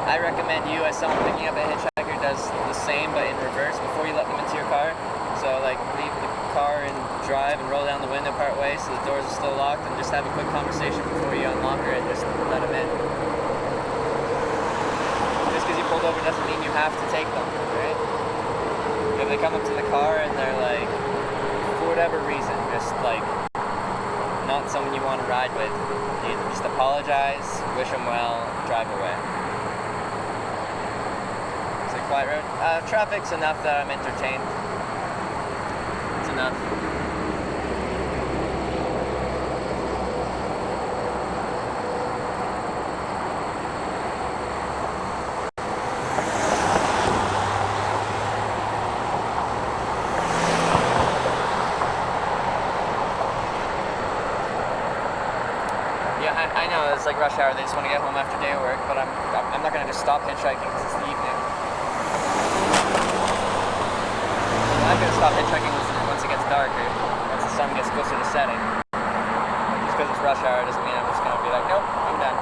[SPEAKER 1] I recommend you, as someone picking up a hitchhiker, does the same but in reverse before you let them into your car. So like leave the car and drive and roll down the window part way so the doors are still locked, and just have a quick conversation before you unlock her and just let them in. Just because you pulled over doesn't mean you have to take them, right? If they come up to the car and they're like, for whatever reason, just like not someone you want to ride with, you just apologize, wish them well, drive away. Is it a quiet road? Traffic's enough that I'm entertained. It's enough. I know it's like rush hour. They just want to get home after day of work, but I'm not gonna just stop hitchhiking because it's the evening. I'm gonna stop hitchhiking once it gets darker, once the sun gets closer to setting. Just because it's rush hour doesn't mean I'm just gonna be like, nope, I'm done.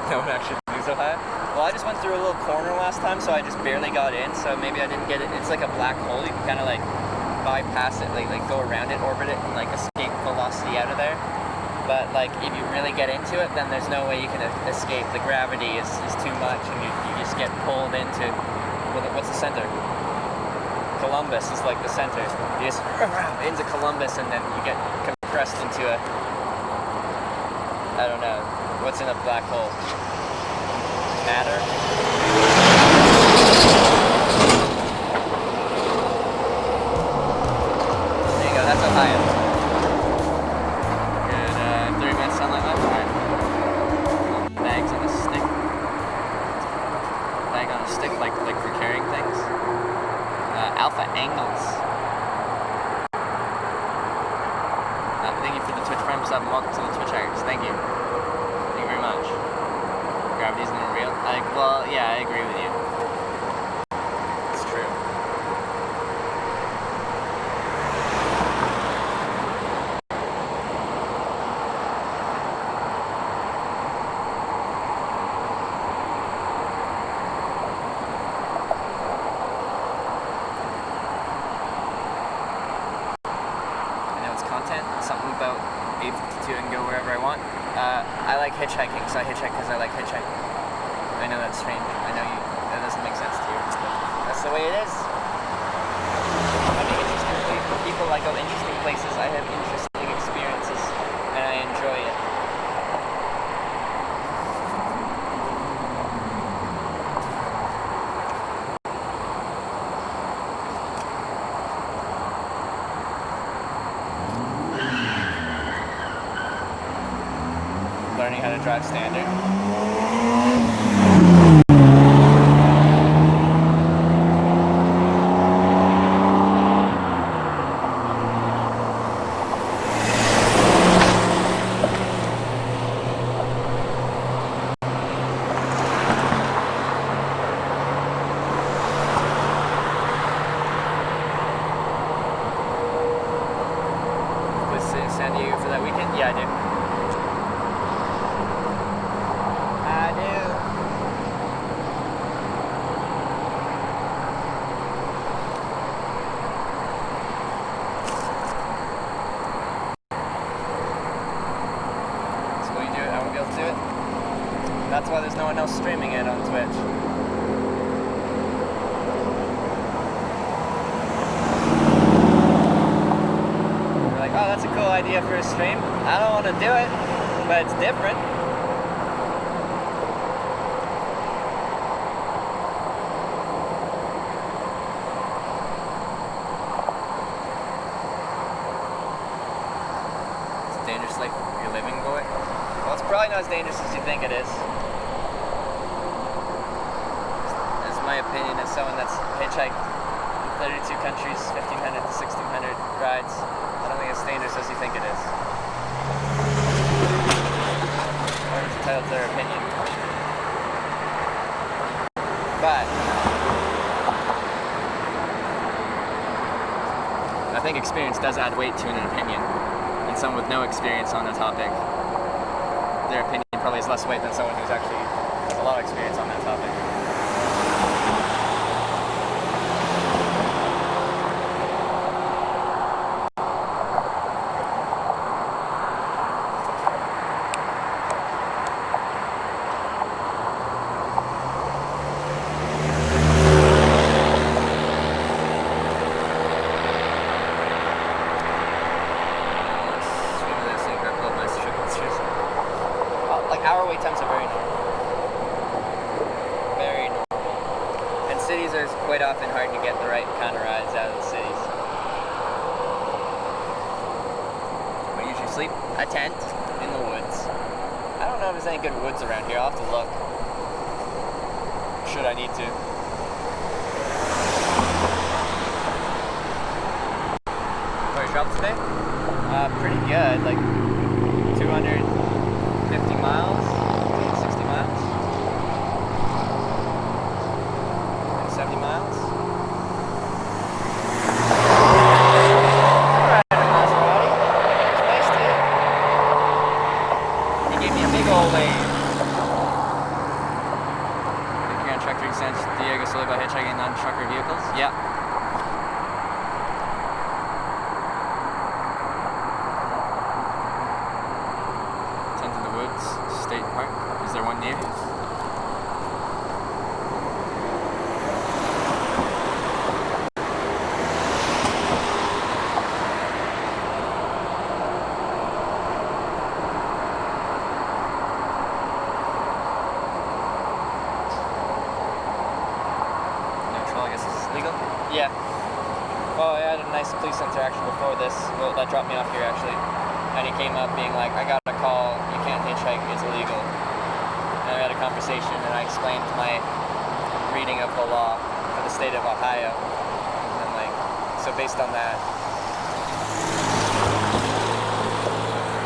[SPEAKER 1] No one actually moves Ohio. Well, I just went through a little corner last time, so I just barely got in, so maybe I didn't get it. It's like a black hole. You can kind of like bypass it, like go around it, orbit it, and like escape velocity out of there. But like if you really get into it, then there's no way you can escape. The gravity is too much, and you just get pulled into, what's the center? Columbus is like the center. You just into Columbus, and then you get compressed into a, I don't know, what's in a black hole? Matter. There you go, that's Ohio. Good, 30 minutes sunlight left. Alright. Bags on a stick. Bag on a stick, like for carrying things. Alpha angles. Thank you for the Twitch Prime sub and welcome to the Twitch Hackers. Thank you. Thank you very much. I agree with you. It's true. I know it's content, something about 8:52 and go wherever I want. I like hitchhiking, so I hitchhike because I like hitchhiking. I know that's strange. I know that doesn't make sense to you, but that's the way it is. I mean, people like go interesting places. I have interesting experiences, and I enjoy it. Learning how to drive standard. Was in San Diego for that weekend? Yeah, I do. I do. So will you do it? I won't be able to do it. That's why there's no one else streaming it on Twitch. You're like, oh, that's a cool idea for a stream. I don't want to do it, but it's different. It's dangerous, like you're living going. Well, it's probably not as dangerous as you think it is. That's my opinion as someone that's hitchhiked in 32 countries, 1,500 to 1,600 rides. I don't think it's dangerous as you think it is. Everyone's entitled to their opinion. But I think experience does add weight to an opinion. And someone with no experience on the topic, their opinion probably has less weight than someone who's actually has a lot of experience on that topic. Like our wait times are very normal. Very normal. And cities are quite often hard to get the right kind of rides out of the cities. I usually sleep a tent in the woods. I don't know if there's any good woods around here. I'll have to look. Should I need to. How you travel today? Pretty good. Like 250 miles, 260 miles, like 70 miles. Alright, Maserati. It's nice to you. He gave me a big old wave. The Grand Truck in San Diego solely by hitchhiking non-trucker vehicles? Yeah. State Park. Is there one near you? Neutral, I guess this is legal? Yeah. Well, I had a nice police interaction before this. Well, that dropped me off here actually. And he came up being like, I got a call, you can't hitchhike, it's illegal. And we had a conversation and I explained my reading of the law for the state of Ohio. And like, so based on that,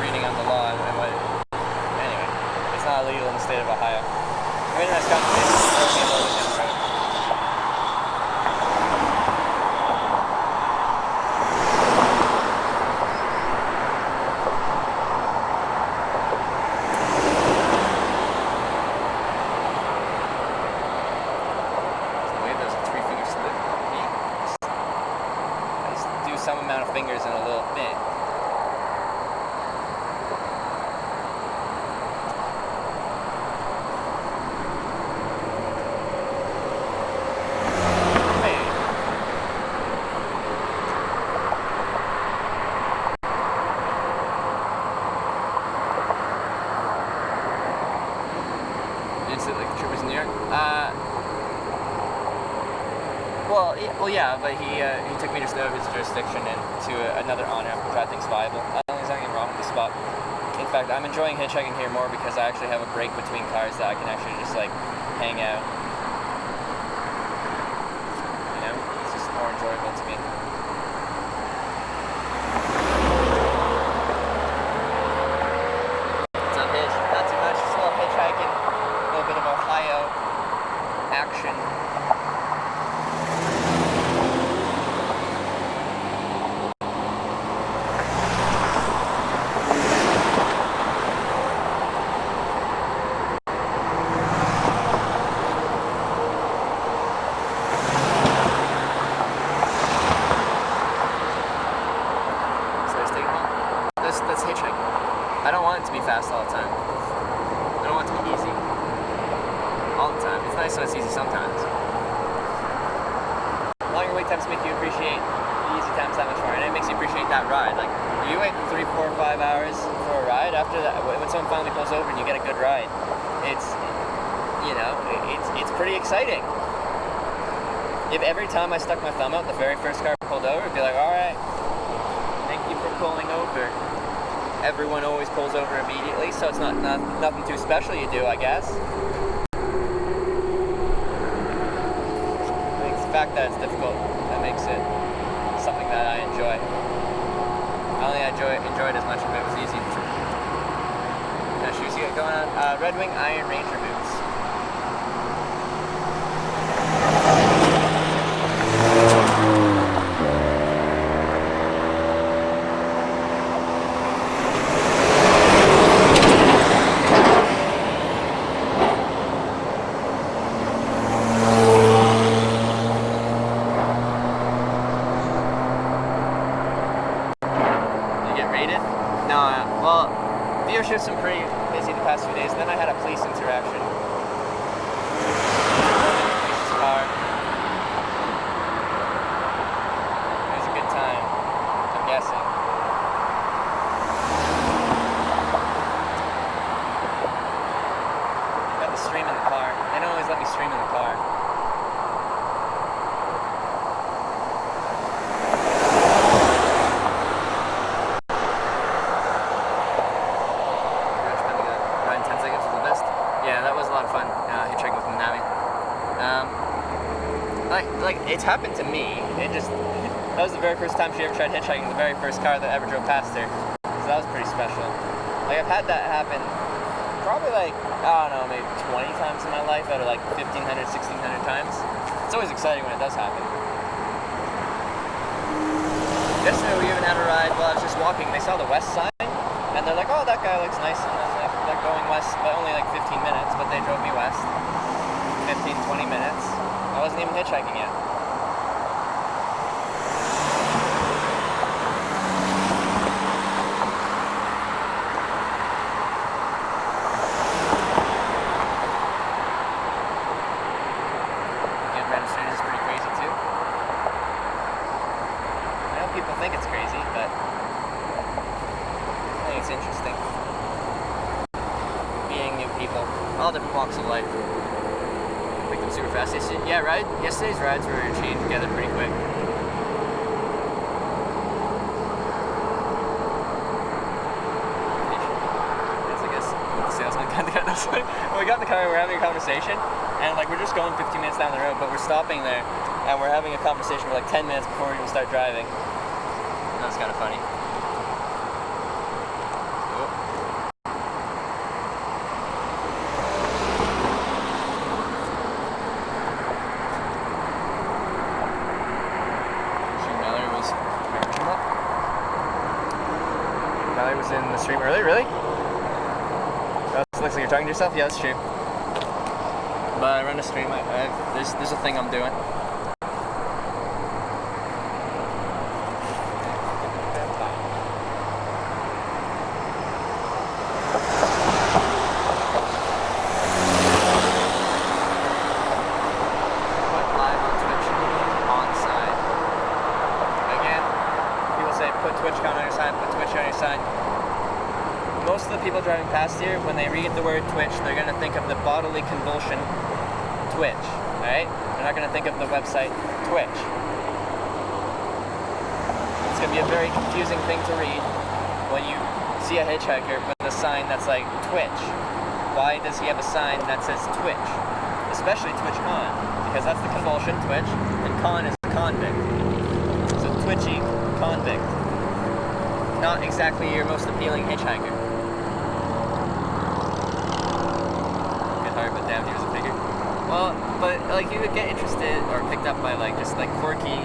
[SPEAKER 1] reading on the law and what, anyway, it's not illegal in the state of Ohio. We had a nice conversation. fingers in a little bit. Well, yeah, but he took me just out of his jurisdiction and to another on-ramp, which I think is viable. I don't think there's anything wrong with the spot. In fact, I'm enjoying hitchhiking here more because I actually have a break between cars that I can actually just like hang out. You know, it's just more enjoyable to me. What's up, Hitch? Not too much, just a little hitchhiking, a little bit of Ohio action. That's hitchhiking. I don't want it to be fast all the time. I don't want it to be easy all the time. It's nice when it's easy sometimes. Longer wait times make you appreciate the easy times that much more, and it makes you appreciate that ride. Like, you wait 3, 4, 5 hours for a ride. After that, when someone finally pulls over and you get a good ride, it's, you know, it's pretty exciting. If every time I stuck my thumb out, the very first car pulled over, it'd be like, all right, thank you for pulling over. Everyone always pulls over immediately, so it's nothing too special you do, I guess. I think it's the fact that it's difficult that makes it something that I enjoy. I don't think I enjoy it as much if it was easy. What kind of shoes you got going on? Red Wing Iron Ranger boots. Viewership's been pretty busy the past few days. Then I had a police interaction. Police's car. It was a good time, I'm guessing. Got the stream in the car. They don't always let me stream in the car. Like it's happened to me. That was the very first time she ever tried hitchhiking, the very first car that ever drove past her. So that was pretty special. Like I've had that happen probably like, I don't know, maybe 20 times in my life out of like 1,500, 1,600 times. It's always exciting when it does happen. Yesterday we even had a ride while I was just walking. They saw the west sign and they're like, oh, that guy looks nice. And I was like, they're going west, but only like 15 minutes, but they drove me west. 15, 20 minutes. I wasn't even hitchhiking yet. Getting random strangers is pretty crazy too. I know people think it's crazy, but I think it's interesting. Meeting new people, all different walks of life. Make them super fast. Yeah, right? Yesterday's rides were chained together pretty quick. I guess the salesman got the guy. We got in the car and we're having a conversation, and like we're just going 15 minutes down the road, but we're stopping there and we're having a conversation for like 10 minutes before we even start driving. That's kind of funny. I was in the stream earlier, really? Oh, it looks like you're talking to yourself? Yeah, that's true. But I run a stream, there's a thing I'm doing. people driving past here, when they read the word Twitch, they're gonna think of the bodily convulsion Twitch, alright? They're not gonna think of the website Twitch. It's gonna be a very confusing thing to read when you see a hitchhiker with a sign that's like Twitch. Why does he have a sign that says Twitch? Especially TwitchCon, because that's the convulsion, Twitch, and con is convict. So twitchy convict. Not exactly your most appealing hitchhiker. Bit hard, but damn, he was a figure. Well, but like you would get interested or picked up by like just like quirky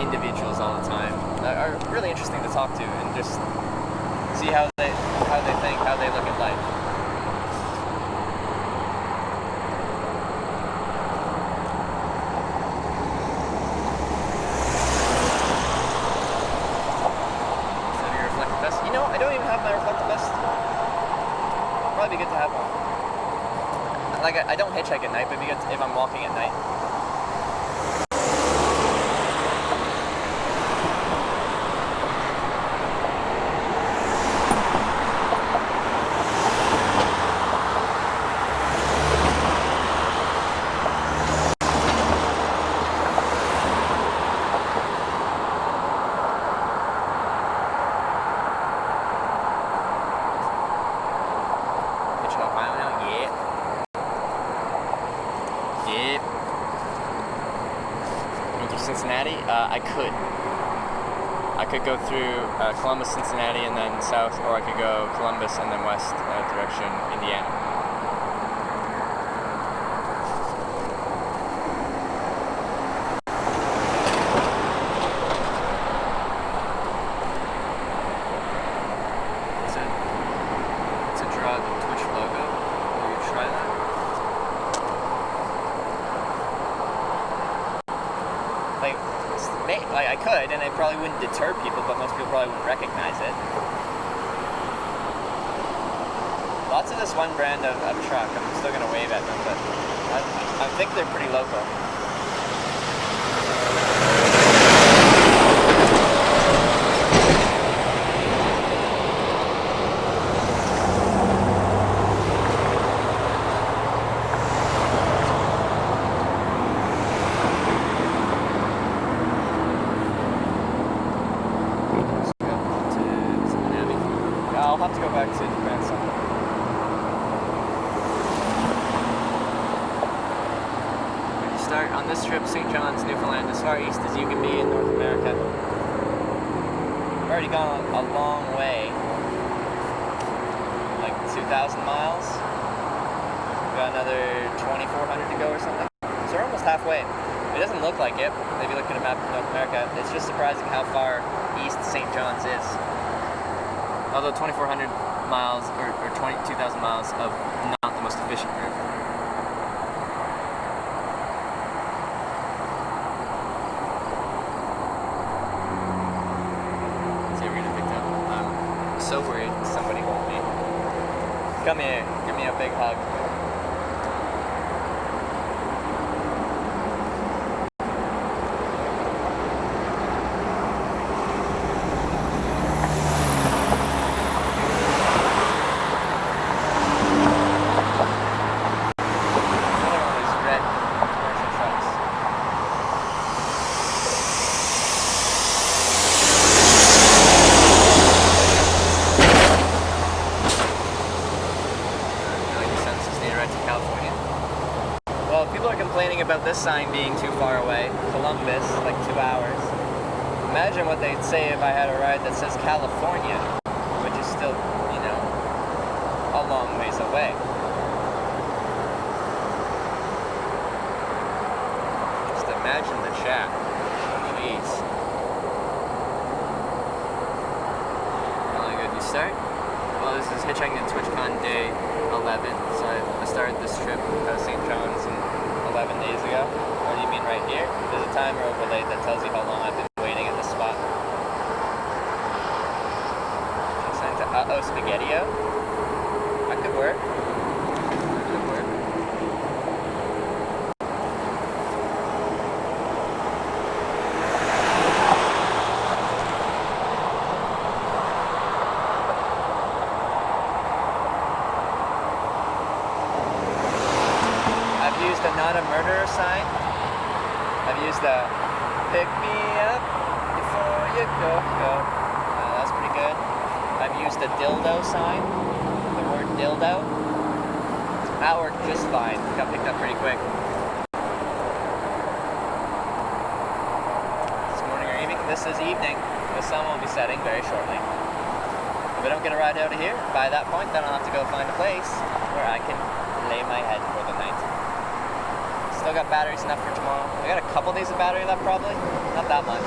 [SPEAKER 1] individuals all the time that are really interesting to talk to and just see how they think, how they look at life. Probably be good to have one. Like, I don't hitchhike at night, but it'd be good if I'm walking at night. Cincinnati, I could go through Columbus, Cincinnati, and then south, or I could go Columbus and then west direction, Indiana. It's a draw the Twitch logo. Will you try that? Like I could, and it probably wouldn't deter people, but most people probably wouldn't recognize it. Lots of this one brand of truck. I'm still gonna wave at them, but I think they're pretty local. I'll have to go back to Japan sometime. When you start on this trip, St. John's, Newfoundland, as far east as you can be in North America. I've already gone a long way, like 2,000 miles. We've got another 2,400 to go or something. So we're almost halfway. It doesn't look like it. If you look at a map of North America, it's just surprising how far east St. John's is. Although 2,400 miles or 22,000 miles of not the most efficient route. Let's see if we're gonna pick up. I'm so worried somebody hold me. Come here, give me a big hug. About this sign being too far away. Columbus, like 2 hours. Imagine what they'd say if I had a ride that says California, which is still, you know, a long ways away. Just imagine the chat. Jeez. Really good. You start? Well, this is Hitchhiking to TwitchCon day 11. So I started this trip out of St. John's and 11 days ago. What do you mean right here? There's a timer overlaid that tells you how long I've been waiting at this spot. Assigned to Uh-Oh Spaghetti-O? That could work. Could work. used a not a murderer sign. I've used a pick me up before you go. That's pretty good. I've used a dildo sign. The word dildo. That worked just fine. Got picked up pretty quick. This morning or evening? This is evening. The sun will be setting very shortly. If I don't get a ride out of here by that point, then I'll have to go find a place where I can lay my head for the night. Still got batteries enough for tomorrow. I got a couple days of battery left probably. Not that much.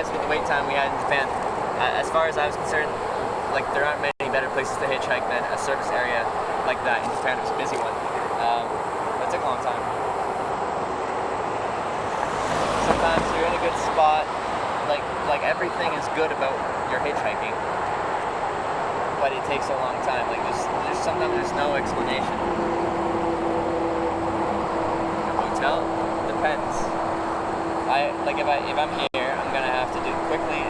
[SPEAKER 1] With the wait time we had in Japan. As far as I was concerned, like there aren't many better places to hitchhike than a service area like that in Japan. It was a busy one. But it took a long time. Sometimes you're in a good spot, like everything is good about your hitchhiking, but it takes a long time. Like there's sometimes there's no explanation. A hotel depends. If I'm here, I'm gonna have to do quickly,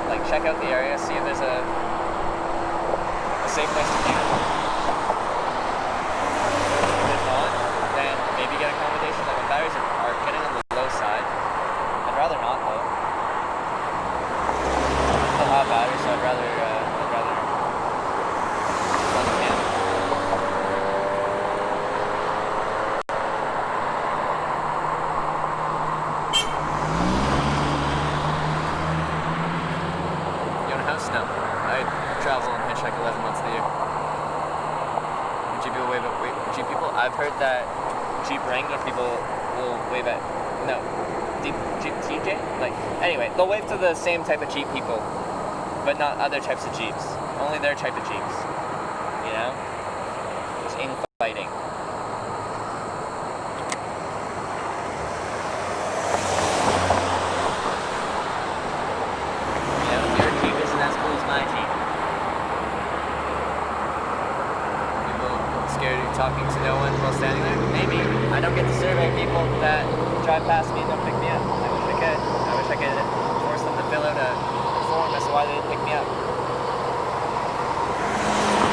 [SPEAKER 1] like check out the area, see if there's a safe place to camp. If there's not, then maybe get accommodation. Like my batteries are getting on the low side. I'd rather not though. I still have batteries, so I'd rather run the camp. No, I travel and hitchhike 11 months of the year. Jeep people wave at Jeep people. I've heard that Jeep Wrangler people will wave at Jeep TJ. Like anyway, they'll wave to the same type of Jeep people, but not other types of Jeeps. Only their type of Jeeps. You know, just infighting. Talking to no one while standing there? Maybe. I don't get to survey people that drive past me and don't pick me up. I wish I could. I wish I could force them to fill out a form as to why they didn't pick me up.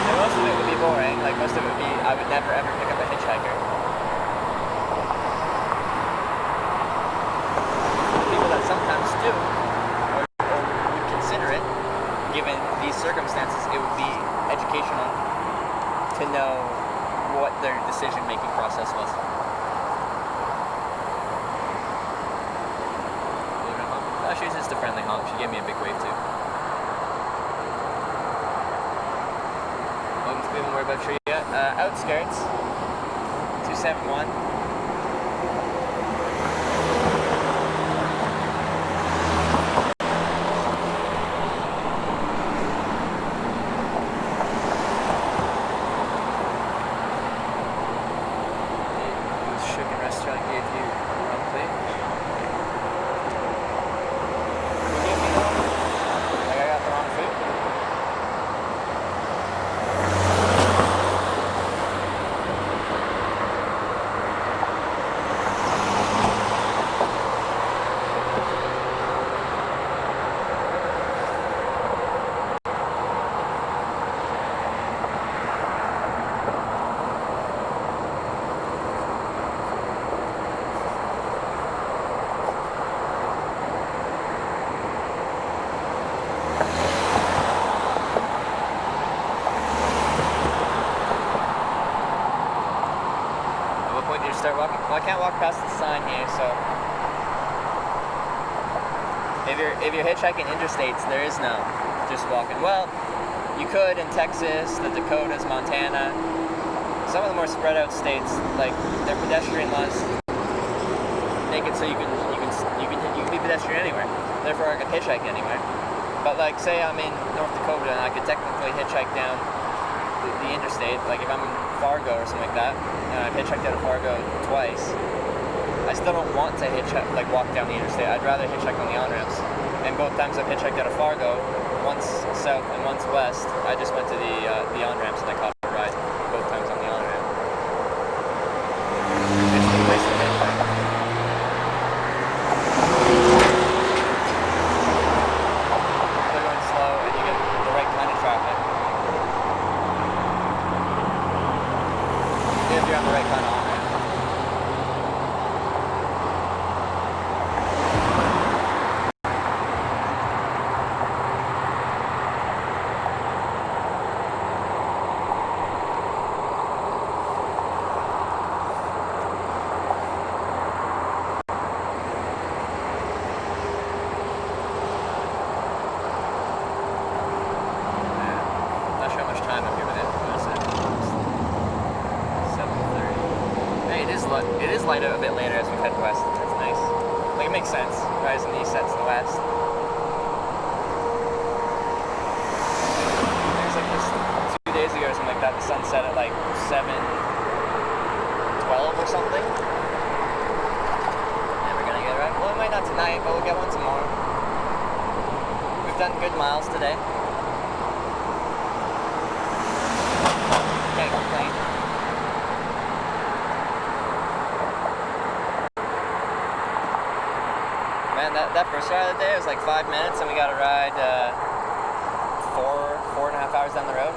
[SPEAKER 1] And most of it would be boring. Like most of it would be, I would never ever pick up a hitchhiker. People that sometimes do, or would consider it, given these circumstances, it would be educational to know what their decision-making process was. Oh, she was just a friendly honk. She gave me a big wave too. Welcome to Cleveland. Where about you yet? Outskirts. 271. Start walking. Well, I can't walk past the sign here, so if you're hitchhiking interstates, there is no just walking. Well, you could in Texas, the Dakotas, Montana, some of the more spread out states, like their pedestrian laws make it so you can be pedestrian anywhere. Therefore, I could hitchhike anywhere. But like, say I'm in North Dakota and I could technically hitchhike down the interstate, like if I'm in Fargo or something like that, and I've hitchhiked out of Fargo twice, I still don't want to hitchhike, like walk down the interstate. I'd rather hitchhike on the on-ramps. And both times I've hitchhiked out of Fargo, once south and once west, I just went to the on-ramps and I caught a ride both times on the on-ramp. It's the place to hitchhike. They're going slow and you get the right kind of traffic. If you're on the right kind of on-ramp. It is light a bit later as we head west. That's nice. Like, it makes sense. Rise in the east, sets in the west. There's like this 2 days ago or something like that, the sun set at like 7:12 or something. Never gonna get it right. Well, it might not tonight, but we'll get one tomorrow. We've done good miles today. Can't complain. Man, that first ride of the day was like 5 minutes, and we got a ride 4.5 hours down the road.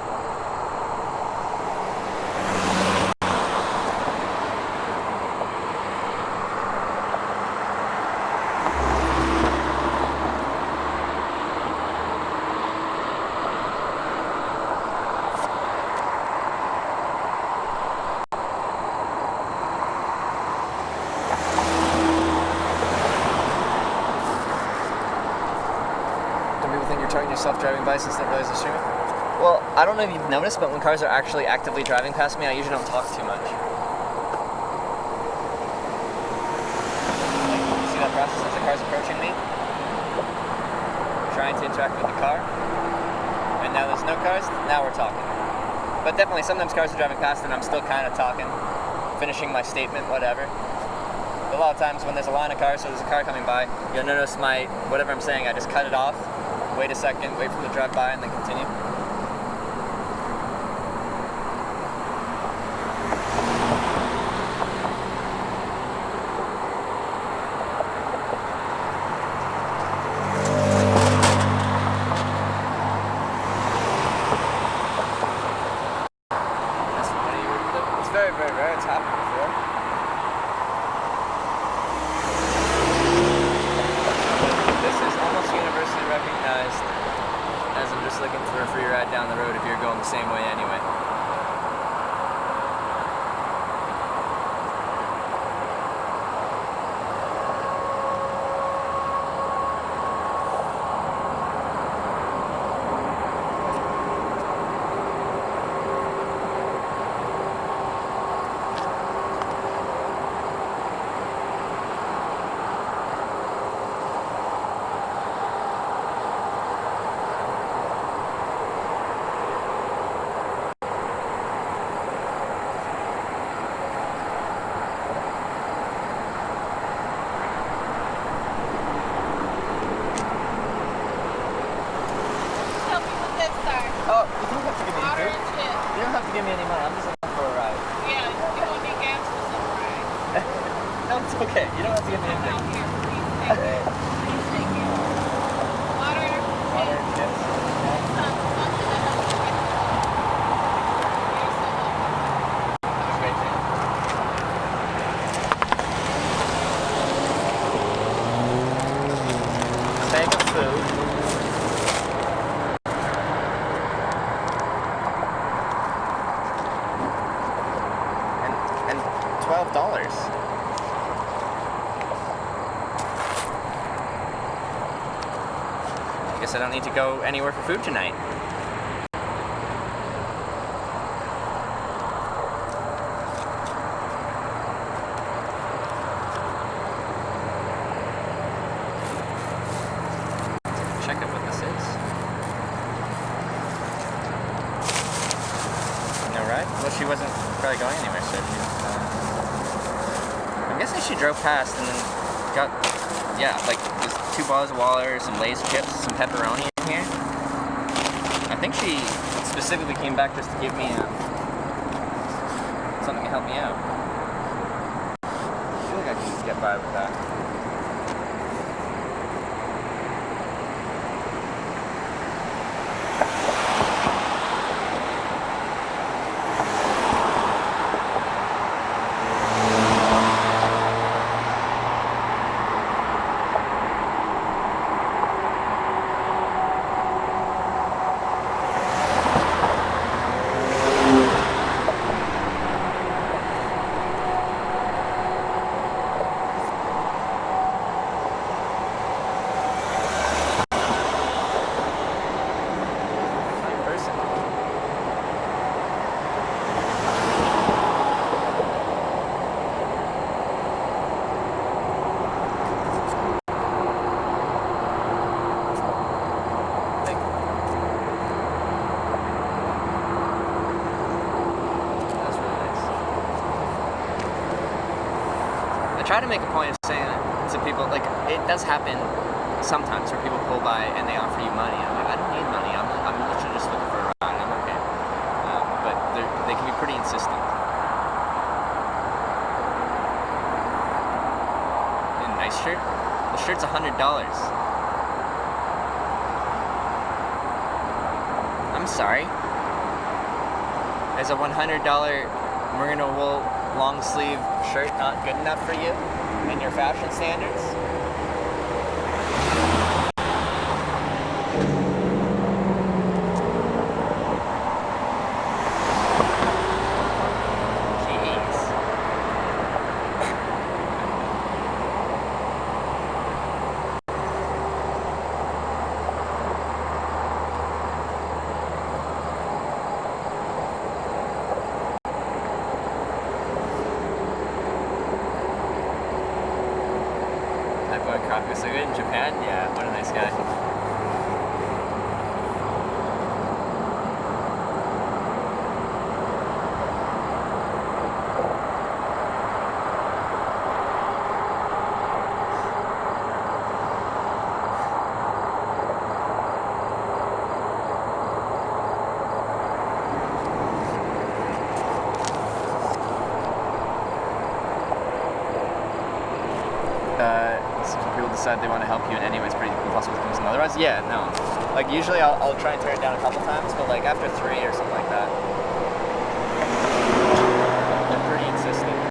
[SPEAKER 1] Self-driving bikes instead of realize they're streaming? Well, I don't know if you've noticed, but when cars are actually actively driving past me, I usually don't talk too much. Like, you see that process as the car's approaching me? Trying to interact with the car. And now there's no cars, now we're talking. But definitely, sometimes cars are driving past and I'm still kind of talking, finishing my statement, whatever. But a lot of times when there's a line of cars, so there's a car coming by, you'll notice whatever I'm saying, I just cut it off. Wait a second, wait for them to drive by, and then continue. That's funny. It's very, very rare. It's happened before. This is almost universally recognized as I'm just looking for a free ride down the road if you're going the same way anyway. Give me any money. I'm just looking for a ride.
[SPEAKER 5] Yeah, you want me gas or something, right?
[SPEAKER 1] No, it's okay. You don't have to give me anything.
[SPEAKER 5] Out here, please take it. Please take it. Water.
[SPEAKER 1] Water and chips.
[SPEAKER 5] Something to help you with. You're so welcome.
[SPEAKER 1] Have a great day. A bag of food. $12. I guess I don't need to go anywhere for food tonight. Check out what this is. No ride? Well, she wasn't probably going anywhere, so she was, I'm guessing she drove past and then got, yeah, like just 2 bottles of water, some Lay's chips, some pepperoni in here. I think she specifically came back just to give me something to help me out. I feel like I can get by with that. I try to make a point of saying it to people, like, it does happen sometimes where people pull by and they offer you money. I'm like, I don't need money, I'm literally just looking for a ride, I'm okay. But they can be pretty insistent. A nice shirt? The shirt's $100. I'm sorry. Is a $100 merino wool long sleeve shirt not good enough for you and your fashion standards? Coffee so good in Japan? Yeah, what a nice guy. People decide they want to help you in any way, it's pretty impossible to do something otherwise. Yeah, no. Like, usually I'll try and turn it down a couple times, but like after 3 or something like that, they're pretty insistent.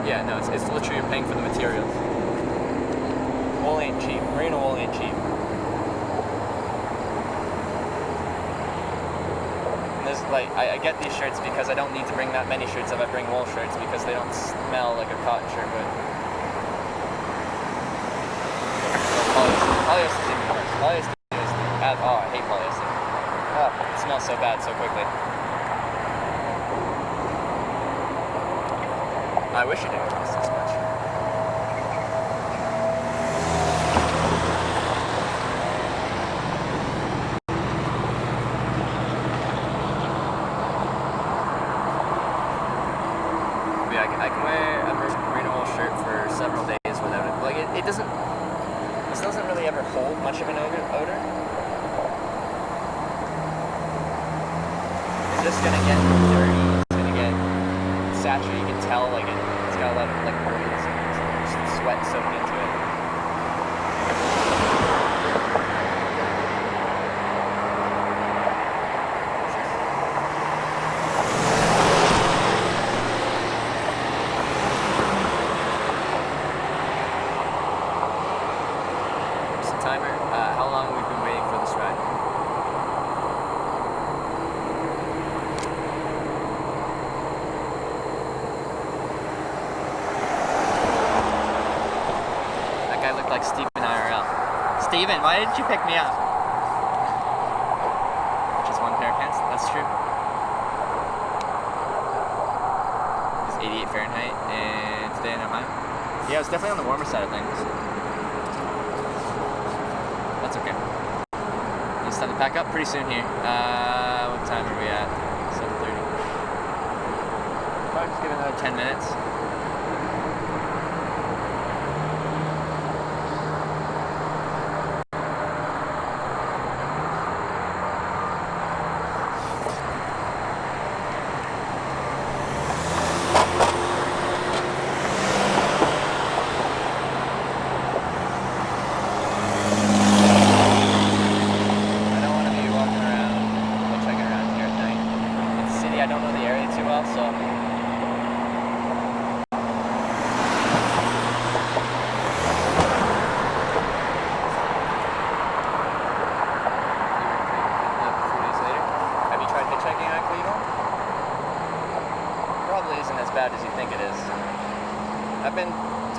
[SPEAKER 1] Yeah, no, it's literally you're paying for the materials. Wool ain't cheap. Merino wool ain't cheap. And there's like, I get these shirts because I don't need to bring that many shirts if I bring wool shirts because they don't smell like a cotton shirt, but polyester is even worse. Polyester is, oh, I hate polyester. Oh, it smells so bad so quickly. I wish it didn't cost this much. Yeah, I can wear a merino wool shirt for several days without it. Like, this doesn't really ever hold much of an odor. It's just gonna get dirty, it's gonna get saturated, you can tell, like, it's got a lot of, like, oils and sweat soaked into it. What's the timer? How long we've been waiting for this ride? Steven, why didn't you pick me up? Just one pair of pants, that's true. It's 88 Fahrenheit, and today in Ohio. Yeah, it was definitely on the warmer side of things. That's okay. It's time to pack up pretty soon here. What time are we at? 7:30. Probably just give it another 10 minutes.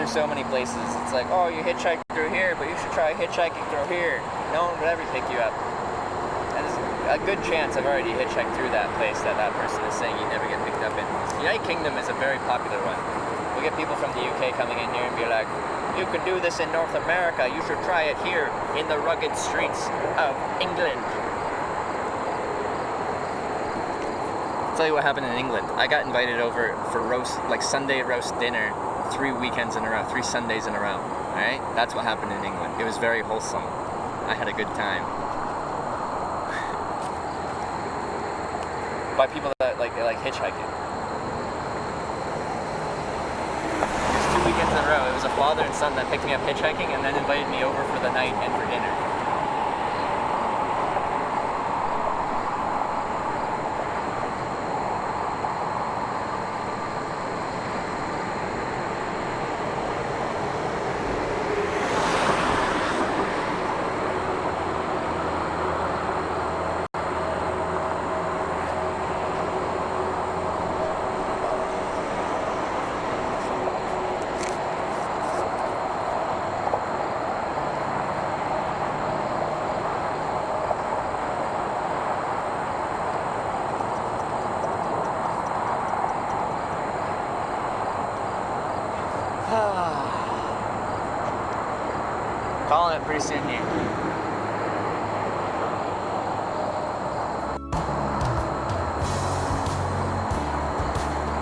[SPEAKER 1] So many places, it's like, oh, you hitchhike through here, but you should try hitchhiking through here. No one would ever pick you up. And there's a good chance I've already hitchhiked through that place that person is saying you never get picked up in. United Kingdom is a very popular one. We get people from the UK coming in here and be like, you can do this in North America, you should try it here in the rugged streets of England. I'll tell you what happened in England. I got invited over for Sunday roast dinner 3 weekends in a row, 3 Sundays in a row. Alright? That's what happened in England. It was very wholesome. I had a good time. By people that like hitchhiking. It was 2 weekends in a row. It was a father and son that picked me up hitchhiking and then invited me over for the night and for dinner. Calling it pretty soon here.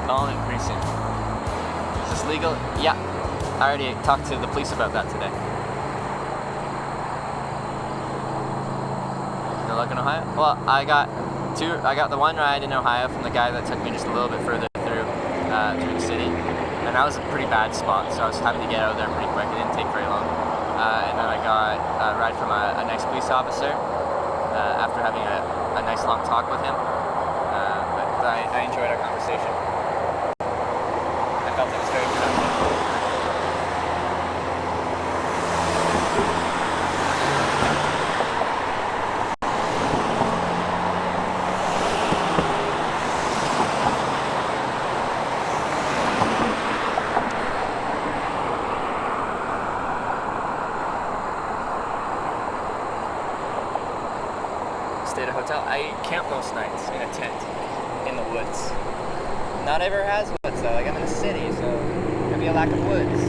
[SPEAKER 1] Calling it pretty soon. Is this legal? Yeah. I already talked to the police about that today. No luck in Ohio? Well, I got the one ride in Ohio from the guy that took me just a little bit further through the city. And that was a pretty bad spot, so I was having to get out of there pretty quick. It didn't take very long. And then I got a ride from an ex-police officer after having a nice long talk with him. But I enjoyed our conversation. I felt it was very productive. Stayed at a hotel. I camp most nights in a tent in the woods. Not ever has woods though. Like I'm in a city, so there'd be a lack of woods.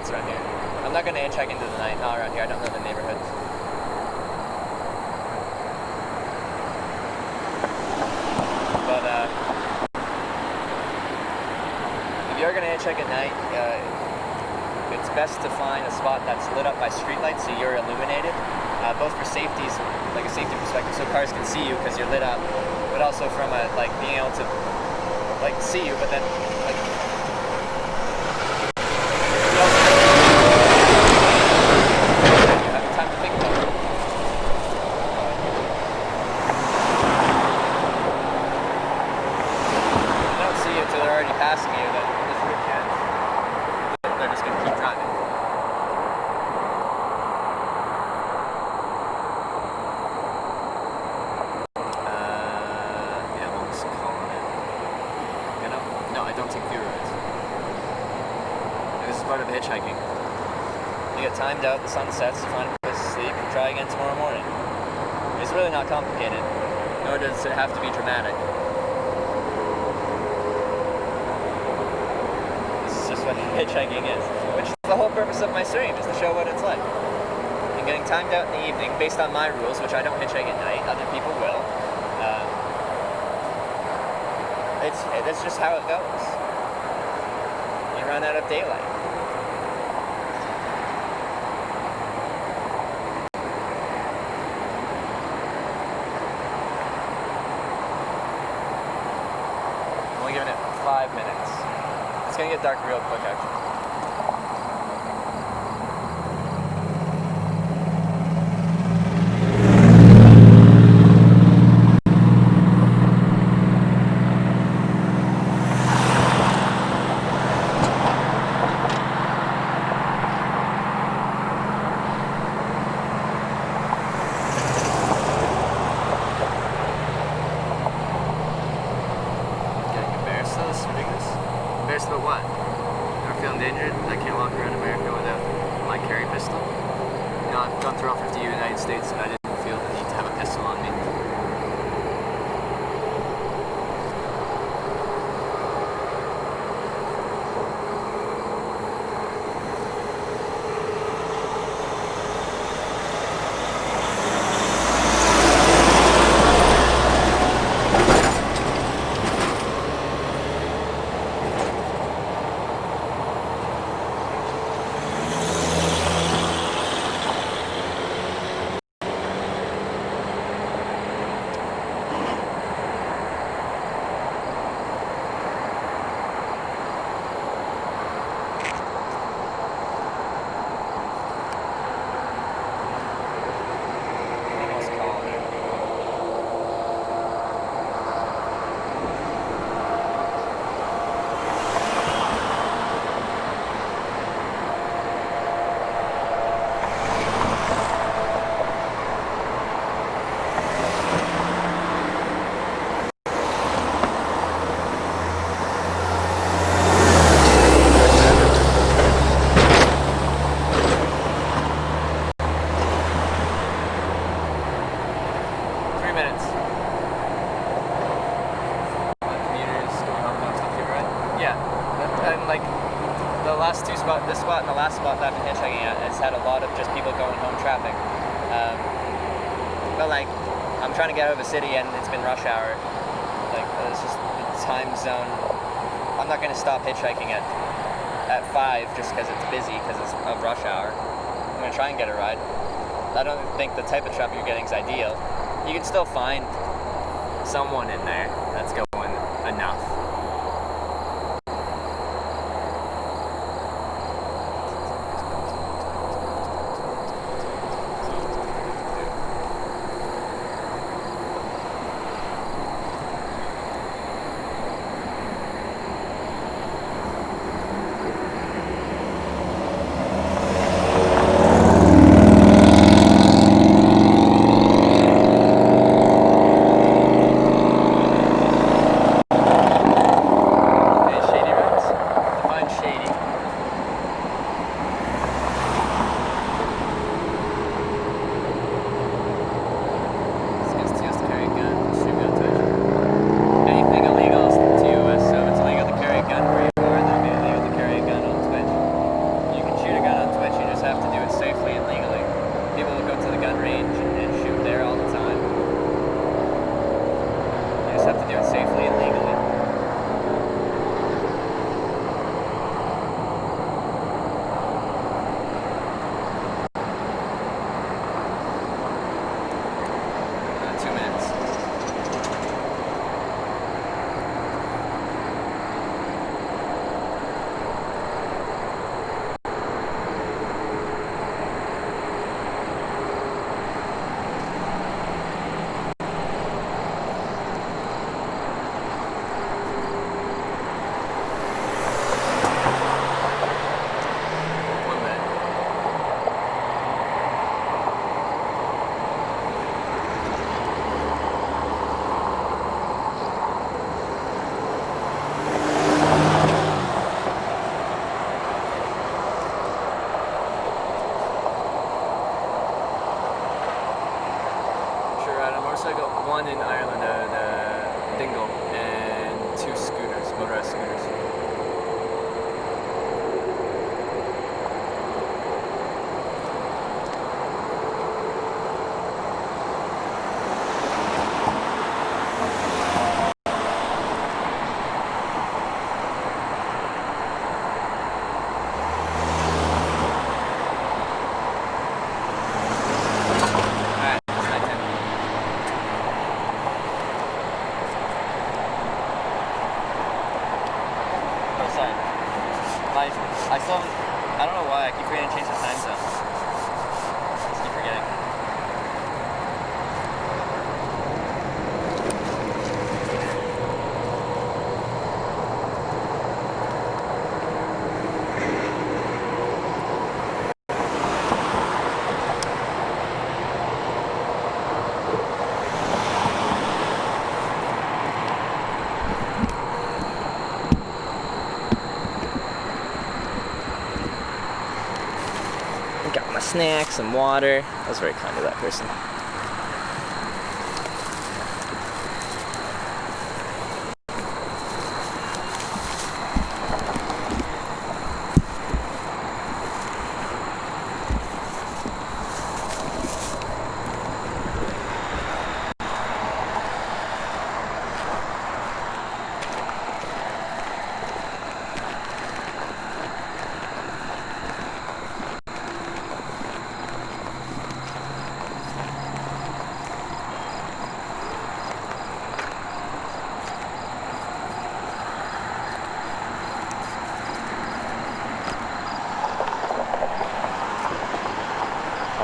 [SPEAKER 1] Around here. I'm not going to hitchhike into the night. Not around here. I don't know the neighborhoods. But if you're going to hitchhike at night, it's best to find a spot that's lit up by streetlights so you're illuminated, both for safeties, like a safety perspective, so cars can see you because you're lit up, but also from a being able to see you, but then passing you, then there's a good chance that they're just gonna keep driving. Yeah, I'm almost calling it. You know? No, I don't take few roads. This is part of hitchhiking. You get timed out, the sun sets, you find a place to sleep, and try again tomorrow morning. It's really not complicated, nor does it have to be dramatic. This is just what hitchhiking is, which is the whole purpose of my stream, is to show what it's like. And getting timed out in the evening, based on my rules, which I don't hitchhike at night, other people will. That's just how it goes. You run out of daylight. Giving it 5 minutes. It's gonna get dark real quick, actually. But what? Ever feel endangered? I can't walk around America without my carry pistol. You know, I've gone through all 50 United States and I didn't feel the need to have a pistol on me. This spot and the last spot that I've been hitchhiking at has had a lot of just people going home traffic. But like, I'm trying to get out of the city and it's been rush hour. Like, it's just the time zone. I'm not going to stop hitchhiking at 5 just because it's busy, because it's a rush hour. I'm going to try and get a ride. I don't think the type of traffic you're getting is ideal. You can still find someone in there that's going enough. motorized scooters. I still haven't, I don't know why, I keep forgetting to change the time zone. I just keep forgetting. Got my snacks and water. That was very kind of that person.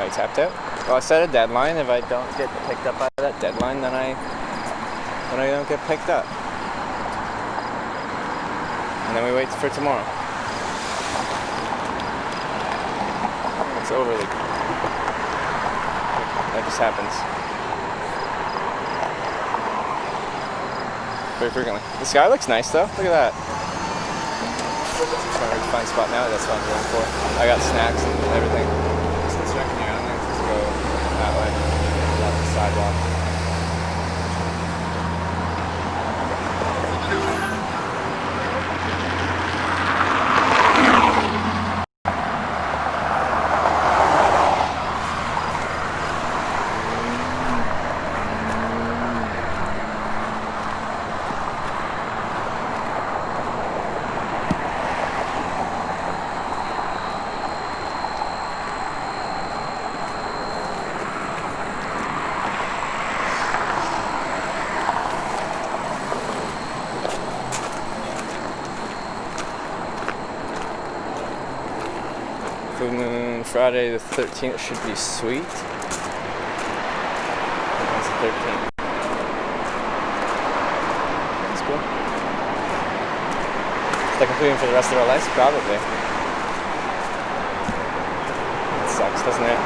[SPEAKER 1] Tapped out. Well, I set a deadline. If I don't get picked up by that deadline, then I don't get picked up. And then we wait for tomorrow. It's overly. That just happens very frequently. The sky looks nice though. Look at that. I'm trying to find a spot now. That's what I'm going for. I got snacks and everything. Checking out, I'm going to go that way, along the sidewalk. Full moon Friday the 13th should be sweet. That's the 13th. That's cool. Is that completing for the rest of our lives? Probably. It sucks, doesn't it?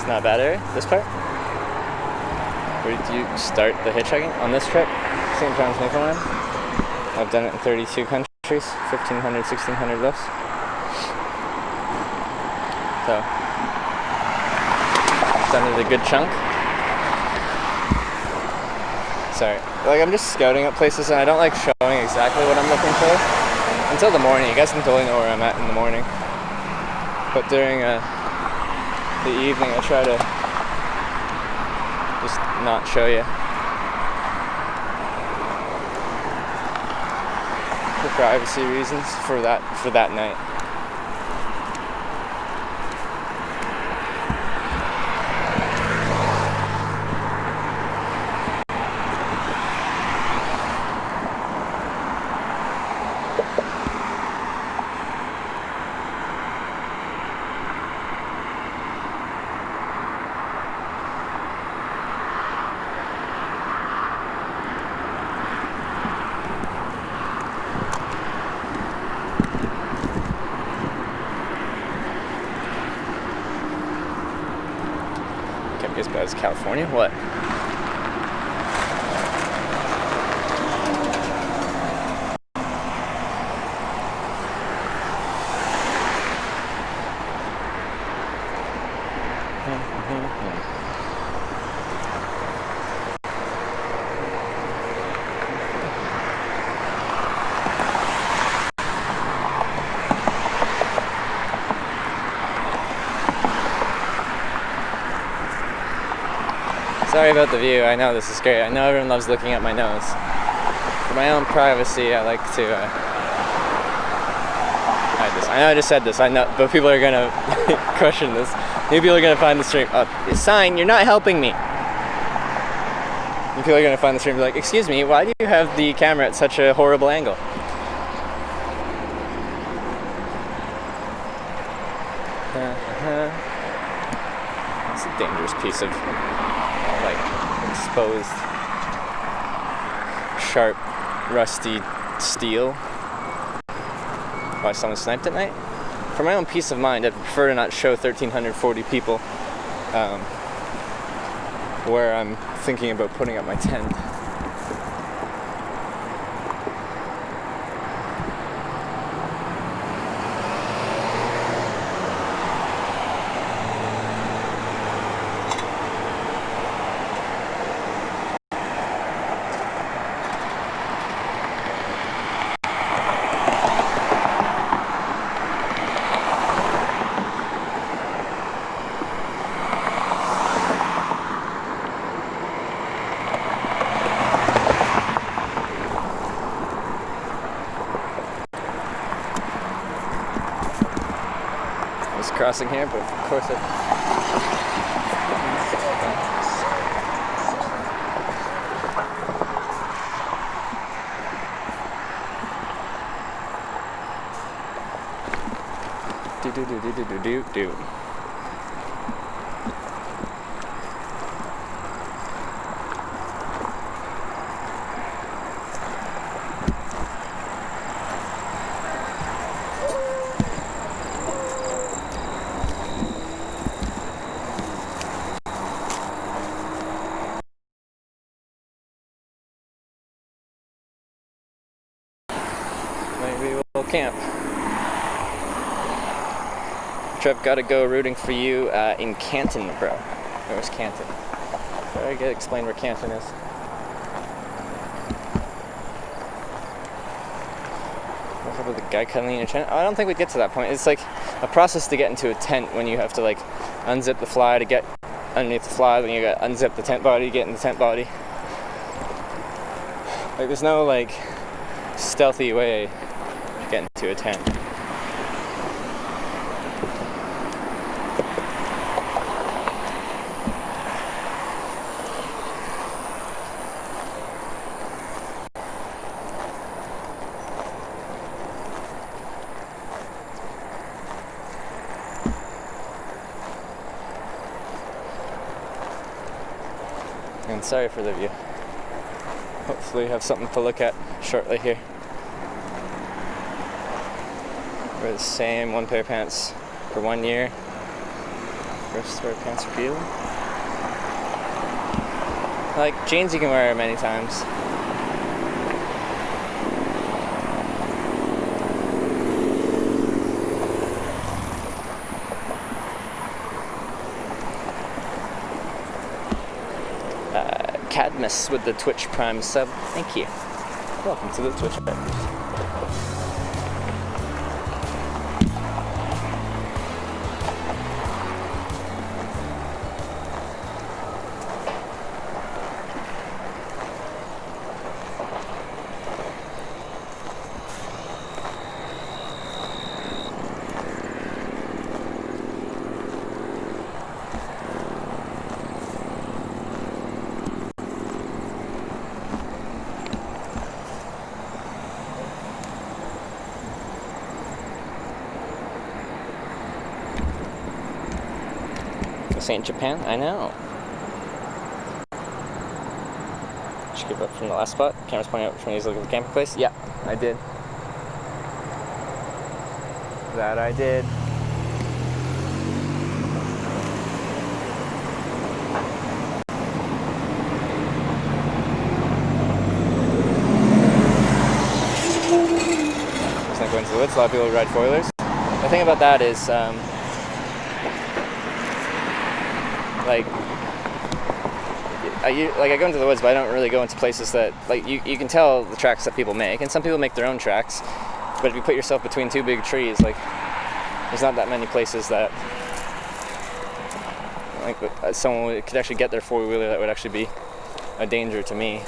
[SPEAKER 1] Not a bad area, this part. Where did you start the hitchhiking? On this trip, St. John's, Newfoundland. I've done it in 32 countries, 1,500, 1,600 lifts. So, I've done it a good chunk. Sorry, like I'm just scouting up places and I don't like showing exactly what I'm looking for until the morning. You guys can totally know where I'm at in the morning. But during the evening, I try to just not show you for privacy reasons for that night. as bad as California? What? Sorry about the view. I know this is great. I know everyone loves looking at my nose. For my own privacy, I like to hide this. I know I just said this. I know, but people are gonna question this. Maybe people are gonna find the stream. Sign, you're not helping me. And people are gonna find the stream and be like, "Excuse me, why do you have the camera at such a horrible angle?" It's a dangerous piece of exposed, sharp, rusty steel. Why someone sniped at night? For my own peace of mind, I'd prefer to not show 1,340 people where I'm thinking about putting up my tent. Crossing here, but of course do. Maybe we'll camp. Trev, gotta go rooting for you in Canton, bro. Where's Canton? I gotta explain where Canton is. What's up with the guy cuddling in your tent? I don't think we'd get to that point. It's like a process to get into a tent when you have to like unzip the fly to get underneath the fly, then you gotta unzip the tent body to get in the tent body. Like there's no like stealthy way to get into a tent. And sorry for the view. Hopefully you have something to look at shortly here. Wear the same one pair of pants for 1 year. First pair of pants for you. Like jeans you can wear many times. Cadmus with the Twitch Prime sub. Thank you. Welcome to the Twitch Prime. St. Japan? I know. Did you give up from the last spot? Camera's pointing out which one you look at the camping place? Yeah, I did. That I did. go into the woods. A lot of people ride four-wheelers. The thing about that is, like I go into the woods, but I don't really go into places that, like, you can tell the tracks that people make, and some people make their own tracks, but if you put yourself between two big trees, like, there's not that many places that, like, someone could actually get their four-wheeler that would actually be a danger to me.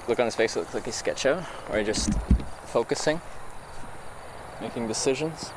[SPEAKER 1] Look on his face, it looks like he's sketch out, or just focusing, making decisions.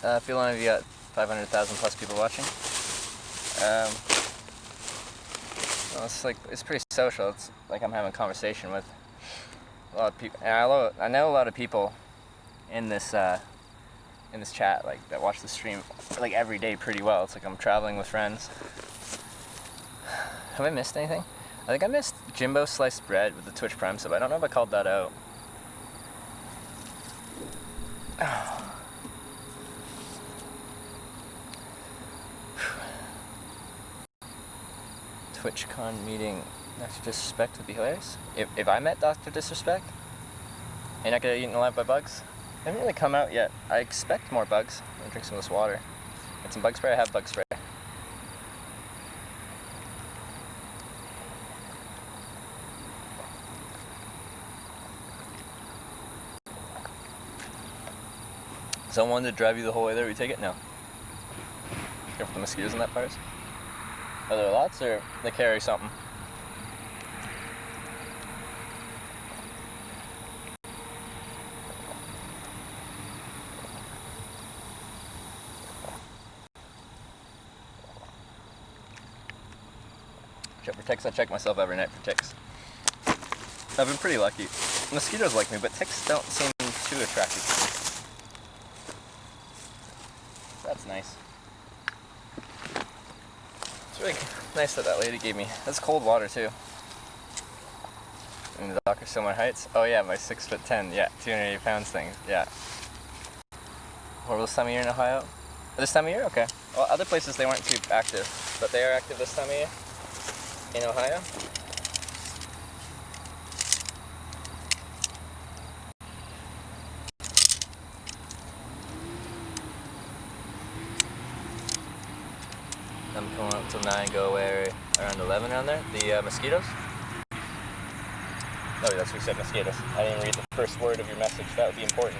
[SPEAKER 1] If you want, you got 500,000 plus people watching. Well, it's pretty social. It's like I'm having a conversation with a lot of people. And I know a lot of people in this chat, like, that watch the stream like every day pretty well. It's like I'm traveling with friends. Have I missed anything? I think I missed Jimbo sliced bread with the Twitch Prime sub. I don't know if I called that out. TwitchCon meeting Dr. Disrespect would be hilarious. If I met Dr. Disrespect and I get eaten alive by bugs, I haven't really come out yet. I expect more bugs. I'm gonna drink some of this water. Get some bug spray. I have bug spray. Someone to drive you the whole way there, we take it? No. Careful with the mosquitoes in that part. Are there lots, or they carry something? Check for ticks. I check myself every night for ticks. I've been pretty lucky. Mosquitoes like me, but ticks don't seem too attractive to me. That's nice. It's really nice that lady gave me. That's cold water too. And the Dr. Similar Heights. Oh yeah, my 6'10", yeah, 280 pounds thing. Yeah. Horrible this time of year in Ohio? This time of year? Okay. Well, other places they weren't too active, but they are active this time of year in Ohio. I'm coming up till 9, go away around 11 around there. The mosquitoes? No, that's what you said, mosquitoes. I didn't read the first word of your message. That would be important.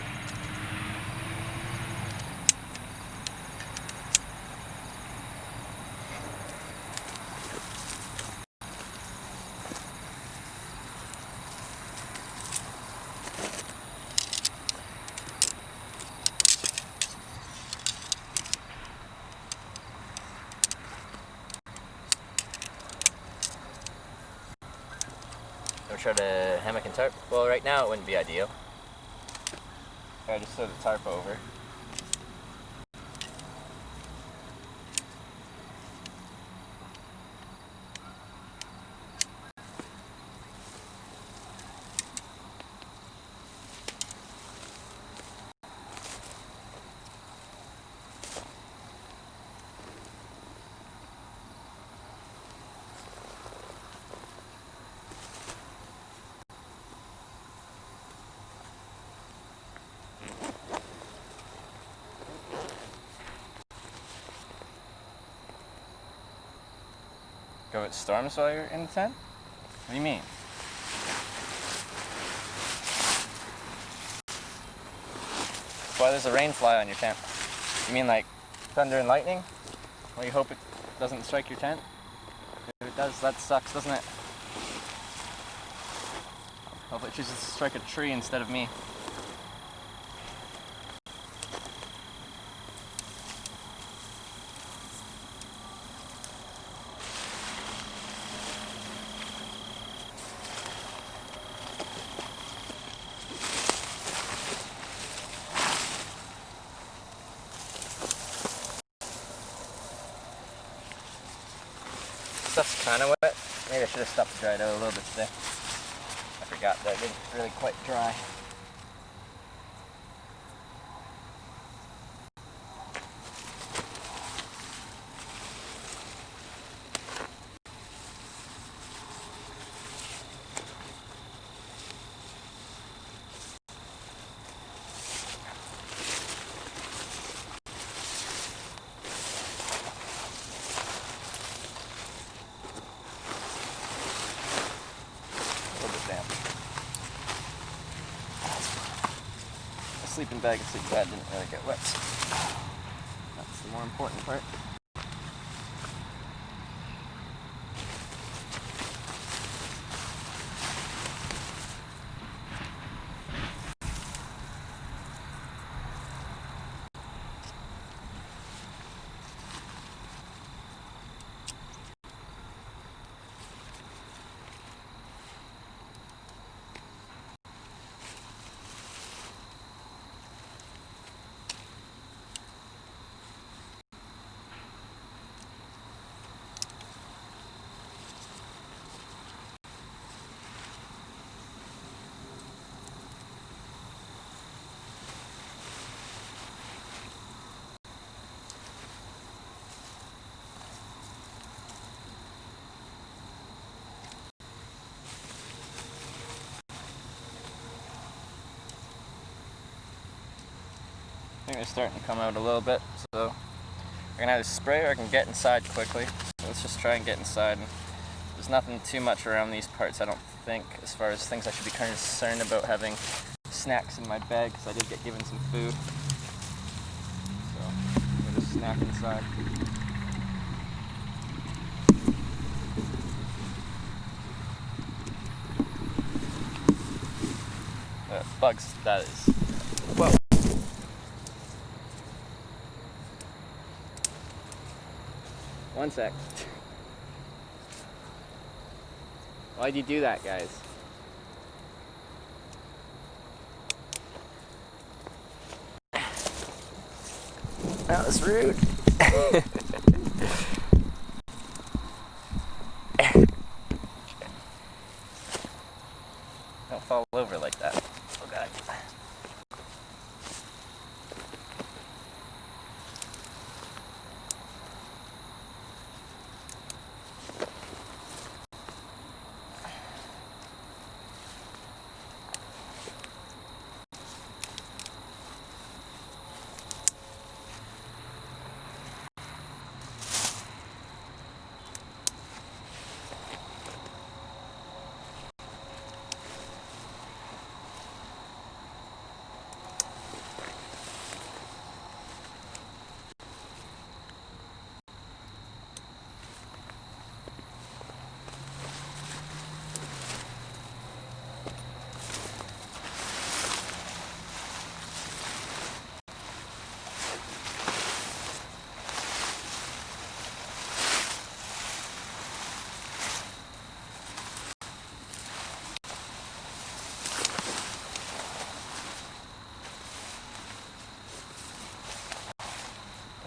[SPEAKER 1] Ever tried a hammock and tarp? Well, right now it wouldn't be ideal. I just throw the tarp over. Go with storms while you're in the tent? What do you mean? That's why there's a rain fly on your tent. You mean like thunder and lightning? Well, you hope it doesn't strike your tent? If it does, that sucks, doesn't it? Hope it chooses to strike a tree instead of me. Stuff's kind of wet. Maybe I should have stopped to dry it out a little bit today. I forgot that it didn't really quite dry. Sleeping bag and sleeping pad didn't really get wet. That's the more important part. I think they're starting to come out a little bit, so I can either spray or I can get inside quickly. So let's just try and get inside. And there's nothing too much around these parts, I don't think, as far as things I should be concerned about having snacks in my bag, because I did get given some food. So I'm just snack inside. Bugs, that is. Whoa. One sec. Why'd you do that, guys? That was rude. Don't fall over like that. Oh god.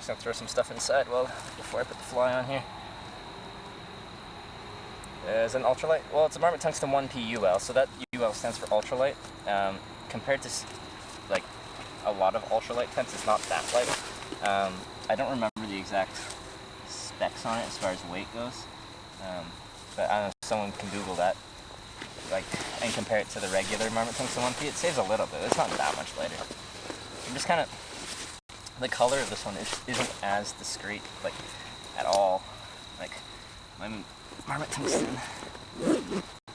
[SPEAKER 1] just gonna throw some stuff inside before I put the fly on here. Is an ultralight? Well, it's a Marmot Tungsten 1P UL, so that UL stands for ultralight. Compared to like a lot of ultralight tents, it's not that light. I don't remember the exact specs on it as far as weight goes, but I don't know if someone can Google that, and compare it to the regular Marmot Tungsten 1P. It saves a little bit. It's not that much lighter. I'm just kind of, the color of this one isn't as discreet, at all. My Marmot Tungsten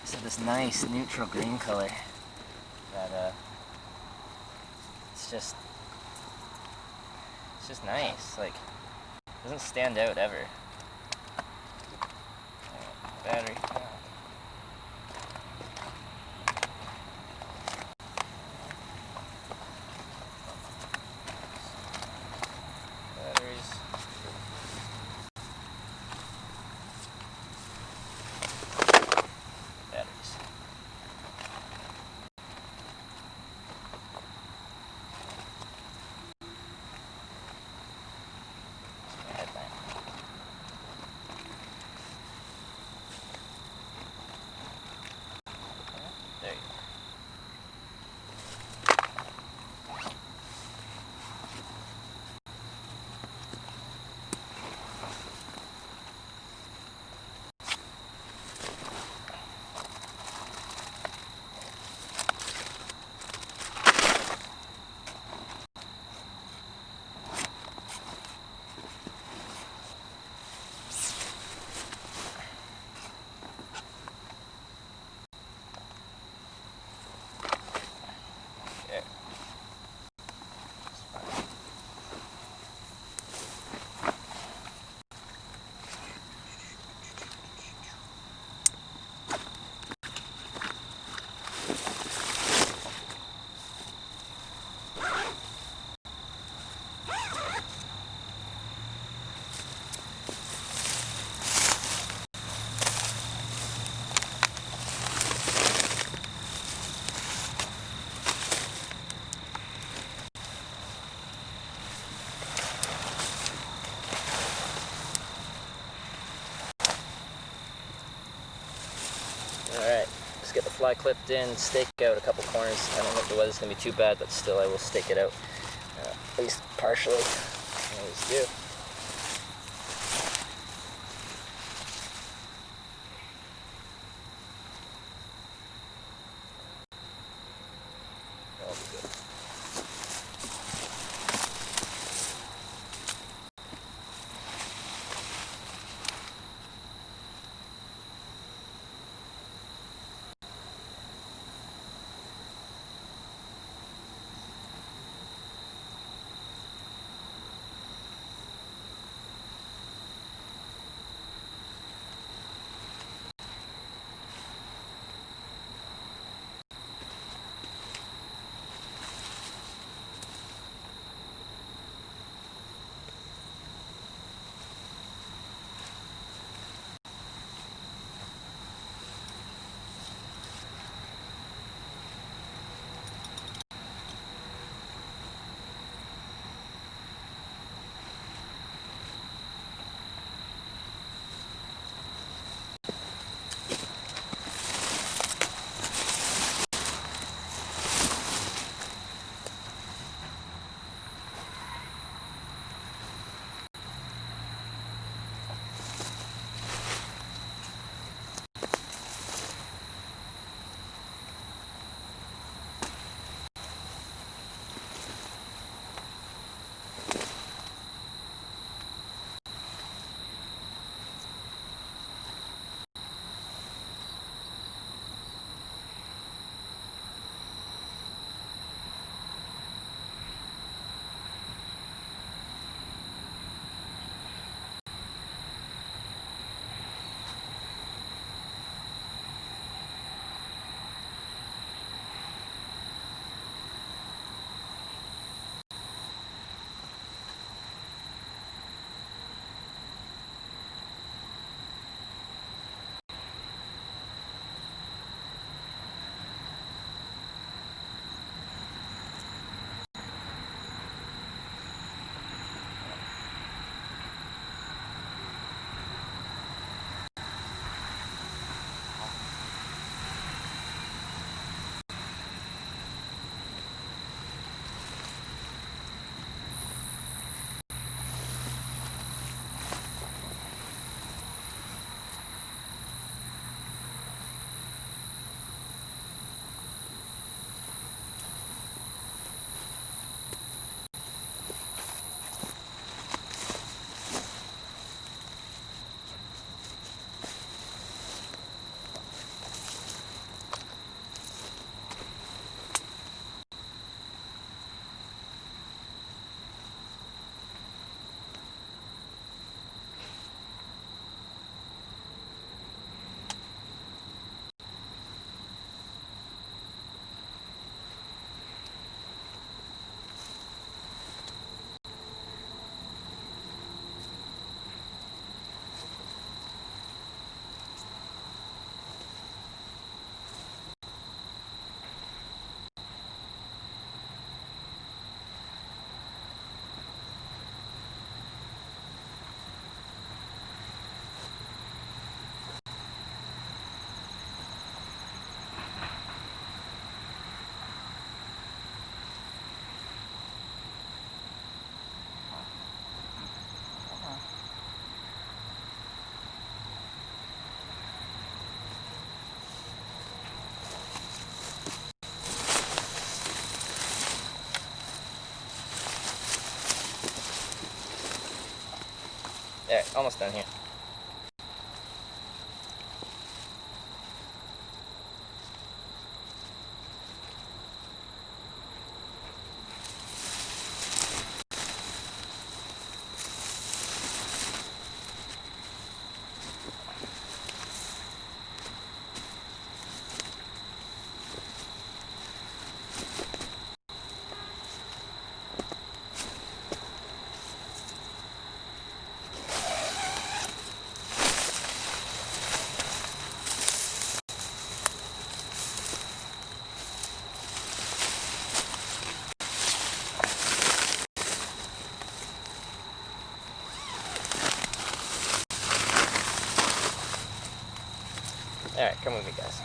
[SPEAKER 1] is this nice neutral green color that it's just nice. Doesn't stand out ever. Battery. Batteries. There you go. Okay. Alright, just get the fly clipped in, stake out a couple corners. I don't think the weather's going to be too bad, but still I will stake it out, at least partially. I always do. That'll be good. Yeah, almost done here. Alright, come with me, guys.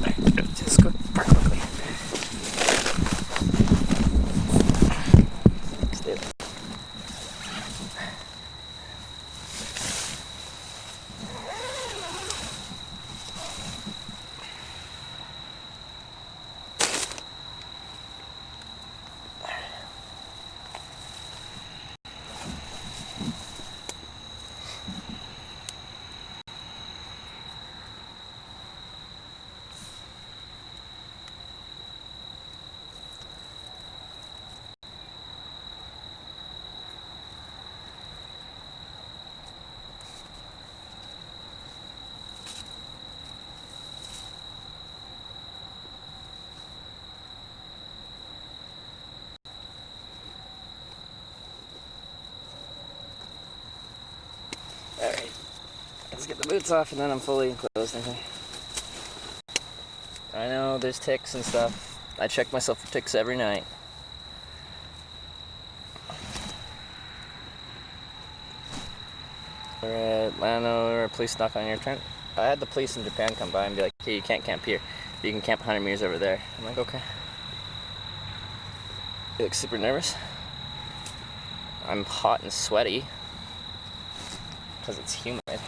[SPEAKER 1] Alright, just go park quickly. Stay there. Alright, let's get the boots off and then I'm fully enclosed in here. I know there's ticks and stuff. I check myself for ticks every night. Or I don't know, or a police knock on your tent. I had the police in Japan come by and be like, hey, you can't camp here. You can camp 100 meters over there. I'm like, okay. You look super nervous. I'm hot and sweaty. Because it's humid. Yeah.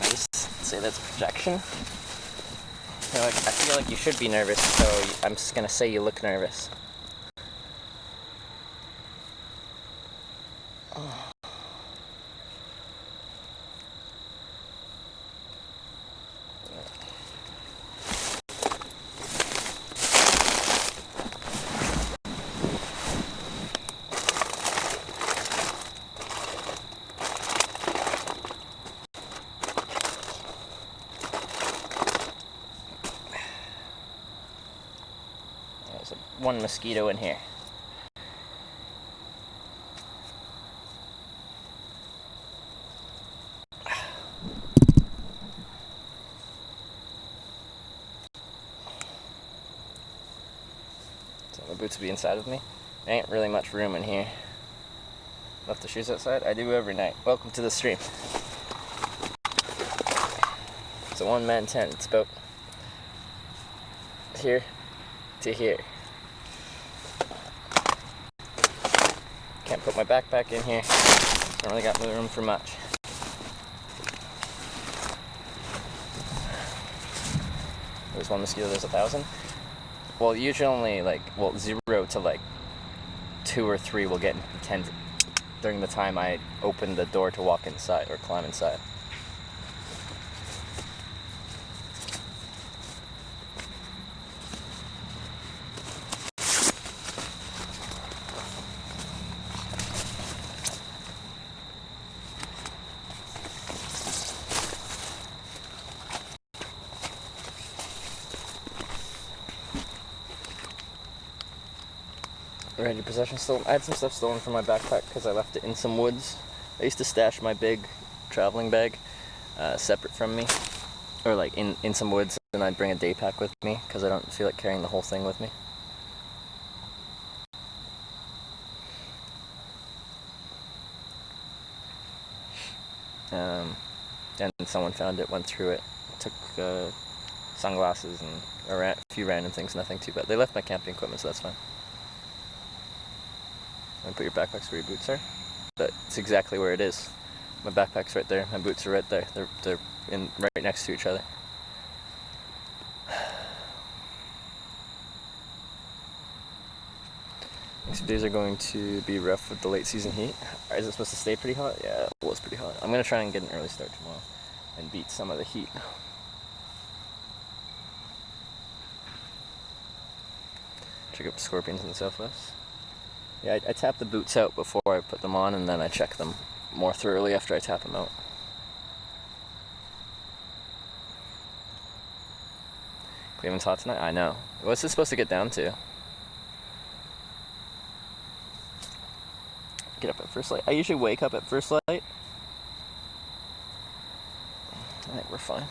[SPEAKER 1] I just say that's projection. You're like, I feel like you should be nervous, so I'm just gonna say you look nervous. Oh. There's one mosquito in here. So my boots will be inside with me. There ain't really much room in here. Left the shoes outside? I do every night. Welcome to the stream. It's a one-man tent. It's about here to here. Can't put my backpack in here. Don't really got room for much. There's one mosquito, there's 1,000. Well, usually only like, 0 to like 2 or 3 will get into the tent during the time I open the door to walk inside or climb inside. Ready possession stolen. I had some stuff stolen from my backpack because I left it in some woods. I used to stash my big traveling bag separate from me, or like in some woods, and I'd bring a day pack with me because I don't feel like carrying the whole thing with me. And someone found it, went through it, took sunglasses and a few random things, nothing too bad. They left my camping equipment, so that's fine. And put your backpacks where your boots are. That's exactly where it is. My backpack's right there. My boots are right there. They're right next to each other. Next few days are going to be rough with the late season heat. Is it supposed to stay pretty hot? Yeah, it was pretty hot. I'm gonna try and get an early start tomorrow and beat some of the heat. Check out scorpions in the southwest. Yeah, I tap the boots out before I put them on, and then I check them more thoroughly after I tap them out. Cleveland's hot tonight? I know. What's it supposed to get down to? Get up at first light. I usually wake up at first light. I think we're fine.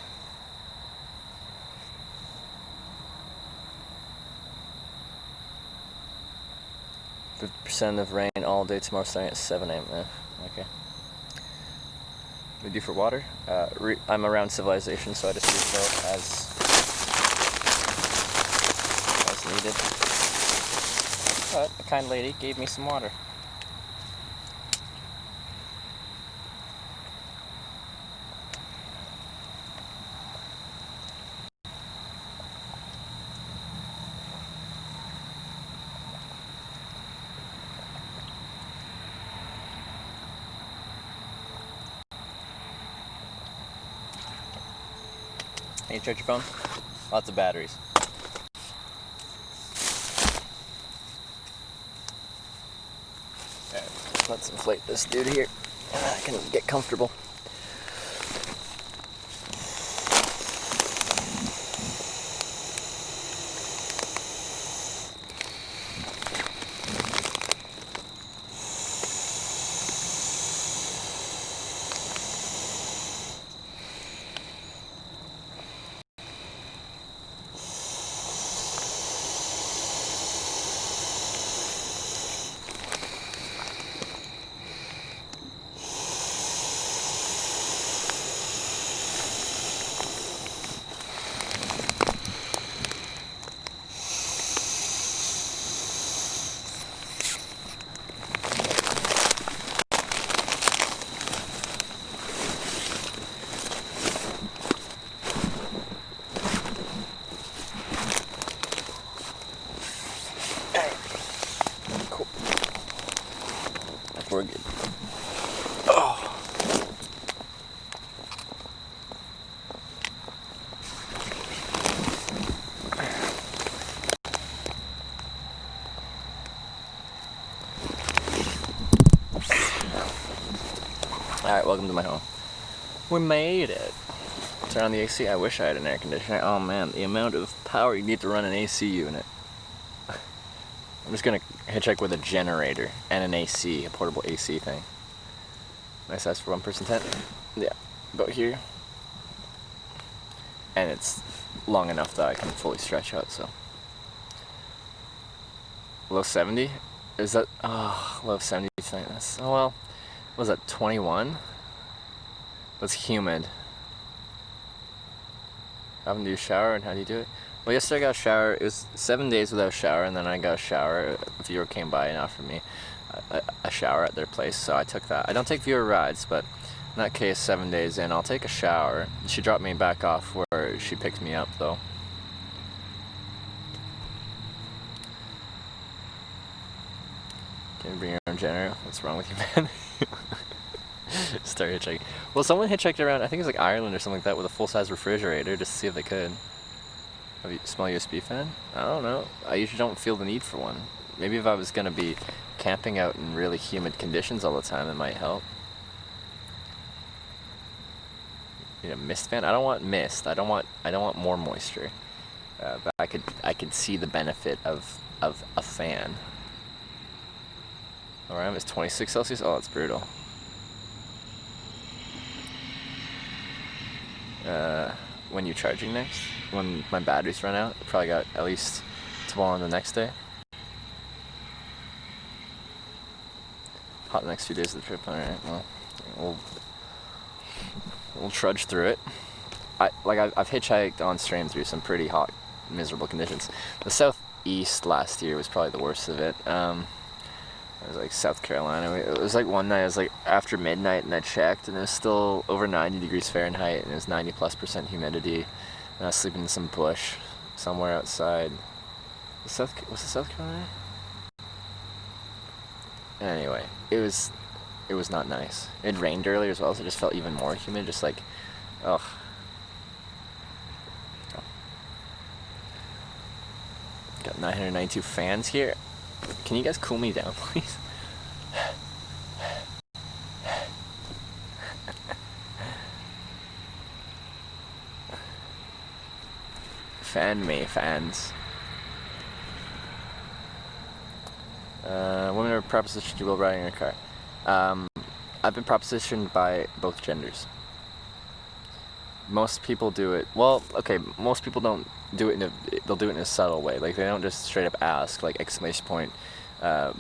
[SPEAKER 1] %% of rain all day tomorrow starting at 7 a.m. Okay. We do for water? I'm around civilization, so I just refill as needed. But a kind lady gave me some water. Can you charge your phone? Lots of batteries. Alright, let's inflate this dude here. I can get comfortable. We're good. Oh. Alright, welcome to my home. We made it. Turn on the AC. I wish I had an air conditioner. Oh man, the amount of power you need to run an AC unit. I'm just gonna hitchhike with a generator and an AC, a portable AC thing. Nice size for one person tent. Yeah, about here. And it's long enough that I can fully stretch out, so. Low 70? Is that, oh, low 70 tonight. That's, oh well, what was that, 21? That's humid. Having to do a shower, and how do you do it? Well, yesterday I got a shower. It was 7 days without a shower, and then I got a shower. A viewer came by and offered me a shower at their place, so I took that. I don't take viewer rides, but in that case, 7 days in, I'll take a shower. She dropped me back off where she picked me up, though. Can you bring your own generator? What's wrong with you, man? Start hitchhiking. Well, someone hitchhiked around, I think it was like Ireland or something like that, with a full-size refrigerator just to see if they could. Have you small USB fan? I don't know. I usually don't feel the need for one. Maybe if I was gonna be camping out in really humid conditions all the time, it might help. You know, mist fan? I don't want mist. I don't want more moisture. But I could see the benefit of a fan. Alright, it's 26 Celsius. Oh, that's brutal. When you're charging next? When my batteries run out? Probably got at least tomorrow and the next day. Hot the next few days of the trip. Alright, well, we'll trudge through it. I've hitchhiked on stream through some pretty hot, miserable conditions. The southeast last year was probably the worst of it. It was like South Carolina. It was like one night, it was like after midnight, and I checked, and it was still over 90 degrees Fahrenheit, and it was 90+% humidity. And I was sleeping in some bush somewhere outside. Was it South Carolina? Anyway, it was not nice. It rained earlier as well, so it just felt even more humid. Just like, ugh. Got 992 fans here. Can you guys cool me down, please? Fan me, fans. Women are propositioned while riding in a car. I've been propositioned by both genders. Most people do it, well, okay, most people don't do it they'll do it in a subtle way. Like, they don't just straight up ask, like, exclamation point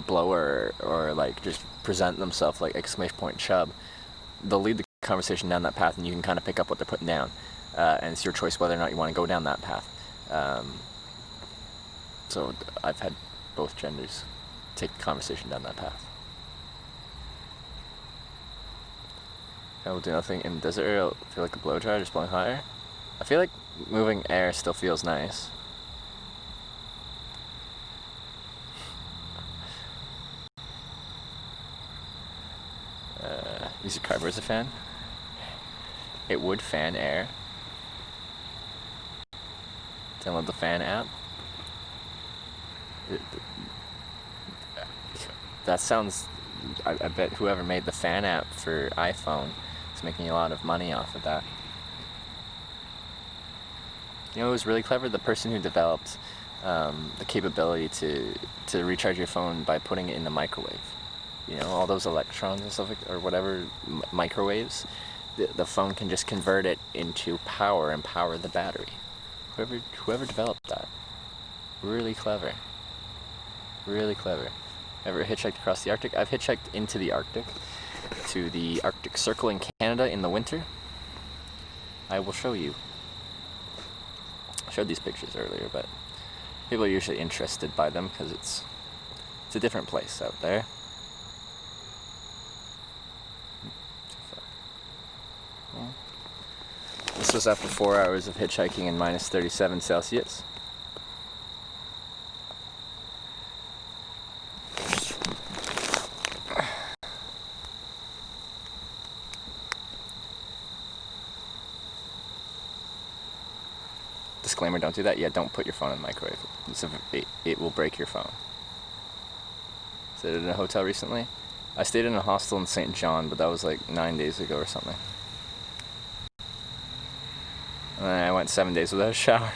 [SPEAKER 1] blower, or like just present themselves like exclamation point chub. They'll lead the conversation down that path, and you can kind of pick up what they're putting down. And it's your choice whether or not you want to go down that path. So I've had both genders take the conversation down that path. I will do nothing in the desert area. I'll feel like a blow dryer just blowing higher. I feel like moving air still feels nice. Use your cardboard as a fan. It would fan air. Download the fan app. That sounds... I bet whoever made the fan app for iPhone is making a lot of money off of that. You know, it was really clever. The person who developed the capability to recharge your phone by putting it in the microwave. You know, all those electrons and stuff, or whatever, microwaves. The phone can just convert it into power and power the battery. Whoever developed that, really clever. Really clever. Ever hitchhiked across the Arctic? I've hitchhiked into the Arctic, to the Arctic Circle in Canada in the winter. I will show you. I showed these pictures earlier, but people are usually interested by them because it's a different place out there. This was after 4 hours of hitchhiking in minus 37 Celsius. Disclaimer, don't do that. Yeah, don't put your phone in the microwave. It will break your phone. Stayed in a hotel recently. I stayed in a hostel in St. John, but that was like 9 days ago or something. And then I went 7 days without a shower.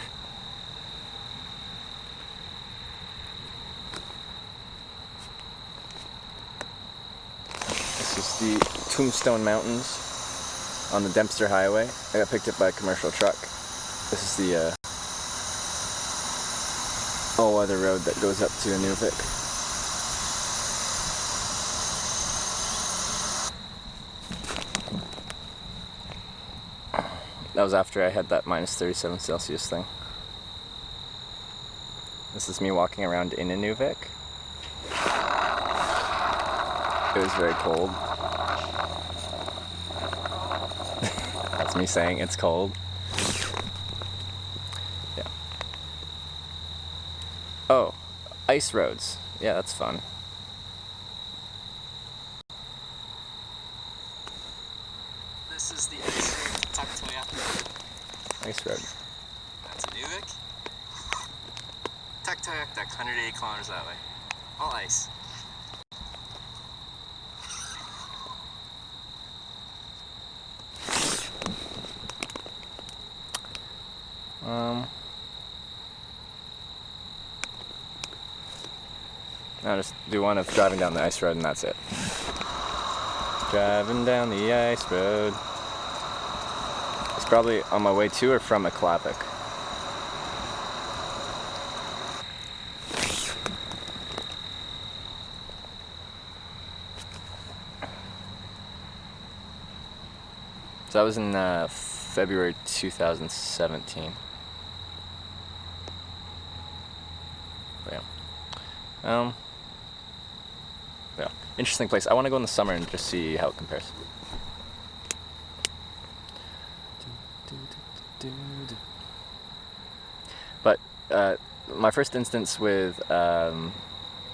[SPEAKER 1] This is the Tombstone Mountains on the Dempster Highway. I got picked up by a commercial truck. This is the all-weather road that goes up to Inuvik. That was after I had that minus 37 Celsius thing. This is me walking around in Inuvik. It was very cold. That's me saying it's cold. Yeah. Oh, ice roads. Yeah, that's fun.
[SPEAKER 2] This is the ice road to Tuktoyaktuk.
[SPEAKER 1] Ice road.
[SPEAKER 2] That's Inuvik. Tuktoyaktuk, 180 kilometers that way. All ice.
[SPEAKER 1] I'll just do one of driving down the ice road and that's it. Driving down the ice road. It's probably on my way to or from Aklavik. So I was in February 2017. But yeah. Yeah. Interesting place. I want to go in the summer and just see how it compares. But my first instance with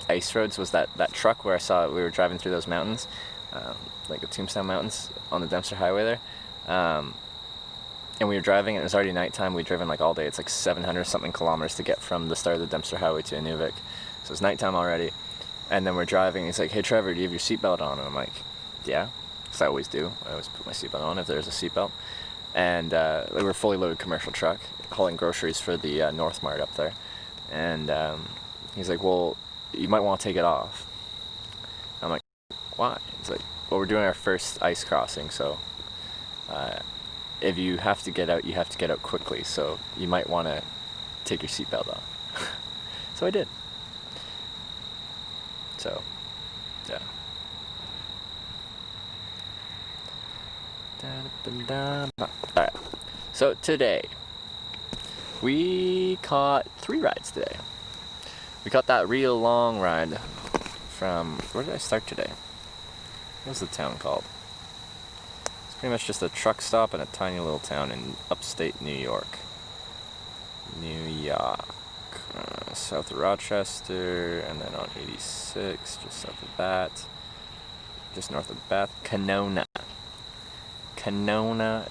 [SPEAKER 1] ice roads was that truck where I saw we were driving through those mountains, like the Tombstone Mountains on the Dempster Highway there. And we were driving and it was already nighttime. We'd driven like all day. It's like 700 something kilometers to get from the start of the Dempster Highway to Inuvik. So it's nighttime already. And then we're driving. He's like, "Hey Trevor, do you have your seatbelt on?" And I'm like, "Yeah," because I always do. I always put my seatbelt on if there's a seatbelt. And we were a fully loaded commercial truck hauling groceries for the North Mart up there. And he's like, "Well, you might want to take it off." I'm like, "Why?" He's like, "Well, we're doing our first ice crossing, so if you have to get out, you have to get out quickly. So you might want to take your seatbelt off." So I did. So, yeah. Alright, so today we caught 3 rides today. We caught that real long ride from, where did I start today? What was the town called? It's pretty much just a truck stop in a tiny little town in upstate New York. South of Rochester, and then on 86, just south of that, just north of Bath, Kanona,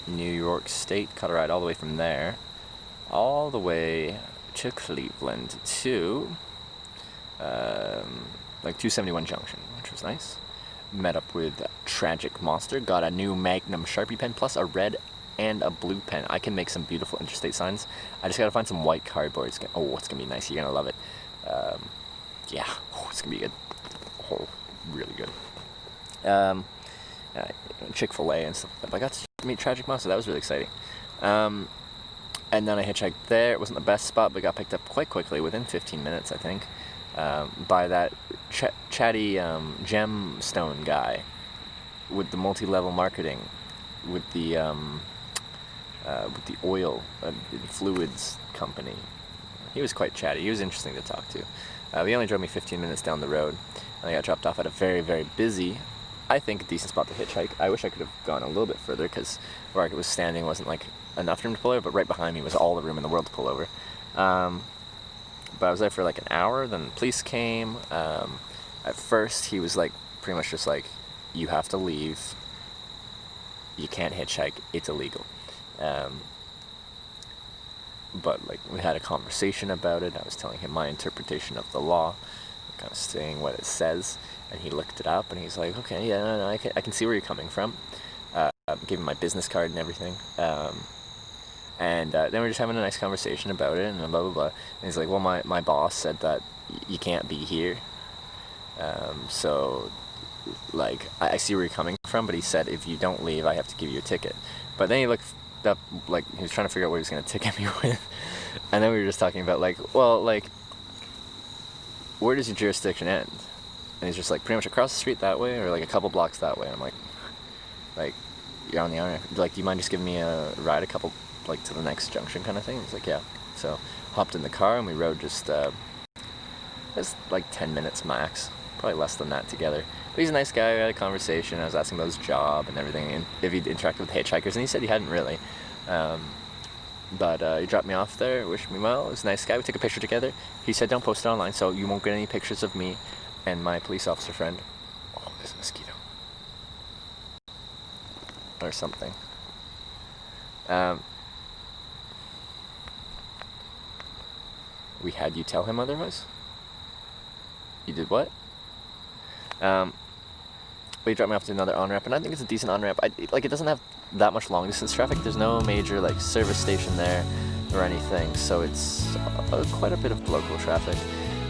[SPEAKER 1] New York State. Caught a ride all the way from there, all the way to Cleveland to like 271 Junction, which was nice. Met up with Tragic Monster, got a new Magnum Sharpie pen, plus a red and a blue pen. I can make some beautiful interstate signs. I just gotta find some white cardboard. It's gonna be nice. You're gonna love it. Yeah, it's gonna be good. Oh, really good. Chick-fil-A and stuff like that. But I got to meet Tragic Monster. That was really exciting. And then I hitchhiked there. It wasn't the best spot, but got picked up quite quickly, within 15 minutes, I think, by that chatty gemstone guy with the multi-level marketing, with the oil fluids company. He was quite chatty. He was interesting to talk to. He only drove me 15 minutes down the road, and I got dropped off at a very, very busy, I think, a decent spot to hitchhike. I wish I could have gone a little bit further, because where I was standing wasn't like enough room to pull over, but right behind me was all the room in the world to pull over. But I was there for like an hour. Then the police came. At first, he was like pretty much just like, "You have to leave. You can't hitchhike. It's illegal." But like, we had a conversation about it. I was telling him my interpretation of the law, kind of saying what it says, and he looked it up and he's like, "Okay, yeah, no, I can see where you're coming from." Gave him my business card and everything, and then we were just having a nice conversation about it and blah blah blah. And he's like, "Well, my boss said that you can't be here, so like I see where you're coming from, but he said if you don't leave, I have to give you a ticket." But then he looked up, like he was trying to figure out what he was going to ticket me with, and then we were just talking about like, well, like, where does your jurisdiction end? And he's just like, pretty much across the street that way, or like a couple blocks that way. And I'm like, you're on the arm. Like, do you mind just giving me a ride a couple, like, to the next junction kind of thing? He's like, yeah. So hopped in the car and we rode just it was like 10 minutes max, probably less than that together. But he's a nice guy. We had a conversation. I was asking about his job and everything, and if he'd interacted with hitchhikers, and he said he hadn't really. But he dropped me off there, wished me well. He was a nice guy. We took a picture together. He said, "Don't post it online, so you won't get any pictures of me and my police officer friend." Oh, there's a mosquito. Or something. We had you tell him otherwise? You did what? But he dropped me off to another on-ramp, and I think it's a decent on-ramp. Like, it doesn't have that much long-distance traffic. There's no major, like, service station there or anything, so it's quite a bit of local traffic.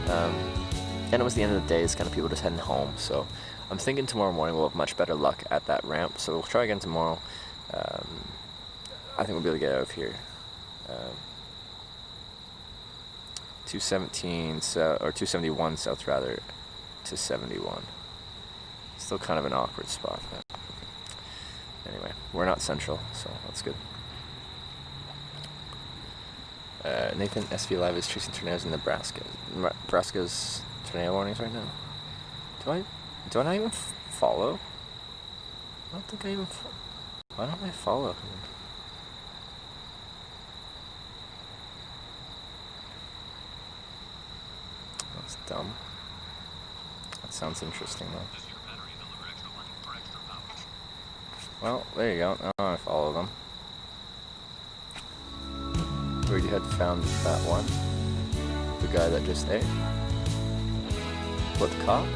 [SPEAKER 1] And it was the end of the day. It's kind of people just heading home, so I'm thinking tomorrow morning we'll have much better luck at that ramp, so we'll try again tomorrow. I think we'll be able to get out of here. 217 or 271 south, rather, to 71. Still kind of an awkward spot, but anyway, we're not central, so that's good. Nathan SV Live is chasing tornadoes in Nebraska. Nebraska's tornado warnings right now. Do I not even follow? I don't think I even. Why don't I follow him? That's dumb. That sounds interesting though. Well, there you go. Now I follow them. We already had found that one. The guy that just ate. What, the cop?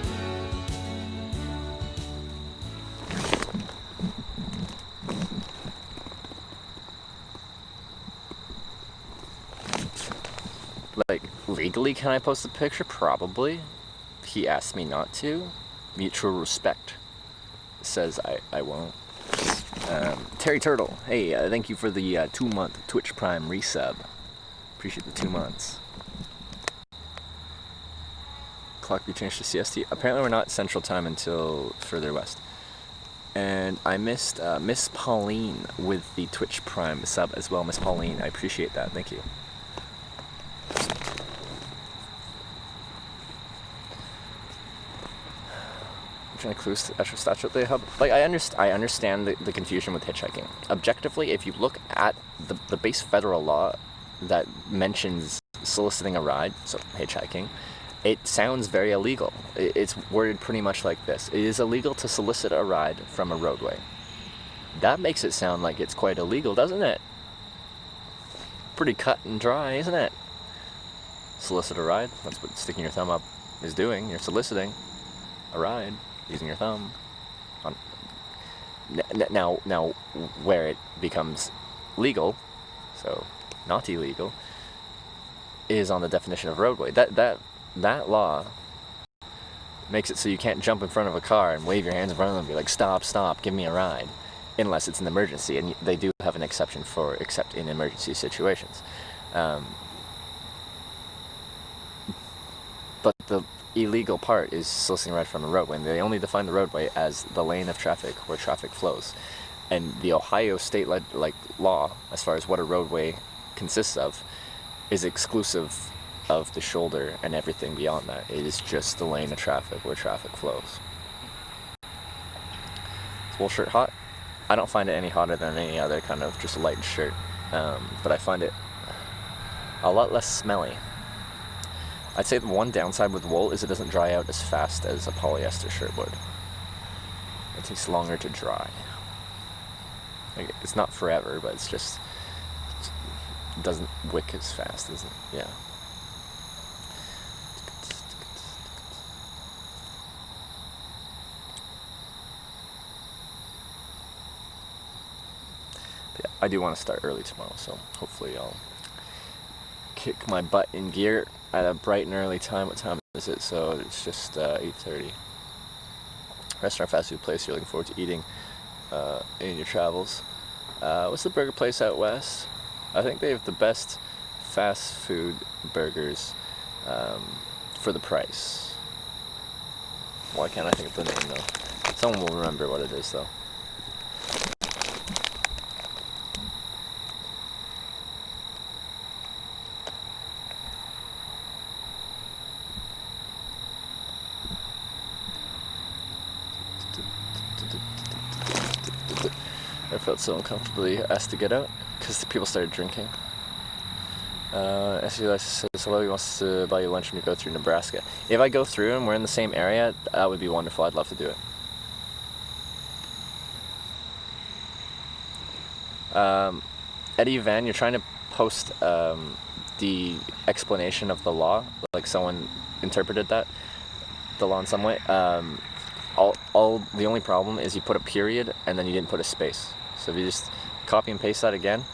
[SPEAKER 1] Like, legally can I post a picture? Probably. He asked me not to. Mutual respect says I won't. Terry Turtle, hey, thank you for the 2-month Twitch Prime resub. Appreciate the 2 months. Clock be changed to CST. Apparently we're not Central Time until further west. And I missed Miss Pauline with the Twitch Prime sub as well. Miss Pauline, I appreciate that. Thank you. Trying to clues to extra stats they hub. Like I understand the confusion with hitchhiking. Objectively, if you look at the base federal law that mentions soliciting a ride, so hitchhiking, it sounds very illegal. It's worded pretty much like this: it is illegal to solicit a ride from a roadway. That makes it sound like it's quite illegal, doesn't it? Pretty cut and dry, isn't it? Solicit a ride. That's what sticking your thumb up is doing. You're soliciting a ride. Using your thumb. Now, where it becomes legal, so not illegal, is on the definition of roadway. That law makes it so you can't jump in front of a car and wave your hands in front of them and be like, stop, give me a ride, unless it's an emergency, and they do have an exception for except in emergency situations. But the illegal part is soliciting a ride from a roadway, and they only define the roadway as the lane of traffic where traffic flows. And the Ohio state law, as far as what a roadway consists of, is exclusive of the shoulder and everything beyond that. It is just the lane of traffic where traffic flows. Is wool shirt hot? I don't find it any hotter than any other kind of just light shirt, but I find it a lot less smelly. I'd say the one downside with wool is it doesn't dry out as fast as a polyester shirt would. It takes longer to dry. Like, it's not forever, but it doesn't wick as fast, doesn't it? Yeah. But yeah, I do want to start early tomorrow, so hopefully I'll kick my butt in gear at a bright and early time. What time is it? So it's just 8:30. Restaurant, fast food place you're looking forward to eating in your travels. What's the burger place out west? I think they have the best fast food burgers for the price. Why can't I think of the name though? Someone will remember what it is though. I felt so uncomfortably asked to get out because people started drinking. SU says, somebody wants to buy you lunch when you go through Nebraska. If I go through and we're in the same area, that would be wonderful. I'd love to do it. Eddie Van, you're trying to post the explanation of the law, like someone interpreted that, the law in some way. The only problem is you put a period and then you didn't put a space. So if you just copy and paste that again,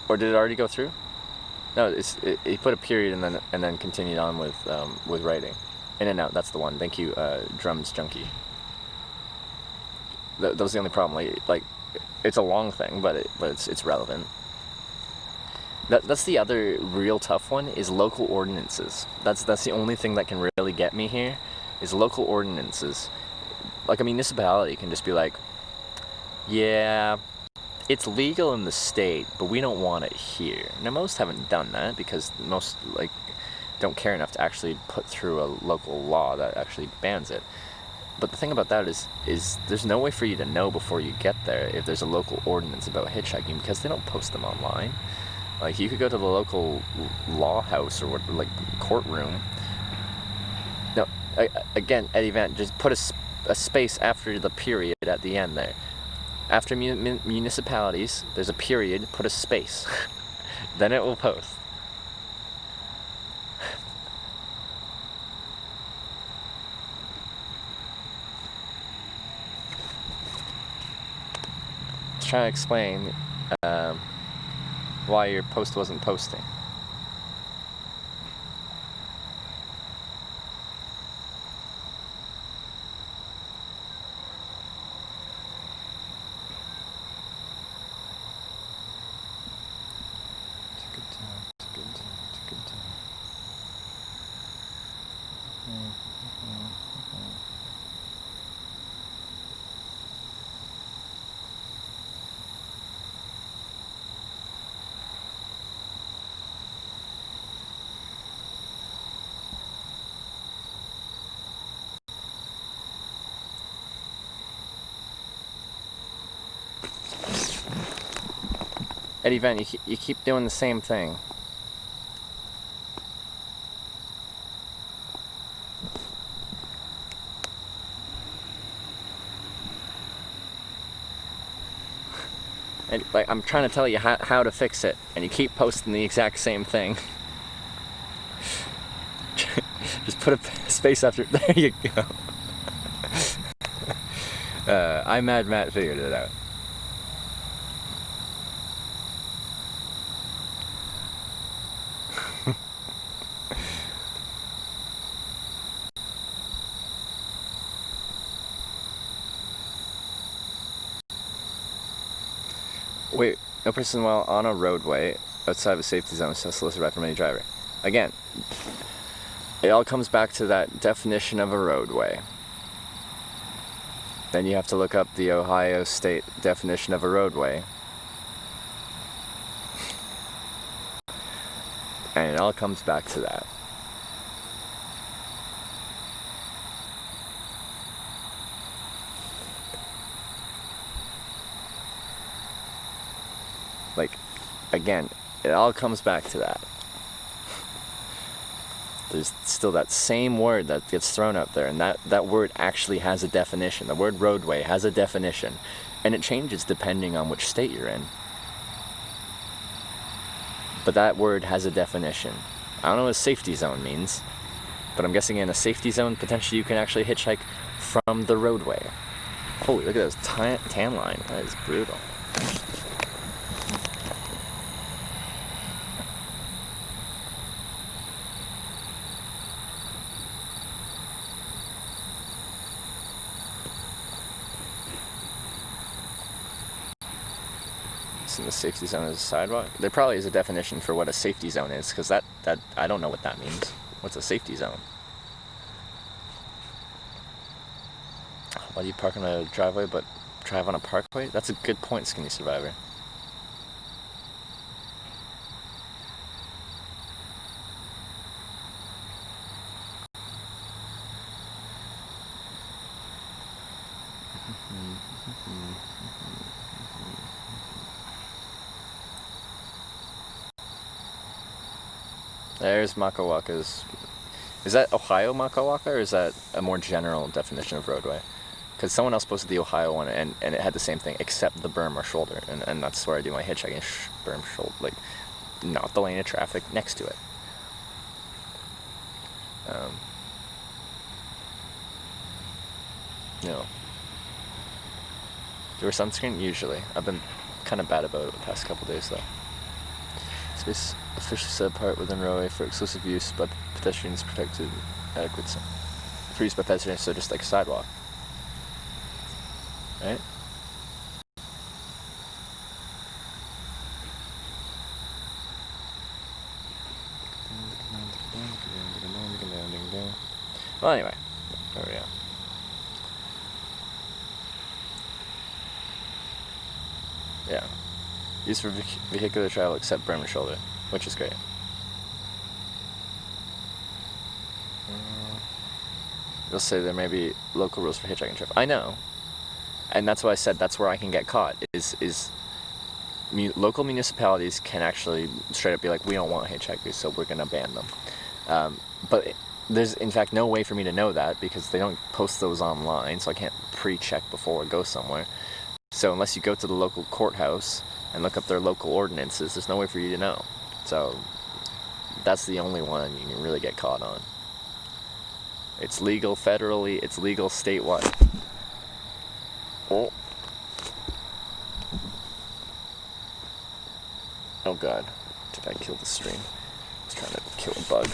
[SPEAKER 1] or did it already go through? No, you put a period and then continued on with writing. In and out, that's the one. Thank you, Drums Junkie. That was the only problem. Like it's a long thing, but it's relevant. That's the other real tough one is local ordinances. That's the only thing that can really get me here is local ordinances. Like a municipality can just be like, yeah, it's legal in the state, but we don't want it here. Now most haven't done that because most like don't care enough to actually put through a local law that actually bans it. But the thing about that is there's no way for you to know before you get there if there's a local ordinance about hitchhiking, because they don't post them online. Like, you could go to the local law house or what, like courtroom. No, again, at event, just put a space after the period at the end there. After municipalities, there's a period, put a space. Then it will post. I was trying to explain why your post wasn't posting. At event, you keep doing the same thing. And like, I'm trying to tell you how to fix it, and you keep posting the exact same thing. Just put a space after. There you go. I'm Mad Matt figured it out. Wait, no person while on a roadway outside of a safety zone shall solicit right from any driver. Again, it all comes back to that definition of a roadway. Then you have to look up the Ohio State definition of a roadway. And it all comes back to that. Like, again, it all comes back to that. There's still that same word that gets thrown out there, and that word actually has a definition. The word roadway has a definition, and it changes depending on which state you're in. But that word has a definition. I don't know what a safety zone means, but I'm guessing in a safety zone, potentially you can actually hitchhike from the roadway. Holy, look at those tan line. That is brutal. In the safety zone is a sidewalk. There probably is a definition for what a safety zone is, because that I don't know what that means. What's a safety zone? Why do you park on a driveway but drive on a parkway? That's a good point, Skinny Survivor. There's Makawaka's. Is that Ohio Makawaka, or is that a more general definition of roadway? Because someone else posted the Ohio one, and it had the same thing, except the berm or shoulder, and that's where I do my hitchhiking. Berm, shoulder, like, not the lane of traffic next to it. No. Do you wear sunscreen? Usually. I've been kind of bad about it the past couple days, though. Space officially set apart within roadway for exclusive use by pedestrians, protected adequate for use by pedestrians, so just like a sidewalk, right? Well, anyway, there we go. Yeah. Used for vehicular travel except berm and shoulder, which is great. You'll say there may be local rules for hitchhiking trip. I know, and that's why I said that's where I can get caught. Local municipalities can actually straight up be like, we don't want hitchhikers, so we're gonna ban them. But there's in fact no way for me to know that because they don't post those online, so I can't pre-check before I go somewhere. So unless you go to the local courthouse and look up their local ordinances, there's no way for you to know. So that's the only one you can really get caught on. It's legal federally, it's legal statewide. Oh. Oh god, did I kill the stream? I was trying to kill a bug.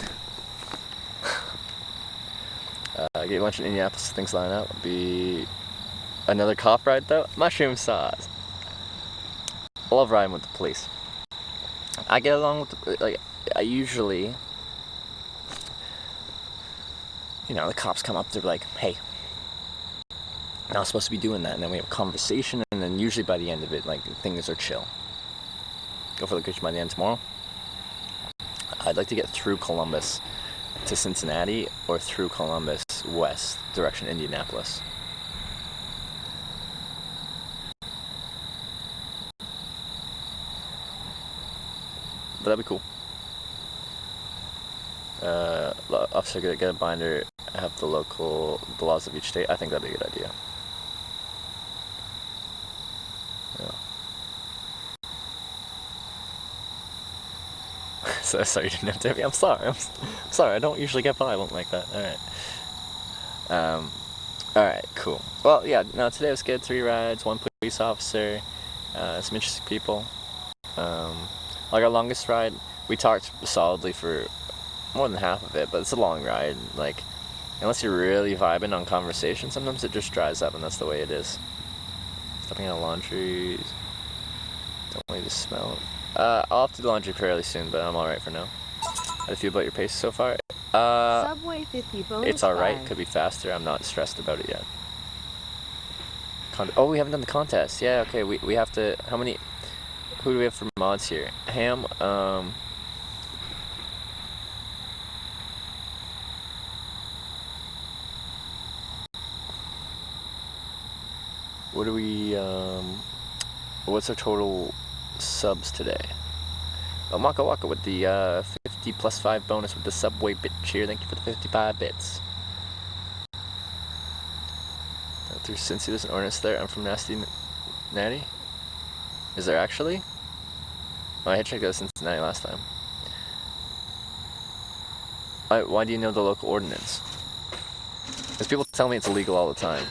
[SPEAKER 1] Get lunch in Indianapolis, things line up. Be another cop ride though? Mushroom sauce. I love riding with the police. I get along with I usually, you know, the cops come up, they're like, hey, I'm not supposed to be doing that, and then we have a conversation, and then usually by the end of it, like, things are chill. Go for location by the end tomorrow. I'd like to get through Columbus to Cincinnati or through Columbus west direction Indianapolis. But that'd be cool. Officer get a binder, have the laws of each state. I think that'd be a good idea. Yeah. So sorry you didn't have to have me. I'm sorry. I'm sorry. I don't usually get violent like that. All right. All right. Cool. Well, yeah. No, today was good. 3 rides, 1 police officer, some interesting people. Like our longest ride, we talked solidly for more than half of it, but it's a long ride. Like, unless you're really vibing on conversation, sometimes it just dries up, and that's the way it is. Stepping out of laundry. Don't want you to smell it. I'll have to do laundry fairly soon, but I'm alright for now. How do you feel about your pace so far?
[SPEAKER 5] Subway 50 bonus.
[SPEAKER 1] It's alright. Could be faster. I'm not stressed about it yet. Oh, we haven't done the contest. Yeah, okay. We have to. How many? Who do we have for mods here? Ham. What do we? What's our total subs today? Oh, Maka Waka with the 50 plus 5 bonus with the Subway bit cheer. Thank you for the 55 bits. Through Cincy, there's an ordinance there. I'm from Nasty Natty. Is there actually? Oh, I had checked out Cincinnati last time. Why do you know the local ordinance? Because people tell me it's illegal all the time.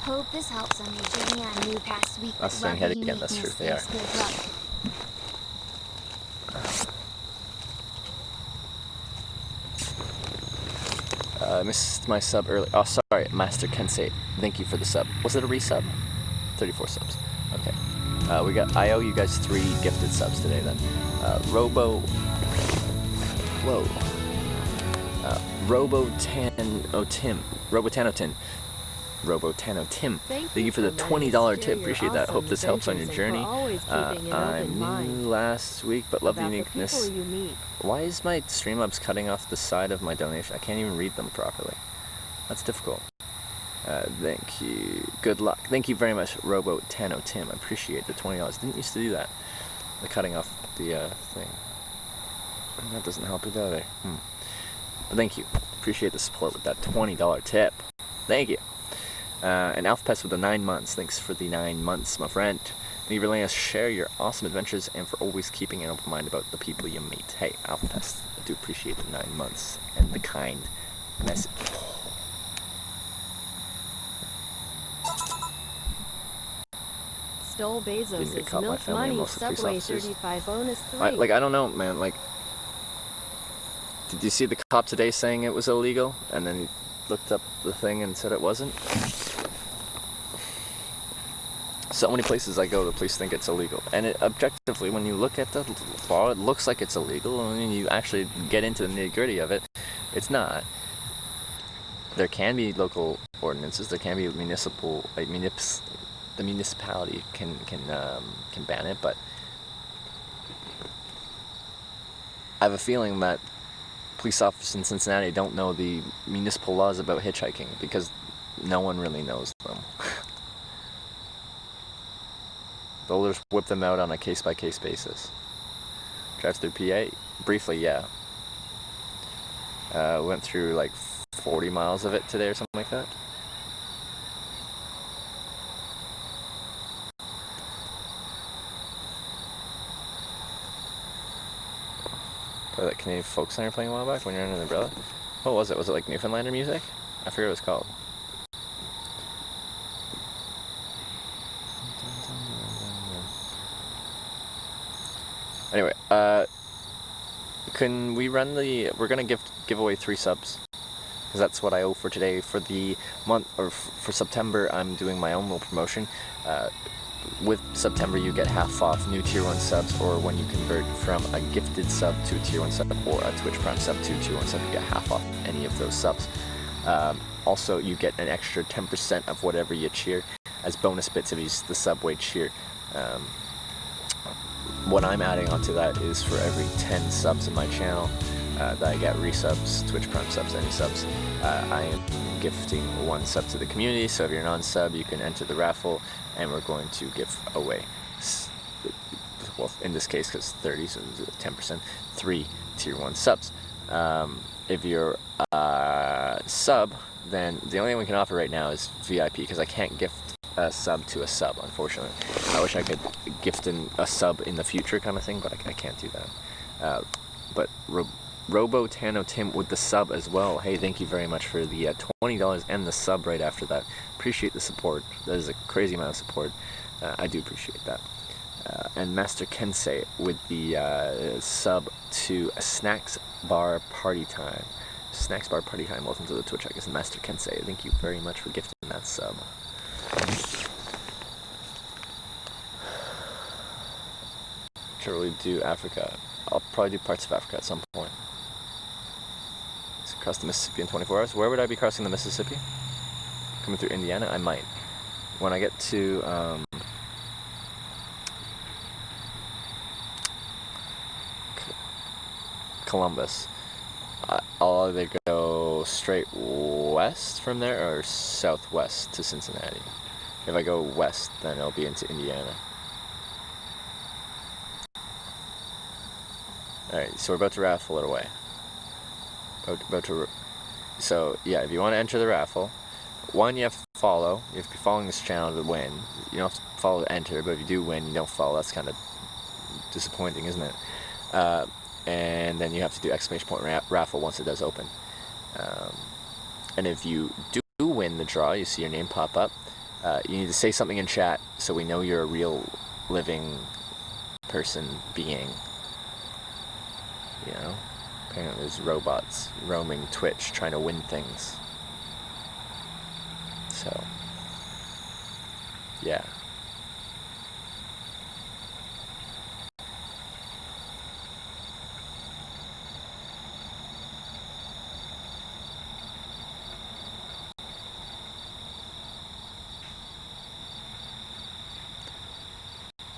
[SPEAKER 10] Hope this helps on your journey on New Past Week.
[SPEAKER 1] That's saying head again, that's true, they are. I missed my sub early. Oh, sorry, Master Kensei. Thank you for the sub. Was it a resub? 34 subs. Okay. I owe you guys 3 gifted subs today then. Robo. Whoa. Robotano Tim. Thank you for the $20 tip. Appreciate that. Hope this helps on your journey. I'm new last week, but love the uniqueness. Why is my Streamlabs cutting off the side of my donation? I can't even read them properly. That's difficult. Thank you. Good luck. Thank you very much, Robotano Tim. I appreciate the $20. Didn't used to do that. The cutting off the thing. That doesn't help either. But thank you. Appreciate the support with that $20 tip. Thank you. And AlphaPest with the 9 months. Thanks for the 9 months, my friend. Thank you for letting us share your awesome adventures and for always keeping an open mind about the people you meet. Hey, AlphaPest, I do appreciate the 9 months and the kind message.
[SPEAKER 5] Stole Bezos' milk money, Subway 35 bonus 3.
[SPEAKER 1] I don't know, man. Like, did you see the cop today saying it was illegal? And then he looked up the thing and said it wasn't? So many places I go, the police think it's illegal. And objectively, when you look at the law, it looks like it's illegal. And when you actually get into the nitty-gritty of it, it's not. there can be local ordinances. There can be municipal, like the municipality can ban it, but I have a feeling that police officers in Cincinnati don't know the municipal laws about hitchhiking because no one really knows them. They'll just whip them out on a case-by-case basis. Drive through PA? Briefly, yeah. Went through like 40 miles of it today or something like that. Probably that Canadian folk center playing a while back when you're under an umbrella. What was it? Was it like Newfoundlander music? I forget what it was called. Anyway, can we run the... We're gonna give away 3 subs. Because that's what I owe for today. For the month, or for September, I'm doing my own little promotion. With September, you get half off new Tier 1 subs, or when you convert from a gifted sub to a Tier 1 sub, or a Twitch Prime sub to a Tier 1 sub, you get half off any of those subs. Also, you get an extra 10% of whatever you cheer as bonus bits if you use the Subway cheer. What I'm adding onto that is for every 10 subs in my channel that I get resubs, Twitch Prime subs, any subs, I am gifting 1 sub to the community. So if you're non-sub, you can enter the raffle, and we're going to give away, well, in this case, because 30, so 10%, 3 Tier 1 subs. If you're sub, then the only thing we can offer right now is VIP, because I can't gift a sub to a sub, unfortunately. I wish I could gift a sub in the future kind of thing, but I can't do that. But Robotano Tim with the sub as well. Hey, thank you very much for the $20 and the sub right after that. Appreciate the support. That is a crazy amount of support. I do appreciate that. And Master Kensei with the sub to a Snacks Bar Party Time. Snacks Bar Party Time. Welcome to the Twitch, I guess. Master Kensei, thank you very much for gifting that sub. Should really do Africa. I'll probably do parts of Africa at some point. So cross the Mississippi in 24 hours. Where would I be crossing the Mississippi? Coming through Indiana? I might. When I get to Columbus, I'll either go straight west from there or southwest to Cincinnati. If I go west, then it'll be into Indiana. Alright, so we're about to raffle it away. So, yeah, if you want to enter the raffle, 1, you have to follow. You have to be following this channel to win. You don't have to follow to enter, but if you do win, you don't follow. That's kind of disappointing, isn't it? And then you have to do exclamation point raffle once it does open. And if you do win the draw, you see your name pop up. You need to say something in chat so we know you're a real living person, being. You know? Apparently there's robots roaming Twitch trying to win things. So, yeah.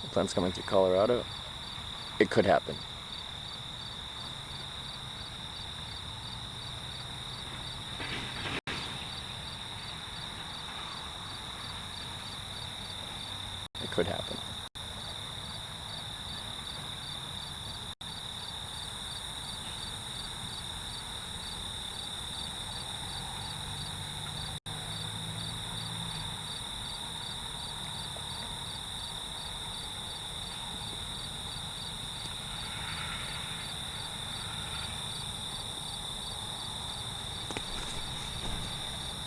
[SPEAKER 1] The plan's coming through Colorado. It could happen. It could happen.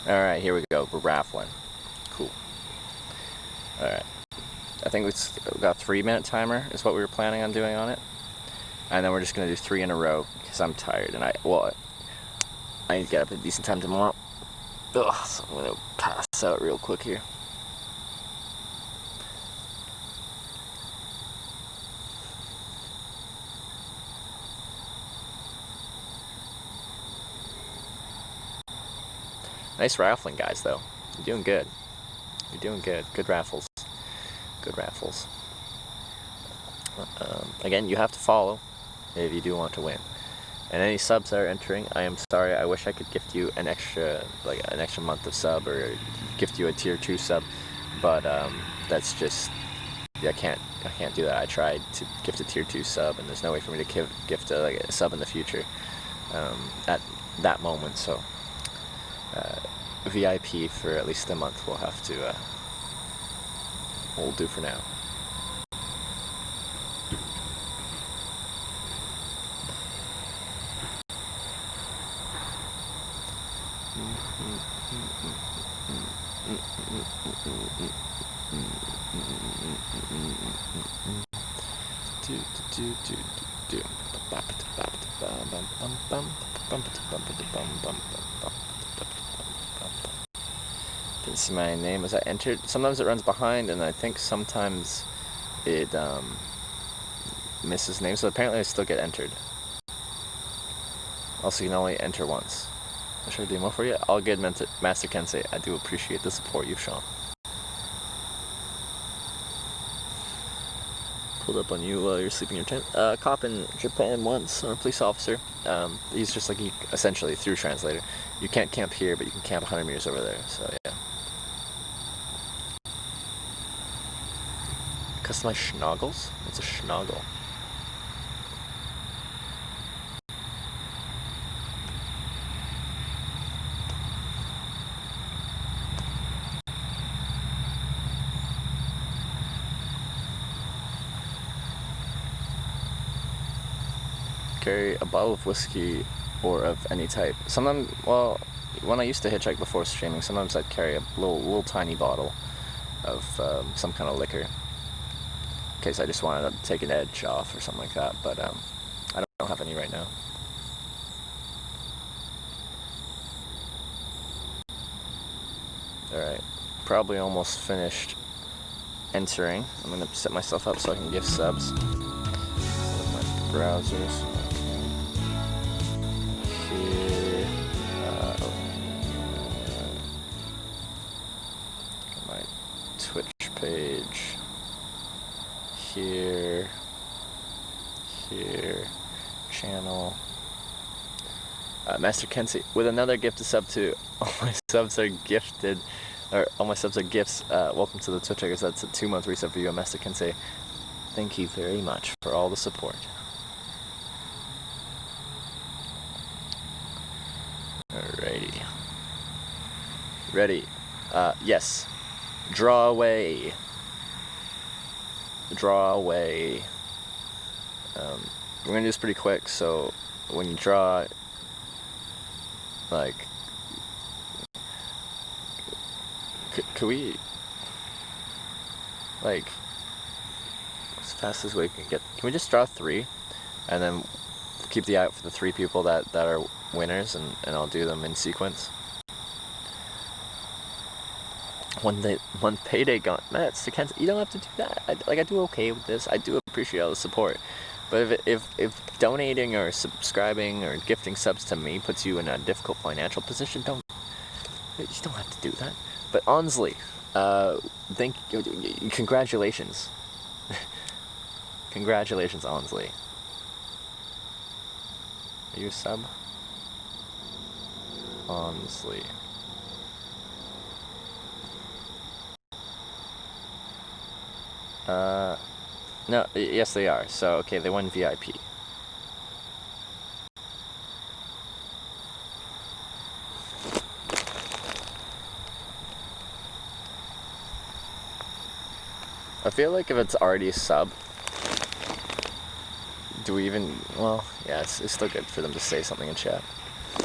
[SPEAKER 1] Alright, here we go. We're raffling. Cool. Alright. I think we've got a 3-minute timer is what we were planning on doing on it. And then we're just going to do 3 in a row because I'm tired and I need to get up at a decent time tomorrow. Ugh, so I'm going to pass out real quick here. Nice raffling, guys, though. You're doing good. You're doing good. Good raffles. Good raffles. Again, you have to follow if you do want to win. And any subs that are entering, I am sorry. I wish I could gift you an extra month of sub, or gift you a tier 2 sub, but that's just, I can't do that. I tried to gift a tier 2 sub, and there's no way for me to gift a sub in the future at that moment. So VIP for at least a month we'll have to we'll do for now. Didn't see my name as I entered. Sometimes it runs behind, and I think sometimes it misses names. So apparently I still get entered. Also, you can only enter once. Should I do more for you? All good, Master Kensei. I do appreciate the support you've shown. Pulled up on you while you're sleeping in your tent. Cop in Japan once, or a police officer. He's just like, essentially through translator. You can't camp here, but you can camp 100 meters over there. So yeah. Customize schnoggles? What's a schnoggle? Carry a bottle of whiskey or of any type. Sometimes, well, when I used to hitchhike before streaming, sometimes I'd carry a little tiny bottle of some kind of liquor in case I just wanted to take an edge off or something like that, but I don't have any right now. Alright, probably almost finished entering. I'm going to set myself up so I can give subs. My browsers. Here. My Twitch page. Here. Channel. Master Kensei with another gifted sub to all my subs are gifted, or all my subs are gifts. Welcome to the Twitchhickers. That's a 2-month reset for you, Master Kensei. Thank you very much for all the support. Alrighty. Ready? Yes. Draw away. Draw away. We're gonna do this pretty quick, so when you draw, like, could we, like, as fast as we can get, can we just draw 3, and then keep the eye out for the 3 people that are winners, and I'll do them in sequence. One payday gone. Master Kensei, you don't have to do that. I do okay with this. I do appreciate all the support. But if donating or subscribing or gifting subs to me puts you in a difficult financial position, you don't have to do that. But Onsley, congratulations. Congratulations, Onsley. Are you a sub? Onsley. No, yes they are. So, okay, they won VIP. I feel like if it's already a sub, do we even, well, yeah, it's still good for them to say something in chat.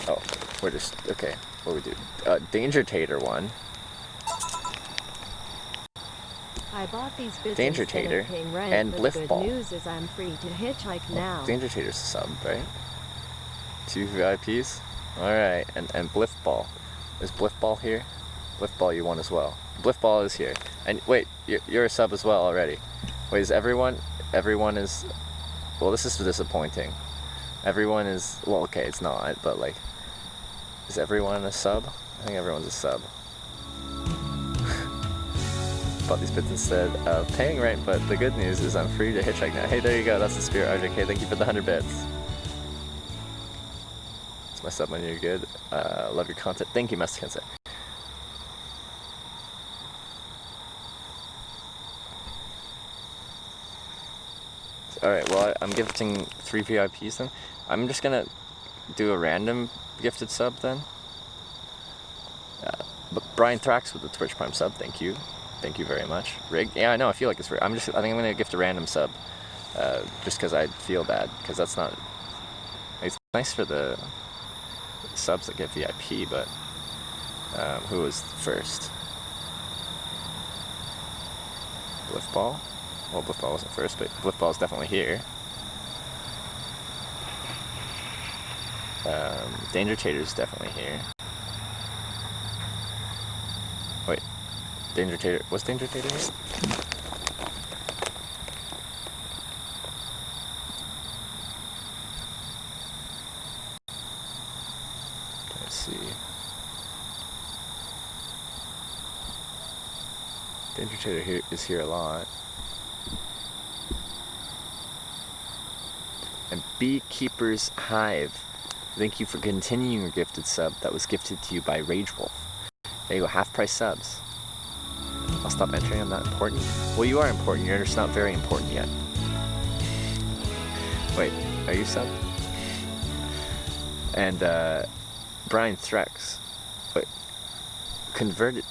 [SPEAKER 1] Oh, we're just, okay, what do we do? Danger Tater won.
[SPEAKER 5] I bought these bits
[SPEAKER 1] Danger Tater and Bliff Ball.
[SPEAKER 5] The good news is I'm free to hitchhike now.
[SPEAKER 1] Danger Tater's a sub, right? 2 VIPs? Alright, and Bliff Ball. Is Bliff Ball here? Bliff Ball, you won as well. Bliff Ball is here. And wait, you're a sub as well already. Wait, is everyone is, well, this is disappointing. Everyone is, well, okay, it's not, but like, is everyone a sub? I I think everyone's a sub. Bought these bits instead of paying rent, but the good news is I'm free to hitchhike now. Hey, there you go. That's the spirit, RJK. Thank you for the 100 bits. It's my sub money. You're good. Love your content. Thank you, Master Kensei. Alright, well, I'm gifting 3 VIPs then. I'm just gonna do a random gifted sub then. But Brian Thrax with the Twitch Prime sub, thank you. Thank you very much. Rig? Yeah, I know, I feel like it's I think I'm gonna gift a random sub. Just because I feel bad, because that's not... It's nice for the subs that get VIP, but... who was first? Bliffball? Well, Bliffball wasn't first, but Bliffball's definitely here. Danger Tater's definitely here. Wait, Danger Tater, was Danger Tater here? Let's see. Danger Tater is here a lot. And Beekeeper's Hive, thank you for continuing your gifted sub that was gifted to you by Rage Wolf. There you go, half price subs. I'll stop entering, I'm not important. Well, you are important, you're just not very important yet. Wait, are you sub? And Brian Threx, wait, converted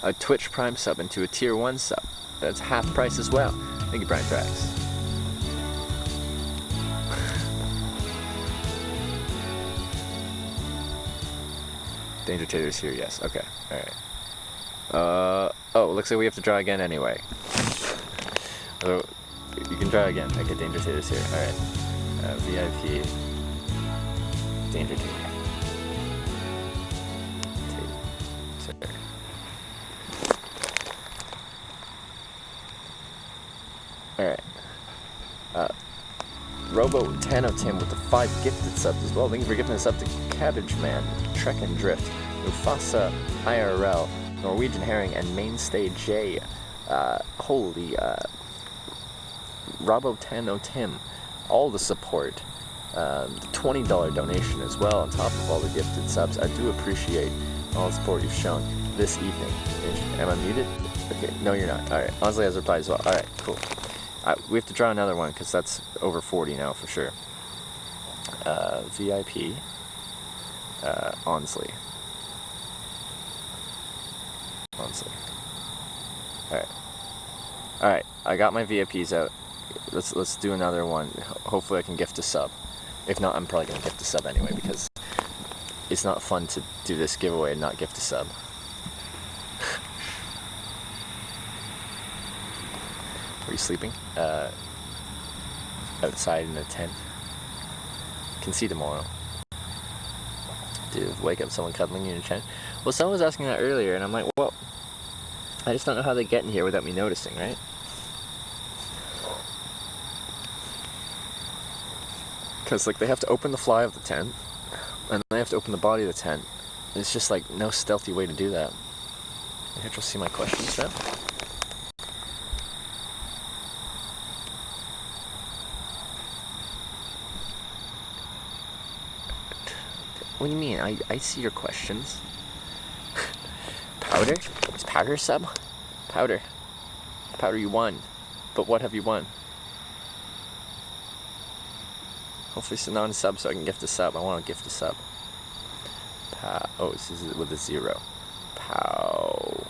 [SPEAKER 1] a Twitch Prime sub into a tier 1 sub. That's half price as well. Thank you, Brian Threx. Danger Tater's here, yes. Okay, alright. Oh, looks like we have to draw again anyway. So, you can draw again. Okay, Danger Tater's here. Alright. VIP. Danger Tater. Tater. Alright. Robo 10 of Tim with the 5 gifted subs as well. Thank you for gifting us up to Cabbage Man, Trek and Drift, Mufasa IRL, Norwegian Herring, and Mainstay J. Holy, Robo 10 of Tim. All the support. The $20 donation as well on top of all the gifted subs. I do appreciate all the support you've shown this evening. Am I muted? Okay, no you're not. Alright, Onsley has replied as well. Alright, cool. We have to draw another one because that's over 40 now for sure. VIP. Onsley. Alright. Alright, I got my VIPs out. Let's do another one. Hopefully I can gift a sub. If not, I'm probably gonna gift a sub anyway because it's not fun to do this giveaway and not gift a sub. Are you sleeping? Outside in a tent. Can see tomorrow. Dude, wake up someone cuddling you in a tent. Well, someone was asking that earlier, and I'm like, well, I just don't know how they get in here without me noticing, right? Because, like, they have to open the fly of the tent, and then they have to open the body of the tent. It's just, like, no stealthy way to do that. I hope you'll see my questions now. What do you mean? I see your questions. Powder? Is Powder a sub? Powder. Powder, you won. But what have you won? Hopefully it's a non-sub so I can gift a sub. I want to gift a sub. Oh, this is with a 0. Powder.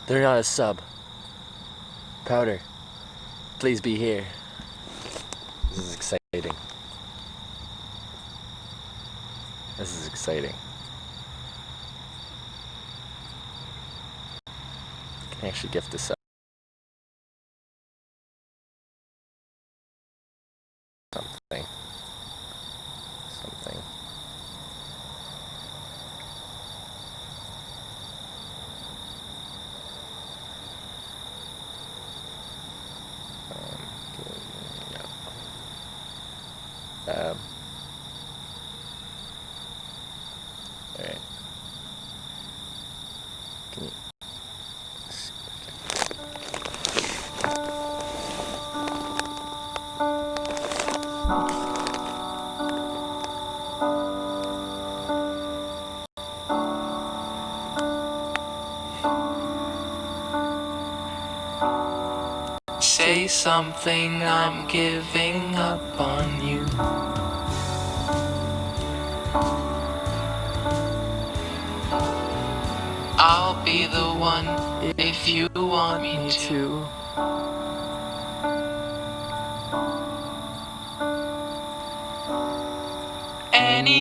[SPEAKER 1] They're not a sub. Powder, please be here. This is exciting. This is exciting. I can actually gift this up. Something. All right. Can you?
[SPEAKER 2] Say something, I'm giving up on you. I'll be the one if you want me to. Any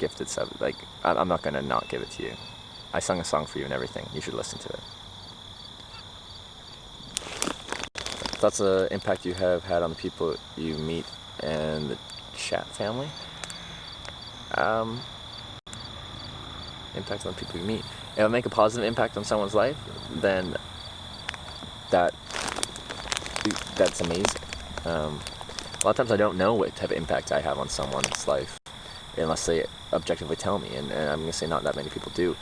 [SPEAKER 1] gifted sub. Like, I'm not gonna not give it to you. I sung a song for you and everything. You should listen to it. That's the impact you have had on the people you meet and the chat family. Impact on the people you meet. If I make a positive impact on someone's life, then that's amazing. A lot of times I don't know what type of impact I have on someone's life unless they objectively tell me, and I'm going to say not that many people do.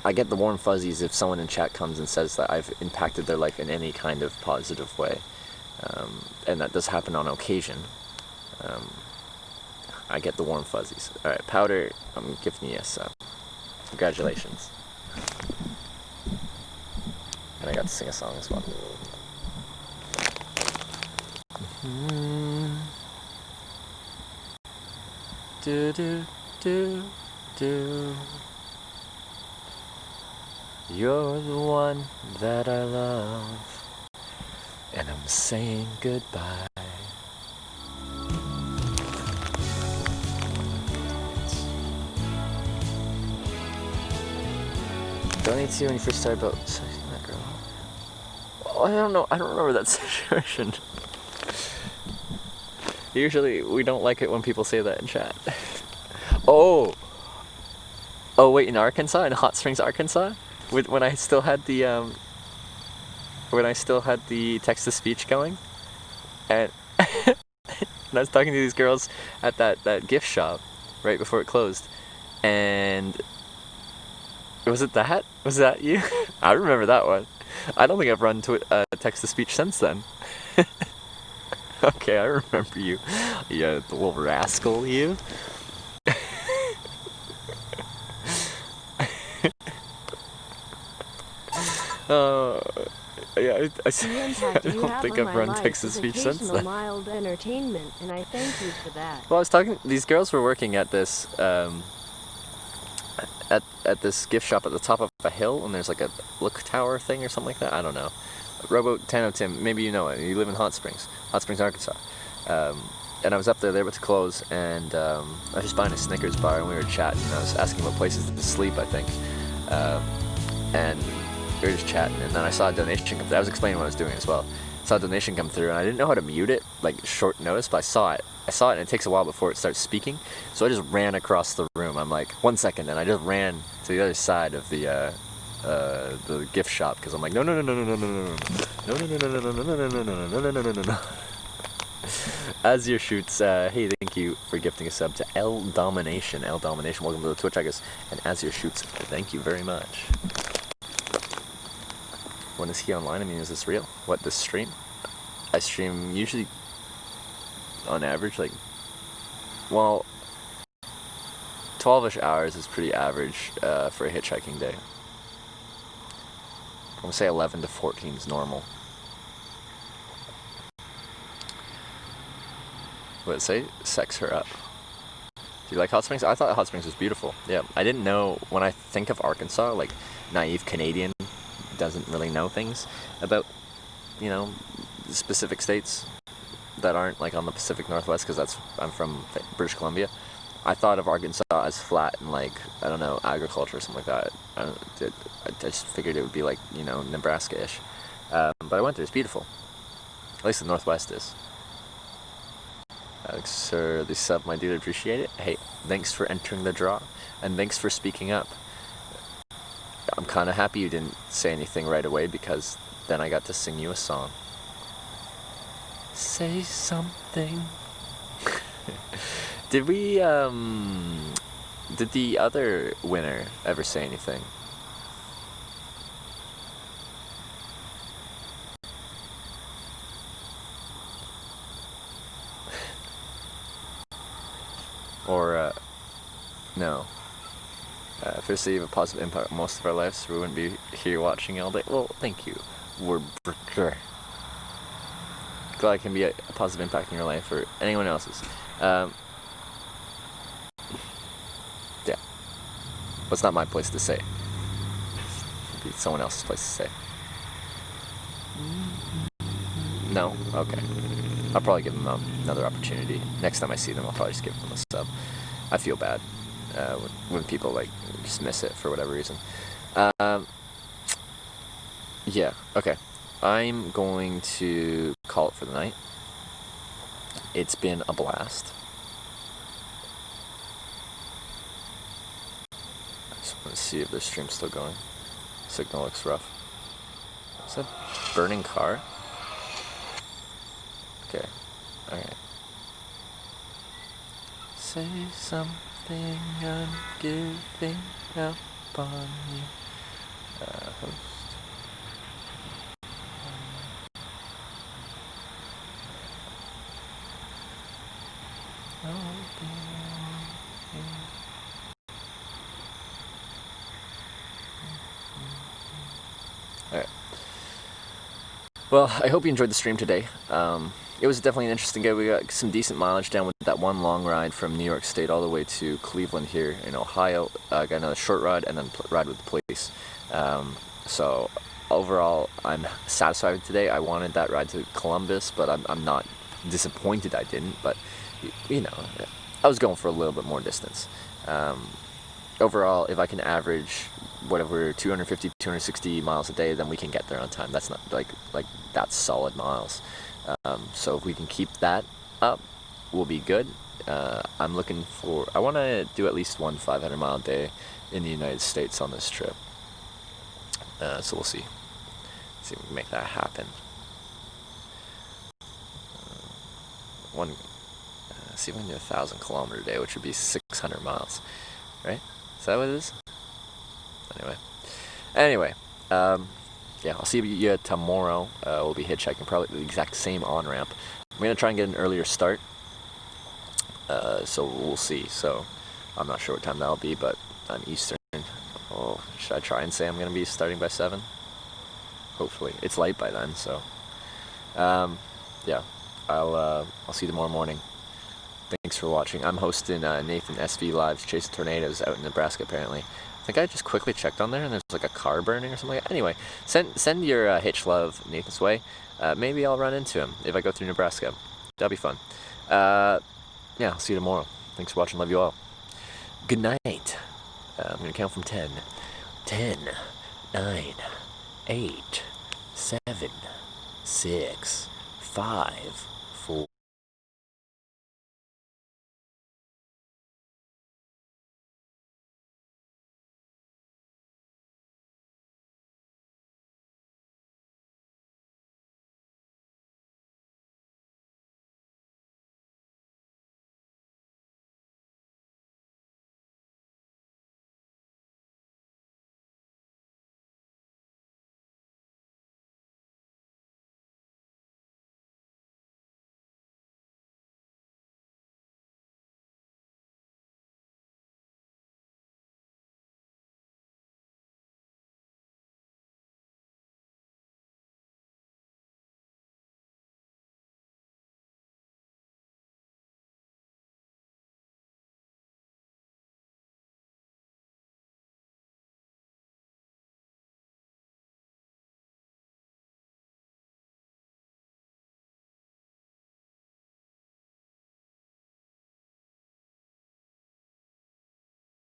[SPEAKER 1] I get the warm fuzzies if someone in chat comes and says that I've impacted their life in any kind of positive way, and that does happen on occasion. I get the warm fuzzies. Alright, Powder, I'm giving you a sub. Congratulations. And I got to sing a song as well. Do do do do. You're the one that I love, and I'm saying goodbye. Donate to you when you first started about sexting that girl. Oh, I don't know. I don't remember that situation. Usually, we don't like it when people say that in chat. Oh, wait, in Arkansas, in Hot Springs, Arkansas, when I still had the text to speech going, and and I was talking to these girls at that gift shop right before it closed, and was that you? I remember that one. I don't think I've run text to speech since then. Okay, I remember you. Yeah, the little rascal, you. Yeah, I don't think I've run text to speech since then.
[SPEAKER 11] Mild entertainment, and I thank you for that.
[SPEAKER 1] Well, I was talking. These girls were working at this at this gift shop at the top of a hill, and there's like a look tower thing or something like that. I don't know. Robo Tano Tim, maybe you know it. You live in Hot Springs, Arkansas. And I was up there. They were to close, and I was just buying a Snickers bar, and we were chatting. And I was asking about places to sleep, I think, and we were just chatting. And then I saw a donation come through. I was explaining what I was doing as well. I saw a donation come through, and I didn't know how to mute it, like short notice, but I saw it, and it takes a while before it starts speaking. So I just ran across the room. I'm like, 1 second, and I just ran to the other side of the gift shop because I'm like, no. As your shoots, hey, thank you for gifting a sub to L Domination. L Domination, welcome to the Twitch, I guess. And as your shoots, thank you very much. When is he online? I mean, is this real? What, this stream? I stream usually, on average, like, well, 12-ish hours is pretty average for a hitchhiking day. I'm gonna say 11 to 14 is normal. What did it say? Sex her up. Do you like Hot Springs? I thought Hot Springs was beautiful. Yeah, I didn't know, when I think of Arkansas, like, naive Canadian doesn't really know things about, you know, specific states that aren't, like, on the Pacific Northwest, because I'm from British Columbia. I thought of Arkansas as flat and, like, I don't know, agriculture or something like that. I just figured it would be like, you know, Nebraska-ish. But I went there, it's beautiful. At least the Northwest is. Alex, sir, the sub, my dude, appreciate it. Hey, thanks for entering the draw, and thanks for speaking up. I'm kind of happy you didn't say anything right away, because then I got to sing you a song. Say something. Did the other winner ever say anything? Or, no. Firstly, you have a positive impact on most of our lives. We wouldn't be here watching all day. Well, thank you. We're glad I can be a positive impact in your life or anyone else's. Yeah. Well, it's not my place to say. It'd be someone else's place to say. No? Okay. I'll probably give them another opportunity. Next time I see them, I'll probably just give them a sub. I feel bad when people like just miss it for whatever reason. Yeah, okay. I'm going to call it for the night. It's been a blast. I just want to see if the stream's still going. Signal looks rough. Is that a burning car? Okay, alright. Say something, I'm giving up on you. Host. Alright. Well, I hope you enjoyed the stream today. It was definitely an interesting day. We got some decent mileage down with that one long ride from New York State all the way to Cleveland here in Ohio. Got another short ride and then ride with the police. So overall, I'm satisfied with today. I wanted that ride to Columbus, but I'm not disappointed I didn't. But, you know, I was going for a little bit more distance. Overall, if I can average whatever 250, 260 miles a day, then we can get there on time. That's not like that's solid miles. So if we can keep that up, we'll be good. I'm looking for, I want to do at least one 500-mile day in the United States on this trip. So we'll see. See if we can make that happen. See if we can do 1,000 kilometer day, which would be 600 miles, right? Is that what it is? Anyway, yeah, I'll see you tomorrow. We'll be hitchhiking, probably the exact same on-ramp. I'm going to try and get an earlier start, so we'll see. So I'm not sure what time that'll be, but I'm Eastern. Oh, should I try and say I'm going to be starting by 7? Hopefully. It's light by then, so yeah, I'll see you tomorrow morning. Thanks for watching. I'm hosting Nathan SV Live's Chasing Tornadoes out in Nebraska, apparently. I think I just quickly checked on there and there's like a car burning or something like that. Anyway, send your hitch love Nathan's way. Maybe I'll run into him if I go through Nebraska. That'll be fun. Yeah, I'll see you tomorrow. Thanks for watching. Love you all. Good night. I'm going to count from 10. 10, 9, 8, 7, 6, 5,